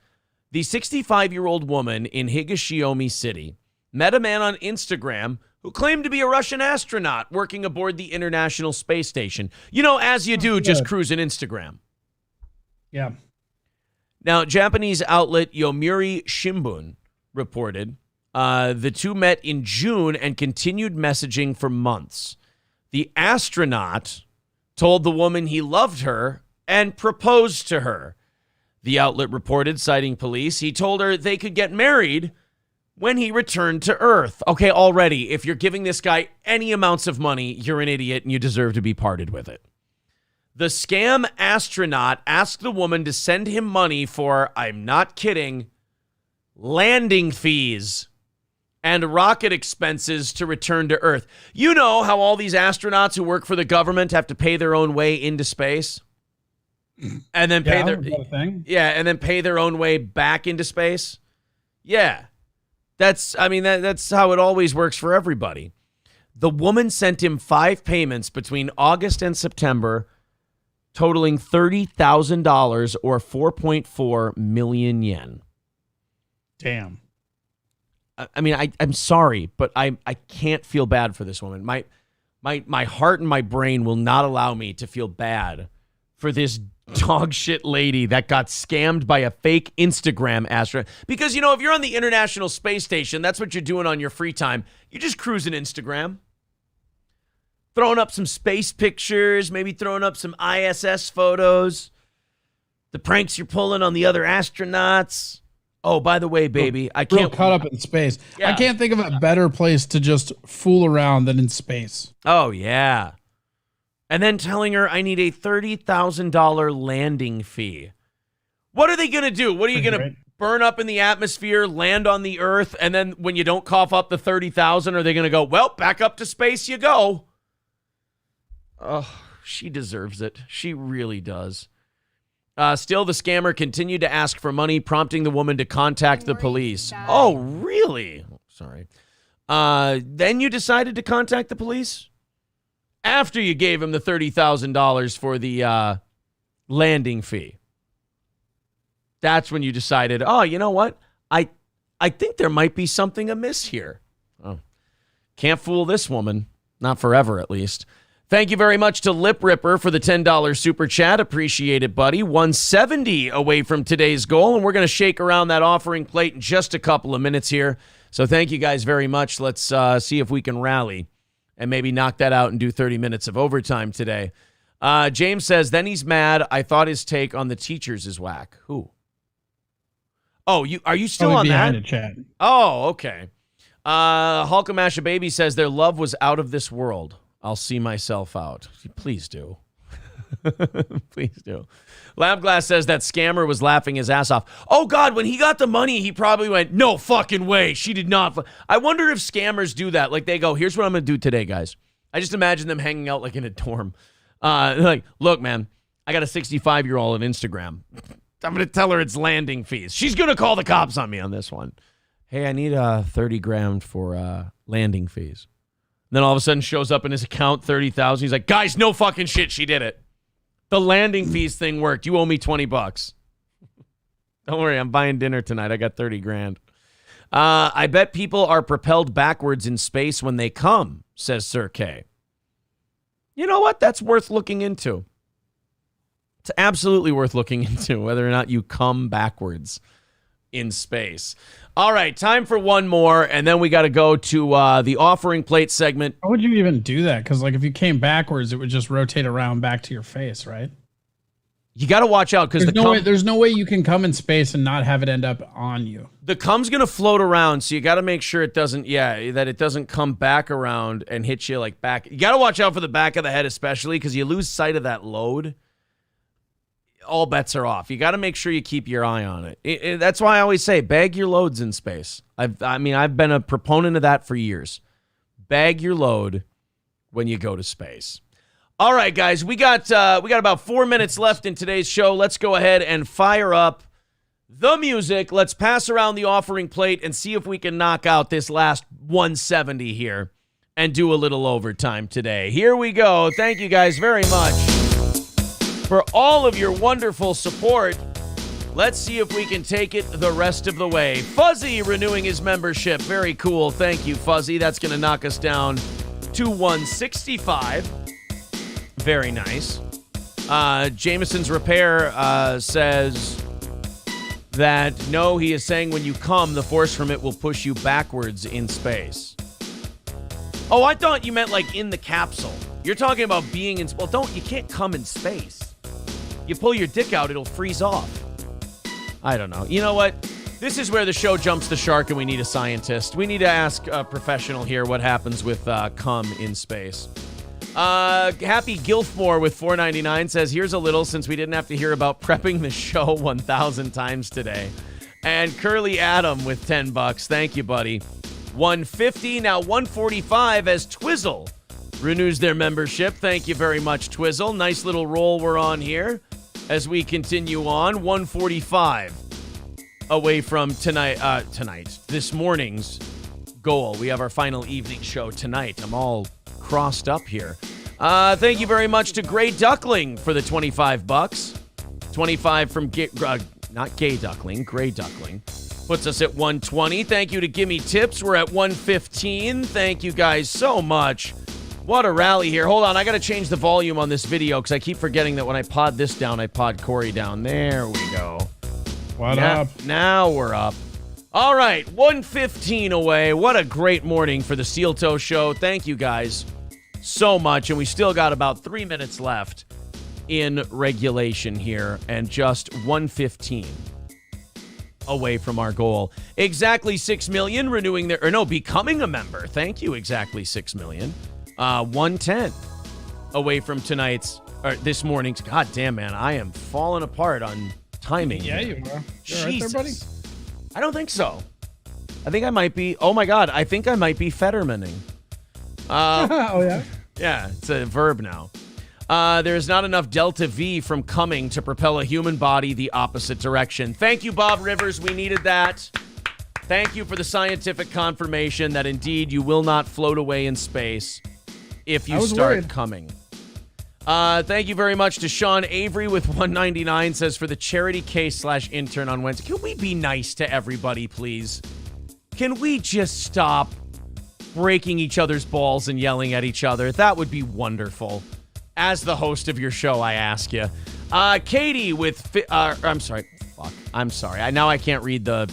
The 65-year-old woman in Higashiomi City met a man on Instagram who claimed to be a Russian astronaut working aboard the International Space Station. You know, as you do, just cruising Instagram. Yeah. Now, Japanese outlet Yomiuri Shimbun reported the two met in June and continued messaging for months. The astronaut told the woman he loved her and proposed to her. The outlet reported, citing police, he told her they could get married when he returned to Earth. Okay, already, if you're giving this guy any amounts of money, you're an idiot and you deserve to be parted with it. The scam astronaut asked the woman to send him money for, I'm not kidding, landing fees and rocket expenses to return to Earth. You know how all these astronauts who work for the government have to pay their own way into space? And then pay and then pay their own way back into space? Yeah. That's how it always works for everybody. The woman sent him 5 payments between August and September, totaling $30,000 or 4.4 million yen. Damn. I mean, I'm sorry, but I can't feel bad for this woman. My heart and my brain will not allow me to feel bad for this dog shit lady that got scammed by a fake Instagram astronaut. Because, you know, if you're on the International Space Station, that's what you're doing on your free time. You're just cruising Instagram. Throwing up some space pictures, maybe throwing up some ISS photos. The pranks you're pulling on the other astronauts. Oh, by the way, baby, I can't... caught up in space. Yeah. I can't think of a better place to just fool around than in space. Oh, yeah. And then telling her I need a $30,000 landing fee. What are they going to do? What are you going to burn up in the atmosphere, land on the Earth, and then when you don't cough up the $30,000, are they going to go, well, back up to space you go? Oh, she deserves it. She really does. Still, the scammer continued to ask for money, prompting the woman to contact the police. Oh, really? Sorry. Then you decided to contact the police? After you gave him the $30,000 for the landing fee. That's when you decided, oh, you know what? I think there might be something amiss here. Oh, can't fool this woman. Not forever, at least. Thank you very much to Lip Ripper for the $10 super chat. Appreciate it, buddy. 170 away from today's goal, and we're going to shake around that offering plate in just a couple of minutes here. So thank you guys very much. Let's see if we can rally and maybe knock that out and do 30 minutes of overtime today. James says, then he's mad. I thought his take on the teachers is whack. Who? Oh, are you still on behind that? the chat. Oh, okay. Hulkamasha Baby says their love was out of this world. I'll see myself out. Please do. Please do. Labglass says that scammer was laughing his ass off. Oh, God, when he got the money, he probably went, no fucking way. She did not. I wonder if scammers do that. Like, they go, here's what I'm going to do today, guys. I just imagine them hanging out, like, in a dorm. Like, look, man, I got a 65-year-old on Instagram. I'm going to tell her it's landing fees. She's going to call the cops on me on this one. Hey, I need $30,000 for landing fees. And then all of a sudden shows up in his account, $30,000. He's like, guys, no fucking shit. She did it. The landing fees thing worked. You owe me $20. Don't worry. I'm buying dinner tonight. I got $30,000. I bet people are propelled backwards in space when they come, says Sir K. You know what? That's worth looking into. It's absolutely worth looking into whether or not you come backwards in space. All right, time for one more, and then we got to go to the offering plate segment. How would you even do that? Because like if you came backwards, it would just rotate around back to your face, right? You got to watch out because there's no way you can come in space and not have it end up on you. The cum's going to float around, so you got to make sure it doesn't, that it doesn't come back around and hit you like back. You got to watch out for the back of the head, especially because you lose sight of that load. All bets are off. You got to make sure you keep your eye on it. That's why I always say bag your loads in space. I've been a proponent of that for years. Bag your load when you go to space. All right, guys, we got about 4 minutes left in today's show. Let's go ahead and fire up the music. Let's pass around the offering plate and see if we can knock out this last 170 here and do a little overtime today. Here we go. Thank you guys very much for all of your wonderful support. Let's see if we can take it the rest of the way. Fuzzy renewing his membership. Very cool. Thank you, Fuzzy. That's going to knock us down to 165. Very nice. Jameson's Repair says that, no, he is saying when you come, the force from it will push you backwards in space. Oh, I thought you meant like in the capsule. You're talking about being in... Well, you can't come in space. You pull your dick out, it'll freeze off. I don't know. You know what? This is where the show jumps the shark and we need a scientist. We need to ask a professional here what happens with cum in space. Happy Gilfmore with $4.99 says, here's a little since we didn't have to hear about prepping the show 1,000 times today. And Curly Adam with $10. Thank you, buddy. 150, now 145 as Twizzle renews their membership. Thank you very much, Twizzle. Nice little roll we're on here as we continue on. 145 away from this morning's goal. We have our final evening show tonight. I'm all crossed up here. Thank you very much to Gray Duckling for the $25. 25 from not Gay Duckling, Gray Duckling. Puts us at 120. Thank you to Gimme Tips. We're at 115. Thank you guys so much. What a rally here. Hold on, I got to change the volume on this video because I keep forgetting that when I pod this down, I pod Corey down. There we go. What up? Now we're up. All right, 115 away. What a great morning for the Steel Toe Show. Thank you guys so much. And we still got about 3 minutes left in regulation here and just 115 away from our goal. Exactly 6 million renewing becoming a member. Thank you, Exactly 6 million. 110 away from this morning's. God damn, man, I am falling apart on timing. Yeah, you are. You're right there, buddy. I don't think so. I think I might be. Oh my God, I think I might be Fettermaning. Oh yeah. Yeah, it's a verb now. There is not enough delta V from coming to propel a human body the opposite direction. Thank you, Bob Rivers. We needed that. Thank you for the scientific confirmation that indeed you will not float away in space if you start coming. Thank you very much to Sean Avery with $1.99. Says for the charity case / intern on Wednesday. Can we be nice to everybody, please? Can we just stop breaking each other's balls and yelling at each other? That would be wonderful. As the host of your show, I ask you. Katie with... I'm sorry. Fuck. I'm sorry. Now I can't read the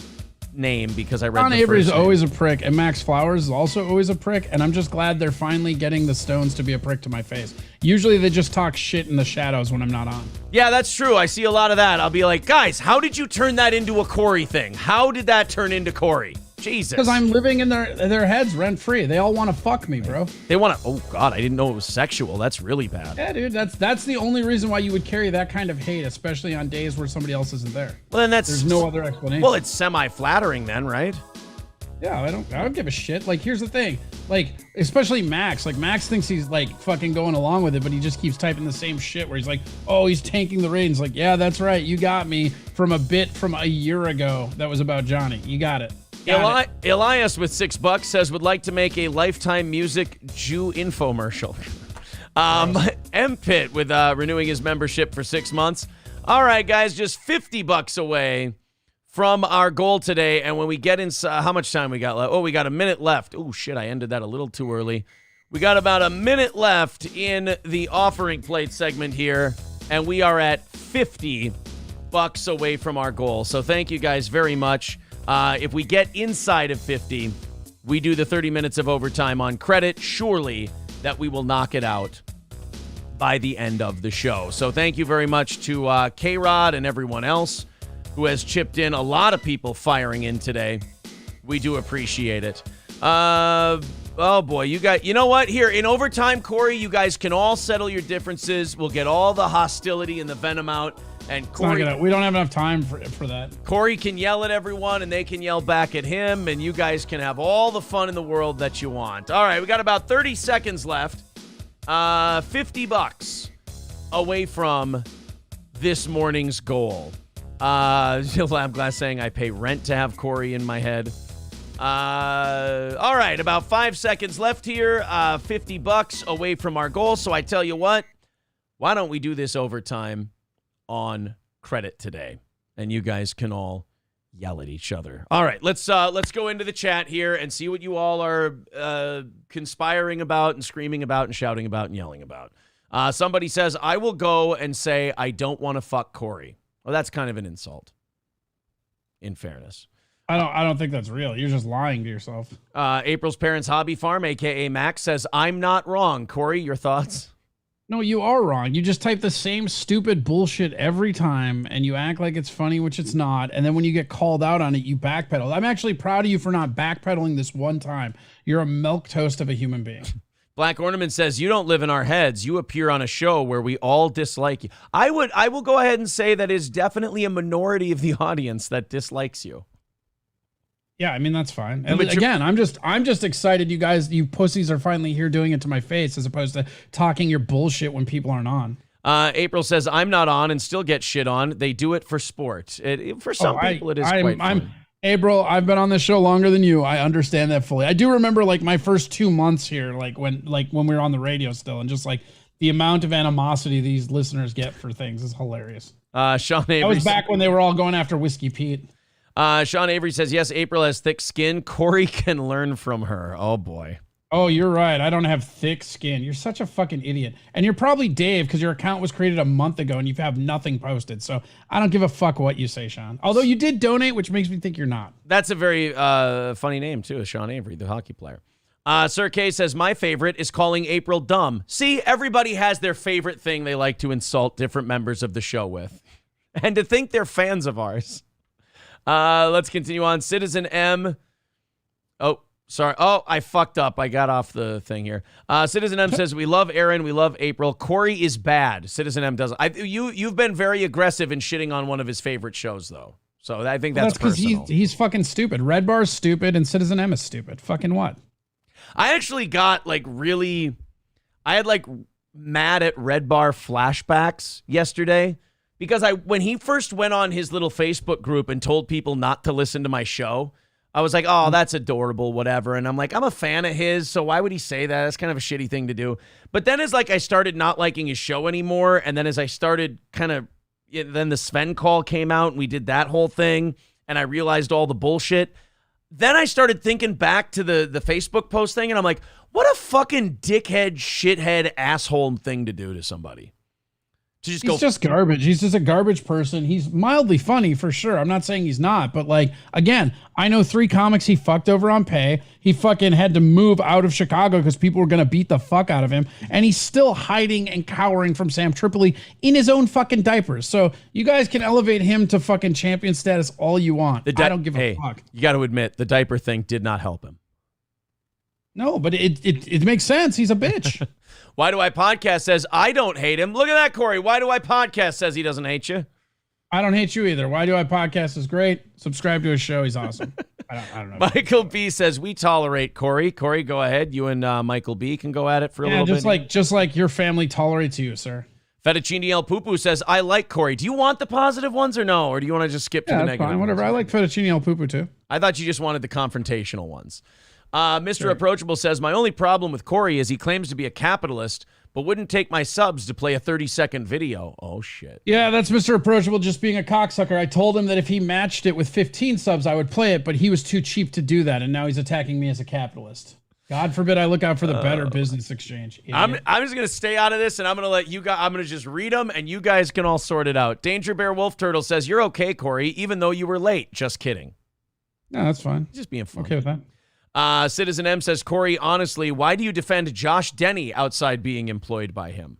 name because I read Sean the Avery is first name. always a prick, and Max Flowers is also always a prick, and I'm just glad they're finally getting the Stones to be a prick to my face. Usually they just talk shit in the shadows when I'm not on. Yeah, that's true. I see a lot of that. I'll be like, guys, how did you turn that into a Corey thing? How did that turn into Corey? Jesus. Because I'm living in their heads rent free. They all want to fuck me, bro. They want to... Oh, God, I didn't know it was sexual. That's really bad. Yeah, dude, that's the only reason why you would carry that kind of hate, especially on days where somebody else isn't there. Well, then that's... There's no other explanation. Well, it's semi-flattering then, right? Yeah, I don't give a shit. Like, here's the thing. Like, especially Max. Like, Max thinks he's, like, fucking going along with it, but he just keeps typing the same shit where he's like, oh, he's tanking the ratings. Like, yeah, that's right. You got me from a bit from a year ago that was about Johnny. You got it. Elias with $6 says would like to make a Lifetime Music Jew infomercial. M Pitt with renewing his membership for 6 months. All right, guys, just $50 away from our goal today. And when we get inside, how much time we got left? Oh, we got a minute left. Oh shit, I ended that a little too early. We got about a minute left in the offering plate segment here, and we are at $50 away from our goal. So thank you guys very much. If we get inside of 50, we do the 30 minutes of overtime on credit. Surely that we will knock it out by the end of the show. So thank you very much to K-Rod and everyone else who has chipped in. A lot of people firing in today. We do appreciate it. Oh boy, you know what? Here in overtime, Corey, you guys can all settle your differences. We'll get all the hostility and the venom out. And Corey, we don't have enough time for that. Corey can yell at everyone, and they can yell back at him, and you guys can have all the fun in the world that you want. All right, we got about 30 seconds left. $50 away from this morning's goal. Lab Glass saying I pay rent to have Corey in my head. All right, about 5 seconds left here. $50 away from our goal. So I tell you what, why don't we do this overtime on credit today, and you guys can all yell at each other. All right, let's go into the chat here and see what you all are conspiring about and screaming about and shouting about and yelling about. Somebody says, I will go and say I don't want to fuck Corey. Well, that's kind of an insult, in fairness. I don't think that's real. You're just lying to yourself. April's Parents Hobby Farm, a.k.a. Max, says, I'm not wrong. Corey, your thoughts? No, you are wrong. You just type the same stupid bullshit every time, and you act like it's funny, which it's not. And then when you get called out on it, you backpedal. I'm actually proud of you for not backpedaling this one time. You're a milquetoast of a human being. Black Ornament says, you don't live in our heads. You appear on a show where we all dislike you. I will go ahead and say that is definitely a minority of the audience that dislikes you. Yeah, I mean, that's fine. And again, I'm just excited you guys, you pussies are finally here doing it to my face as opposed to talking your bullshit when people aren't on. April says, I'm not on and still get shit on. They do it for sport. For some people, it is quite fun. April, I've been on this show longer than you. I understand that fully. I do remember like my first 2 months here, like when we were on the radio still, and just like the amount of animosity these listeners get for things is hilarious. Sean Avery. That was back when they were all going after Whiskey Pete. Sean Avery says, yes, April has thick skin. Corey can learn from her. Oh, boy. Oh, you're right. I don't have thick skin. You're such a fucking idiot. And you're probably Dave because your account was created a month ago and you have nothing posted. So I don't give a fuck what you say, Sean. Although you did donate, which makes me think you're not. That's a very funny name, too, Sean Avery, the hockey player. Sir K says, my favorite is calling April dumb. See, everybody has their favorite thing they like to insult different members of the show with. And to think they're fans of ours. Let's continue on. Citizen M. Oh, sorry. Oh, I fucked up. I got off the thing here. Citizen M says, we love Aaron. We love April. Corey is bad. Citizen M doesn't. You've been very aggressive in shitting on one of his favorite shows, though. So I think that's personal. Because he's fucking stupid. Red Bar's stupid and Citizen M is stupid. Fucking what? I actually got I had mad at Red Bar flashbacks yesterday because when he first went on his little Facebook group and told people not to listen to my show, I was like, oh, that's adorable, whatever. And I'm like, I'm a fan of his, so why would he say that? That's kind of a shitty thing to do. But then as I started not liking his show anymore, and then as I started then the Sven call came out, and we did that whole thing, and I realized all the bullshit. Then I started thinking back to the Facebook post thing, and I'm like, what a fucking dickhead, shithead, asshole thing to do to somebody. He's just garbage. He's just a garbage person. He's mildly funny for sure. I'm not saying he's not, but again, I know 3 comics he fucked over on pay. He fucking had to move out of Chicago because people were going to beat the fuck out of him. And he's still hiding and cowering from Sam Tripoli in his own fucking diapers. So you guys can elevate him to fucking champion status all you want. I don't give a fuck. You got to admit, the diaper thing did not help him. No, but it makes sense. He's a bitch. Why Do I Podcast says, I don't hate him. Look at that, Corey. Why Do I Podcast says he doesn't hate you. I don't hate you either. Why Do I Podcast is great. Subscribe to his show. He's awesome. I don't know. Michael B says, we tolerate Corey. Corey, go ahead. You and Michael B can go at it for a little bit. Just like your family tolerates you, sir. Fettuccine El Poo says, I like Corey. Do you want the positive ones or no? Or do you want to just skip to the negative fine, whatever. ones? I like Fettuccine El Poo too. I thought you just wanted the confrontational ones. Mr. Approachable says, my only problem with Corey is he claims to be a capitalist, but wouldn't take my subs to play a 30-second video. Oh, shit. Yeah, that's Mr. Approachable just being a cocksucker. I told him that if he matched it with 15 subs, I would play it, but he was too cheap to do that, and now he's attacking me as a capitalist. God forbid I look out for the Better Business Exchange. I'm just going to stay out of this, and I'm going to let you guys, I'm going to just read them, and you guys can all sort it out. Danger Bear Wolf Turtle says, you're okay, Corey, even though you were late. Just kidding. No, that's fine. Just being fun. Okay with that. Citizen M says, Corey, honestly, why do you defend Josh Denny outside being employed by him?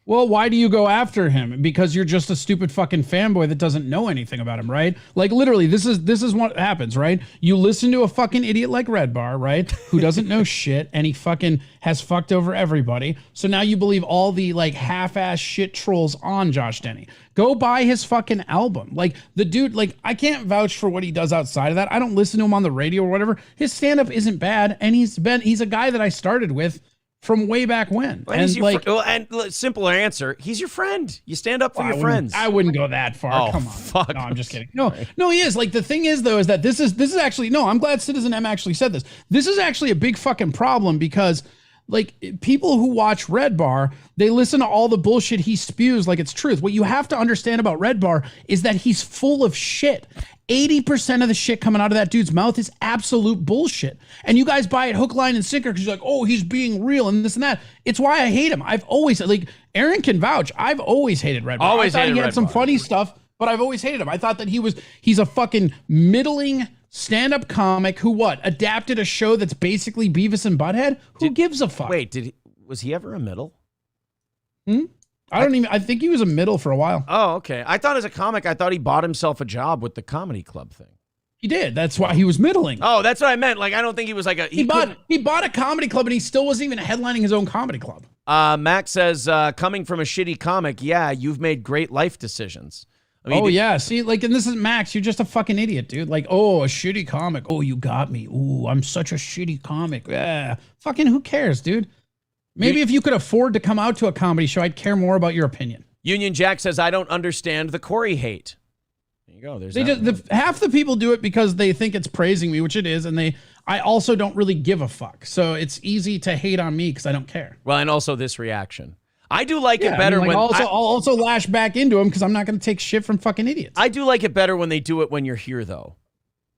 Well, why do you go after him? Because you're just a stupid fucking fanboy that doesn't know anything about him, right? Like literally, this is what happens, right? You listen to a fucking idiot like Red Bar, right? Who doesn't know shit, and he fucking has fucked over everybody. So now you believe all the half-ass shit trolls on Josh Denny. Go buy his fucking album. The dude, I can't vouch for what he does outside of that. I don't listen to him on the radio or whatever. His stand-up isn't bad, and he's a guy that I started with from way back when. And simple answer, he's your friend. You stand up for your friends. I wouldn't go that far. Oh, come on. Fuck. No, I'm just kidding. No, he is. The thing is, though, is that this is actually, no, I'm glad Citizen M actually said this. This is actually a big fucking problem because people who watch Red Bar, they listen to all the bullshit he spews like it's truth. What you have to understand about Red Bar is that he's full of shit. 80% of the shit coming out of that dude's mouth is absolute bullshit. And you guys buy it hook, line, and sinker because you're like, oh, he's being real and this and that. It's why I hate him. I've always, Aaron can vouch, I've always hated Red Bar. I thought he had some funny stuff, but I've always hated him. I thought that he's a fucking middling stand-up comic who adapted a show that's basically Beavis and Butthead? Who gives a fuck? Wait, was he ever a middle? I think he was a middle for a while. Oh, okay. I thought as a comic, he bought himself a job with the comedy club thing. He did. That's why he was middling. Oh, that's what I meant. I don't think he was he bought a comedy club and he still wasn't even headlining his own comedy club. Max says, coming from a shitty comic, yeah, you've made great life decisions. Yeah. See, and this is Max. You're just a fucking idiot, dude. A shitty comic. Oh, you got me. Ooh, I'm such a shitty comic. Yeah. Fucking who cares, dude? Maybe if you could afford to come out to a comedy show, I'd care more about your opinion. Union Jack says, I don't understand the Corey hate. There you go. There's half the people do it because they think it's praising me, which it is, and I also don't really give a fuck. So it's easy to hate on me because I don't care. Well, and also this reaction. I do like it better when I'll also lash back into him because I'm not going to take shit from fucking idiots. I do like it better when they do it when you're here, though.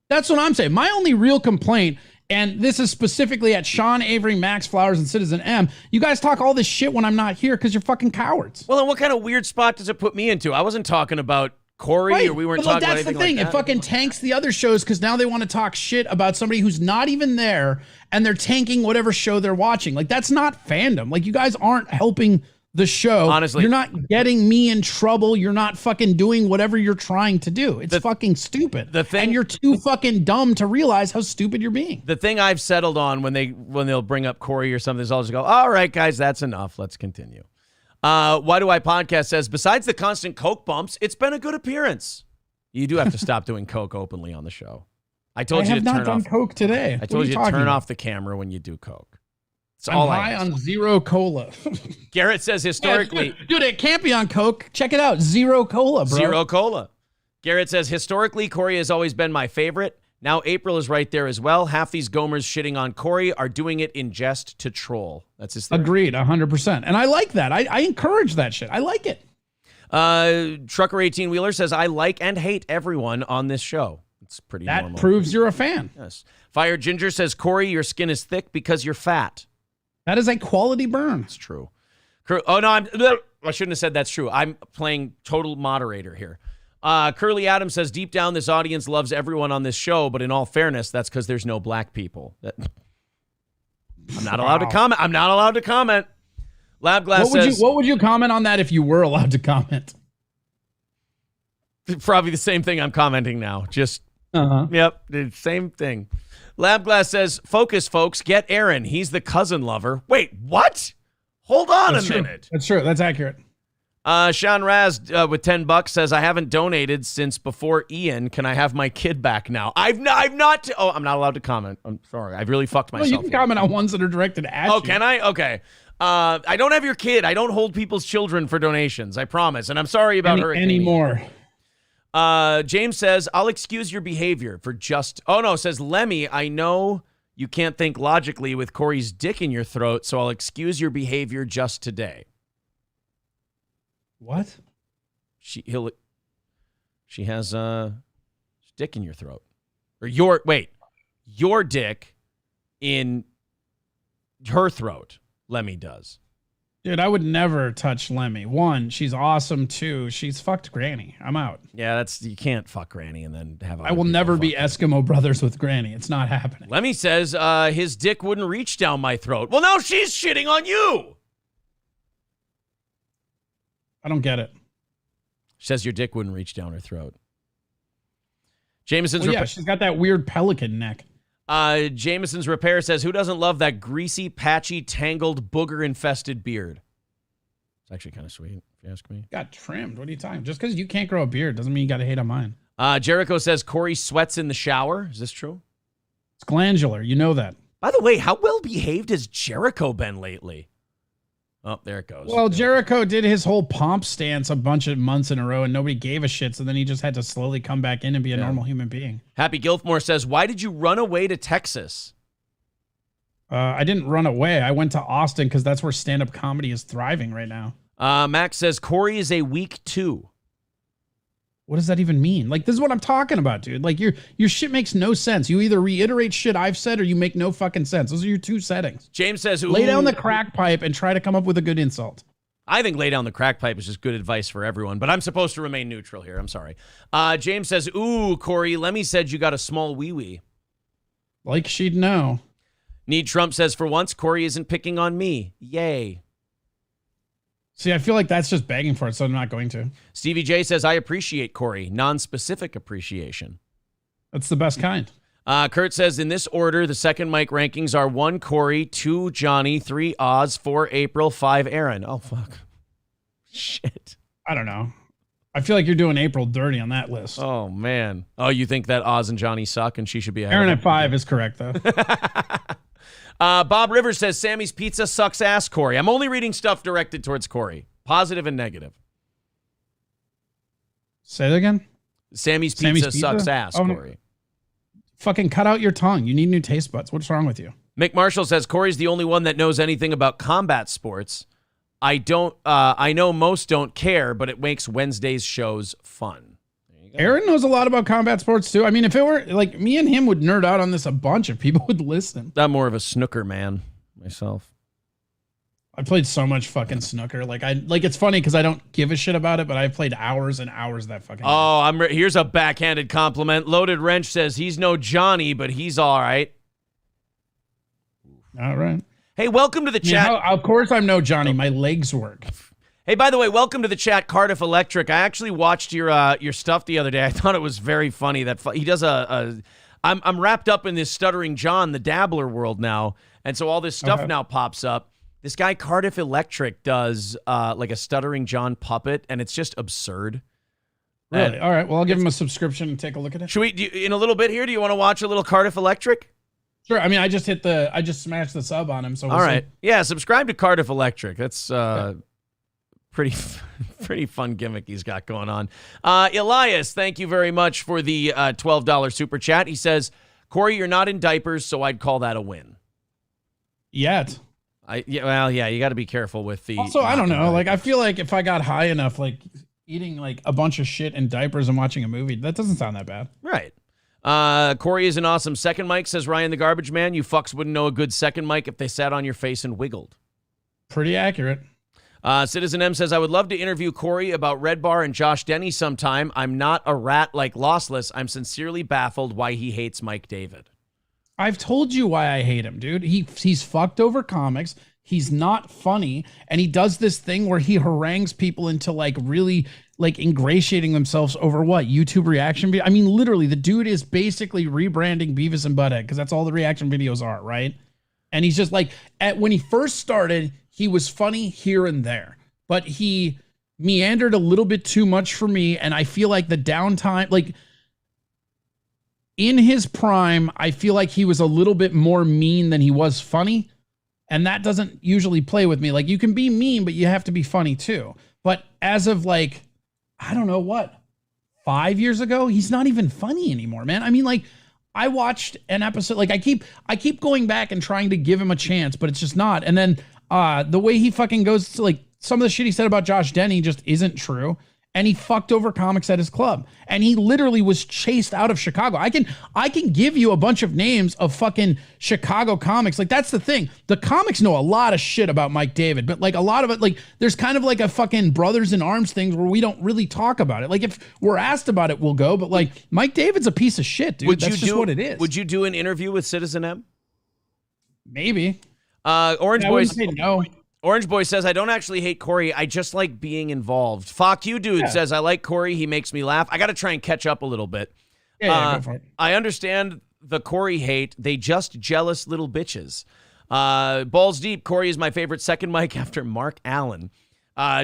That's what I'm saying. My only real complaint, and this is specifically at Sean, Avery, Max Flowers, and Citizen M, you guys talk all this shit when I'm not here because you're fucking cowards. Well, then what kind of weird spot does it put me into? I wasn't talking about Corey, or we weren't talking about anything like that. That's the thing. It fucking tanks the other shows because now they want to talk shit about somebody who's not even there, and they're tanking whatever show they're watching. That's not fandom. You guys aren't helping the show. Honestly, you're not getting me in trouble. You're not fucking doing whatever you're trying to do. It's fucking stupid. And you're too fucking dumb to realize how stupid you're being. The thing I've settled on when they'll bring up Corey or something is I'll just go, all right, guys, that's enough. Let's continue. Why Do I Podcast says, besides the constant Coke bumps, it's been a good appearance. You do have to stop doing Coke openly on the show. I told you to turn off Coke today. I told you to turn off the camera when you do Coke. It's all I'm high on zero cola. Garrett says historically. Dude, it can't be on Coke. Check it out. Zero cola, bro. Zero cola. Garrett says, historically, Corey has always been my favorite. Now April is right there as well. Half these Gomers shitting on Corey are doing it in jest to troll. That's his theory. Agreed, 100%. And I like that. I encourage that shit. I like it. Trucker 18-Wheeler says, I like and hate everyone on this show. It's pretty normal. That proves you're a fan. Yes. Fire Ginger says, Corey, your skin is thick because you're fat. That is a quality burn. It's true. Oh, no, I shouldn't have said that's true. I'm playing total moderator here. Curly Adams says, deep down, this audience loves everyone on this show, but in all fairness, that's because there's no black people. I'm not allowed to comment. I'm not allowed to comment. Labglass says... What would you comment on that if you were allowed to comment? Probably the same thing I'm commenting now. Just, yep, the same thing. Labglass says, focus, folks. Get Aaron. He's the cousin lover. Wait, what? Hold on a minute. That's true. That's accurate. Sean Raz with $10 says, I haven't donated since before Ian. Can I have my kid back now? I'm not allowed to comment. I'm sorry. I've really fucked myself. You can comment on ones that are directed at you. Oh, can I? Okay. I don't have your kid. I don't hold people's children for donations. I promise. And I'm sorry about her anymore. James says, I'll excuse your behavior for just... Oh, no, says Lemmy, I know you can't think logically with Corey's dick in your throat, so I'll excuse your behavior just today. What? She has dick in your throat. Or your dick in her throat. Lemmy does. Dude, I would never touch Lemmy. One, she's awesome. Two, she's fucked Granny. I'm out. Yeah, you can't fuck Granny and then have. I will never be Eskimo brothers with Granny. It's not happening. Lemmy says his dick wouldn't reach down my throat. Well, now she's shitting on you. I don't get it. She says your dick wouldn't reach down her throat. Jameson's she's got that weird pelican neck. Jameson's Repair says, who doesn't love that greasy, patchy, tangled, booger-infested beard? It's actually kind of sweet, if you ask me. Got trimmed. What are you talking? Just because you can't grow a beard doesn't mean you got to hate on mine. Jericho says, Corey sweats in the shower. Is this true? It's glandular. You know that. By the way, how well-behaved has Jericho been lately? Oh, there it goes. Well, Jericho did his whole pomp stance a bunch of months in a row, and nobody gave a shit, so then he just had to slowly come back in and be a normal human being. Happy Gilfmore says, why did you run away to Texas? I didn't run away. I went to Austin because that's where stand-up comedy is thriving right now. Max says, Corey is a weak 2. What does that even mean? Like, this is what I'm talking about, dude. Like, your shit makes no sense. You either reiterate shit I've said or you make no fucking sense. Those are your two settings. James says, lay down the crack pipe and try to come up with a good insult. I think lay down the crack pipe is just good advice for everyone, but I'm supposed to remain neutral here. I'm sorry. James says, ooh, Corey, Lemmy said you got a small wee-wee. Like she'd know. Need Trump says, for once, Corey isn't picking on me. Yay. See, I feel like that's just begging for it, so I'm not going to. Stevie J says, I appreciate Corey. Non-specific appreciation. That's the best kind. Kurt says, in this order, the second mic rankings are 1 Corey, 2 Johnny, 3 Oz, 4 April, 5 Aaron. Oh, fuck. Shit. I don't know. I feel like you're doing April dirty on that list. Oh, man. Oh, you think that Oz and Johnny suck and she should be ahead Aaron of at 5 is correct, though. Bob Rivers says, Sammy's Pizza sucks ass, Corey. I'm only reading stuff directed towards Corey. Positive and negative. Say that again? Sammy's Pizza sucks ass, Corey. Fucking cut out your tongue. You need new taste buds. What's wrong with you? Mick Marshall says, Corey's the only one that knows anything about combat sports. I know most don't care, but it makes Wednesday's shows fun. Aaron knows a lot about combat sports too. I mean, if it were like me and him would nerd out on this a bunch if people would listen. I'm more of a snooker man myself. I played so much fucking snooker. Like it's funny because I don't give a shit about it, but I played hours and hours that fucking. Oh, here's a backhanded compliment. Loaded Wrench says he's no Johnny, but he's all right. All right. Hey, welcome to the chat. Of course I'm no Johnny. My legs work. Hey, by the way, welcome to the chat, Cardiff Electric. I actually watched your stuff the other day. I thought it was very funny that he does I'm wrapped up in this Stuttering John, the Dabbler world now, and so all this stuff now pops up. This guy Cardiff Electric does like a Stuttering John puppet, and it's just absurd. Really? All right. Well, I'll give him a subscription and take a look at it. Should we in a little bit here? Do you want to watch a little Cardiff Electric? Sure. I mean, I just smashed the sub on him. So all right. Yeah, subscribe to Cardiff Electric. That's pretty fun gimmick he's got going on. Elias, thank you very much for the $12 super chat. He says, Corey, you're not in diapers, so I'd call that a win. Yet. You got to be careful with the. Also, I don't know. Like, I feel like if I got high enough, like eating like a bunch of shit in diapers and watching a movie, that doesn't sound that bad. Right. Corey is an awesome second mic, says Ryan the Garbage Man. You fucks wouldn't know a good second mic if they sat on your face and wiggled. Pretty accurate. Citizen M says, I would love to interview Corey about Red Bar and Josh Denny sometime. I'm not a rat like Lossless. I'm sincerely baffled why he hates Mike David. I've told you why I hate him, dude. He's fucked over comics. He's not funny. And he does this thing where he harangues people into like really like ingratiating themselves over what? YouTube reaction video? I mean, literally, the dude is basically rebranding Beavis and Butthead because that's all the reaction videos are, right? And he's just like, when he first started, he was funny here and there, but he meandered a little bit too much for me. And I feel like the downtime, like in his prime, I feel like he was a little bit more mean than he was funny. And that doesn't usually play with me. Like you can be mean, but you have to be funny too. But as of like, I don't know what, 5 years ago, he's not even funny anymore, man. I mean, like I watched an episode, like I keep going back and trying to give him a chance, but it's just not. And then the way he fucking goes to like some of the shit he said about Josh Denny just isn't true. And he fucked over comics at his club. And he literally was chased out of Chicago. I can give you a bunch of names of fucking Chicago comics. Like that's the thing. The comics know a lot of shit about Mike David, but like a lot of it, like there's kind of like a fucking brothers in arms things where we don't really talk about it. Like if we're asked about it, we'll go. But like Mike David's a piece of shit, dude. That's just what it is. Would you do an interview with Citizen M? Maybe. Orange Boys. No. Orange Boy says, I don't actually hate Corey. I just like being involved. Fuck you, dude, says, I like Corey. He makes me laugh. I got to try and catch up a little bit. Go for it. I understand the Corey hate. They just jealous little bitches. Balls deep. Corey is my favorite second mic after Mark Allen.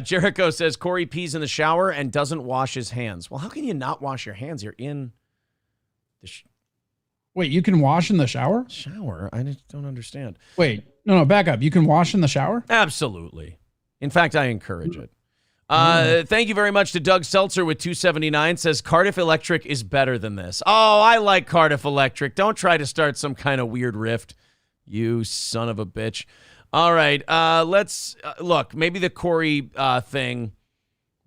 Jericho says, Corey pees in the shower and doesn't wash his hands. Well, how can you not wash your hands? You're in the Wait, you can wash in the shower? Shower? I don't understand. Wait. No, back up. You can wash in the shower? Absolutely. In fact, I encourage it. Thank you very much to Doug Seltzer with 279. Says Cardiff Electric is better than this. Oh, I like Cardiff Electric. Don't try to start some kind of weird rift, you son of a bitch. All right, let's look. Maybe the Corey thing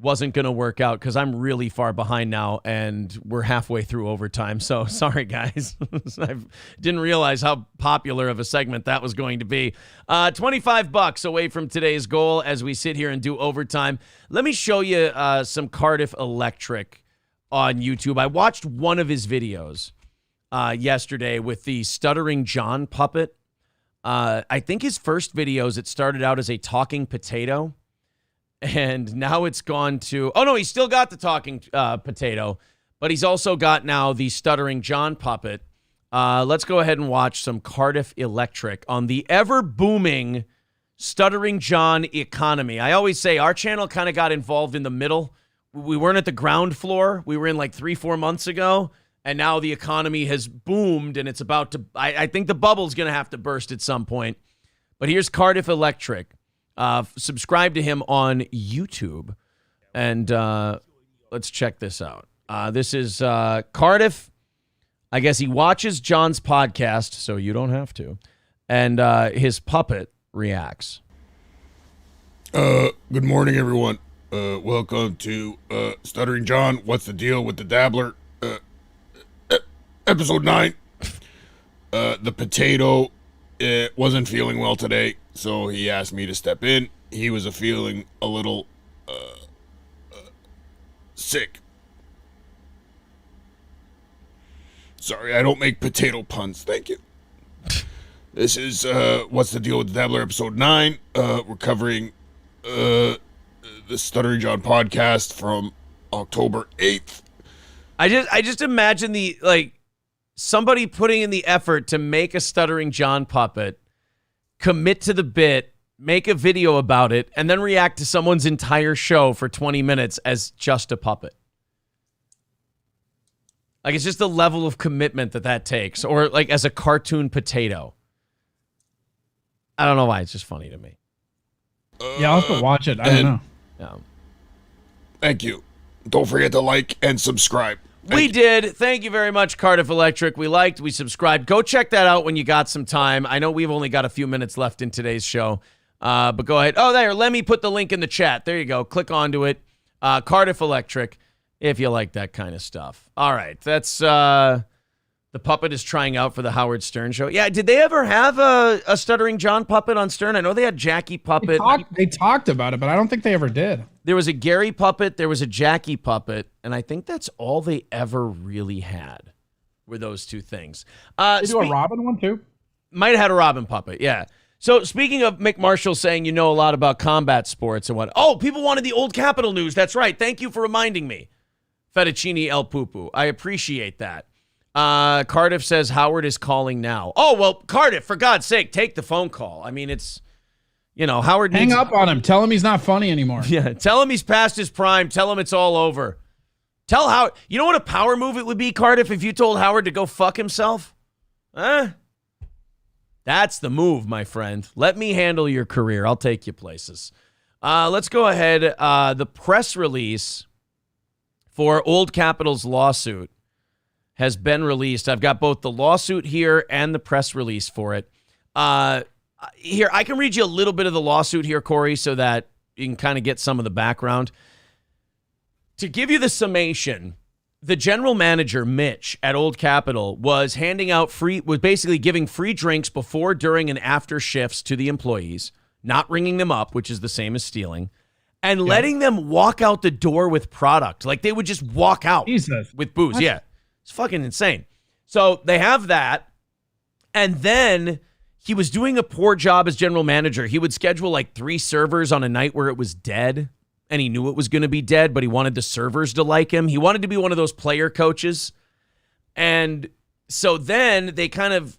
wasn't going to work out because I'm really far behind now and we're halfway through overtime. So sorry, guys. I didn't realize how popular of a segment that was going to be. $25 away from today's goal as we sit here and do overtime. Let me show you some Cardiff Electric on YouTube. I watched one of his videos yesterday with the Stuttering John puppet. I think his first videos, it started out as a talking potato. And now it's gone to, oh no, he's still got the talking potato, but he's also got now the Stuttering John puppet. Let's go ahead and watch some Cardiff Electric on the ever booming Stuttering John economy. I always say our channel kind of got involved in the middle. We weren't at the ground floor. We were in like 3-4 months ago. And now the economy has boomed and it's about to, I think the bubble's going to have to burst at some point. But here's Cardiff Electric. Subscribe to him on YouTube, and let's check this out. This is Cardiff. I guess he watches John's podcast, so you don't have to. And his puppet reacts. Good morning, everyone. Welcome to Stuttering John. What's the deal with the Dabbler? Episode 9. The potato wasn't feeling well today. So he asked me to step in. He was feeling a little sick. Sorry, I don't make potato puns. Thank you. This is What's the Deal with the Dabbler, episode 9. We're covering the Stuttering John podcast from October 8th. I just imagine somebody putting in the effort to make a Stuttering John puppet, commit to the bit, make a video about it, and then react to someone's entire show for 20 minutes as just a puppet. Like, it's just the level of commitment that takes. Or, like, as a cartoon potato. I don't know why. It's just funny to me. Yeah, I'll have to watch it. I don't know. Yeah. Thank you. Don't forget to like and subscribe. We did. Thank you very much, Cardiff Electric. We liked, we subscribed. Go check that out when you got some time. I know we've only got a few minutes left in today's show, but go ahead. Oh, there. Let me put the link in the chat. There you go. Click onto it. Cardiff Electric, if you like that kind of stuff. All right. That's the puppet is trying out for the Howard Stern show. Yeah, did they ever have a Stuttering John puppet on Stern? I know they had Jackie Puppet. They talked about it, but I don't think they ever did. There was a Gary puppet, there was a Jackie puppet, and I think that's all they ever really had were those two things. They do a Robin one too? Might have had a Robin puppet, yeah. So speaking of Mick Marshall saying you know a lot about combat sports and what. Oh, people wanted the Old Capitol news. That's right. Thank you for reminding me. Fettuccine El Pupu. I appreciate that. Cardiff says Howard is calling now. Oh, well, Cardiff, for God's sake, take the phone call. I mean, it's... You know, Howard Hang up on him. Tell him he's not funny anymore. Yeah, tell him he's past his prime. Tell him it's all over. Tell Howard. You know what a power move it would be, Cardiff, if you told Howard to go fuck himself? Huh? That's the move, my friend. Let me handle your career. I'll take you places. Let's go ahead. The press release for Old Capitol's lawsuit has been released. I've got both the lawsuit here and the press release for it. Here, I can read you a little bit of the lawsuit here, Corey, so that you can kind of get some of the background. To give you the summation, the general manager, Mitch, at Old Capitol was basically giving free drinks before, during, and after shifts to the employees, not ringing them up, which is the same as stealing, and letting them walk out the door with product. Like, they would just walk out with booze. What? Yeah, it's fucking insane. So they have that, and then... He was doing a poor job as general manager. He would schedule like 3 servers on a night where it was dead, and he knew it was going to be dead, but he wanted the servers to like him. He wanted to be one of those player coaches. And so then they kind of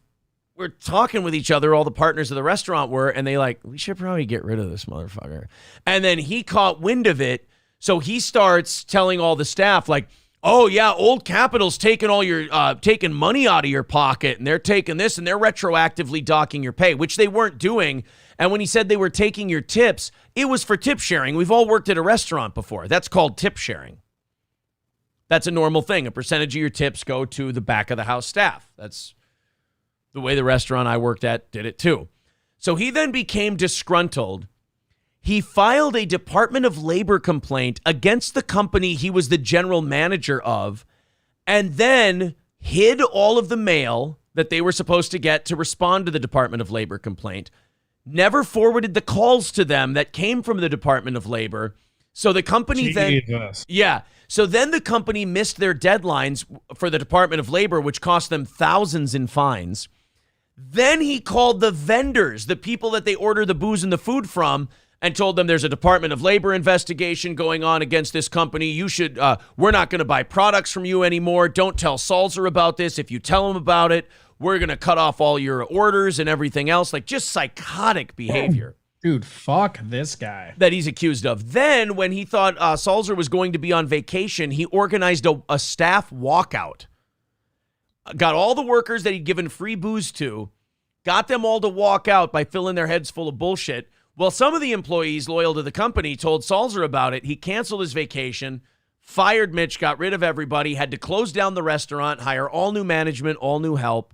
were talking with each other, all the partners of the restaurant were, and they like, we should probably get rid of this motherfucker. And then he caught wind of it, so he starts telling all the staff, like, oh, yeah, Old Capitol's taking all your taking money out of your pocket, and they're taking this, and they're retroactively docking your pay, which they weren't doing. And when he said they were taking your tips, it was for tip sharing. We've all worked at a restaurant before. That's called tip sharing. That's a normal thing. A percentage of your tips go to the back of the house staff. That's the way the restaurant I worked at did it too. So he then became disgruntled. He filed a Department of Labor complaint against the company he was the general manager of, and then hid all of the mail that they were supposed to get to respond to the Department of Labor complaint, never forwarded the calls to them that came from the Department of Labor. So the company So then the company missed their deadlines for the Department of Labor, which cost them thousands in fines. Then he called the vendors, the people that they order the booze and the food from, and told them there's a Department of Labor investigation going on against this company. You should, we're not going to buy products from you anymore. Don't tell Salzer about this. If you tell him about it, we're going to cut off all your orders and everything else. Like, just psychotic behavior. Dude, fuck this guy. That he's accused of. Then, when he thought Salzer was going to be on vacation, he organized a staff walkout. Got all the workers that he'd given free booze to, got them all to walk out by filling their heads full of bullshit. Well, some of the employees loyal to the company told Salzer about it. He canceled his vacation, fired Mitch, got rid of everybody, had to close down the restaurant, hire all new management, all new help,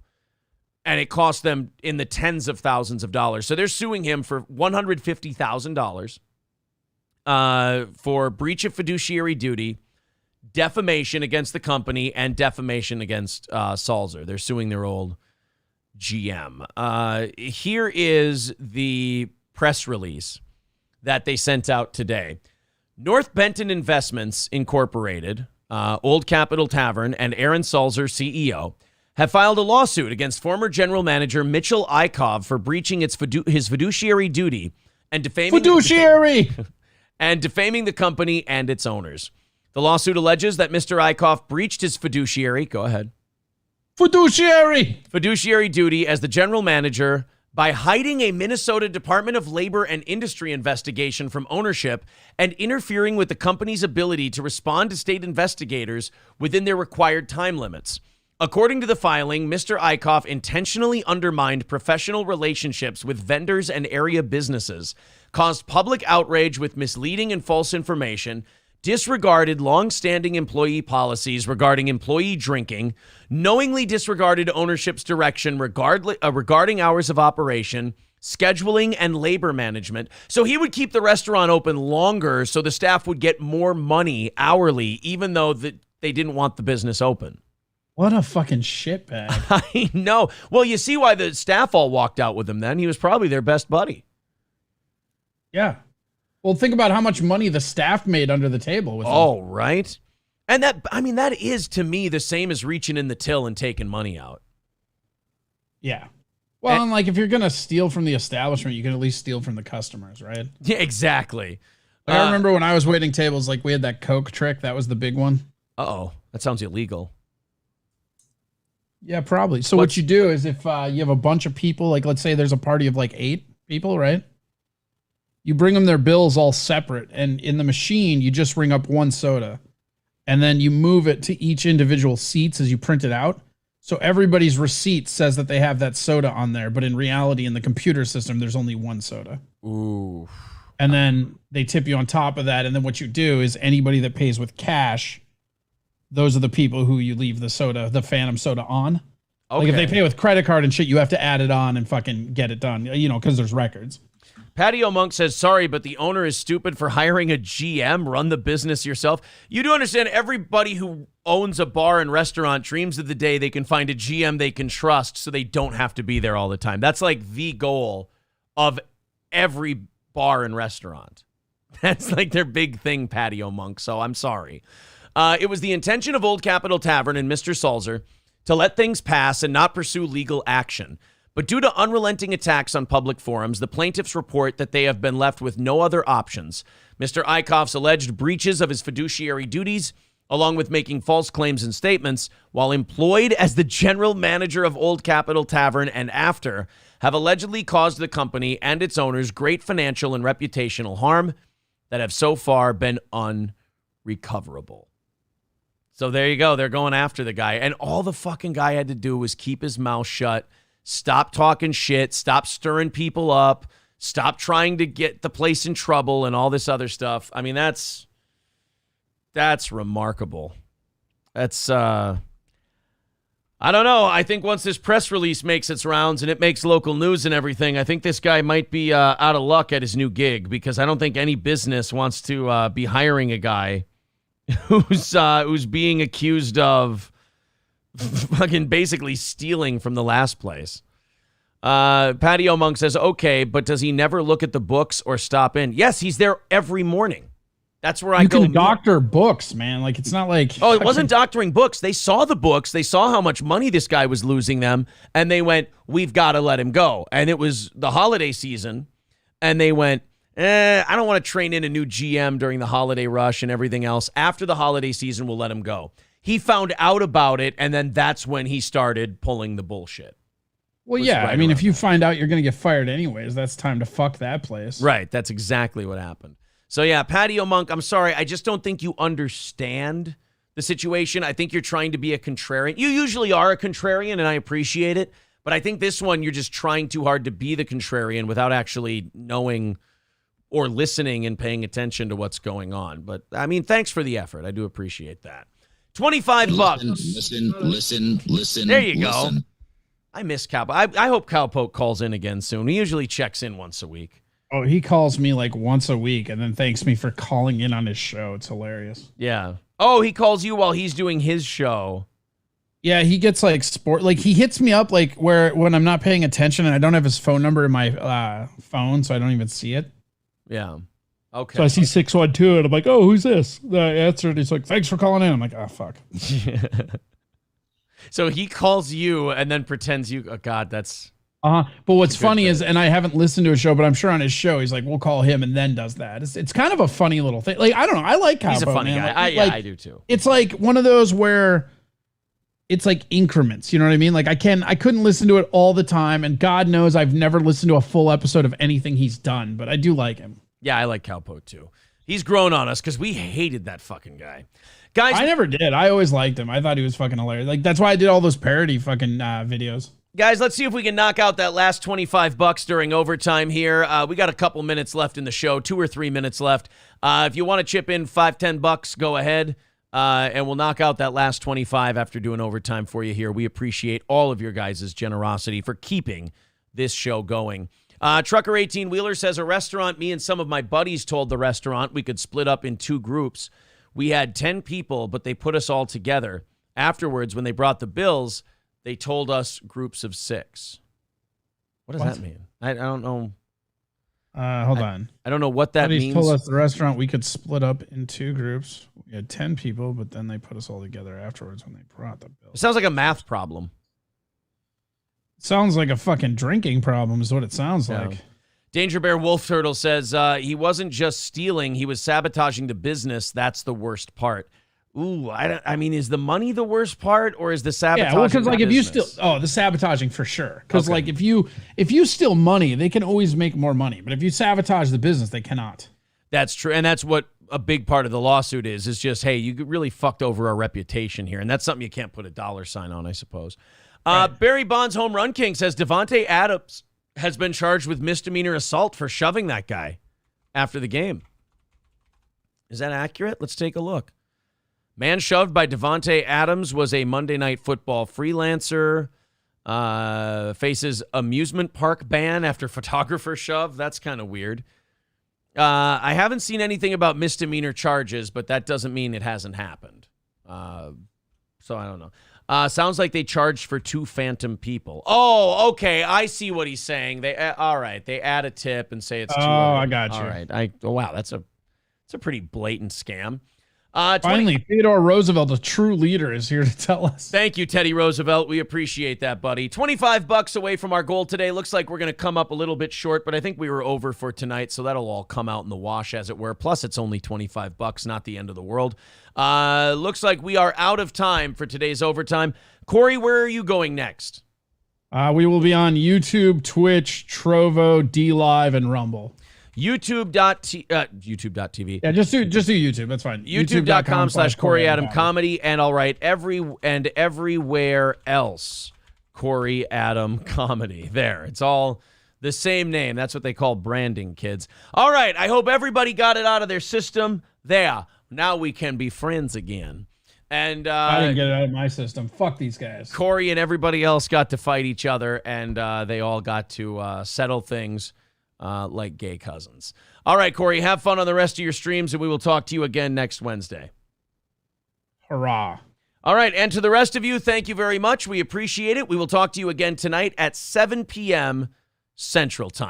and it cost them in the tens of thousands of dollars. So they're suing him for $150,000 for breach of fiduciary duty, defamation against the company, and defamation against Salzer. They're suing their old GM. Here is the press release that they sent out today. North Benton Investments Incorporated, Old Capitol Tavern, and Aaron Salzer, CEO, have filed a lawsuit against former general manager Mitchell Ikov for breaching his fiduciary duty and defaming and defaming the company and its owners. The lawsuit alleges that Mr. Ikov breached his fiduciary duty as the general manager by hiding a Minnesota Department of Labor and Industry investigation from ownership and interfering with the company's ability to respond to state investigators within their required time limits. According to the filing, Mr. Eichhoff intentionally undermined professional relationships with vendors and area businesses, caused public outrage with misleading and false information, disregarded long-standing employee policies regarding employee drinking, knowingly disregarded ownership's direction regarding hours of operation, scheduling, and labor management. So he would keep the restaurant open longer so the staff would get more money hourly, even though they didn't want the business open. What a fucking shitbag. I know. Well, you see why the staff all walked out with him then. He was probably their best buddy. Yeah. Well, think about how much money the staff made under the table with him. Oh, right. And that is to me the same as reaching in the till and taking money out. Yeah. Well, and like if you're going to steal from the establishment, you can at least steal from the customers, right? Yeah, exactly. Like, I remember when I was waiting tables, like we had that Coke trick. That was the big one. Uh-oh. That sounds illegal. Yeah, probably. So what you do is if you have a bunch of people, like let's say there's a party of like 8 people, right? You bring them their bills all separate, and in the machine, you just ring up one soda, and then you move it to each individual seats as you print it out. So everybody's receipt says that they have that soda on there, but in reality, in the computer system, there's only one soda. Ooh. And then they tip you on top of that, and then what you do is anybody that pays with cash, those are the people who you leave the soda, the Phantom soda on. Okay. Like if they pay with credit card and shit, you have to add it on and fucking get it done, you know, because there's records. Patio Monk says, sorry, but the owner is stupid for hiring a GM. Run the business yourself. You do understand everybody who owns a bar and restaurant dreams of the day they can find a GM they can trust so they don't have to be there all the time. That's like the goal of every bar and restaurant. That's like their big thing, Patio Monk. So I'm sorry. It was the intention of Old Capitol Tavern and Mr. Sulzer to let things pass and not pursue legal action. But due to unrelenting attacks on public forums, the plaintiffs report that they have been left with no other options. Mr. Eichhoff's alleged breaches of his fiduciary duties, along with making false claims and statements, while employed as the general manager of Old Capitol Tavern and after, have allegedly caused the company and its owners great financial and reputational harm that have so far been unrecoverable. So there you go. They're going after the guy. And all the fucking guy had to do was keep his mouth shut, stop talking shit, stop stirring people up, stop trying to get the place in trouble and all this other stuff. I mean, that's remarkable. That's, I don't know. I think once this press release makes its rounds and it makes local news and everything, I think this guy might be out of luck at his new gig because I don't think any business wants to be hiring a guy who's being accused of fucking basically stealing from the last place. Patio Monk says, okay, but does he never look at the books or stop in? Yes, he's there every morning. That's where I go. You can doctor books, man. Like, it's not like... Oh, it wasn't doctoring books. They saw the books. They saw how much money this guy was losing them, and they went, we've got to let him go. And it was the holiday season, and they went, I don't want to train in a new GM during the holiday rush and everything else. After the holiday season, we'll let him go. He found out about it, and then that's when he started pulling the bullshit. Well, yeah. Right, I mean, if you find out you're going to get fired anyways, that's time to fuck that place. Right. That's exactly what happened. So, yeah, Patio Monk, I'm sorry. I just don't think you understand the situation. I think you're trying to be a contrarian. You usually are a contrarian, and I appreciate it. But I think this one, you're just trying too hard to be the contrarian without actually knowing or listening and paying attention to what's going on. But, I mean, thanks for the effort. I do appreciate that. $25. Listen. There you go. I miss Cowpoke. I hope Cowpoke calls in again soon. He usually checks in once a week. Oh, he calls me like once a week and then thanks me for calling in on his show. It's hilarious. Yeah. Oh, he calls you while he's doing his show. Yeah, he gets like he hits me up like when I'm not paying attention and I don't have his phone number in my phone, so I don't even see it. Yeah. Okay. So I see 612 and I'm like, oh, who's this? I answered. He's like, thanks for calling in. I'm like, oh, fuck. So he calls you and then pretends you. Oh, God, that's. But what's funny is, and I haven't listened to his show, but I'm sure on his show he's like, we'll call him and then does that. It's kind of a funny little thing. Like, I don't know. I like Cowpoke. He's a funny guy. Like, I do too. It's like one of those where it's like increments. You know what I mean? Like I couldn't listen to it all the time, and God knows I've never listened to a full episode of anything he's done, but I do like him. Yeah, I like Cowpoke too. He's grown on us because we hated that fucking guy. Guys, I never did. I always liked him. I thought he was fucking hilarious. Like that's why I did all those parody fucking videos. Guys, let's see if we can knock out that last $25 during overtime here. We got a couple minutes left in the show, 2 or 3 minutes left. If you want to chip in $5-10, go ahead, and we'll knock out that last 25 after doing overtime for you here. We appreciate all of your guys' generosity for keeping this show going. Trucker 18 Wheeler says, a restaurant, me and some of my buddies told the restaurant we could split up in 2 groups. We had 10 people, but they put us all together. Afterwards, when they brought the bills, they told us groups of 6. What does that mean? I don't know. Hold on. I don't know what that means. Told us the restaurant we could split up in 2 groups. We had 10 people, but then they put us all together afterwards when they brought the bill. It sounds like a math problem. Sounds like a fucking drinking problem is what it sounds like. Danger Bear Wolf Turtle says he wasn't just stealing, he was sabotaging the business. That's the worst part. Ooh, I mean, is the money the worst part, or is the sabotaging? Yeah, well, because like if you business? steal, the sabotaging for sure. Because like if you steal money, they can always make more money. But if you sabotage the business, they cannot. That's true, and that's what a big part of the lawsuit is just, hey, you really fucked over our reputation here, and that's something you can't put a dollar sign on, I suppose. Right. Barry Bonds Home Run King says Devontae Adams has been charged with misdemeanor assault for shoving that guy after the game. Is that accurate? Let's take a look. Man shoved by Devontae Adams was a Monday Night Football freelancer. Faces amusement park ban after photographer shove. That's kind of weird. I haven't seen anything about misdemeanor charges, but that doesn't mean it hasn't happened. So I don't know. Sounds like they charged for 2 phantom people. Oh, okay. I see what he's saying. All right. They add a tip and say it's 2. I got you. All right. Wow. That's a pretty blatant scam. Finally, Theodore Roosevelt, a true leader, is here to tell us. Thank you, Teddy Roosevelt. We appreciate that, buddy. $25 away from our goal today. Looks like we're going to come up a little bit short, but I think we were over for tonight, so that'll all come out in the wash, as it were. Plus, it's only $25, not the end of the world. Looks like we are out of time for today's overtime. Corey, where are you going next? We will be on YouTube, Twitch, Trovo, DLive, and Rumble. YouTube.tv. Yeah, just do YouTube. That's fine. YouTube.com/Corey Adam Comedy, and all right, everywhere else, Corey Adam Comedy. There, it's all the same name. That's what they call branding, kids. All right, I hope everybody got it out of their system. There, now we can be friends again. And I didn't get it out of my system. Fuck these guys. Corey and everybody else got to fight each other, and they all got to settle things. Like gay cousins. All right, Corey, have fun on the rest of your streams, and we will talk to you again next Wednesday. Hurrah. All right, and to the rest of you, thank you very much. We appreciate it. We will talk to you again tonight at 7 p.m. Central Time.